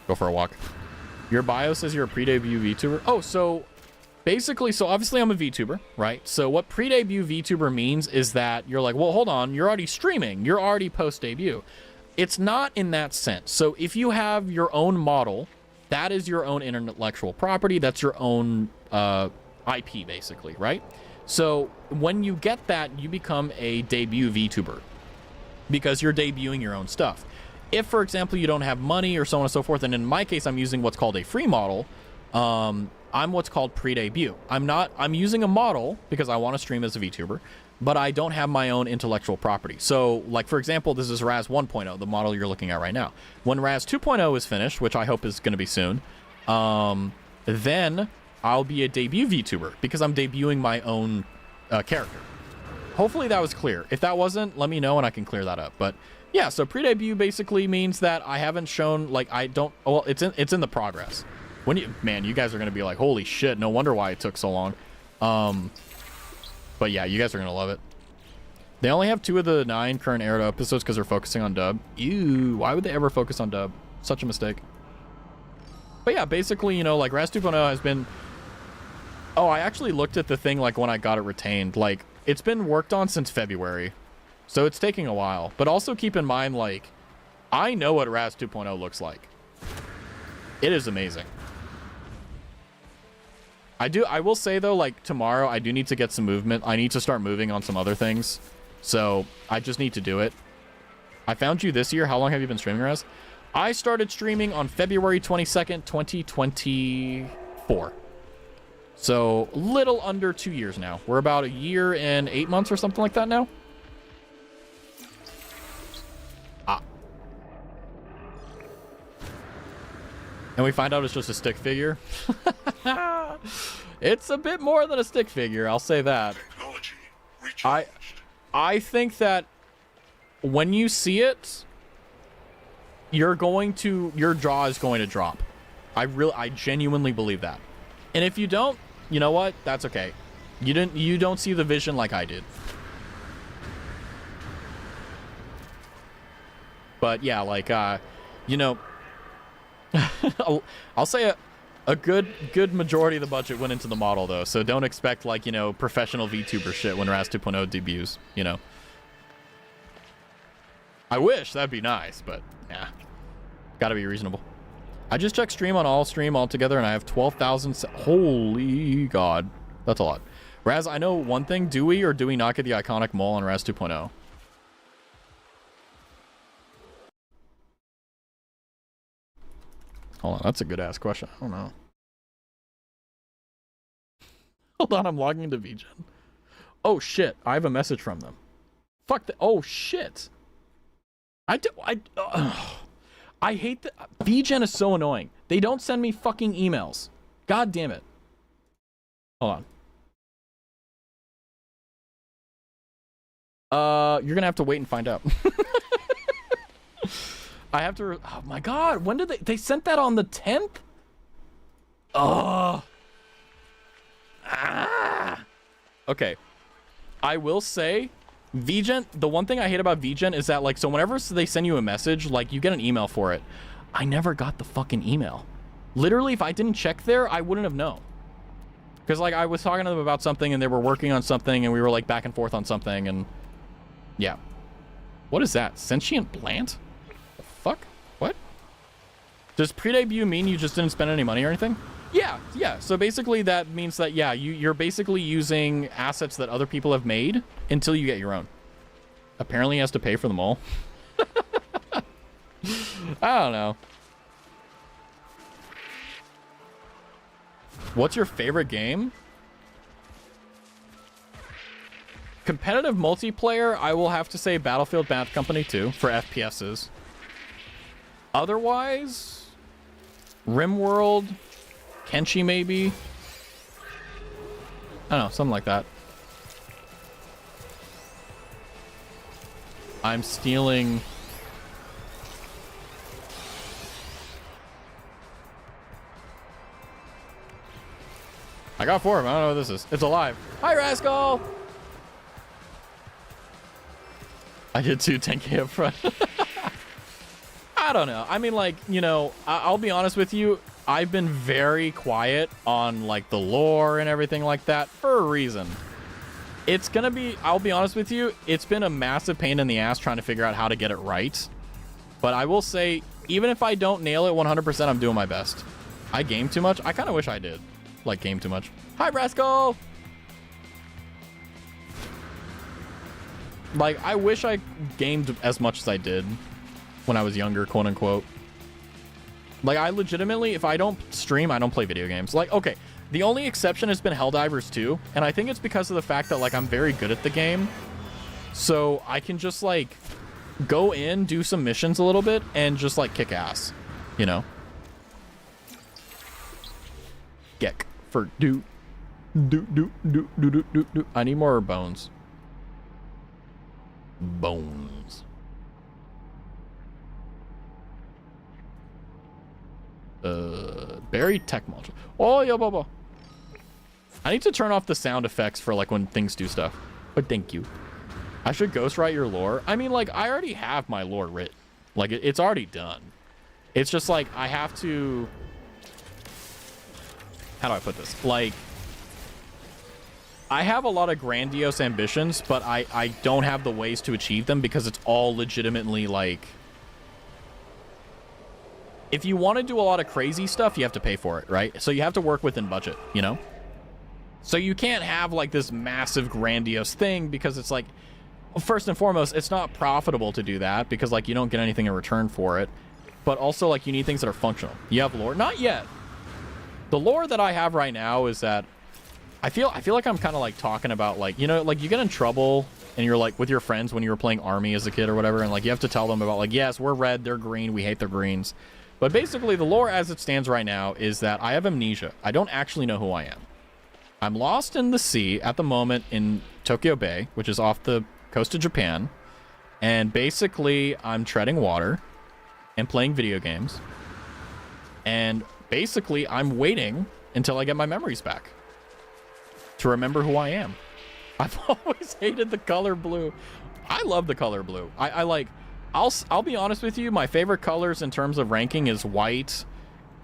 Go for a walk. Your bio says you're a pre-debut VTuber. Oh, so basically, so obviously I'm a VTuber, right? So what pre-debut VTuber means is that you're like, well, hold on, you're already streaming. You're already post-debut. It's not in that sense. So if you have your own model, that is your own intellectual property. That's your own IP, basically, right? So when you get that, you become a debut VTuber because you're debuting your own stuff. If, for example, you don't have money or so on and so forth, and in my case, I'm using what's called a free model, I'm what's called pre-debut. I'm using a model because I want to stream as a VTuber, but I don't have my own intellectual property. So, like, for example, this is Raz 1.0, the model you're looking at right now. When Raz 2.0 is finished, which I hope is going to be soon, then I'll be a debut VTuber because I'm debuting my own character. Hopefully that was clear. If that wasn't, let me know and I can clear that up. But yeah, so pre-debut basically means that I haven't shown, like, I don't, well, it's in the progress. When you guys are going to be like, holy shit, no wonder why it took so long. But yeah, you guys are going to love it. They only have 2 of the 9 current aired episodes because they're focusing on dub. Ew, why would they ever focus on dub? Such a mistake. But yeah, basically, you know, like, Raz 2.0 has been... Oh, I actually looked at the thing, like, when I got it retained. Like, it's been worked on since February. So it's taking a while. But also keep in mind, like, I know what Raz 2.0 looks like. It is amazing. I will say, though, like, tomorrow, I do need to get some movement. I need to start moving on some other things. So I just need to do it. I found you this year. How long have you been streaming, Raz? I started streaming on February 22nd, 2024. So little under 2 years now. We're about 1 year and 8 months or something like that now. And we find out it's just a stick figure. It's a bit more than a stick figure, I'll say that. Technology recharged. I think that when you see it, your jaw is going to drop. I genuinely believe that. And if you don't, you know what? That's okay. You don't see the vision like I did. But yeah, like you know, I'll say a good majority of the budget went into the model, though, so don't expect, like, you know, professional VTuber shit when Raz 2.0 debuts, you know. I wish, that'd be nice, but yeah, gotta be reasonable. I just checked stream on all stream altogether, and I have 12,000. Holy God, that's a lot. Raz, I know one thing. Do we or do we not get the iconic mole on Raz 2.0? Hold on, that's a good ass question. I don't know. Hold on, I'm logging into VGen. Oh shit, I have a message from them. Fuck the. Oh shit. I hate the VGen is so annoying. They don't send me fucking emails. God damn it. Hold on. You're gonna have to wait and find out. I have to. Oh my god, when did they sent that on the 10th? Oh. Ah. Okay. I will say, VGen, the one thing I hate about VGen is that, like, so whenever they send you a message, like, you get an email for it. I never got the fucking email. Literally, if I didn't check there, I wouldn't have known. Because, like, I was talking to them about something, and they were working on something, and we were, like, back and forth on something, and... Yeah. What is that? Sentient plant? The fuck? What? Does pre-debut mean you just didn't spend any money or anything? Yeah, yeah. So basically that means that, yeah, you're basically using assets that other people have made until you get your own. Apparently he has to pay for them all. I don't know. What's your favorite game? Competitive multiplayer, I will have to say Battlefield Bad Company 2 for FPSs. Otherwise, RimWorld, Kenshi maybe. I don't know, something like that. I'm stealing... I got 4 of them. I don't know what this is. It's alive. Hi, Rascal! I did 2 10K up front. I don't know. I mean, like, you know, I'll be honest with you. I've been very quiet on, like, the lore and everything like that for a reason. It's gonna be, I'll be honest with you, it's been a massive pain in the ass trying to figure out how to get it right. But I will say, even if I don't nail it 100%, I'm doing my best. I game too much. I kind of wish I did. Like, game too much. Hi, Brasco! Like, I wish I gamed as much as I did when I was younger, quote unquote. Like, I legitimately, if I don't stream, I don't play video games. Like, okay, the only exception has been Helldivers 2, and I think it's because of the fact that, like, I'm very good at the game. So I can just, like, go in, do some missions a little bit, and just, like, kick ass, you know? Geck for do. I need more bones. Bones. Buried tech module. Oh, yeah, blah, blah. I need to turn off the sound effects for, like, when things do stuff. But thank you. I should ghostwrite your lore. I mean, like, I already have my lore written. Like, it's already done. It's just, like, I have to... How do I put this? Like, I have a lot of grandiose ambitions, but I don't have the ways to achieve them because it's all legitimately, like... If you want to do a lot of crazy stuff, you have to pay for it, right? So you have to work within budget, you know? So you can't have, like, this massive grandiose thing because it's, like... First and foremost, it's not profitable to do that because, like, you don't get anything in return for it. But also, like, you need things that are functional. You have lore? Not yet. The lore that I have right now is that I feel like I'm kind of, like, talking about, like, you know, like, you get in trouble and you're, like, with your friends when you were playing Army as a kid or whatever, and, like, you have to tell them about, like, yes, we're red, they're green, we hate the greens. But basically, the lore as it stands right now is that I have amnesia. I don't actually know who I am. I'm lost in the sea at the moment in Tokyo Bay, which is off the coast of Japan, and basically I'm treading water and playing video games, and basically I'm waiting until I get my memories back to remember who I am. I've always hated the color blue. I love the color blue. I like, I'll be honest with you, my favorite colors in terms of ranking is white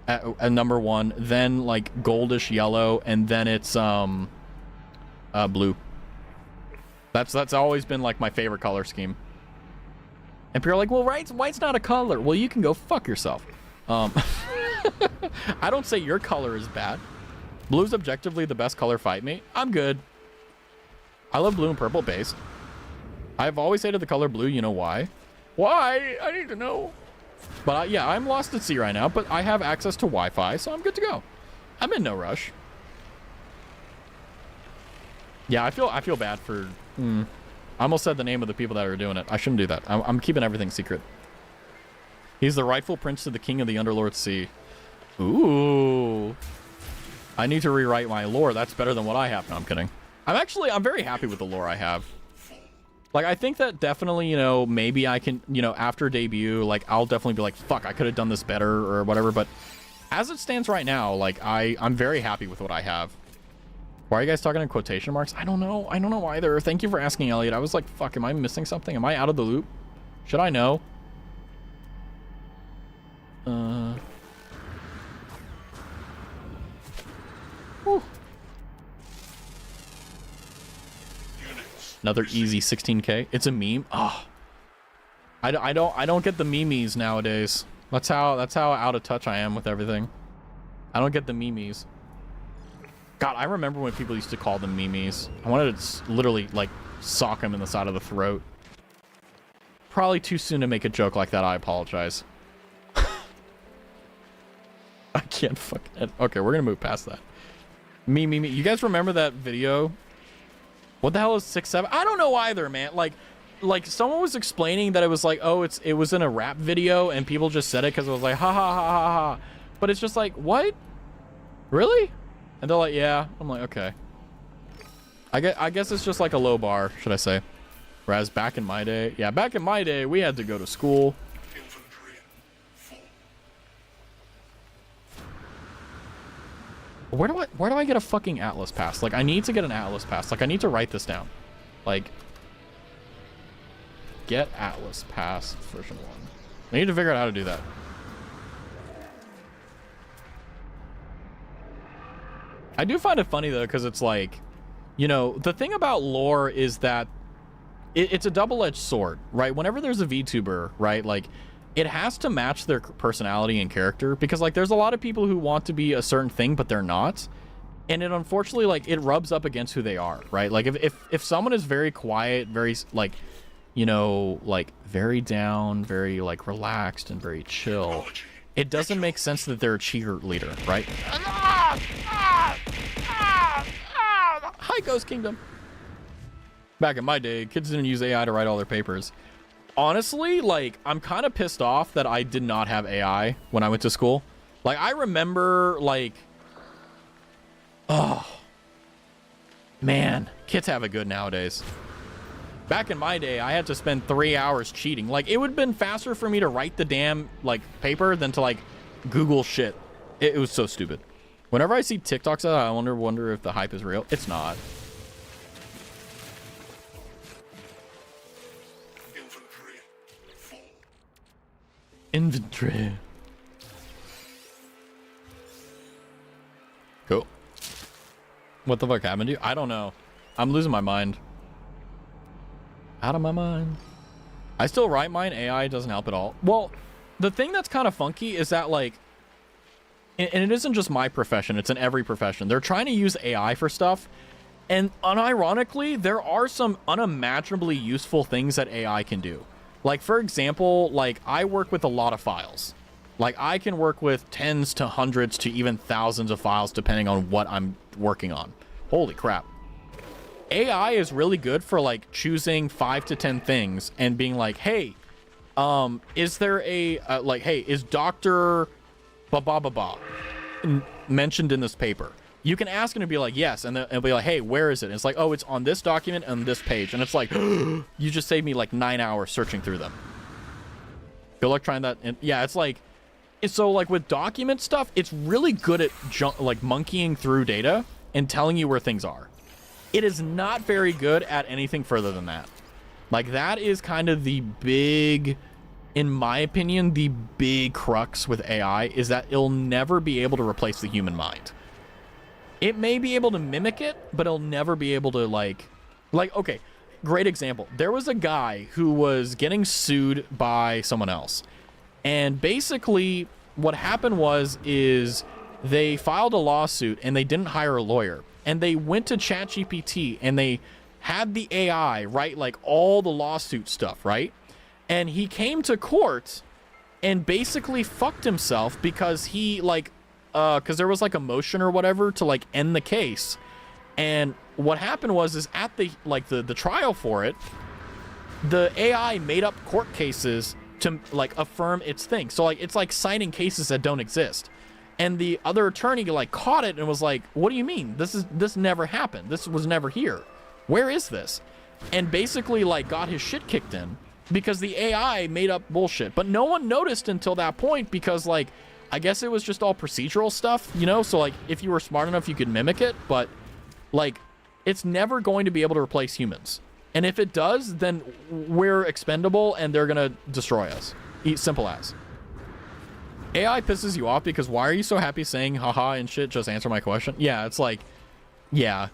at number 1, then like goldish yellow, and then it's blue. That's always been, like, my favorite color scheme. And people are like, well, white's not a color. Well, you can go fuck yourself. I don't say your color is bad. Blue's objectively the best color fight me. I'm good. I love blue and purple base. I've always hated the color blue. You know why? Why? I need to know. But yeah, I'm lost at sea right now, but I have access to Wi-Fi, so I'm good to go. I'm in no rush. Yeah, I feel bad for... I almost said the name of the people that are doing it. I shouldn't do that. I'm keeping everything secret. He's the rightful prince to the king of the Underlord Sea. Ooh. I need to rewrite my lore. That's better than what I have. No, I'm kidding. I'm very happy with the lore I have. Like, I think that definitely, you know, maybe I can, you know, after debut, like, I'll definitely be like, fuck, I could have done this better or whatever. But as it stands right now, like, I'm very happy with what I have. Why are you guys talking in quotation marks? I don't know. I don't know either. Thank you for asking, Elliot. I was like, fuck, am I missing something? Am I out of the loop? Should I know? Whew. Another easy 16K. It's a meme. Oh, I don't get the memes nowadays. That's how out of touch I am with everything. I don't get the memes. God, I remember when people used to call them memes. I wanted to literally like sock them in the side of the throat. Probably too soon to make a joke like that. I apologize. I can't fucking. Okay, we're gonna move past that. Me. You guys remember that video? What the hell is 6'7"? I don't know either, man. Like someone was explaining that it was like, oh, it was in a rap video and people just said it because it was like, ha ha ha ha ha. But it's just like, what? Really? And they're like, yeah. I'm like, okay. I guess it's just like a low bar, should I say? Whereas back in my day, yeah, back in my day, we had to go to school. Where do I get a fucking Atlas pass? Like, I need to get an Atlas pass. Like, I need to write this down. Like, get Atlas pass version 1. I need to figure out how to do that. I do find it funny though, because it's like, you know, the thing about lore is that it's a double-edged sword, right? Whenever there's a VTuber, right, like, it has to match their personality and character, because like there's a lot of people who want to be a certain thing but they're not, and it unfortunately, like, it rubs up against who they are, right? Like if someone is very quiet, very like, you know, like very down, very like relaxed and very chill, it doesn't make sense that they're a cheerleader, right? Hi, Ghost Kingdom. Back in my day, kids didn't use AI to write all their papers. Honestly, like, I'm kind of pissed off that I did not have AI when I went to school. Like, I remember, like, oh, man, kids have it good nowadays. Back in my day, I had to spend 3 hours cheating. Like, it would have been faster for me to write the damn, like, paper than to, like, Google shit. It was so stupid. Whenever I see TikToks, I wonder if the hype is real. It's not. Inventory. Cool. What the fuck happened to you? I don't know. I'm losing my mind. Out of my mind. I still write mine. AI doesn't help at all. Well, the thing that's kind of funky is that, like, and it isn't just my profession, it's in every profession. They're trying to use AI for stuff, and unironically, there are some unimaginably useful things that AI can do. Like, for example, like, I work with a lot of files. Like, I can work with tens to hundreds to even thousands of files depending on what I'm working on. Holy crap. AI is really good for, like, choosing 5 to 10 things and being like, hey, is there a, like, hey, is Dr. Ba mentioned in this paper? You can ask and it'll be like, yes, and it'll be like, hey, where is it? And it's like, oh, it's on this document and this page. And it's like, you just saved me like 9 hours searching through them. Good luck trying that. And yeah, it's like, so like with document stuff, it's really good at like monkeying through data and telling you where things are. It is not very good at anything further than that. Like, that is kind of the big, in my opinion, the big crux with AI is that it'll never be able to replace the human mind. It may be able to mimic it, but it'll never be able to, like, okay, great example. There was a guy who was getting sued by someone else. And basically what happened is they filed a lawsuit and they didn't hire a lawyer. And they went to ChatGPT and they had the AI write, like, all the lawsuit stuff, right? And he came to court and basically fucked himself because he, like, because there was, like, a motion or whatever to, like, end the case. And what happened is at the, like, the trial for it, the AI made up court cases to, like, affirm its thing. So, like, it's like citing cases that don't exist. And the other attorney, like, caught it and was like, what do you mean? This never happened. This was never here. Where is this? and basically like got his shit kicked in because the AI made up bullshit. But no one noticed until that point because like, I guess it was just all procedural stuff, you know? So like if you were smart enough, you could mimic it, but like it's never going to be able to replace humans. And if it does, then we're expendable and they're gonna destroy us. Simple as. AI pisses you off because why are you so happy saying haha and shit? Just answer my question. Yeah, it's like, yeah.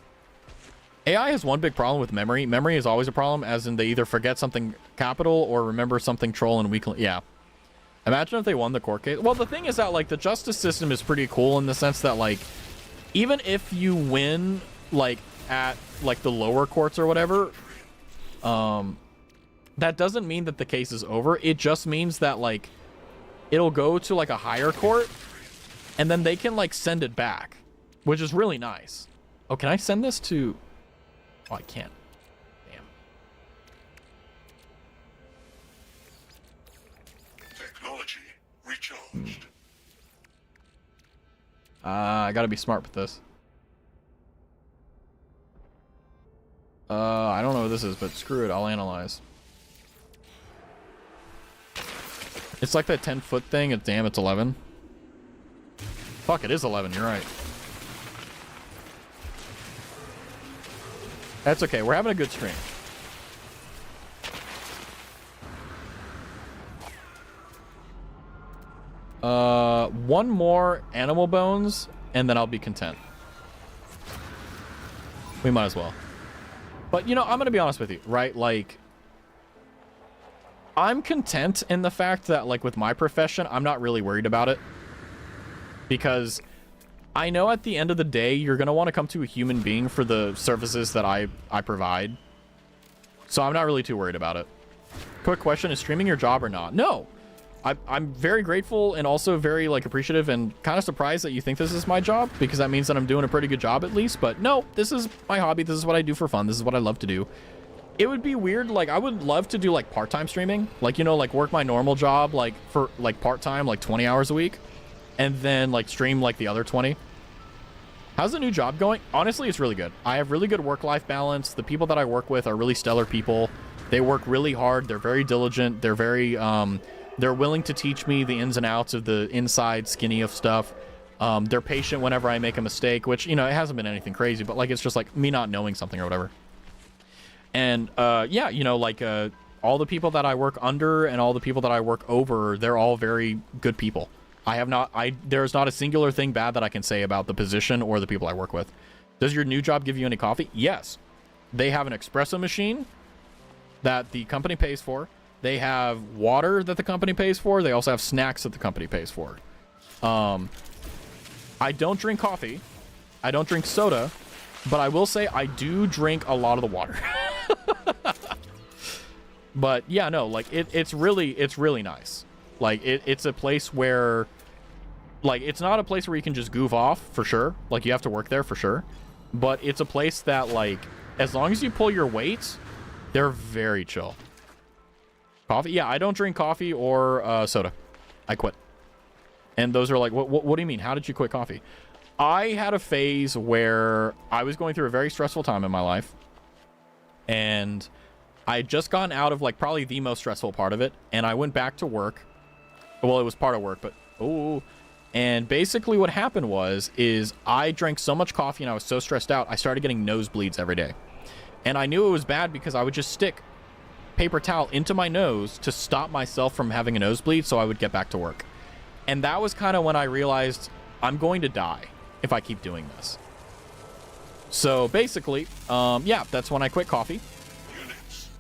AI has one big problem with memory. Memory is always a problem, as in they either forget something capital or remember something troll and weakly. Yeah. Imagine if they won the court case. Well, the thing is that like the justice system is pretty cool in the sense that like, even if you win like at like the lower courts or whatever, that doesn't mean that the case is over. It just means that like it'll go to like a higher court and then they can like send it back, which is really nice. Oh, can I send this to... Oh, I can't. Damn. Technology recharged. I gotta be smart with this. I don't know what this is, but screw it, I'll analyze. It's like that 10-foot thing. Damn, it's 11. Fuck, it is 11. You're right. That's okay. We're having a good stream. One more animal bones, and then I'll be content. We might as well. But, you know, I'm going to be honest with you, right? Like, I'm content in the fact that, like, with my profession, I'm not really worried about it. Because I know at the end of the day, you're going to want to come to a human being for the services that I provide. So I'm not really too worried about it. Quick question, is streaming your job or not? No. I'm very grateful and also very, like, appreciative and kind of surprised that you think this is my job, because that means that I'm doing a pretty good job at least. But no, this is my hobby. This is what I do for fun. This is what I love to do. It would be weird. Like, I would love to do, like, part-time streaming. Like, you know, like, work my normal job, like, for, like, part-time, like, 20 hours a week. And then, like, stream, like, the other 20. How's the new job going? Honestly, it's really good. I have really good work-life balance. The people that I work with are really stellar people. They work really hard. They're very diligent. They're very, they're willing to teach me the ins and outs of the inside skinny of stuff. They're patient whenever I make a mistake, which, you know, it hasn't been anything crazy, but, like, it's just, like, me not knowing something or whatever. And, yeah, you know, like, all the people that I work under and all the people that I work over, they're all very good people. There's not a singular thing bad that I can say about the position or the people I work with. Does your new job give you any coffee? Yes. They have an espresso machine that the company pays for. They have water that the company pays for. They also have snacks that the company pays for. I don't drink coffee. I don't drink soda. But I will say I do drink a lot of the water. But yeah, no, like it's really nice. Like it's a place where, like, it's not a place where you can just goof off for sure. Like, you have to work there for sure. But it's a place that, like, as long as you pull your weight, they're very chill. Coffee? Yeah, I don't drink coffee or soda. I quit. And those are like, what do you mean? How did you quit coffee? I had a phase where I was going through a very stressful time in my life. And I had just gotten out of, like, probably the most stressful part of it. And I went back to work. Well, it was part of work, but... Oh. And basically what happened is I drank so much coffee and I was so stressed out, I started getting nosebleeds every day. And I knew it was bad because I would just stick paper towel into my nose to stop myself from having a nosebleed so I would get back to work. And that was kind of when I realized I'm going to die if I keep doing this. So basically, yeah, that's when I quit coffee.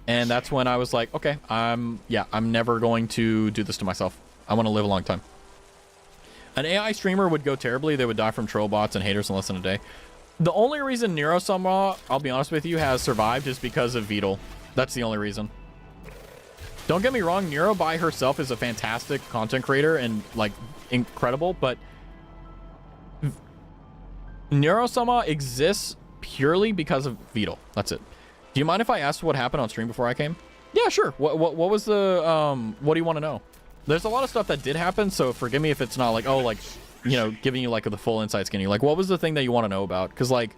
And that's when I was like, okay, I'm never going to do this to myself. I want to live a long time. An AI streamer would go terribly. They would die from troll bots and haters in less than a day. The only reason Neurosama, I'll be honest with you, has survived is because of Beetle. That's the only reason. Don't get me wrong, Neuro by herself is a fantastic content creator and, like, incredible, but Neurosama exists purely because of Beetle. That's it. Do you mind if I ask what happened on stream before I came? Yeah, sure. What was the, what do you want to know? There's a lot of stuff that did happen, so forgive me if it's not like, oh, like, you know, giving you, like, the full inside skinny. Like, what was the thing that you want to know about? Because, like,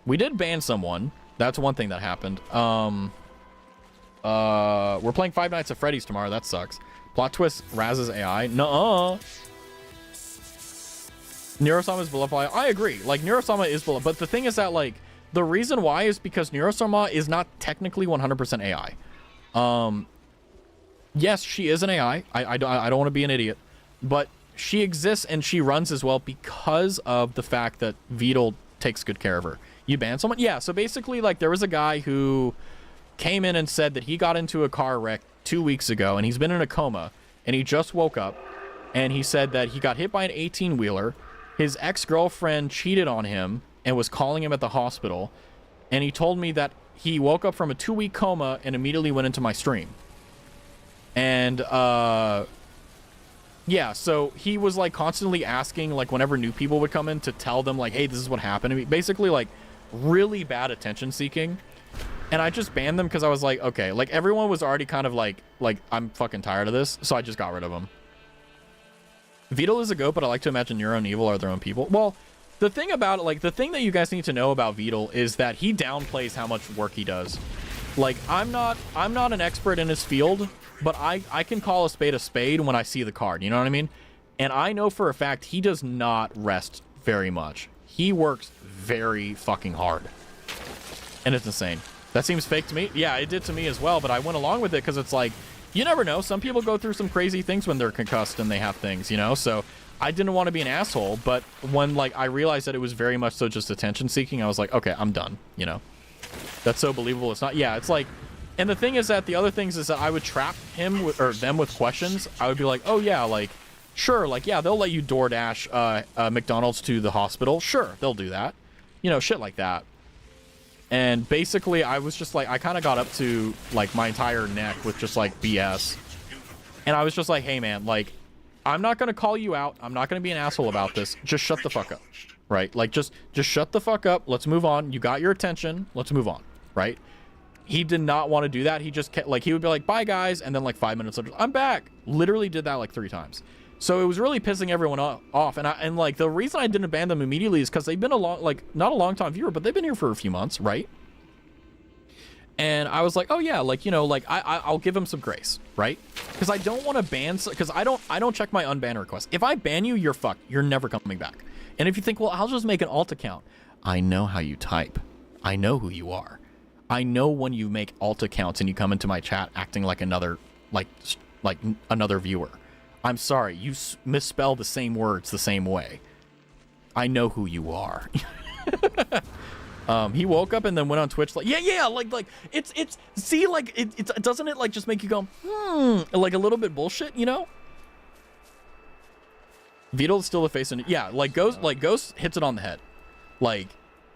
we did ban someone. That's one thing that happened. We're playing Five Nights at Freddy's tomorrow. That sucks. Plot twist, Raz's AI. Nuh-uh. Neurosama is beloved by... I agree. Like, Neurosama is beloved. But the thing is that, like, the reason why is because Neurosama is not technically 100% AI. Yes, she is an AI. I don't want to be an idiot. But she exists and she runs as well because of the fact that Vidal takes good care of her. You ban someone? Yeah, so basically, like, there was a guy who came in and said that he got into a car wreck 2 weeks ago and he's been in a coma and he just woke up and he said that he got hit by an 18-wheeler. His ex-girlfriend cheated on him and was calling him at the hospital. And he told me that he woke up from a 2-week coma and immediately went into my stream. And, yeah, so he was, like, constantly asking, like, whenever new people would come in to tell them, like, hey, this is what happened to me. Basically, like, really bad attention-seeking. And I just banned them because I was like, okay, like, everyone was already kind of like, I'm fucking tired of this. So I just got rid of him. Vidal is a goat, but I like to imagine Neuro and Evil are their own people. Well, the thing about it, like, the thing that you guys need to know about Vidal is that he downplays how much work he does. Like, I'm not an expert in his field, but I can call a spade when I see the card. You know what I mean? And I know for a fact he does not rest very much. He works very fucking hard. And it's insane. That seems fake to me. Yeah, it did to me as well, but I went along with it because it's like, you never know. Some people go through some crazy things when they're concussed and they have things, you know? So I didn't want to be an asshole, but when, like, I realized that it was very much so just attention seeking, I was like, okay, I'm done, you know? That's so believable. It's not, yeah, it's like, and the thing is that the other things is that I would trap him with, or them with questions. I would be like, oh yeah, like, sure, like, yeah, they'll let you DoorDash McDonald's to the hospital. Sure, they'll do that. You know, shit like that. And basically, I was just like, I kind of got up to, like, my entire neck with just, like, BS. And I was just like, hey, man, like, I'm not going to call you out. I'm not going to be an asshole about this. Just shut the fuck up, right? Like, just shut the fuck up. Let's move on. You got your attention. Let's move on, right? He did not want to do that. He just kept, like, he would be like, bye, guys. And then, like, 5 minutes later, I'm back. Literally did that, like, 3 times. So it was really pissing everyone off. And like, the reason I didn't ban them immediately is because they've been not a long time viewer, but they've been here for a few months, right? And I was like, oh yeah, like, you know, like, I'll give them some grace, right? Because I don't want to ban, because I don't check my unban requests. If I ban you, you're fucked. You're never coming back. And if you think, well, I'll just make an alt account. I know how you type. I know who you are. I know when you make alt accounts and you come into my chat acting like another, like another viewer. I'm sorry, you misspell the same words the same way. I know who you are. He woke up and then went on Twitch like, yeah, like it's see, like it doesn't it like just make you go like a little bit bullshit, you know? Vidal's still the face, and yeah, like Ghost hits it on the head. Like,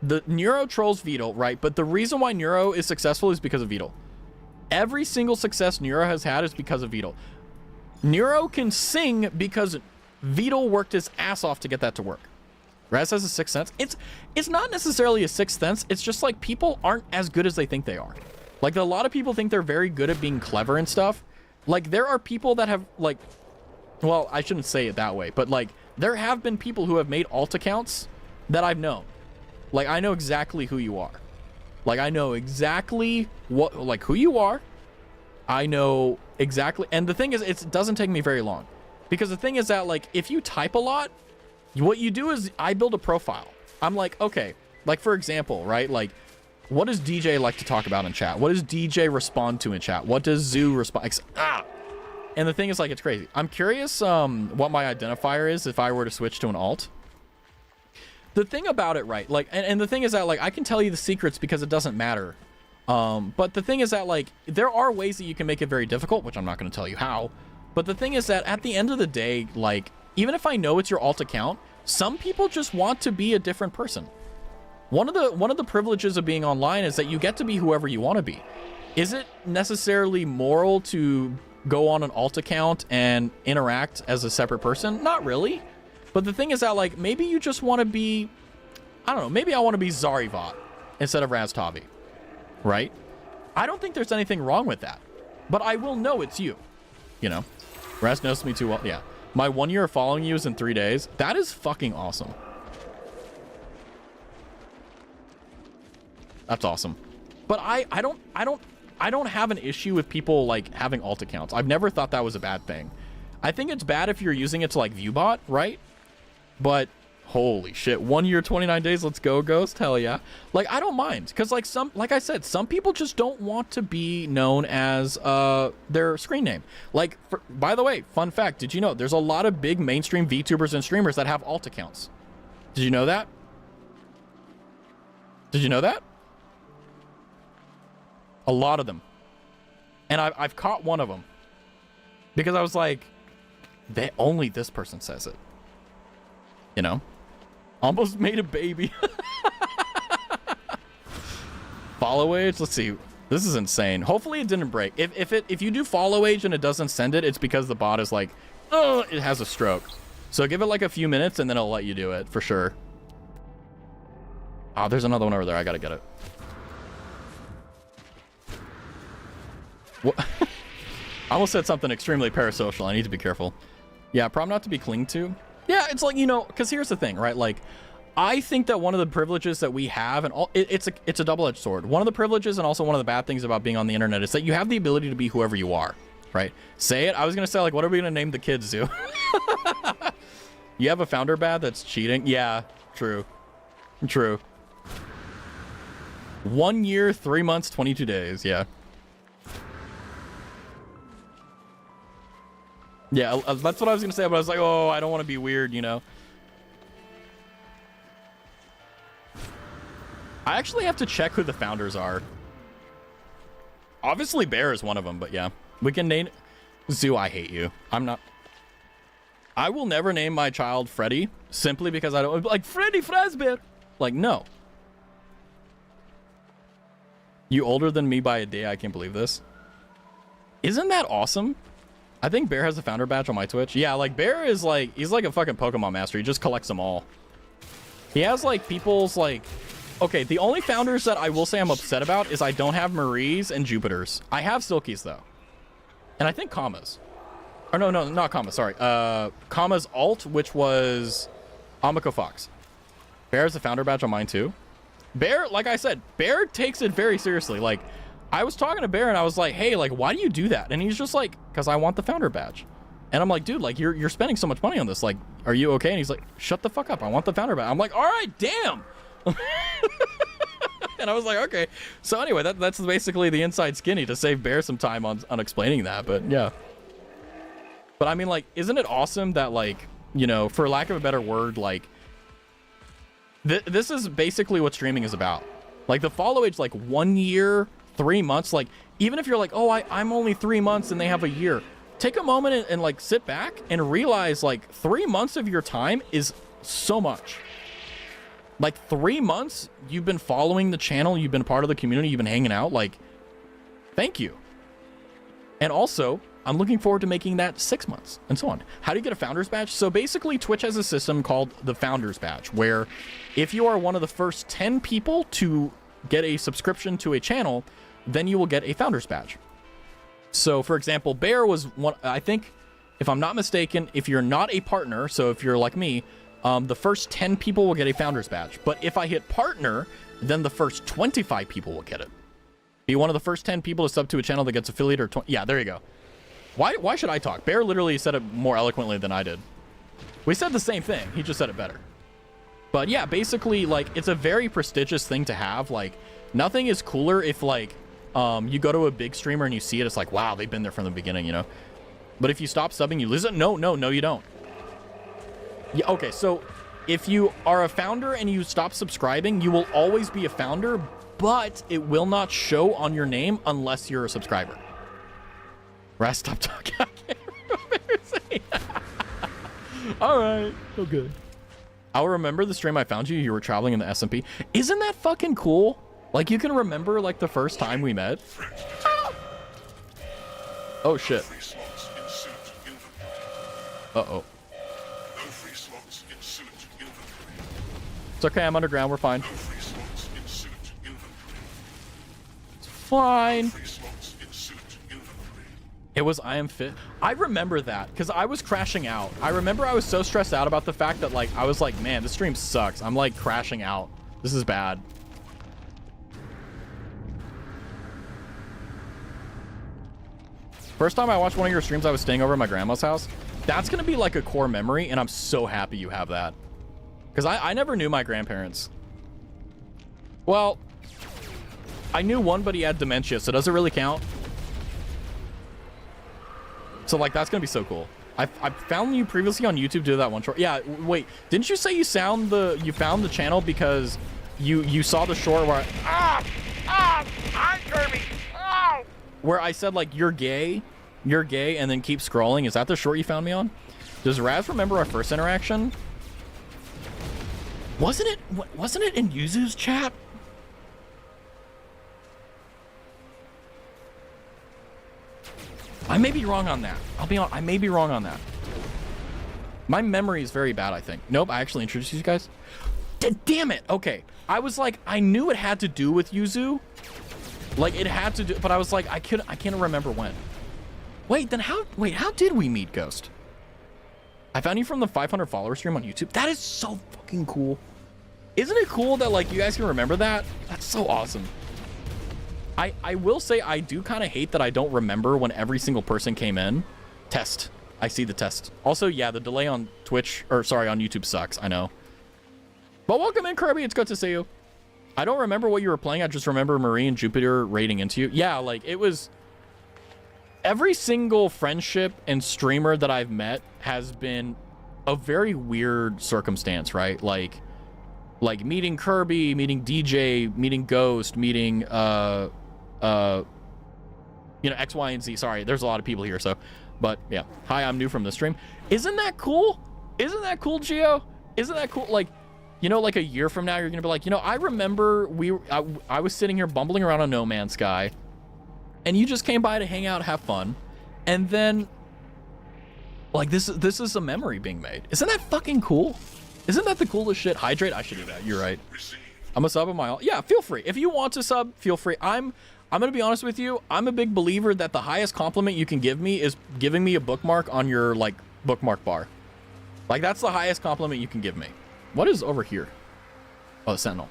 the Neuro trolls Vidal, right? But the reason why Neuro is successful is because of Vidal. Every single success Neuro has had is because of Vidal. Neuro can sing because Vidal worked his ass off to get that to work. Raz has a sixth sense. It's not necessarily a sixth sense. It's just like people aren't as good as they think they are. Like, a lot of people think they're very good at being clever and stuff. Like, there are people that have, like, well, I shouldn't say it that way, but like, there have been people who have made alt accounts that I've known. Like, I know exactly who you are. Like, I know exactly what, like, who you are. I know exactly. And the thing is, it doesn't take me very long. Because the thing is that, like, if you type a lot, what you do is I build a profile. I'm like, okay, like, for example, right? Like, what does DJ like to talk about in chat? What does DJ respond to in chat? What does Zoo respond? And the thing is, like, it's crazy. I'm curious what my identifier is if I were to switch to an alt. The thing about it, right? Like, and the thing is that, like, I can tell you the secrets because it doesn't matter. But the thing is that, like, there are ways that you can make it very difficult, which I'm not going to tell you how. But the thing is that at the end of the day, like, even if I know it's your alt account, some people just want to be a different person. One of the privileges of being online is that you get to be whoever you want to be. Is it necessarily moral to go on an alt account and interact as a separate person? Not really. But the thing is that, like, maybe you just want to be, I don't know, maybe I want to be Zarivot instead of Raztavi, right? I don't think there's anything wrong with that, but I will know it's you, you know? Raz knows me too well. Yeah. My 1 year of following you is in 3 days. That is fucking awesome. That's awesome. But I don't I don't have an issue with people like having alt accounts. I've never thought that was a bad thing. I think it's bad if you're using it to like view bot, right? But holy shit, 1 year, 29 days, let's go, Ghost. Hell yeah. Like, I don't mind, because like I said, some people just don't want to be known as their screen name. Like, by the way, fun fact, did you know there's a lot of big mainstream VTubers and streamers that have alt accounts? Did you know that? Did you know that? A lot of them. And I've caught one of them. Because I was like, only this person says it. You know? Almost made a baby. Follow age? Let's see. This is insane. Hopefully it didn't break. If you do follow age and it doesn't send it, it's because the bot is like, oh, it has a stroke. So give it like a few minutes and then it'll let you do it for sure. Oh, there's another one over there. I gotta get it. What? I almost said something extremely parasocial. I need to be careful. Yeah, prom not to be clinged to. Yeah, it's like, you know, because here's the thing, right? Like, I think that one of the privileges that we have, and it's a double-edged sword. One of the privileges and also one of the bad things about being on the internet is that you have the ability to be whoever you are, right? Say it. I was going to say, like, what are we going to name the kids to? You have a founder bad that's cheating? Yeah, true. True. 1 year, 3 months, 22 days. Yeah. Yeah, that's what I was going to say, but I was like, oh, I don't want to be weird, you know? I actually have to check who the founders are. Obviously, Bear is one of them, but yeah. We can name... Zoo, I hate you. I'm not... I will never name my child Freddy, simply because I don't... Like, Freddy Fazbear! Like, no. You older than me by a day, I can't believe this. Isn't that awesome? I think Bear has a founder badge on my Twitch. Yeah, like Bear is like, he's like a fucking Pokemon master. He just collects them all. He has like people's like, okay, the only founders that I will say I'm upset about is I don't have Marie's and Jupiter's. I have Silky's though. And I think Commas. Or no, not Commas, sorry. Commas alt, which was Amiko Fox. Bear has a founder badge on mine too. Bear, like I said, Bear takes it very seriously. Like, I was talking to Bear and I was like, hey, like, why do you do that? And he's just like, because I want the founder badge. And I'm like, dude, like, you're spending so much money on this. Like, are you okay? And he's like, shut the fuck up. I want the founder badge. I'm like, all right, damn. And I was like, okay. So anyway, that's basically the inside skinny to save Bear some time on explaining that. But yeah. But I mean, like, isn't it awesome that, like, you know, for lack of a better word, like, this is basically what streaming is about. Like, the follow age, like, 1 year... 3 months, like, even if you're like, oh, I'm only 3 months and they have a year, take a moment and like sit back and realize like 3 months of your time is so much. Like 3 months you've been following the channel, you've been part of the community, you've been hanging out, like, thank you. And also, I'm looking forward to making that 6 months and so on. How do you get a founders badge? So basically Twitch has a system called the founders badge, where if you are one of the first 10 people to get a subscription to a channel, then you will get a founders badge. So for example, Bear was one, I think, if I'm not mistaken, if you're not a partner, so if you're like me, the first 10 people will get a founders badge. But if I hit partner, then the first 25 people will get it. Be one of the first 10 people to sub to a channel that gets affiliate or yeah, there you go. Why should I talk? Bear literally said it more eloquently than I did. We said the same thing, he just said it better. But yeah, basically, like, it's a very prestigious thing to have. Like, nothing is cooler if like you go to a big streamer and you see it, it's like, wow, they've been there from the beginning, you know? But if you stop subbing, you lose it. No, you don't. Yeah, okay, so if you are a founder and you stop subscribing, you will always be a founder, but it will not show on your name unless you're a subscriber. Raz, stop talking. I can't remember. All right, okay. I'll remember the stream I found you. You were traveling in the SMP. Isn't that fucking cool? Like, you can remember, like, the first time we met. Oh, shit. Uh-oh. It's okay, I'm underground. We're fine. It's fine. It was I am fit. I remember that, because I was crashing out. I remember I was so stressed out about the fact that, like, I was like, man, this stream sucks. I'm, like, crashing out. This is bad. First time I watched one of your streams, I was staying over at my grandma's house. That's gonna be like a core memory, and I'm so happy you have that. Because I never knew my grandparents. Well, I knew one, but he had dementia, so does it really count? So like, that's gonna be so cool. I found you previously on YouTube do that one short. Yeah, wait, didn't you say you found the channel because you saw the short where I'm Kirby. Oh! Where I said like you're gay, and then keep scrolling. Is that the short you found me on? Does Raz remember our first interaction? Wasn't it in Yuzu's chat? I may be wrong on that. I'll be honest, I may be wrong on that. My memory is very bad, I think. Nope, I actually introduced you guys. Damn it. Okay. I was like, I knew it had to do with Yuzu. Like, it had to do, but I was like, I can't remember when. Wait, then how did we meet, Ghost? I found you from the 500 follower stream on YouTube. That is so fucking cool. Isn't it cool that, like, you guys can remember that? That's so awesome. I will say I do kind of hate that I don't remember when every single person came in. Test. I see the test. Also, yeah, the delay on Twitch, or sorry, on YouTube sucks. I know. But welcome in, Kirby. It's good to see you. I don't remember what you were playing. I just remember Marie and Jupiter raiding into you. Yeah, like, it was... Every single friendship and streamer that I've met has been a very weird circumstance, right? Like meeting Kirby, meeting DJ, meeting Ghost, meeting, you know, X, Y, and Z. Sorry, there's a lot of people here, so... But, yeah. Hi, I'm new from the stream. Isn't that cool? Isn't that cool, Gio? Isn't that cool? Like, you know, like a year from now, you're gonna be like, you know, I remember I was sitting here bumbling around on No Man's Sky, and you just came by to hang out, have fun, and then, like, this is a memory being made. Isn't that fucking cool? Isn't that the coolest shit? Hydrate? I should do that. You're right. I'm a sub on my... Yeah, feel free. If you want to sub, feel free. I'm going to be honest with you. I'm a big believer that the highest compliment you can give me is giving me a bookmark on your, like, bookmark bar. Like, that's the highest compliment you can give me. What is over here? Oh, the Sentinel.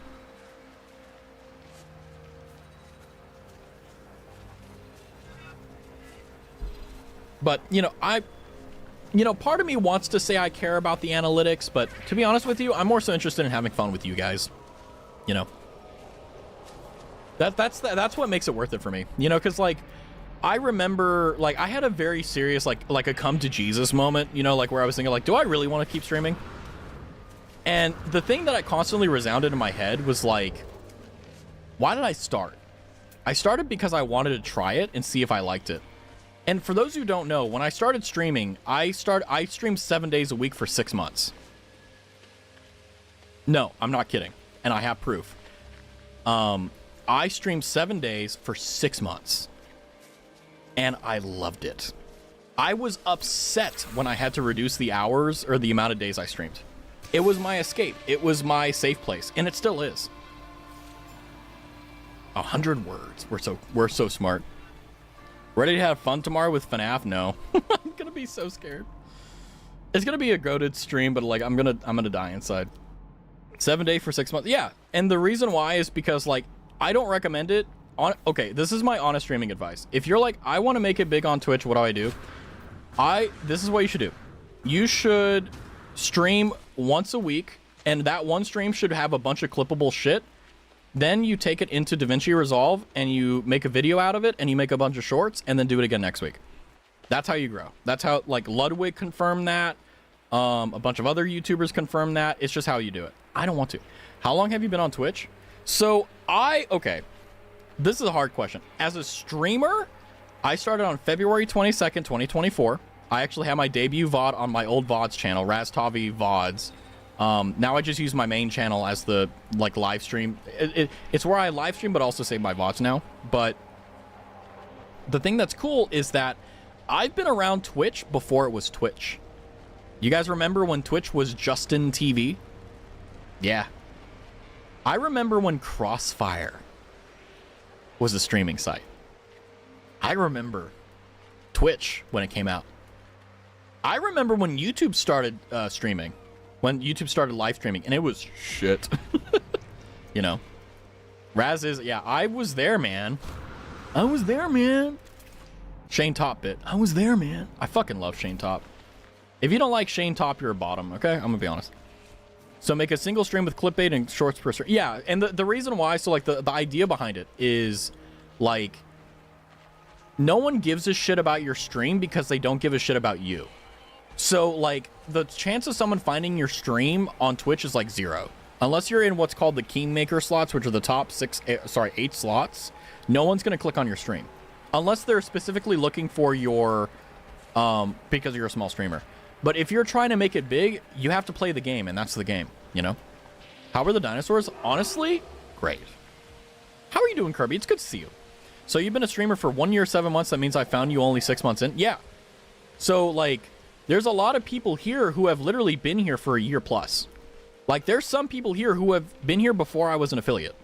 But, you know, part of me wants to say I care about the analytics, but to be honest with you, I'm more so interested in having fun with you guys. You know. That's what makes it worth it for me. You know, because, like, I remember, like, I had a very serious, like a come to Jesus moment, you know, like, where I was thinking, like, do I really want to keep streaming? And the thing that I constantly resounded in my head was, like, why did I start? I started because I wanted to try it and see if I liked it. And for those who don't know, when I started streaming, I streamed 7 days a week for 6 months. No, I'm not kidding. And I have proof. I streamed 7 days for 6 months. And I loved it. I was upset when I had to reduce the hours or the amount of days I streamed. It was my escape. It was my safe place. And it still is. 100 words. We're so smart. Ready to have fun tomorrow with FNAF? No. I'm gonna be so scared. It's gonna be a goated stream, but like I'm gonna die inside. 7 days for 6 months. Yeah. And the reason why is because, like, I don't recommend it. Okay, this is my honest streaming advice. If you're like, I want to make it big on Twitch, what do? This is what you should do. You should stream once a week, and that one stream should have a bunch of clippable shit. Then you take it into DaVinci Resolve, and you make a video out of it, and you make a bunch of shorts, and then do it again next week. That's how you grow. That's how, like, Ludwig confirmed that. A bunch of other YouTubers confirmed that. It's just how you do it. I don't want to. How long have you been on Twitch? So, okay. This is a hard question. As a streamer, I started on February 22nd, 2024. I actually have my debut VOD on my old VODs channel, Raztavi VODs. Now I just use my main channel as the, like, live stream. It's where I live stream, but also save my VODs now. But the thing that's cool is that I've been around Twitch before it was Twitch. You guys remember when Twitch was Justin TV? Yeah. I remember when Crossfire was a streaming site. I remember Twitch when it came out. I remember when YouTube started streaming. When YouTube started live streaming, and it was shit. You know. Raz is, yeah, I was there, man. I was there, man. Shane Top bit. I was there, man. I fucking love Shane Top. If you don't like Shane Top, you're a bottom, okay? I'm gonna be honest. So make a single stream with clickbait and shorts per stream. Yeah, and the reason why, so like the idea behind it is like no one gives a shit about your stream because they don't give a shit about you. So like the chance of someone finding your stream on Twitch is like 0. Unless you're in what's called the Kingmaker slots, which are the top 8 slots, no one's gonna click on your stream. Unless they're specifically looking for your, because you're a small streamer. But if you're trying to make it big, you have to play the game, and that's the game, you know? How are the dinosaurs? Honestly, great. How are you doing, Kirby? It's good to see you. So you've been a streamer for 1 year, 7 months. That means I found you only 6 months in? Yeah. So, like, there's a lot of people here who have literally been here for a year plus. Like, there's some people here who have been here before I was an affiliate.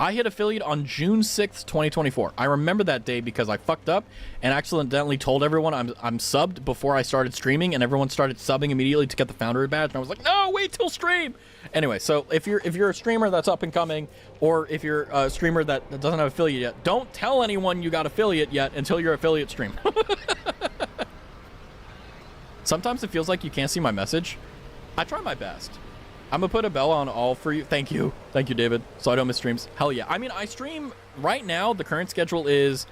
I hit affiliate on June 6th, 2024. I remember that day because I fucked up and accidentally told everyone I'm subbed before I started streaming, and everyone started subbing immediately to get the founder badge, and I was like, no, wait till stream. Anyway, so if you're a streamer that's up and coming, or if you're a streamer that doesn't have affiliate yet, don't tell anyone you got affiliate yet until your affiliate stream. Sometimes it feels like you can't see my message. I try my best. I'm gonna put a bell on all for you. Thank you, David, so I don't miss streams. Hell yeah. I mean, I stream right now. The current schedule is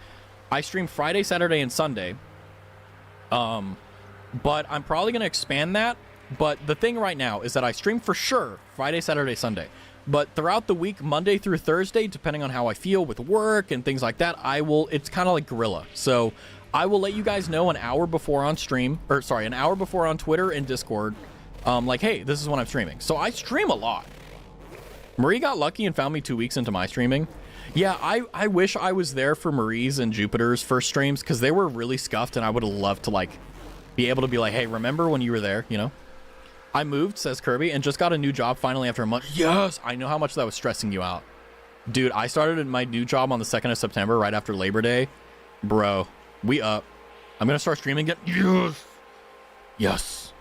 I stream Friday, Saturday, and Sunday. But I'm probably gonna expand that. But the thing right now is that I stream for sure Friday, Saturday, Sunday. But throughout the week, Monday through Thursday, depending on how I feel with work and things like that, it's kind of like guerrilla. So I will let you guys know an hour before on an hour before on Twitter and Discord. Like, hey, this is when I'm streaming. So I stream a lot. Marie got lucky and found me 2 weeks into my streaming. Yeah, I wish I was there for Marie's and Jupiter's first streams, because they were really scuffed, and I would have loved to, like, be able to be like, hey, remember when you were there, you know? I moved, says Kirby, and just got a new job finally after a month. Yes! I know how much that was stressing you out. Dude, I started my new job on the 2nd of September, right after Labor Day. Bro, we up. I'm gonna start streaming again. Yes! Yes!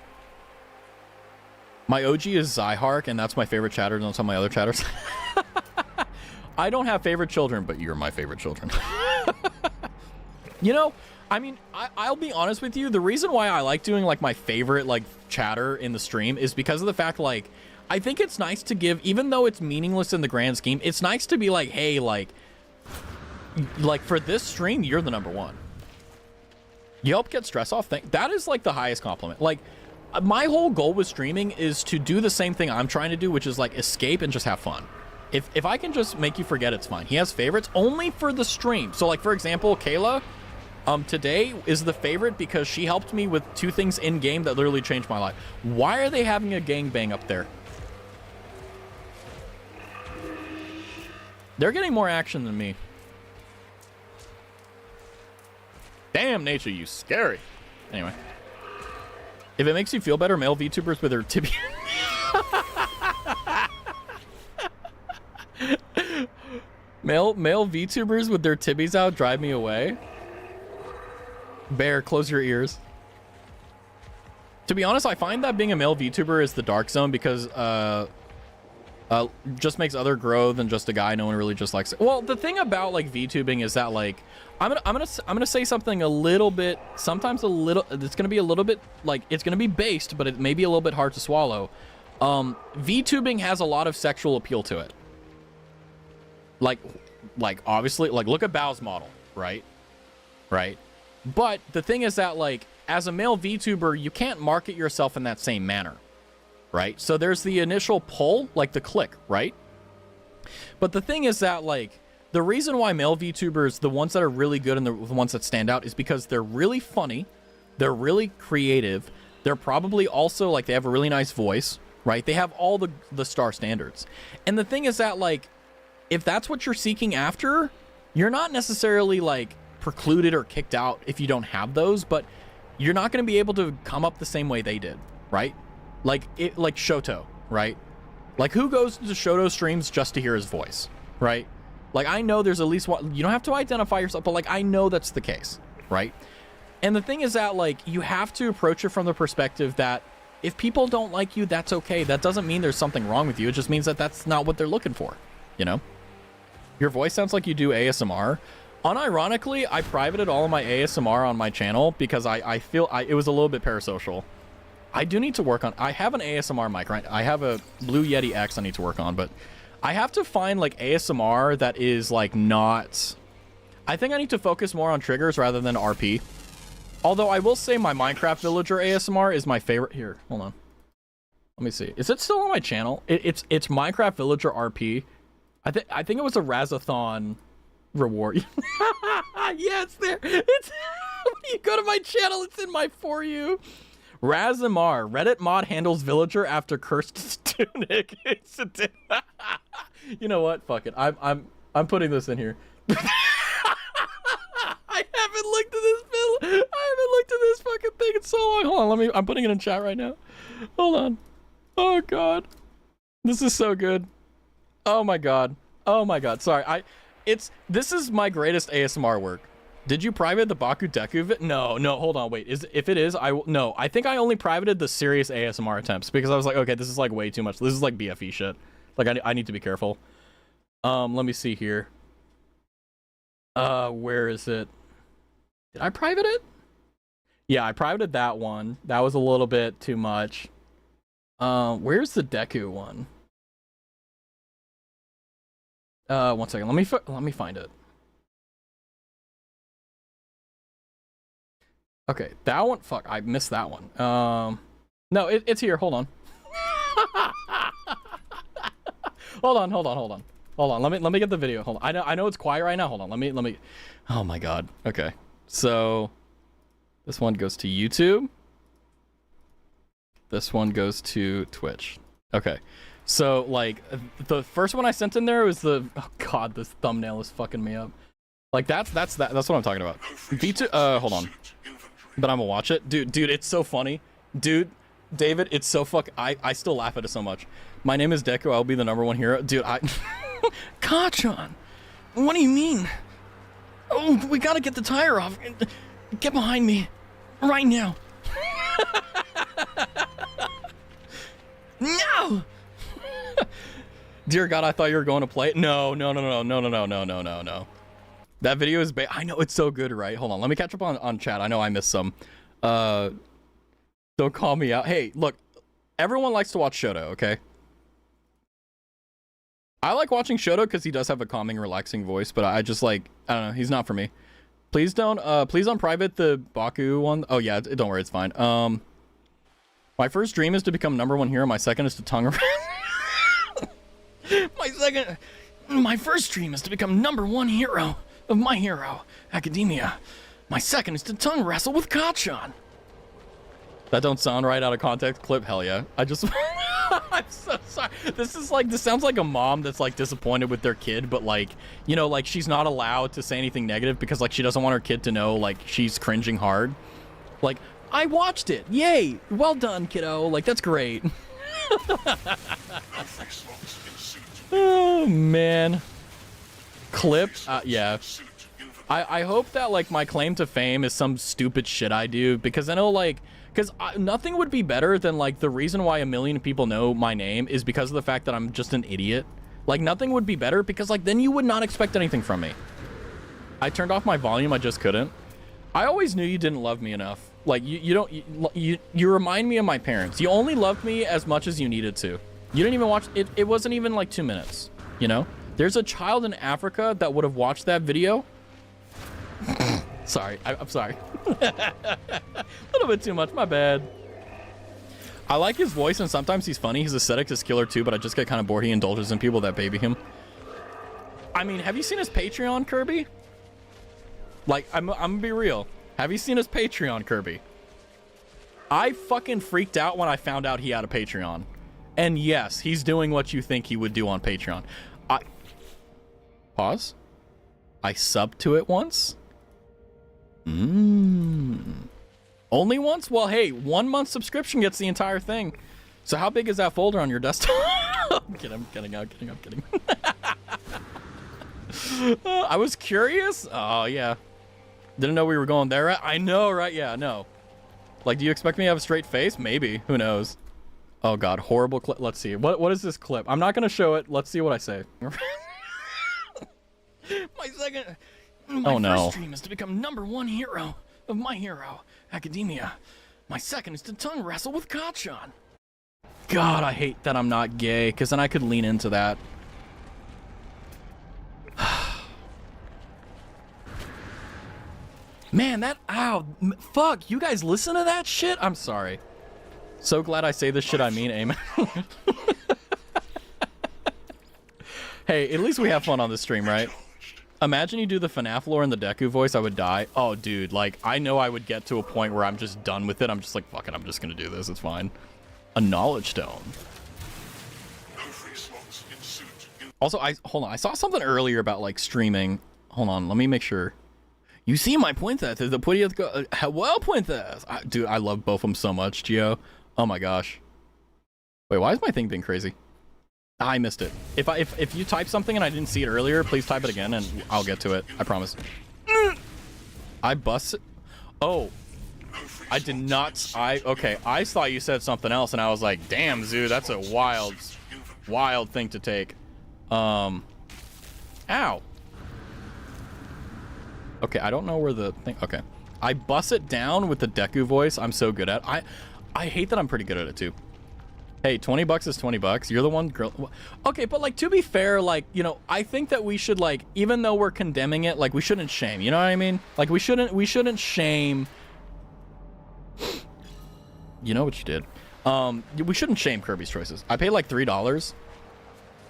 My OG is Zyhark, and that's my favorite chatter. Don't tell my other chatters. I don't have favorite children, but you're my favorite children. You know, I mean, I'll be honest with you. The reason why I like doing, like, my favorite, like, chatter in the stream is because of the fact, like, I think it's nice to give, even though it's meaningless in the grand scheme, it's nice to be like, hey, like for this stream, you're the number one. You help get stress off. That is, like, the highest compliment. Like, my whole goal with streaming is to do the same thing I'm trying to do, which is like escape and just have fun. If I can just make you forget, it's fine. He has favorites only for the stream. So like, for example, Kayla, today is the favorite because she helped me with 2 things in game that literally changed my life. Why are they having a gangbang up there? They're getting more action than me. Damn, nature, you scary. Anyway. If it makes you feel better, male VTubers with their tibia... male VTubers with their tibbies out drive me away. Bear, close your ears. To be honest, I find that being a male VTuber is the dark zone because just makes other grow than just a guy no one really just likes it. Well, the thing about like VTubing is that like I'm gonna say something a little bit, sometimes a little, it's gonna be a little bit like, it's gonna be based, but it may be a little bit hard to swallow. VTubing has a lot of sexual appeal to it. Like obviously, like look at Bao's model, right? But the thing is that like as a male VTuber, you can't market yourself in that same manner, right? So there's the initial pull, like the click, right? But the thing is that like the reason why male VTubers, the ones that are really good and the ones that stand out, is because they're really funny, they're really creative, they're probably also like they have a really nice voice, right? They have all the star standards. And the thing is that like if that's what you're seeking after, you're not necessarily like precluded or kicked out if you don't have those, but you're not going to be able to come up the same way they did, right? Like Shoto, right? Like who goes to Shoto streams just to hear his voice, right? Like I know there's at least one, you don't have to identify yourself, but like I know that's the case, right? And the thing is that like you have to approach it from the perspective that if people don't like you, that's okay. That doesn't mean there's something wrong with you. It just means that that's not what they're looking for, you know? Your voice sounds like you do ASMR. Unironically, I privated all of my ASMR on my channel because I feel it was a little bit parasocial. I do need to work on... I have an ASMR mic, right? I have a Blue Yeti X I need to work on, but I have to find, like, ASMR that is, like, not... I think I need to focus more on triggers rather than RP. Although I will say my Minecraft Villager ASMR is my favorite. Here, hold on. Let me see. Is it still on my channel? It's Minecraft Villager RP. I think it was a Raztavi reward. Yeah, it's there. It's when you go to my channel, it's in my For You. Razamar, Reddit mod handles villager after cursed tunic. You know what? Fuck it. I'm putting this in here. I haven't looked at this bill. I haven't looked at this fucking thing in so long. Hold on, I'm putting it in chat right now. Hold on. Oh god. This is so good. Oh my god. Oh my god. Sorry. This is my greatest ASMR work. Did you private the Baku Deku No, hold on, wait. If it is, no. I think I only privated the serious ASMR attempts because I was like, okay, this is like way too much. This is like BFE shit. Like I need to be careful. Let me see here. Where is it? Did I private it? Yeah, I privated that one. That was a little bit too much. Where's the Deku one? One second. Let me find it. Okay, that one. Fuck, I missed that one. No, it's here. Hold on. Hold on. Let me get the video. Hold on. I know it's quiet right now. Hold on. Let me. Oh my god. Okay. So this one goes to YouTube. This one goes to Twitch. Okay. So like the first one I sent in there was the oh god, this thumbnail is fucking me up. Like that's what I'm talking about. V2 hold on. But I'm gonna watch it. Dude, it's so funny. Dude, David, it's so I still laugh at it so much. My name is Deku, I'll be the #1 hero. Dude, Kachan! What do you mean? Oh, we gotta get the tire off. Get behind me. Right now. No! Dear God, I thought you were going to play it. No. That video is I know, it's so good, right? Hold on, let me catch up on chat. I know I missed some. Don't call me out. Hey, look, everyone likes to watch Shoto, okay? I like watching Shoto because he does have a calming, relaxing voice, but I just like, I don't know, he's not for me. Please don't private the Baku one. Oh yeah, don't worry, it's fine. My first dream is to become #1 hero. My second is to tongue around. My first dream is to become #1 hero of My Hero Academia. My second is to tongue wrestle with Kachan. That don't sound right out of context clip. Hell yeah. I'm so sorry. This sounds like a mom that's like disappointed with their kid, but like, you know, like she's not allowed to say anything negative because like she doesn't want her kid to know like she's cringing hard. Like, I watched it. Yay. Well done, kiddo. Like, that's great. Oh man. Clip. Yeah. I hope that like my claim to fame is some stupid shit I do, because I know like, because nothing would be better than like the reason why 1 million people know my name is because of the fact that I'm just an idiot. Like nothing would be better because like then you would not expect anything from me. I turned off my volume. I just couldn't. I always knew you didn't love me enough. Like you remind me of my parents. You only loved me as much as you needed to. You didn't even watch it. It wasn't even like 2 minutes, you know? There's a child in Africa that would have watched that video. Sorry, I'm sorry. A little bit too much, my bad. I like his voice and sometimes he's funny. His aesthetic is killer too, but I just get kind of bored. He indulges in people that baby him. I mean, have you seen his Patreon, Kirby? Like, I'm gonna be real. Have you seen his Patreon, Kirby? I fucking freaked out when I found out he had a Patreon. And yes, he's doing what you think he would do on Patreon. Pause. I subbed to it once. Only once? Well, hey, 1 month subscription gets the entire thing. So how big is that folder on your desktop? I'm kidding. I was curious. Oh, yeah. Didn't know we were going there. I know, right? Yeah, no. Like, do you expect me to have a straight face? Maybe. Who knows? Oh, God. Horrible clip. Let's see. What is this clip? I'm not going to show it. Let's see what I say. Oh no. My first dream is to become #1 hero of My Hero Academia. My second is to tongue wrestle with Kacchan. God, I hate that I'm not gay, because then I could lean into that. Man, that, ow, fuck, you guys listen to that shit? I'm sorry. So glad I say this shit I mean, amen. Hey, at least we have fun on this stream, right? Imagine you do the FNAF lore in the Deku voice, I would die. Oh, dude, like, I know I would get to a point where I'm just done with it. I'm just like, fuck it, I'm just gonna do this, it's fine. A knowledge stone. No free slots in suit. Also, hold on, I saw something earlier about, like, streaming. Hold on, let me make sure. You see my Princess, the prettiest girl. Well, Princess. Dude, I love both of them so much, Gio. Oh my gosh. Wait, why is my thing being crazy? I missed it. If you type something and I didn't see it earlier, please type it again and I'll get to it. I promise. I bust it. Oh. I did not. Okay, I thought you said something else and I was like, damn, Zoo, that's a wild thing to take. Ow. Okay, I don't know where the thing... Okay. I bust it down with the Deku voice. I'm so good at it. I hate that I'm pretty good at it, too. Hey, 20 bucks is 20 bucks. You're the one girl... Okay, but, like, to be fair, like, you know, I think that we should, like, even though we're condemning it, like, we shouldn't shame. You know what I mean? Like, we shouldn't shame... You know what you did. We shouldn't shame Kirby's choices. I paid, like, $3.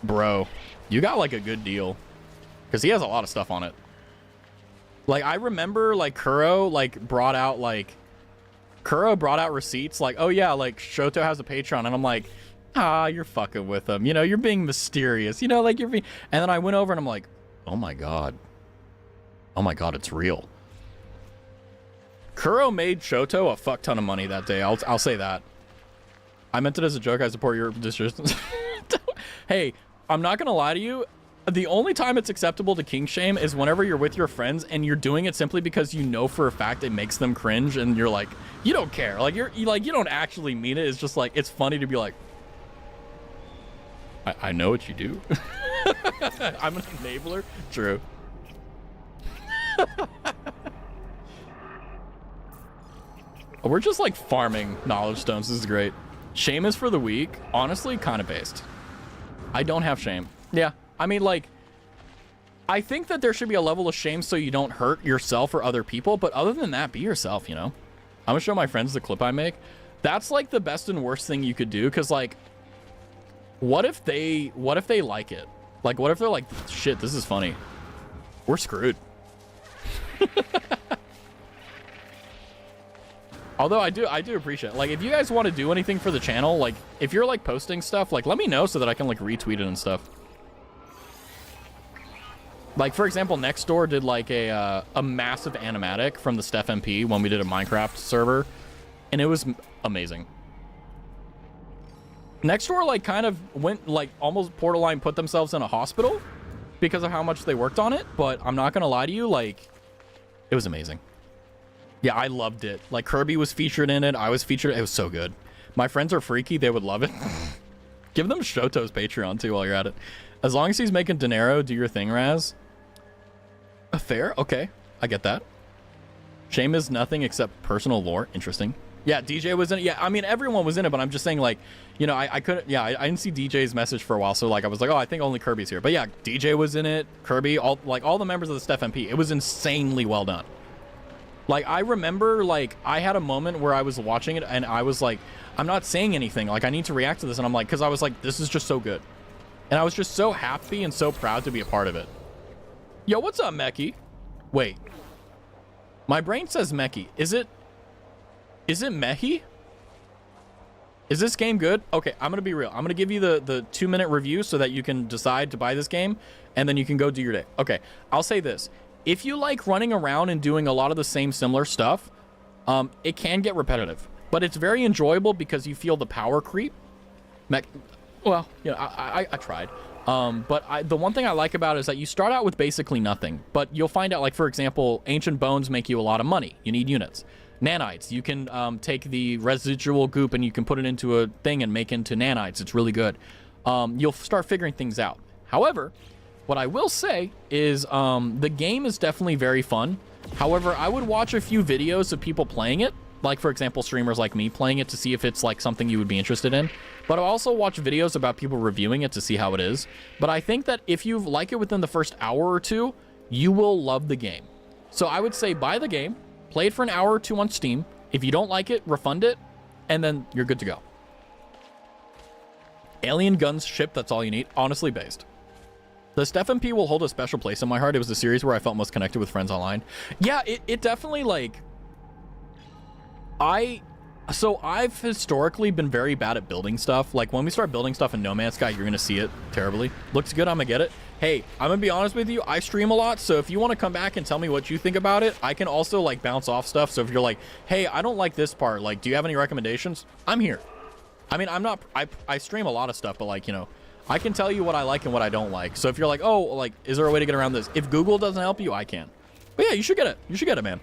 Bro, you got, like, a good deal. Because he has a lot of stuff on it. Like, I remember, like, Kuro brought out receipts, like, oh, yeah, like, Shoto has a Patreon, and I'm like, you're fucking with him. You know, you're being mysterious. You know, like, you're being... And then I went over, and I'm like, oh, my God. Oh, my God, it's real. Kuro made Shoto a fuck ton of money that day. I'll say that. I meant it as a joke. I support your decision. Hey, I'm not gonna lie to you. The only time it's acceptable to king shame is whenever you're with your friends and you're doing it simply because you know for a fact it makes them cringe and you're like, you don't care. Like you don't actually mean it. It's just like, it's funny to be like, I know what you do. I'm an enabler. True. We're just like farming knowledge stones. This is great. Shame is for the weak. Honestly, kind of based. I don't have shame. Yeah. I mean, like, I think that there should be a level of shame so you don't hurt yourself or other people. But other than that, be yourself, you know? I'm gonna show my friends the clip I make. That's like the best and worst thing you could do. Cause like, what if they like it? Like, what if they're like, shit, this is funny. We're screwed. Although I do appreciate it. Like, if you guys want to do anything for the channel, like, if you're like posting stuff, like, let me know so that I can like retweet it and stuff. Like, for example, Nextdoor did like a massive animatic from the Steph MP when we did a Minecraft server, and it was amazing. Nextdoor like kind of went like almost borderline put themselves in a hospital because of how much they worked on it, but I'm not gonna lie to you, like, it was amazing. Yeah, I loved it. Like, Kirby was featured in it. I was featured. It was so good. My friends are freaky. They would love it. Give them Shoto's Patreon, too, while you're at it. As long as he's making dinero, do your thing, Raz. Fair? Okay. I get that. Shame is nothing except personal lore. Interesting. Yeah, DJ was in it. Yeah, I mean, everyone was in it, but I'm just saying, like, you know, I couldn't... Yeah, I didn't see DJ's message for a while, so, like, I was like, oh, I think only Kirby's here. But, yeah, DJ was in it. Kirby, all the members of the Steph MP. It was insanely well done. Like, I remember, like, I had a moment where I was watching it, and I was like, I'm not saying anything. Like, I need to react to this. And I'm like, because I was like, this is just so good. And I was just so happy and so proud to be a part of it. Yo, what's up, Meki? Wait. My brain says Meki. Is it Mehi? Is this game good? Okay, I'm going to be real. I'm going to give you the 2-minute review so that you can decide to buy this game, and then you can go do your day. Okay, I'll say this. If you like running around and doing a lot of the same similar stuff, it can get repetitive. But it's very enjoyable because you feel the power creep. Well, you know, I tried. But the one thing I like about it is that you start out with basically nothing. But you'll find out, like, for example, Ancient Bones make you a lot of money. You need units. Nanites, you can take the residual goop and you can put it into a thing and make into nanites. It's really good. You'll start figuring things out. However, What I will say is the game is definitely very fun. However, I would watch a few videos of people playing it, like for example streamers like me playing it, to see if it's like something you would be interested in. But I'll also watch videos about people reviewing it to see how it is. But I think that if you like it within the first hour or two, you will love the game. So I would say buy the game, play it for an hour or two on Steam. If you don't like it, refund it, and then you're good to go. Alien guns ship, that's all you need. Honestly based. The Steph P will hold a special place in my heart. It was the series where I felt most connected with friends online. Yeah, it definitely, like... So I've historically been very bad at building stuff. Like when we start building stuff in No Man's Sky, you're gonna see it terribly. Looks good, I'm gonna get it. Hey, I'm gonna be honest with you, I stream a lot, so if you want to come back and tell me what you think about it, I can also like bounce off stuff. So if you're like, hey, I don't like this part, like, do you have any recommendations? I'm here. I mean, I stream a lot of stuff, but like, you know, I can tell you what I like and what I don't like. So if you're like, oh, like, is there a way to get around this? If Google doesn't help you, I can. But yeah, you should get it. You should get it, man.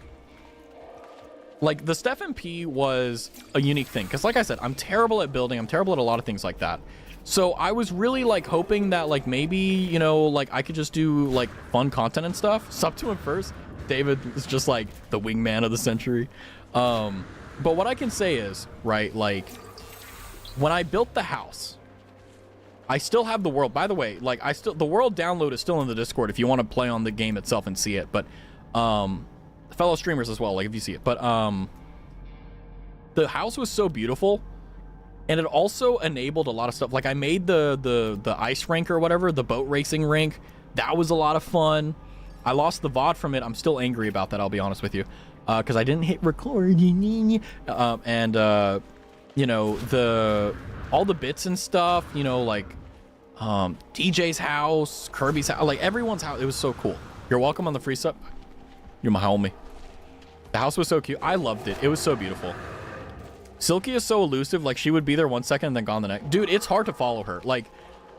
Like, the Steph P was a unique thing. Because like I said, I'm terrible at building. I'm terrible at a lot of things like that. So I was really, like, hoping that, like, maybe, you know, like, I could just do, like, fun content and stuff. Sub to him first. David is just, like, the wingman of the century. But what I can say is, right, like, when I built the house, I still have the world. By the way, like, the world download is still in the Discord if you want to play on the game itself and see it. But, fellow streamers as well, like if you see it. But the house was so beautiful, and it also enabled a lot of stuff. Like I made the ice rink or whatever, the boat racing rink. That was a lot of fun. I lost the VOD from it. I'm still angry about that, I'll be honest with you, because I didn't hit record. You know, all the bits and stuff, you know, like DJ's house, Kirby's house, like everyone's house. It was so cool. You're welcome on the free sub. You're my homie. The house was so cute. I loved it. It was so beautiful. Silky is so elusive. Like, she would be there 1 second and then gone the next. Dude, it's hard to follow her. Like,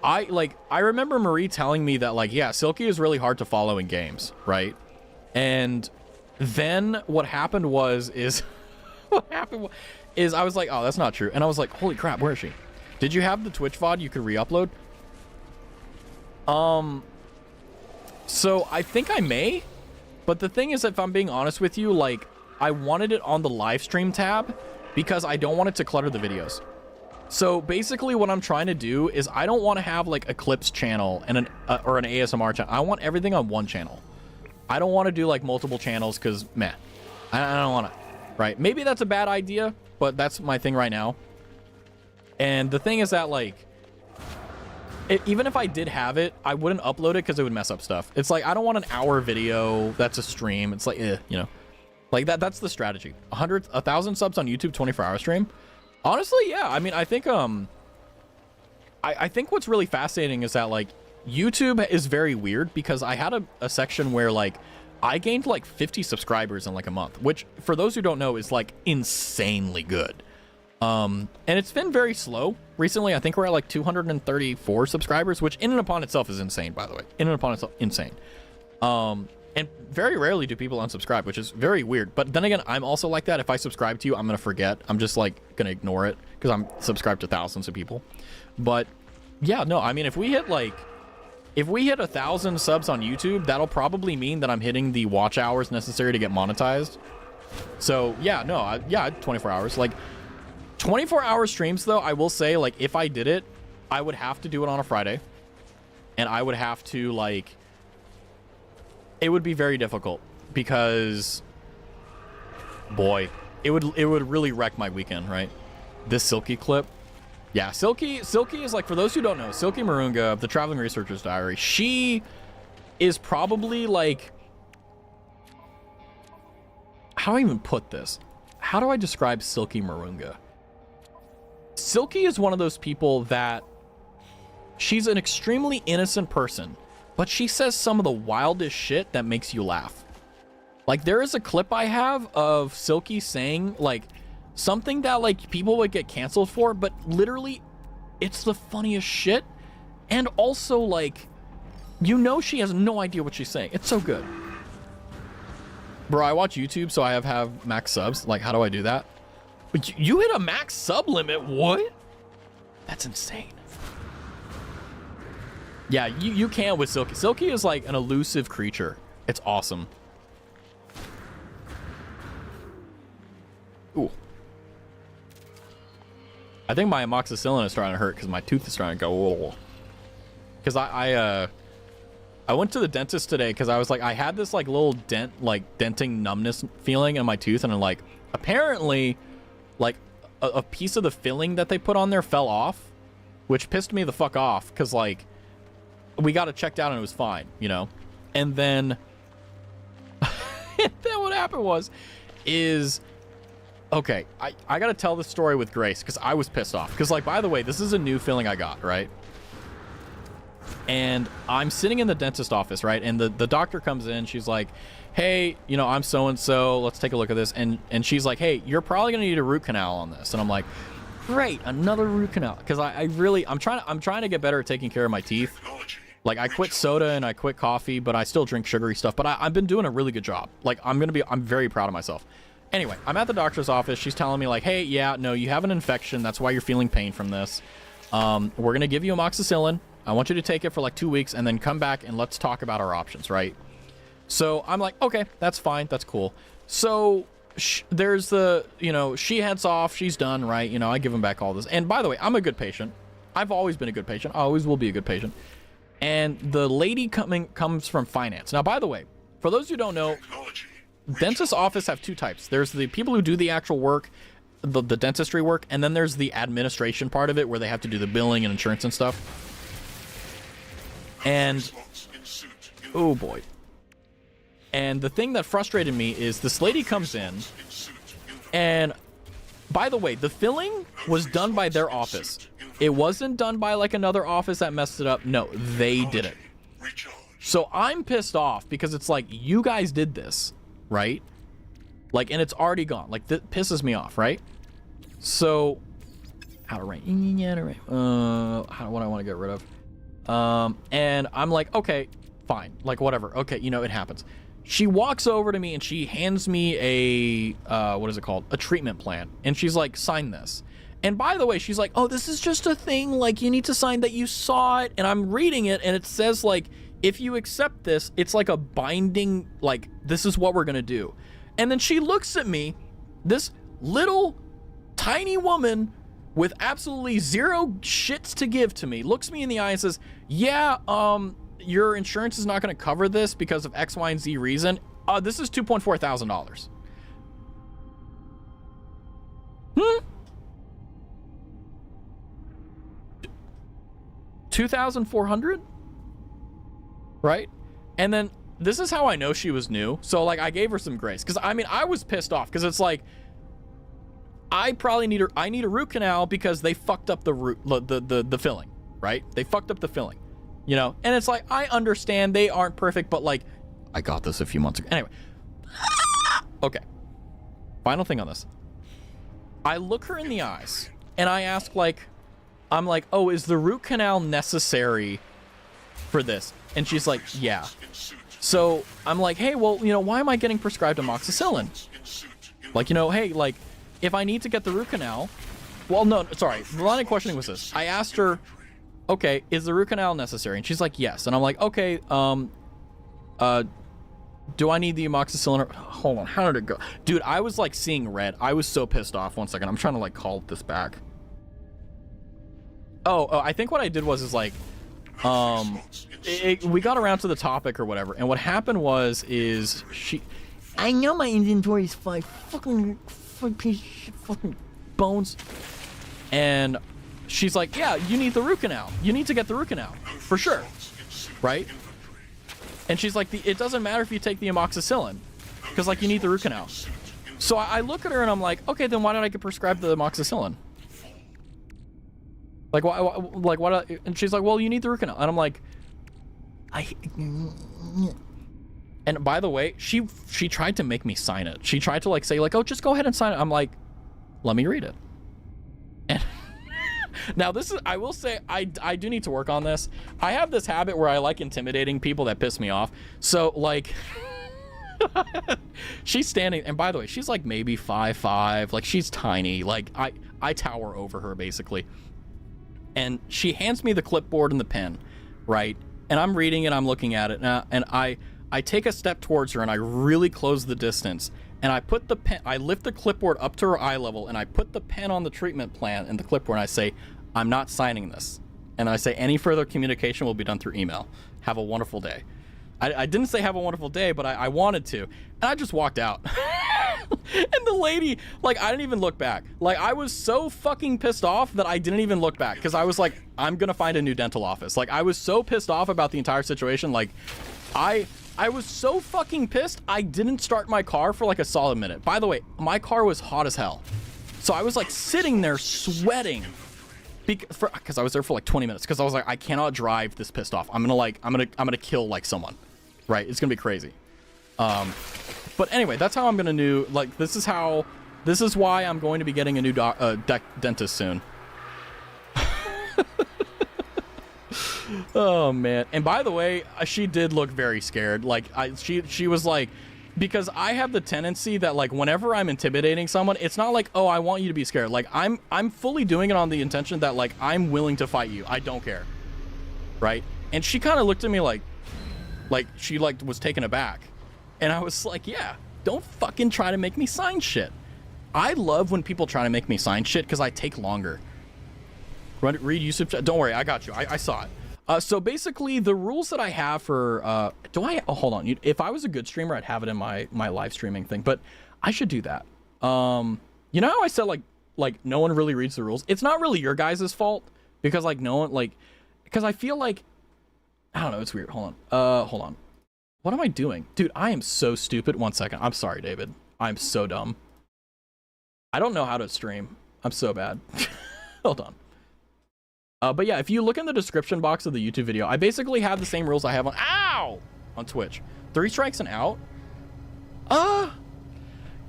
I remember Marie telling me that, like, yeah, Silky is really hard to follow in games, right? And then what happened is I was like, oh, that's not true. And I was like, holy crap, where is she? Did you have the Twitch VOD you could re-upload? So I think I may. But the thing is, if I'm being honest with you, like, I wanted it on the live stream tab because I don't want it to clutter the videos. So basically what I'm trying to do is I don't want to have like a clips channel and or an ASMR channel. I want everything on one channel. I don't want to do like multiple channels because, man, I don't want to, right? Maybe that's a bad idea, but that's my thing right now. And the thing is that, like, even if I did have it, I wouldn't upload it because it would mess up stuff. It's like, I don't want an hour video that's a stream. It's like, you know, like that's the strategy. 1,000 subs on YouTube, 24-hour stream. Honestly, yeah. I mean, I think, I think what's really fascinating is that, like, YouTube is very weird because I had a section where, like, I gained like 50 subscribers in like a month, which for those who don't know is like insanely good. And it's been very slow recently. I think we're at like 234 subscribers, which in and upon itself is insane, by the way. In and upon itself, insane. And very rarely do people unsubscribe, which is very weird. But then again, I'm also like that. If I subscribe to you, I'm going to forget. I'm just like going to ignore it because I'm subscribed to thousands of people. But yeah, no, I mean, if we hit 1,000 subs on YouTube, that'll probably mean that I'm hitting the watch hours necessary to get monetized. So yeah, no, yeah, 24 hours. Like, 24-hour streams, though, I will say, like, if I did it, I would have to do it on a Friday. And I would have to, like... It would be very difficult. Because... Boy. It would really wreck my weekend, right? This Silky clip. Yeah, Silky is, like, for those who don't know, Silky Marunga of the Traveling Researcher's Diary, she is probably, like... How do I even put this? How do I describe Silky Marunga? Silky is one of those people that she's an extremely innocent person, but she says some of the wildest shit that makes you laugh. Like, there is a clip I have of Silky saying, like, something that, like, people would get canceled for, but literally, it's the funniest shit. And also, like, you know she has no idea what she's saying. It's so good. Bro, I watch YouTube, so I have max subs. Like, how do I do that? You hit a max sub limit? What? That's insane. Yeah, you can with Silky. Silky is like an elusive creature. It's awesome. Ooh. I think my amoxicillin is starting to hurt because my tooth is starting to go. Because I went to the dentist today because I was like, I had this like little dent, like denting numbness feeling in my tooth, and I'm like, apparently, like a piece of the filling that they put on there fell off, which pissed me the fuck off because like we got it checked out and it was fine, you know. And then, what happened is. Okay, I gotta tell this story with grace because I was pissed off. Because, like, by the way, this is a new filling I got, right? And I'm sitting in the dentist office, right? And the doctor comes in. She's like, hey, you know, I'm so-and-so. Let's take a look at this. And she's like, hey, you're probably gonna need a root canal on this. And I'm like, great, another root canal. Because I'm trying to get better at taking care of my teeth. Like, I quit soda and I quit coffee, but I still drink sugary stuff. But I've been doing a really good job. Like, I'm very proud of myself. Anyway, I'm at the doctor's office. She's telling me like, hey, yeah, no, you have an infection. That's why you're feeling pain from this. We're going to give you amoxicillin. I want you to take it for like 2 weeks and then come back and let's talk about our options, right? So I'm like, okay, that's fine. That's cool. So there's the, you know, she heads off. She's done, right? You know, I give him back all this. And by the way, I'm a good patient. I've always been a good patient. I always will be a good patient. And the lady comes from finance. Now, by the way, for those who don't know, dentist's office have two types. There's the people who do the actual work, the dentistry work, and then there's the administration part of it where they have to do the billing and insurance and stuff. And oh boy. And the thing that frustrated me is this lady comes in, and by the way, the filling was done by their office. It wasn't done by like another office that messed it up. No, they did it. So I'm pissed off because it's like, you guys did this. Right? Like, and it's already gone. Like, that pisses me off, right? So, how to rank? What I want to get rid of. And I'm like, okay, fine. Like, whatever. Okay, you know, it happens. She walks over to me and she hands me a, what is it called? A treatment plan. And she's like, sign this. And by the way, she's like, oh, this is just a thing. Like, you need to sign that you saw it. And I'm reading it and it says, like, if you accept this, it's like a binding, like, this is what we're going to do. And then she looks at me, this little tiny woman with absolutely zero shits to give to me, looks me in the eye and says, yeah, your insurance is not going to cover this because of X, Y, and Z reason. This is $2.4 thousand. $2,400? Right? And then this is how I know she was new. So like I gave her some grace because I mean I was pissed off because it's like I need a root canal because they fucked up the filling, right? They fucked up the filling, you know. And it's like I understand they aren't perfect, but like I got this a few months ago. Anyway, okay. Final thing on this. I look her in the eyes and I ask I'm like, oh, is the root canal necessary for this? And she's like, yeah. So I'm like, hey, well, you know, why am I getting prescribed amoxicillin? Like, you know, hey, like, if I need to get the root canal, well, no, sorry. The line of questioning was this. I asked her, okay, is the root canal necessary? And she's like, yes. And I'm like, okay, do I need the amoxicillin? Hold on, how did it go? Dude, I was like seeing red. I was so pissed off. 1 second. I'm trying to like call this back. Oh, I think what I did was like, we got around to the topic or whatever, and what happened is I know my inventory is fucking bones, and she's like, yeah, you need the root canal. You need to get the root canal for sure, right? And she's like, it doesn't matter if you take the amoxicillin, because like you need the root canal. So I look at her and I'm like, okay, then why did I get prescribed the amoxicillin? Like, why? And she's like, well, you need the root canal. And I'm like, and by the way, she tried to make me sign it. She tried to like say like, oh, just go ahead and sign it. I'm like, let me read it. And now this is, I will say, I do need to work on this. I have this habit where I like intimidating people that piss me off. So like, she's standing, and by the way, she's like maybe 5'5", like she's tiny. Like I tower over her basically. And she hands me the clipboard and the pen. right? And I'm reading it, I'm looking at it, and I take a step towards her and I really close the distance, and I put the pen, I lift the clipboard up to her eye level, and I put the pen on the treatment plan in the clipboard, and I say, I'm not signing this. And I say, any further communication will be done through email. Have a wonderful day. I didn't say have a wonderful day, but I wanted to. And I just walked out. And the lady, like, I didn't even look back. Like, I was so fucking pissed off that I didn't even look back, because I was like, I'm gonna find a new dental office. Like, I was so pissed off about the entire situation. Like, I was so fucking pissed, I didn't start my car for like a solid minute. By the way, my car was hot as hell. So I was like sitting there sweating because I was there for like 20 minutes, because I was like, I cannot drive this pissed off. I'm gonna kill like someone, right? It's gonna be crazy. But anyway, that's how I'm gonna do, like, this is why I'm going to be getting a new dentist soon. Oh man. And by the way, she did look very scared. Like, she was like, because I have the tendency that, like, whenever I'm intimidating someone, it's not like, oh, I want you to be scared. Like, I'm fully doing it on the intention that, like, I'm willing to fight you. I don't care. Right? And she kind of looked at me like she like was taken aback. And I was like, yeah, don't fucking try to make me sign shit. I love when people try to make me sign shit, because I take longer. Read YouTube chat. Don't worry, I got you. I saw it. So basically, the rules that I have for hold on. If I was a good streamer, I'd have it in my live streaming thing, but I should do that. You know how I said like no one really reads the rules? It's not really your guys' fault, because like no one, like, because I feel like, I don't know, it's weird. Hold on. What am I doing? Dude, I am so stupid. 1 second. I'm sorry, David. I'm so dumb. I don't know how to stream. I'm so bad. Hold on. But yeah, if you look in the description box of the YouTube video, I basically have the same rules I have on Twitch. 3 strikes and out.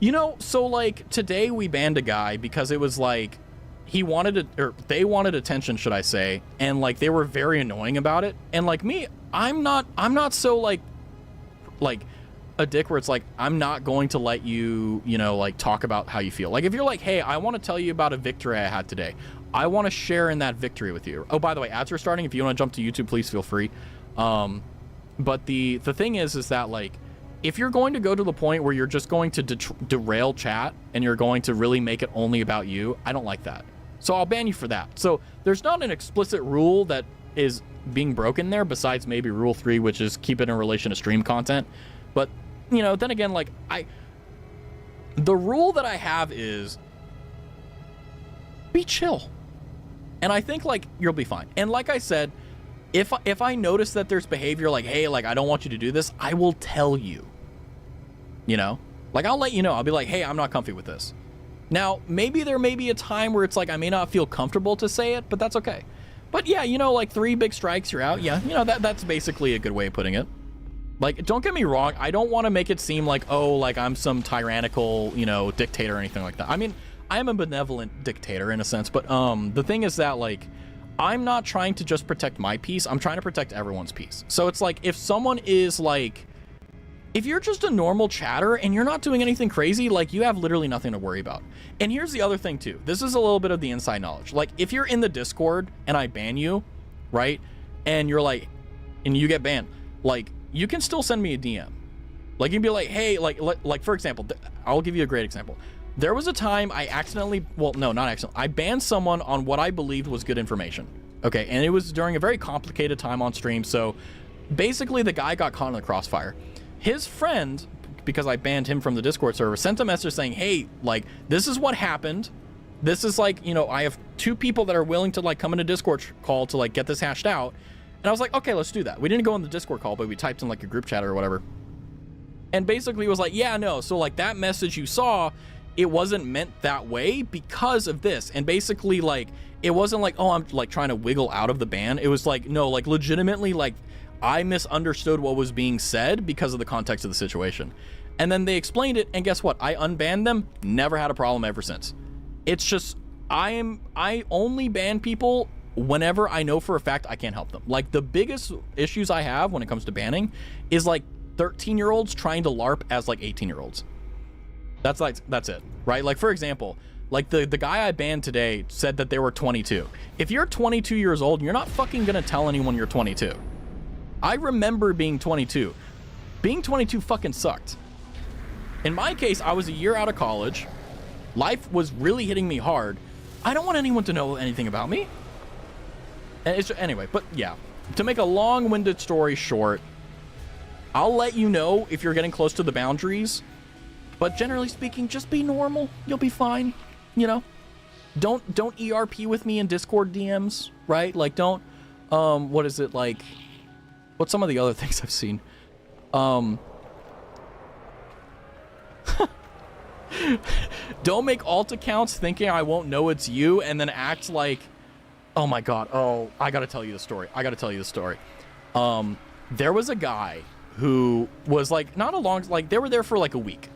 You know, so like today we banned a guy because it was like they wanted attention, should I say, and like they were very annoying about it. And like me, I'm not so like a dick where it's like, I'm not going to let you, you know, like talk about how you feel. Like if you're like, hey, I want to tell you about a victory I had today, I want to share in that victory with you. Oh, by the way, ads are starting. If you want to jump to YouTube, please feel free. But the thing is that like, if you're going to go to the point where you're just going to derail chat and you're going to really make it only about you, I don't like that. So I'll ban you for that. So there's not an explicit rule that is being broken there, besides maybe rule 3, which is keep it in relation to stream content. But, you know, then again, like the rule that I have is be chill. And I think like you'll be fine. And like I said, if I notice that there's behavior like, hey, like I don't want you to do this, I will tell you. You know? Like I'll let you know. I'll be like, hey, I'm not comfy with this. Now, maybe there may be a time where it's like I may not feel comfortable to say it, but that's okay. But yeah, you know, like 3 big strikes, you're out. Yeah, you know, that's basically a good way of putting it. Like, don't get me wrong, I don't want to make it seem like, oh, like I'm some tyrannical, you know, dictator or anything like that. I mean, I am a benevolent dictator in a sense, but the thing is that, like, I'm not trying to just protect my peace, I'm trying to protect everyone's peace. So it's like, if someone is like, if you're just a normal chatter and you're not doing anything crazy, like, you have literally nothing to worry about. And here's the other thing too, this is a little bit of the inside knowledge. Like, if you're in the Discord and I ban you, right, and you're like, and you get banned, like, you can still send me a DM. Like, you'd be like, hey, like for example, I'll give you a great example. There was a time I accidentally, well, no, not accidentally, I banned someone on what I believed was good information. Okay, and it was during a very complicated time on stream, so basically the guy got caught in the crossfire. His friend, because I banned him from the Discord server, sent a message saying, hey, like, this is what happened. This is like, you know, I have 2 people that are willing to like come in a Discord call to like get this hashed out. And I was like, okay, let's do that. We didn't go in the Discord call, but we typed in like a group chat or whatever. And basically it was like, yeah, no. So like that message you saw, it wasn't meant that way because of this. And basically like, it wasn't like, oh, I'm like trying to wiggle out of the ban. It was like, no, like legitimately, like I misunderstood what was being said because of the context of the situation. And then they explained it. And guess what? I unbanned them. Never had a problem ever since. It's just, I only ban people whenever I know for a fact I can't help them. Like the biggest issues I have when it comes to banning is like 13-year-olds trying to LARP as like 18-year-olds. That's it, right? Like for example, Like the guy I banned today said that they were 22. If you're 22 years old, you're not fucking gonna tell anyone you're 22. I remember being 22. Being 22 fucking sucked. In my case, I was a year out of college. Life was really hitting me hard. I don't want anyone to know anything about me. And it's anyway, but yeah. To make a long-winded story short, I'll let you know if you're getting close to the boundaries. But generally speaking, just be normal. You'll be fine. You know? Don't ERP with me in Discord DMs, right? Like don't what is it like? What's some of the other things I've seen? Don't make alt accounts thinking I won't know it's you and then act like, oh my god, oh, I gotta tell you the story. There was a guy who was like, not a long, like they were there for like a week.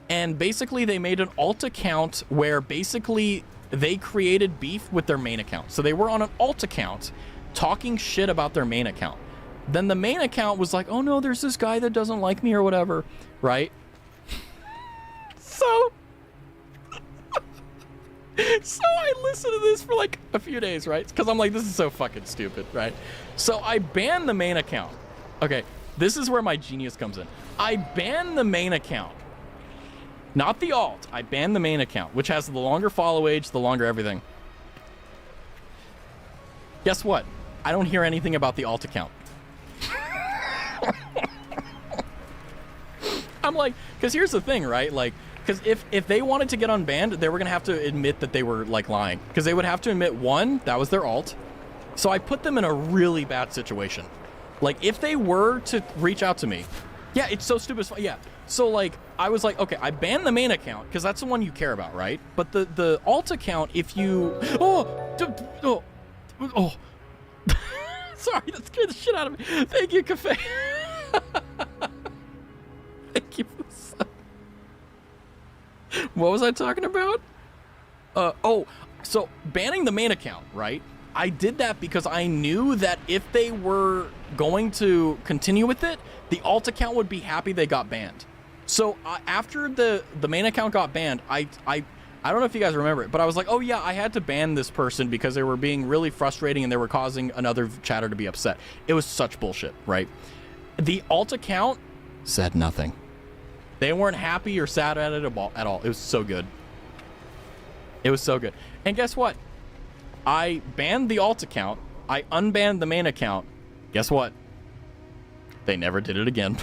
And basically they made an alt account where basically they created beef with their main account. So they were on an alt account talking shit about their main account. Then the main account was like, oh no, there's this guy that doesn't like me or whatever, right? So I listened to this for like a few days, right? Because I'm like, this is so fucking stupid, right? So I banned the main account. Okay, this is where my genius comes in. I banned the main account. Not the alt. I banned the main account, which has the longer follow age, the longer everything. Guess what? I don't hear anything about the alt account. I'm like, because here's the thing, right? Like, because if they wanted to get unbanned, they were going to have to admit that they were, like, lying. Because they would have to admit, one, that was their alt. So I put them in a really bad situation. Like, if they were to reach out to me, yeah, it's so stupid. Yeah. So, like, I was like, okay, I banned the main account, because that's the one you care about, right? But the alt account, if you... Oh! Sorry, that scared the shit out of me. Thank you, Cafe. Thank you for the sub. What was I talking about? So banning the main account, right? I did that because I knew that if they were going to continue with it, the alt account would be happy they got banned. So after the main account got banned, I don't know if you guys remember it, but I was like, oh yeah, I had to ban this person because they were being really frustrating and they were causing another chatter to be upset. It was such bullshit, right? The alt account said nothing. They weren't happy or sad at it at all. It was so good. It was so good. And guess what? I banned the alt account. I unbanned the main account. Guess what? They never did it again.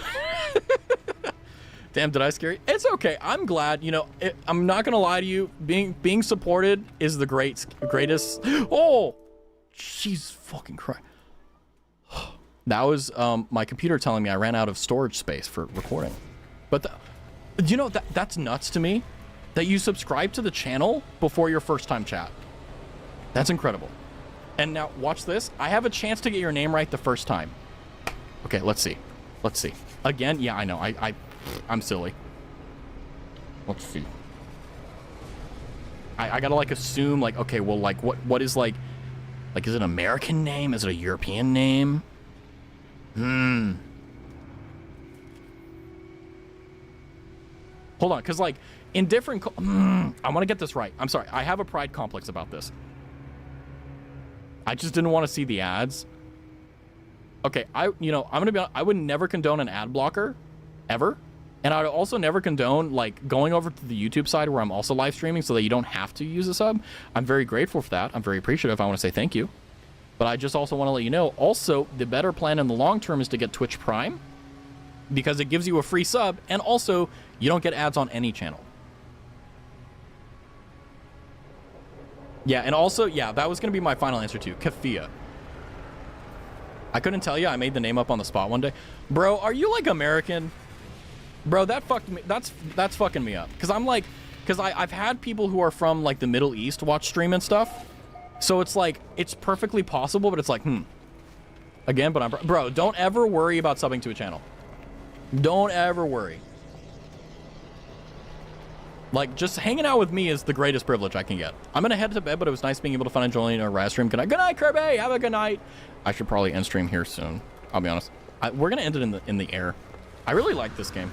Damn, did I scare you? It's okay. I'm glad. You know, I'm not gonna lie to you. Being supported is the greatest. Oh, she's fucking crying. That was my computer telling me I ran out of storage space for recording. But you know, that's nuts to me that you subscribe to the channel before your first time chat. That's incredible. And now watch this. I have a chance to get your name right the first time. Okay, let's see. Let's see. Again, yeah, I know. I'm silly. Let's see. I gotta like assume like, okay, well, like what is like is it an American name? Is it a European name? Hold on, because like in different I want to get this right. I'm sorry. I have a pride complex about this. I just didn't want to see the ads. Okay, I'm gonna be honest, I would never condone an ad blocker ever. And I would also never condone like going over to the YouTube side where I'm also live streaming so that you don't have to use a sub. I'm very grateful for that. I'm very appreciative. I want to say thank you. But I just also want to let you know, also, the better plan in the long term is to get Twitch Prime because it gives you a free sub and also you don't get ads on any channel. Yeah, and also, yeah, that was going to be my final answer too. Kafia. I couldn't tell you. I made the name up on the spot one day. Bro, are you like American? Bro, that fucked me. That's fucking me up. Because I'm like, I've had people who are from like the Middle East watch stream and stuff. So it's like, it's perfectly possible, but it's like, Again, but bro, don't ever worry about subbing to a channel. Don't ever worry. Like, just hanging out with me is the greatest privilege I can get. I'm gonna head to bed, but it was nice being able to finally join a Raz stream. Good night, Kirby. Have a good night. I should probably end stream here soon. I'll be honest. We're gonna end it in the air. I really like this game.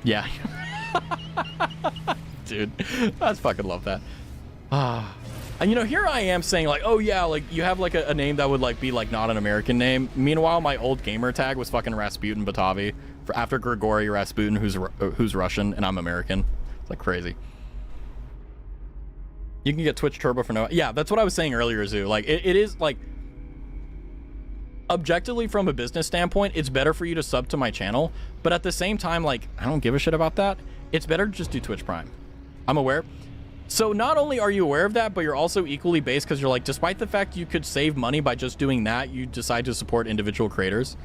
Yeah. Dude, I just fucking love that. And you know, here I am saying like, oh yeah, like you have like a name that would like be like not an American name. Meanwhile, my old gamer tag was fucking Rasputin Batavi after Grigory Rasputin, who's Russian, and I'm American. It's like crazy. You can get Twitch Turbo for no. Yeah, that's what I was saying earlier, Zoo. Like it is like objectively from a business standpoint, it's better for you to sub to my channel. But at the same time, like I don't give a shit about that. It's better to just do Twitch Prime. I'm aware. So not only are you aware of that, but you're also equally based because you're like, despite the fact you could save money by just doing that, you decide to support individual creators.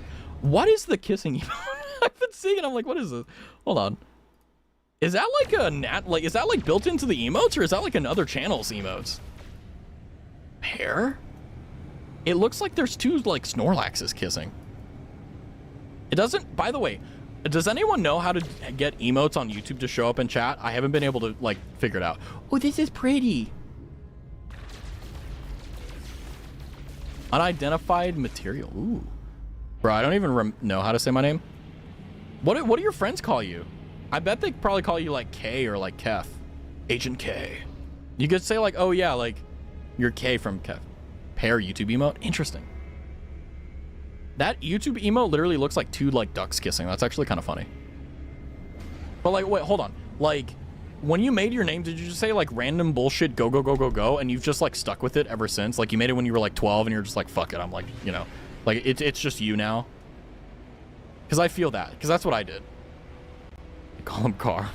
What is the kissing emote? I've been seeing it. I'm like, what is this? Hold on. Is that like is that like built into the emotes, or is that like another channel's emotes? Hair? It looks like there's two like Snorlaxes kissing. It doesn't, by the way, does anyone know how to get emotes on YouTube to show up in chat? I haven't been able to like figure it out. Oh, this is pretty. Unidentified material. Ooh. Bro, I don't even know how to say my name. What do your friends call you? I bet they probably call you like K or like Kef. Agent K. You could say like, oh yeah, like you're K from Kef. Pair YouTube emote. Interesting. That YouTube emote literally looks like two like ducks kissing. That's actually kind of funny. But like, wait, hold on. Like, when you made your name, did you just say like random bullshit go, go, go, go, go, and you've just like stuck with it ever since? Like you made it when you were like 12 and you're just like, fuck it. I'm like, you know, like it's just you now. Because I feel that. Because that's what I did. I call him Car.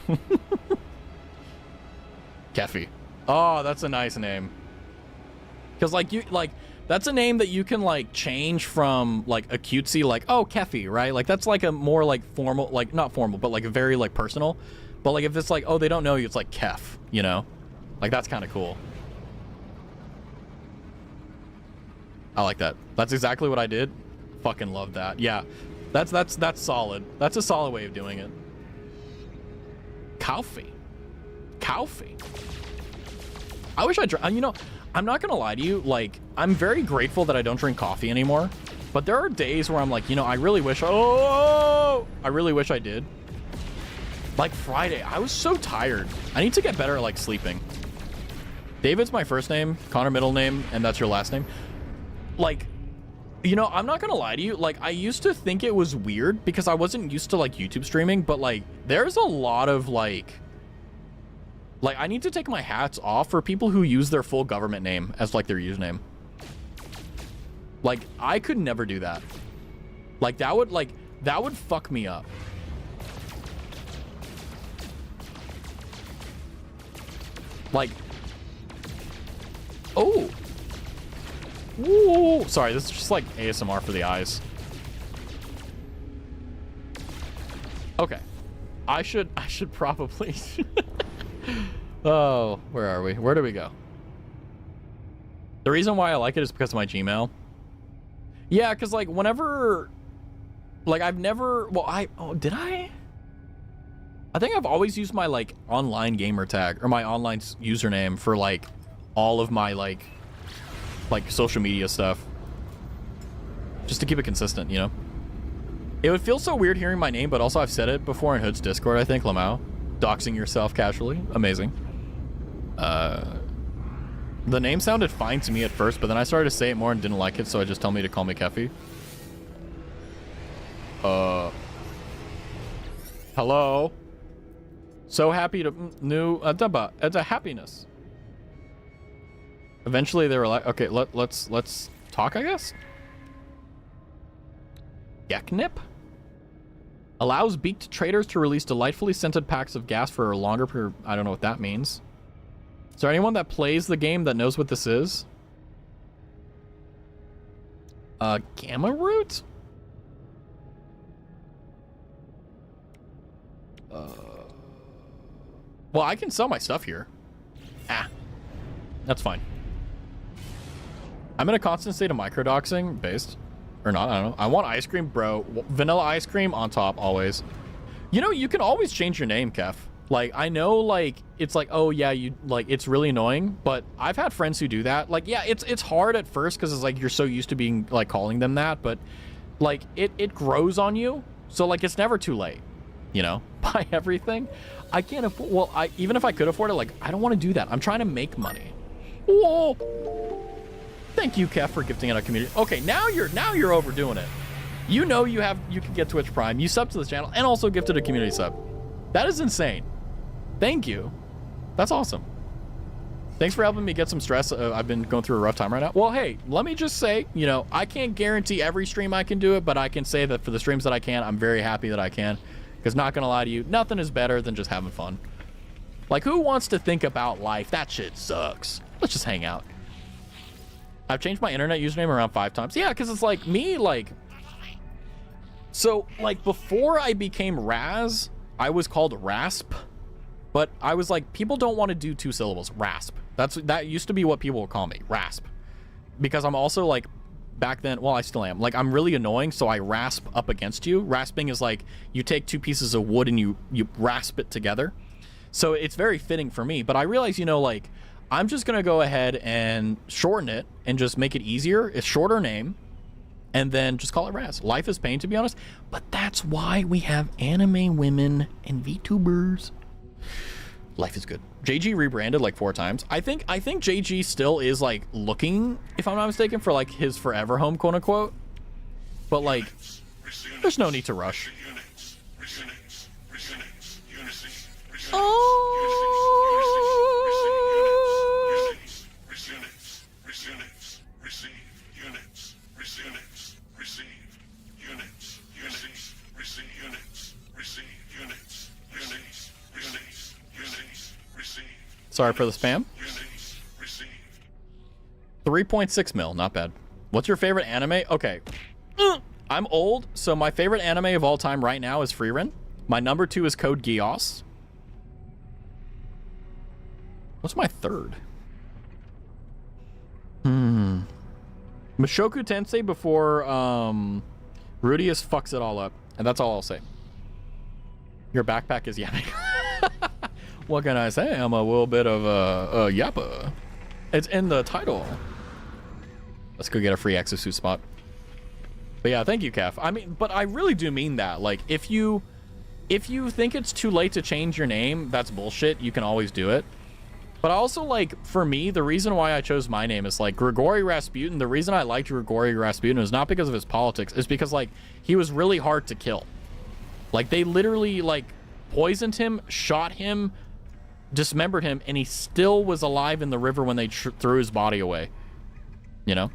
Keffy. Oh, that's a nice name. Because like you like that's a name that you can like change from like a cutesy like, oh, Keffy, right? Like that's like a more like formal, like not formal, but like a very like personal. But like if it's like, oh, they don't know you, it's like Kef, you know? Like that's kind of cool. I like that. That's exactly what I did. Fucking love that. Yeah. That's solid. That's a solid way of doing it. Coffee. I wish I drank, you know, I'm not gonna lie to you, like, I'm very grateful that I don't drink coffee anymore, but there are days where I'm like, you know, I really wish I did. Like Friday, I was so tired. I need to get better at like sleeping. David's my first name, Connor middle name, and that's your last name. Like, you know, I'm not gonna lie to you, like, I used to think it was weird because I wasn't used to like YouTube streaming, but like, there's a lot of like, I need to take my hats off for people who use their full government name as like their username. Like, I could never do that. Like, that would fuck me up. Like, oh. Ooh. Sorry, this is just like ASMR for the eyes. Okay. I should probably Oh, where are we? Where do we go? The reason why I like it is because of my Gmail. Yeah, because like whenever, like I've never, well, did I? I think I've always used my like online gamer tag or my online username for like all of my like social media stuff. Just to keep it consistent, you know? It would feel so weird hearing my name, but also I've said it before in Hood's Discord, I think, Lamau. Doxing yourself casually. Amazing. The name sounded fine to me at first, but then I started to say it more and didn't like it, so it just told me to call me Keffy. Hello? So happy to new it's a happiness. Eventually they were like, okay, let's talk, I guess. Yaknip allows beaked traders to release delightfully scented packs of gas for a longer period. I don't know what that means. Is there anyone that plays the game that knows what this is? Gamma root? Well, I can sell my stuff here. That's fine. I'm in a constant state of microdoxing based. Or not, I don't know. I want ice cream, bro. Vanilla ice cream on top, always. You know, you can always change your name, Kef. Like, I know, like, it's like, oh, yeah, you, like, it's really annoying. But I've had friends who do that. Like, yeah, it's hard at first because it's like you're so used to being, like, calling them that. But, like, it grows on you. So, like, it's never too late. you know, buy everything. I can't afford, well, even if I could afford it, like, I don't want to do that. I'm trying to make money. Whoa. Thank you, Kev, for gifting it a community. Okay, now you're overdoing it. You know you can get Twitch Prime, you sub to this channel, and also gifted a community sub. That is insane. Thank you. That's awesome. Thanks for helping me get some stress. I've been going through a rough time right now. Well, hey, let me just say, you know, I can't guarantee every stream I can do it, but I can say that for the streams that I can, I'm very happy that I can. Because not gonna lie to you, nothing is better than just having fun. Like, who wants to think about life? That shit sucks. Let's just hang out. I've changed my internet username around 5 times. Yeah, because it's like me, like... So, like, before I became Raz, I was called Rasp. But I was like, people don't want to do 2 syllables. Rasp. That used to be what people would call me. Rasp. Because I'm also, like, back then, well, I still am. Like, I'm really annoying, so I rasp up against you. Rasping is like, you take 2 pieces of wood and you rasp it together. So it's very fitting for me. But I realize, you know, like, I'm just going to go ahead and shorten it and just make it easier. It's shorter name. And then just call it Raz. Life is pain, to be honest. But that's why we have anime women and VTubers. Life is good. JG rebranded like 4 times. I think JG still is like looking, if I'm not mistaken, for like his forever home, quote unquote. But like, there's no need to rush. Sorry for the spam. 3.6 mil, not bad. What's your favorite anime? Okay. I'm old, so my favorite anime of all time right now is Frieren. My number 2 is Code Geass. What's my third? Mushoku Tensei before Rudius fucks it all up. And that's all I'll say. Your backpack is yapping. What can I say? I'm a little bit of a yapper. It's in the title. Let's go get a free exosuit spot. But yeah, thank you, Kef. I mean, but I really do mean that. Like, if you think it's too late to change your name, that's bullshit. You can always do it. But also, like, for me, the reason why I chose my name is, like, Grigory Rasputin. The reason I liked Grigory Rasputin is not because of his politics. It's because, like, he was really hard to kill. Like, they literally, like, poisoned him, shot him, dismembered him, and he still was alive in the river when they threw his body away. You know?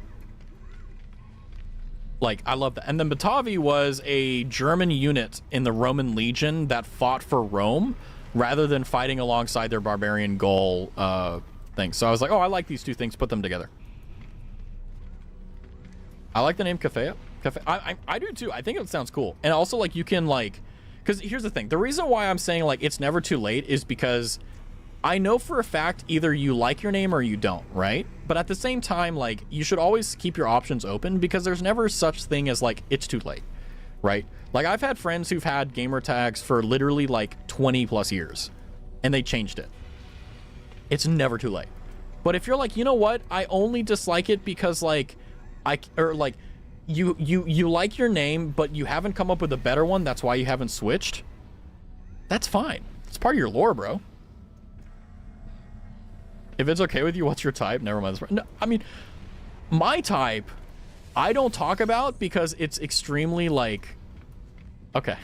Like, I love that. And then Batavi was a German unit in the Roman Legion that fought for Rome rather than fighting alongside their barbarian Gaul thing. So I was like, oh, I like these 2 things. Put them together. I like the name Cafea. I do too. I think it sounds cool. And also, like, you can, like... Because here's the thing. The reason why I'm saying, like, it's never too late is because I know for a fact either you like your name or you don't, right? But at the same time, like, you should always keep your options open because there's never such thing as, like, it's too late, right? Like, I've had friends who've had gamer tags for literally, like, 20 plus years, and they changed it. It's never too late. But if you're like, you know what? I only dislike it because, like, you like your name, but you haven't come up with a better one. That's why you haven't switched. That's fine. It's part of your lore, bro. If it's okay with you, what's your type? Never mind. No, I mean, my type, I don't talk about because it's extremely, like... Okay.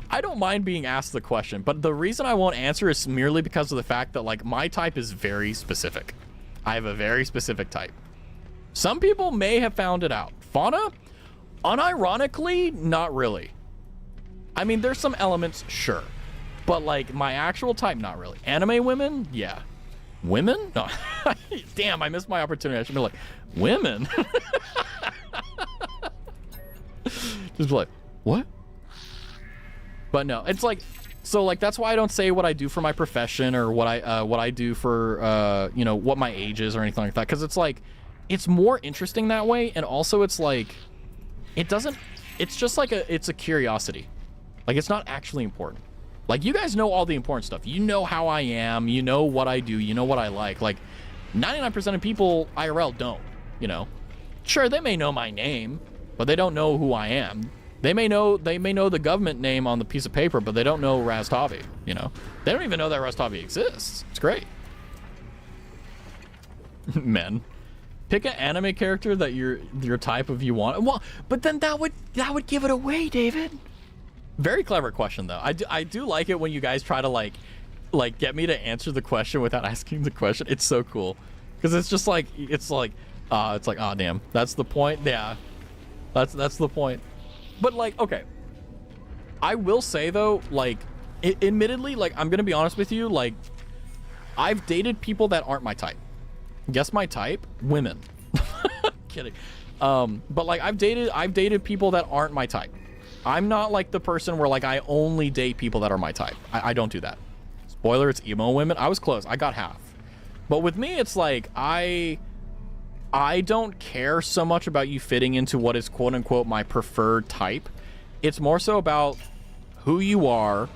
I don't mind being asked the question, but the reason I won't answer is merely because of the fact that, like, my type is very specific. I have a very specific type. Some people may have found it out. Fauna? Unironically, not really. I mean, there's some elements, sure. But, like, my actual type, not really. Anime women? Yeah. Women? No. Damn, I missed my opportunity. I should be like, women? Just be like, what? But no, it's like, so, like, that's why I don't say what I do for my profession or what I do for, you know, what my age is or anything like that. Because it's like, it's more interesting that way. And also it's like, it's just like it's a curiosity. Like, it's not actually important. Like, you guys know all the important stuff. You know how I am. You know what I do. You know what I like. Like, 99% of people IRL don't, you know. Sure, they may know my name, but they don't know who I am. They may know the government name on the piece of paper, but they don't know Raztavi, you know? They don't even know that Raztavi exists. It's great. Men. Pick an anime character that your type of you want. Well, but then that would give it away, David. Very clever question though. I do like it when you guys try to like get me to answer the question without asking the question. It's so cool. Cuz it's just like oh damn. That's the point. Yeah. That's the point. But like, okay. I will say though, like admittedly, like I'm going to be honest with you, like I've dated people that aren't my type. Guess my type? Women. Kidding. But like I've dated people that aren't my type. I'm not like the person where like I only date people that are my type. I don't do that. Spoiler, it's emo women. I was close. I got half. But with me, it's like I don't care so much about you fitting into what is quote unquote my preferred type. It's more so about who you are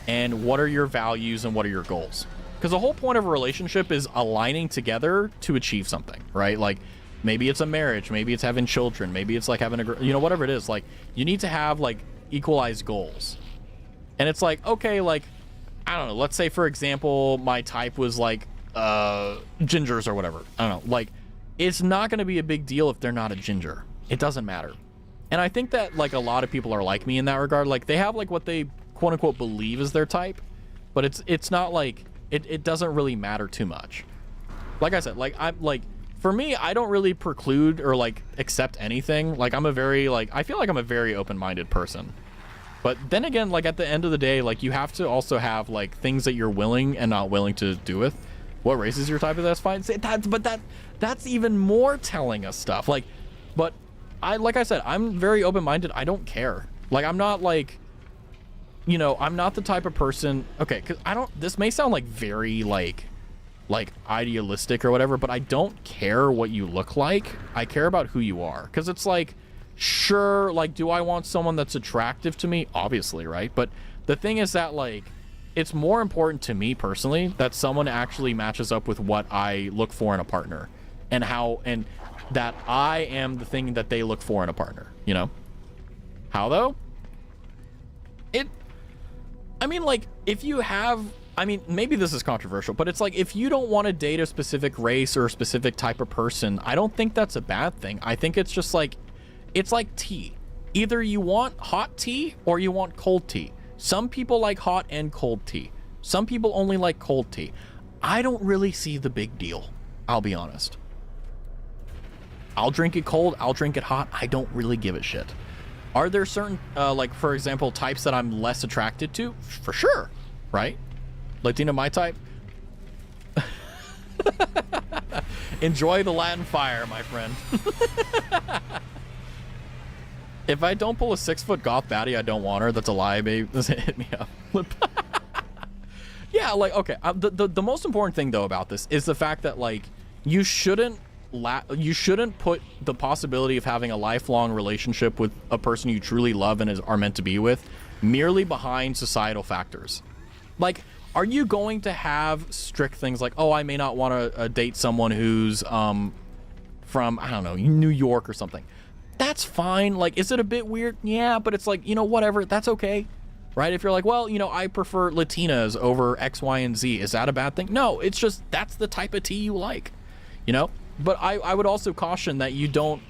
and what are your values and what are your goals. Because the whole point of a relationship is aligning together to achieve something, right? Like maybe it's a marriage, maybe it's having children, maybe it's like having a, you know, whatever it is. Like you need to have like equalized goals. And it's like, okay, like, I don't know. Let's say, for example, my type was like gingers or whatever. I don't know. Like it's not going to be a big deal if they're not a ginger. It doesn't matter. And I think that like a lot of people are like me in that regard. Like they have like what they quote unquote believe is their type, but it's not like, it doesn't really matter too much. Like I said, like I'm like, for me, I don't really preclude or like accept anything. Like I'm a very like, I feel like I'm a very open-minded person. But then again, like at the end of the day, like you have to also have like things that you're willing and not willing to do with. What race is your type of? That's fine. That's even more telling us stuff. Like, but like I said, I'm very open-minded. I don't care. Like I'm not like, you know, I'm not the type of person. Okay, because this may sound like very like idealistic or whatever, but I don't care what you look like. I care about who you are. Because it's like, sure, like, do I want someone that's attractive to me? Obviously, right? But the thing is that like, it's more important to me personally that someone actually matches up with what I look for in a partner, and that I am the thing that they look for in a partner, you know? How though? I mean, like, if you have, I mean, maybe this is controversial, but it's like, if you don't want to date a specific race or a specific type of person, I don't think that's a bad thing. I think it's just like, it's like tea. Either you want hot tea or you want cold tea. Some people like hot and cold tea. Some people only like cold tea. I don't really see the big deal. I'll be honest. I'll drink it cold. I'll drink it hot. I don't really give a shit. Are there certain, like, for example, types that I'm less attracted to? For sure, right? Latino, my type. Enjoy the Latin fire, my friend. If I don't pull a 6-foot goth baddie, I don't want her. That's a lie, babe. Hit me up. Yeah, like, okay. The most important thing, though, about this is the fact that, like, you shouldn't put the possibility of having a lifelong relationship with a person you truly love and are meant to be with merely behind societal factors. Like, are you going to have strict things like, oh, I may not want to date someone who's from, I don't know, New York or something? That's fine. Like, is it a bit weird? Yeah, but it's like, you know, whatever. That's okay. Right? If you're like, well, you know, I prefer Latinas over X, Y, and Z. Is that a bad thing? No, it's just that's the type of tea you like, you know? But I would also caution that you don't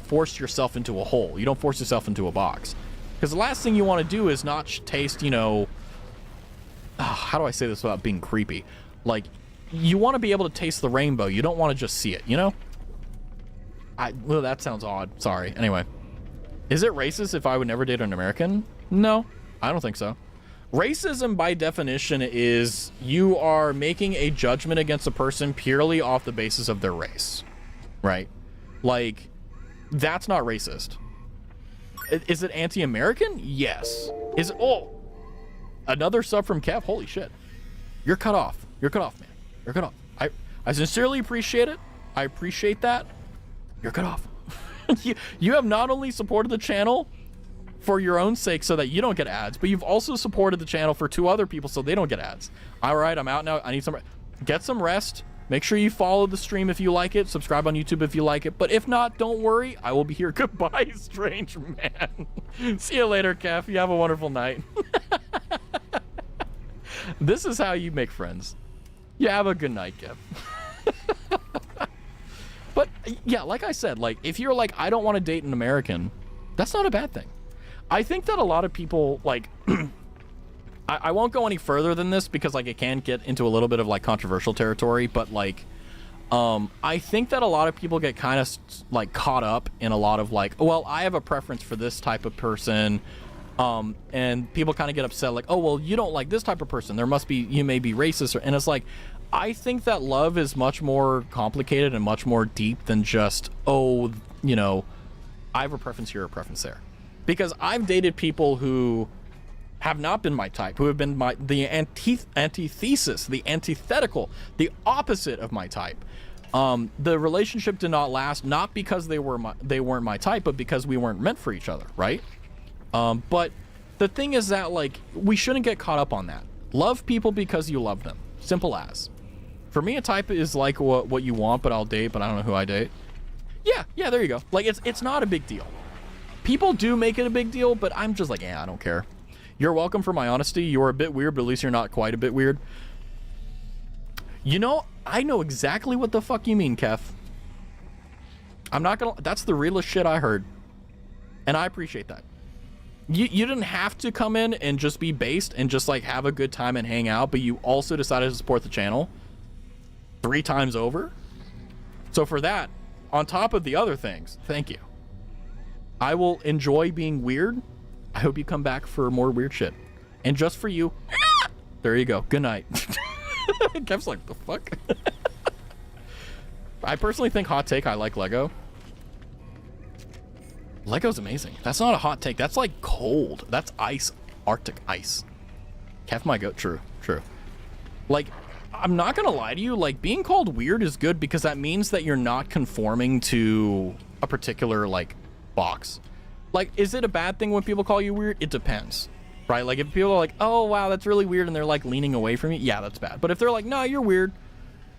force yourself into a hole. You don't force yourself into a box. Because the last thing you want to do is not taste, you know, how do I say this without being creepy? Like, you want to be able to taste the rainbow. You don't want to just see it, you know? Well, that sounds odd. Sorry. Anyway. Is it racist if I would never date an American? No, I don't think so. Racism, by definition, is you are making a judgment against a person purely off the basis of their race, right? Like, that's not racist. Is it anti-American? Yes. Is it, oh, another sub from Kev? Holy shit. You're cut off. You're cut off, man. You're cut off. I sincerely appreciate it. I appreciate that. You're cut off. You have not only supported the channel for your own sake so that you don't get ads, but you've also supported the channel for 2 other people so they don't get ads. All right, I'm out now. I need some get some rest. Make sure you follow the stream if you like it. Subscribe on YouTube if you like it. But if not, don't worry. I will be here. Goodbye, strange man. See you later, Kev. You have a wonderful night. This is how you make friends. You have a good night, Kev. But yeah, like I said, like if you're like, I don't want to date an American, that's not a bad thing. I think that a lot of people like, I won't go any further than this because like it can get into a little bit of like controversial territory, but like, I think that a lot of people get kind of like caught up in a lot of like, well, I have a preference for this type of person. And people kind of get upset like, oh, well, you don't like this type of person. There must be, you may be racist. And it's like, I think that love is much more complicated and much more deep than just, oh, you know, I have a preference here, a preference there. Because I've dated people who have not been my type, who have been the antithesis, the antithetical, the opposite of my type. The relationship did not last, not because they weren't my type, but because we weren't meant for each other, right? But the thing is that, like, we shouldn't get caught up on that. Love people because you love them. Simple as. For me, a type is like what you want, but I'll date, but I don't know who I date. Yeah, there you go. Like, it's not a big deal. People do make it a big deal, but I'm just like, yeah, I don't care. You're welcome for my honesty. You're a bit weird, but at least you're not quite a bit weird. You know, I know exactly what the fuck you mean, Kef. I'm not gonna... That's the realest shit I heard. And I appreciate that. You didn't have to come in and just be based and just like have a good time and hang out, but you also decided to support the channel 3 times over. So for that, on top of the other things, thank you. I will enjoy being weird. I hope you come back for more weird shit. And just for you, there you go. Good night. Kev's like, the fuck? I personally think, hot take, I like Lego. Lego's amazing. That's not a hot take. That's like cold. That's ice. Arctic ice. Kev my goat. True. Like, I'm not gonna lie to you. Like, being called weird is good because that means that you're not conforming to a particular, like, box. Like, is it a bad thing when people call you weird? It depends. Right? Like, if people are like, oh, wow, that's really weird, and they're, like, leaning away from you, yeah, that's bad. But if they're like, no, you're weird,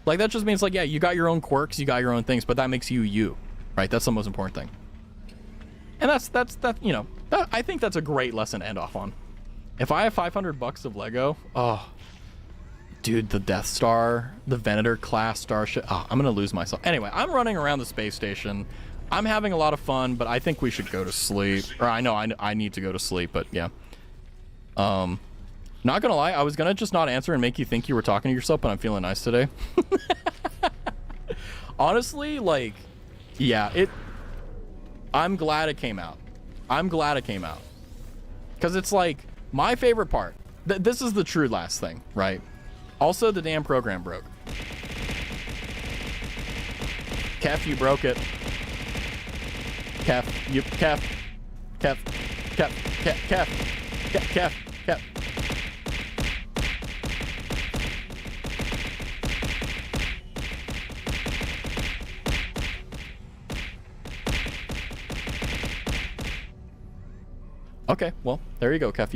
like, that just means, like, yeah, you got your own quirks, you got your own things, but that makes you you. Right? That's the most important thing. And that's you know, I think that's a great lesson to end off on. If I have $500 of Lego, oh, dude, the Death Star, the Venator class starship, oh, I'm gonna lose myself. Anyway, I'm running around the space station. I'm having a lot of fun, but I think we should go to sleep. Or I know I need to go to sleep, but yeah. Not gonna lie, I was gonna just not answer and make you think you were talking to yourself, but I'm feeling nice today. Honestly, like, yeah, I'm glad it came out. I'm glad it came out. Because it's like, my favorite part. This is the true last thing, right? Also, the damn program broke. Kef, you broke it. Kef. Okay, well, there you go, Kef.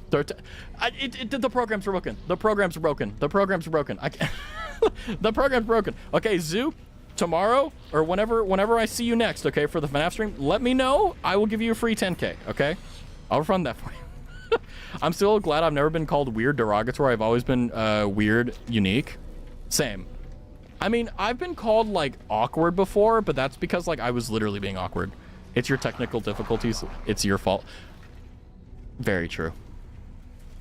The program's broken. The program's broken. The program's broken. I can't. The program's broken. Okay, Zoo, tomorrow or whenever I see you next, okay, for the FNAF stream, let me know. I will give you a free 10K, okay? I'll refund that for you. I'm still glad I've never been called weird derogatory. I've always been weird unique. Same. I mean, I've been called like awkward before, but that's because like I was literally being awkward. It's your technical difficulties. It's your fault. Very true.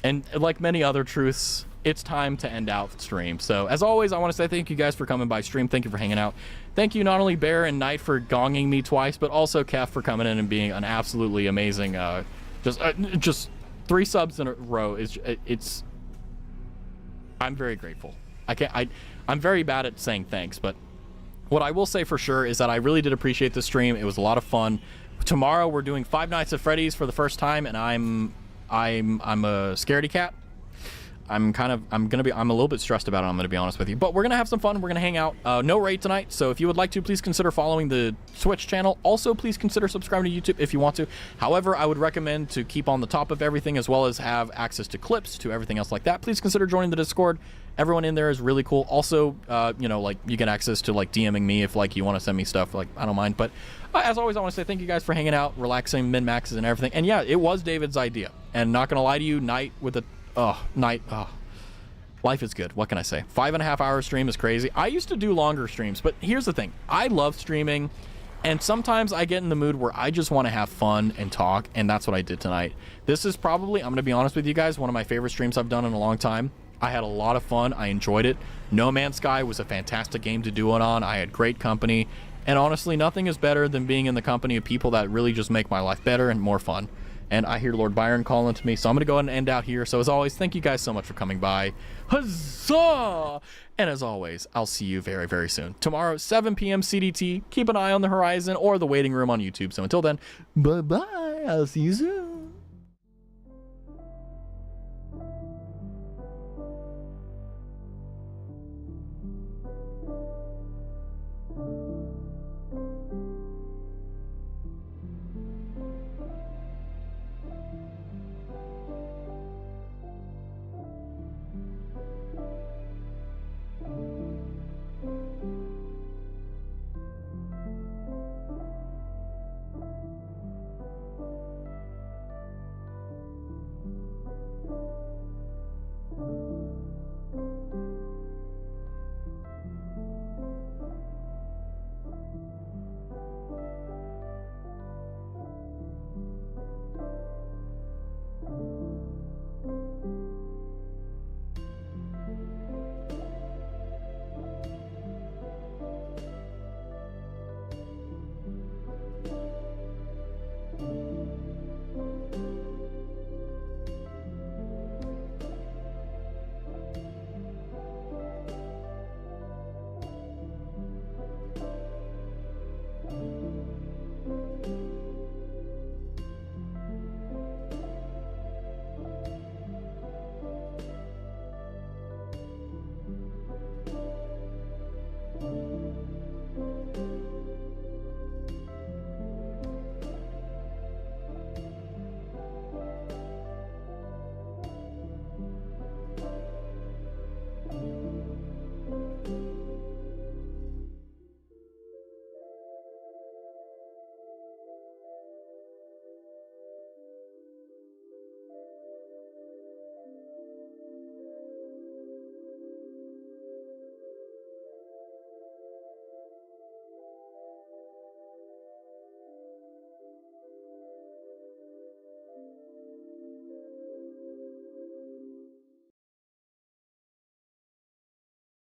And like many other truths, it's time to end out the stream. So as always, I want to say thank you guys for coming by stream. Thank you for hanging out. Thank you not only Bear and Knight for gonging me twice, but also Kef for coming in and being an absolutely amazing, just 3 subs in a row. I'm very grateful. I'm very bad at saying thanks, but what I will say for sure is that I really did appreciate the stream. It was a lot of fun. Tomorrow we're doing 5 Nights at Freddy's for the first time, and I'm a scaredy cat. I'm a little bit stressed about it, I'm gonna be honest with you. But we're gonna have some fun. We're gonna hang out. No raid tonight, so if you would like to, please consider following the Twitch channel. Also, please consider subscribing to YouTube if you want to. However, I would recommend to keep on the top of everything, as well as have access to clips, to everything else like that. Please consider joining the Discord. Everyone in there is really cool. Also, you know, like, you get access to like DMing me if like you want to send me stuff. Like, I don't mind. But as always, I want to say thank you guys for hanging out, relaxing, min maxes, and everything. And yeah, it was David's idea. And not gonna lie to you, life is good. What can I say? 5.5 hour stream is crazy. I used to do longer streams, but here's the thing. I love streaming, and sometimes I get in the mood where I just want to have fun and talk, and that's what I did tonight. This is probably, I'm going to be honest with you guys, one of my favorite streams I've done in a long time. I had a lot of fun. I enjoyed it. No Man's Sky was a fantastic game to do it on. I had great company, and honestly, nothing is better than being in the company of people that really just make my life better and more fun. And I hear Lord Byron calling to me, so I'm going to go ahead and end out here. So as always, thank you guys so much for coming by. Huzzah! And as always, I'll see you very, very soon. Tomorrow, 7 p.m. CDT. Keep an eye on the horizon or the waiting room on YouTube. So until then, bye-bye. I'll see you soon.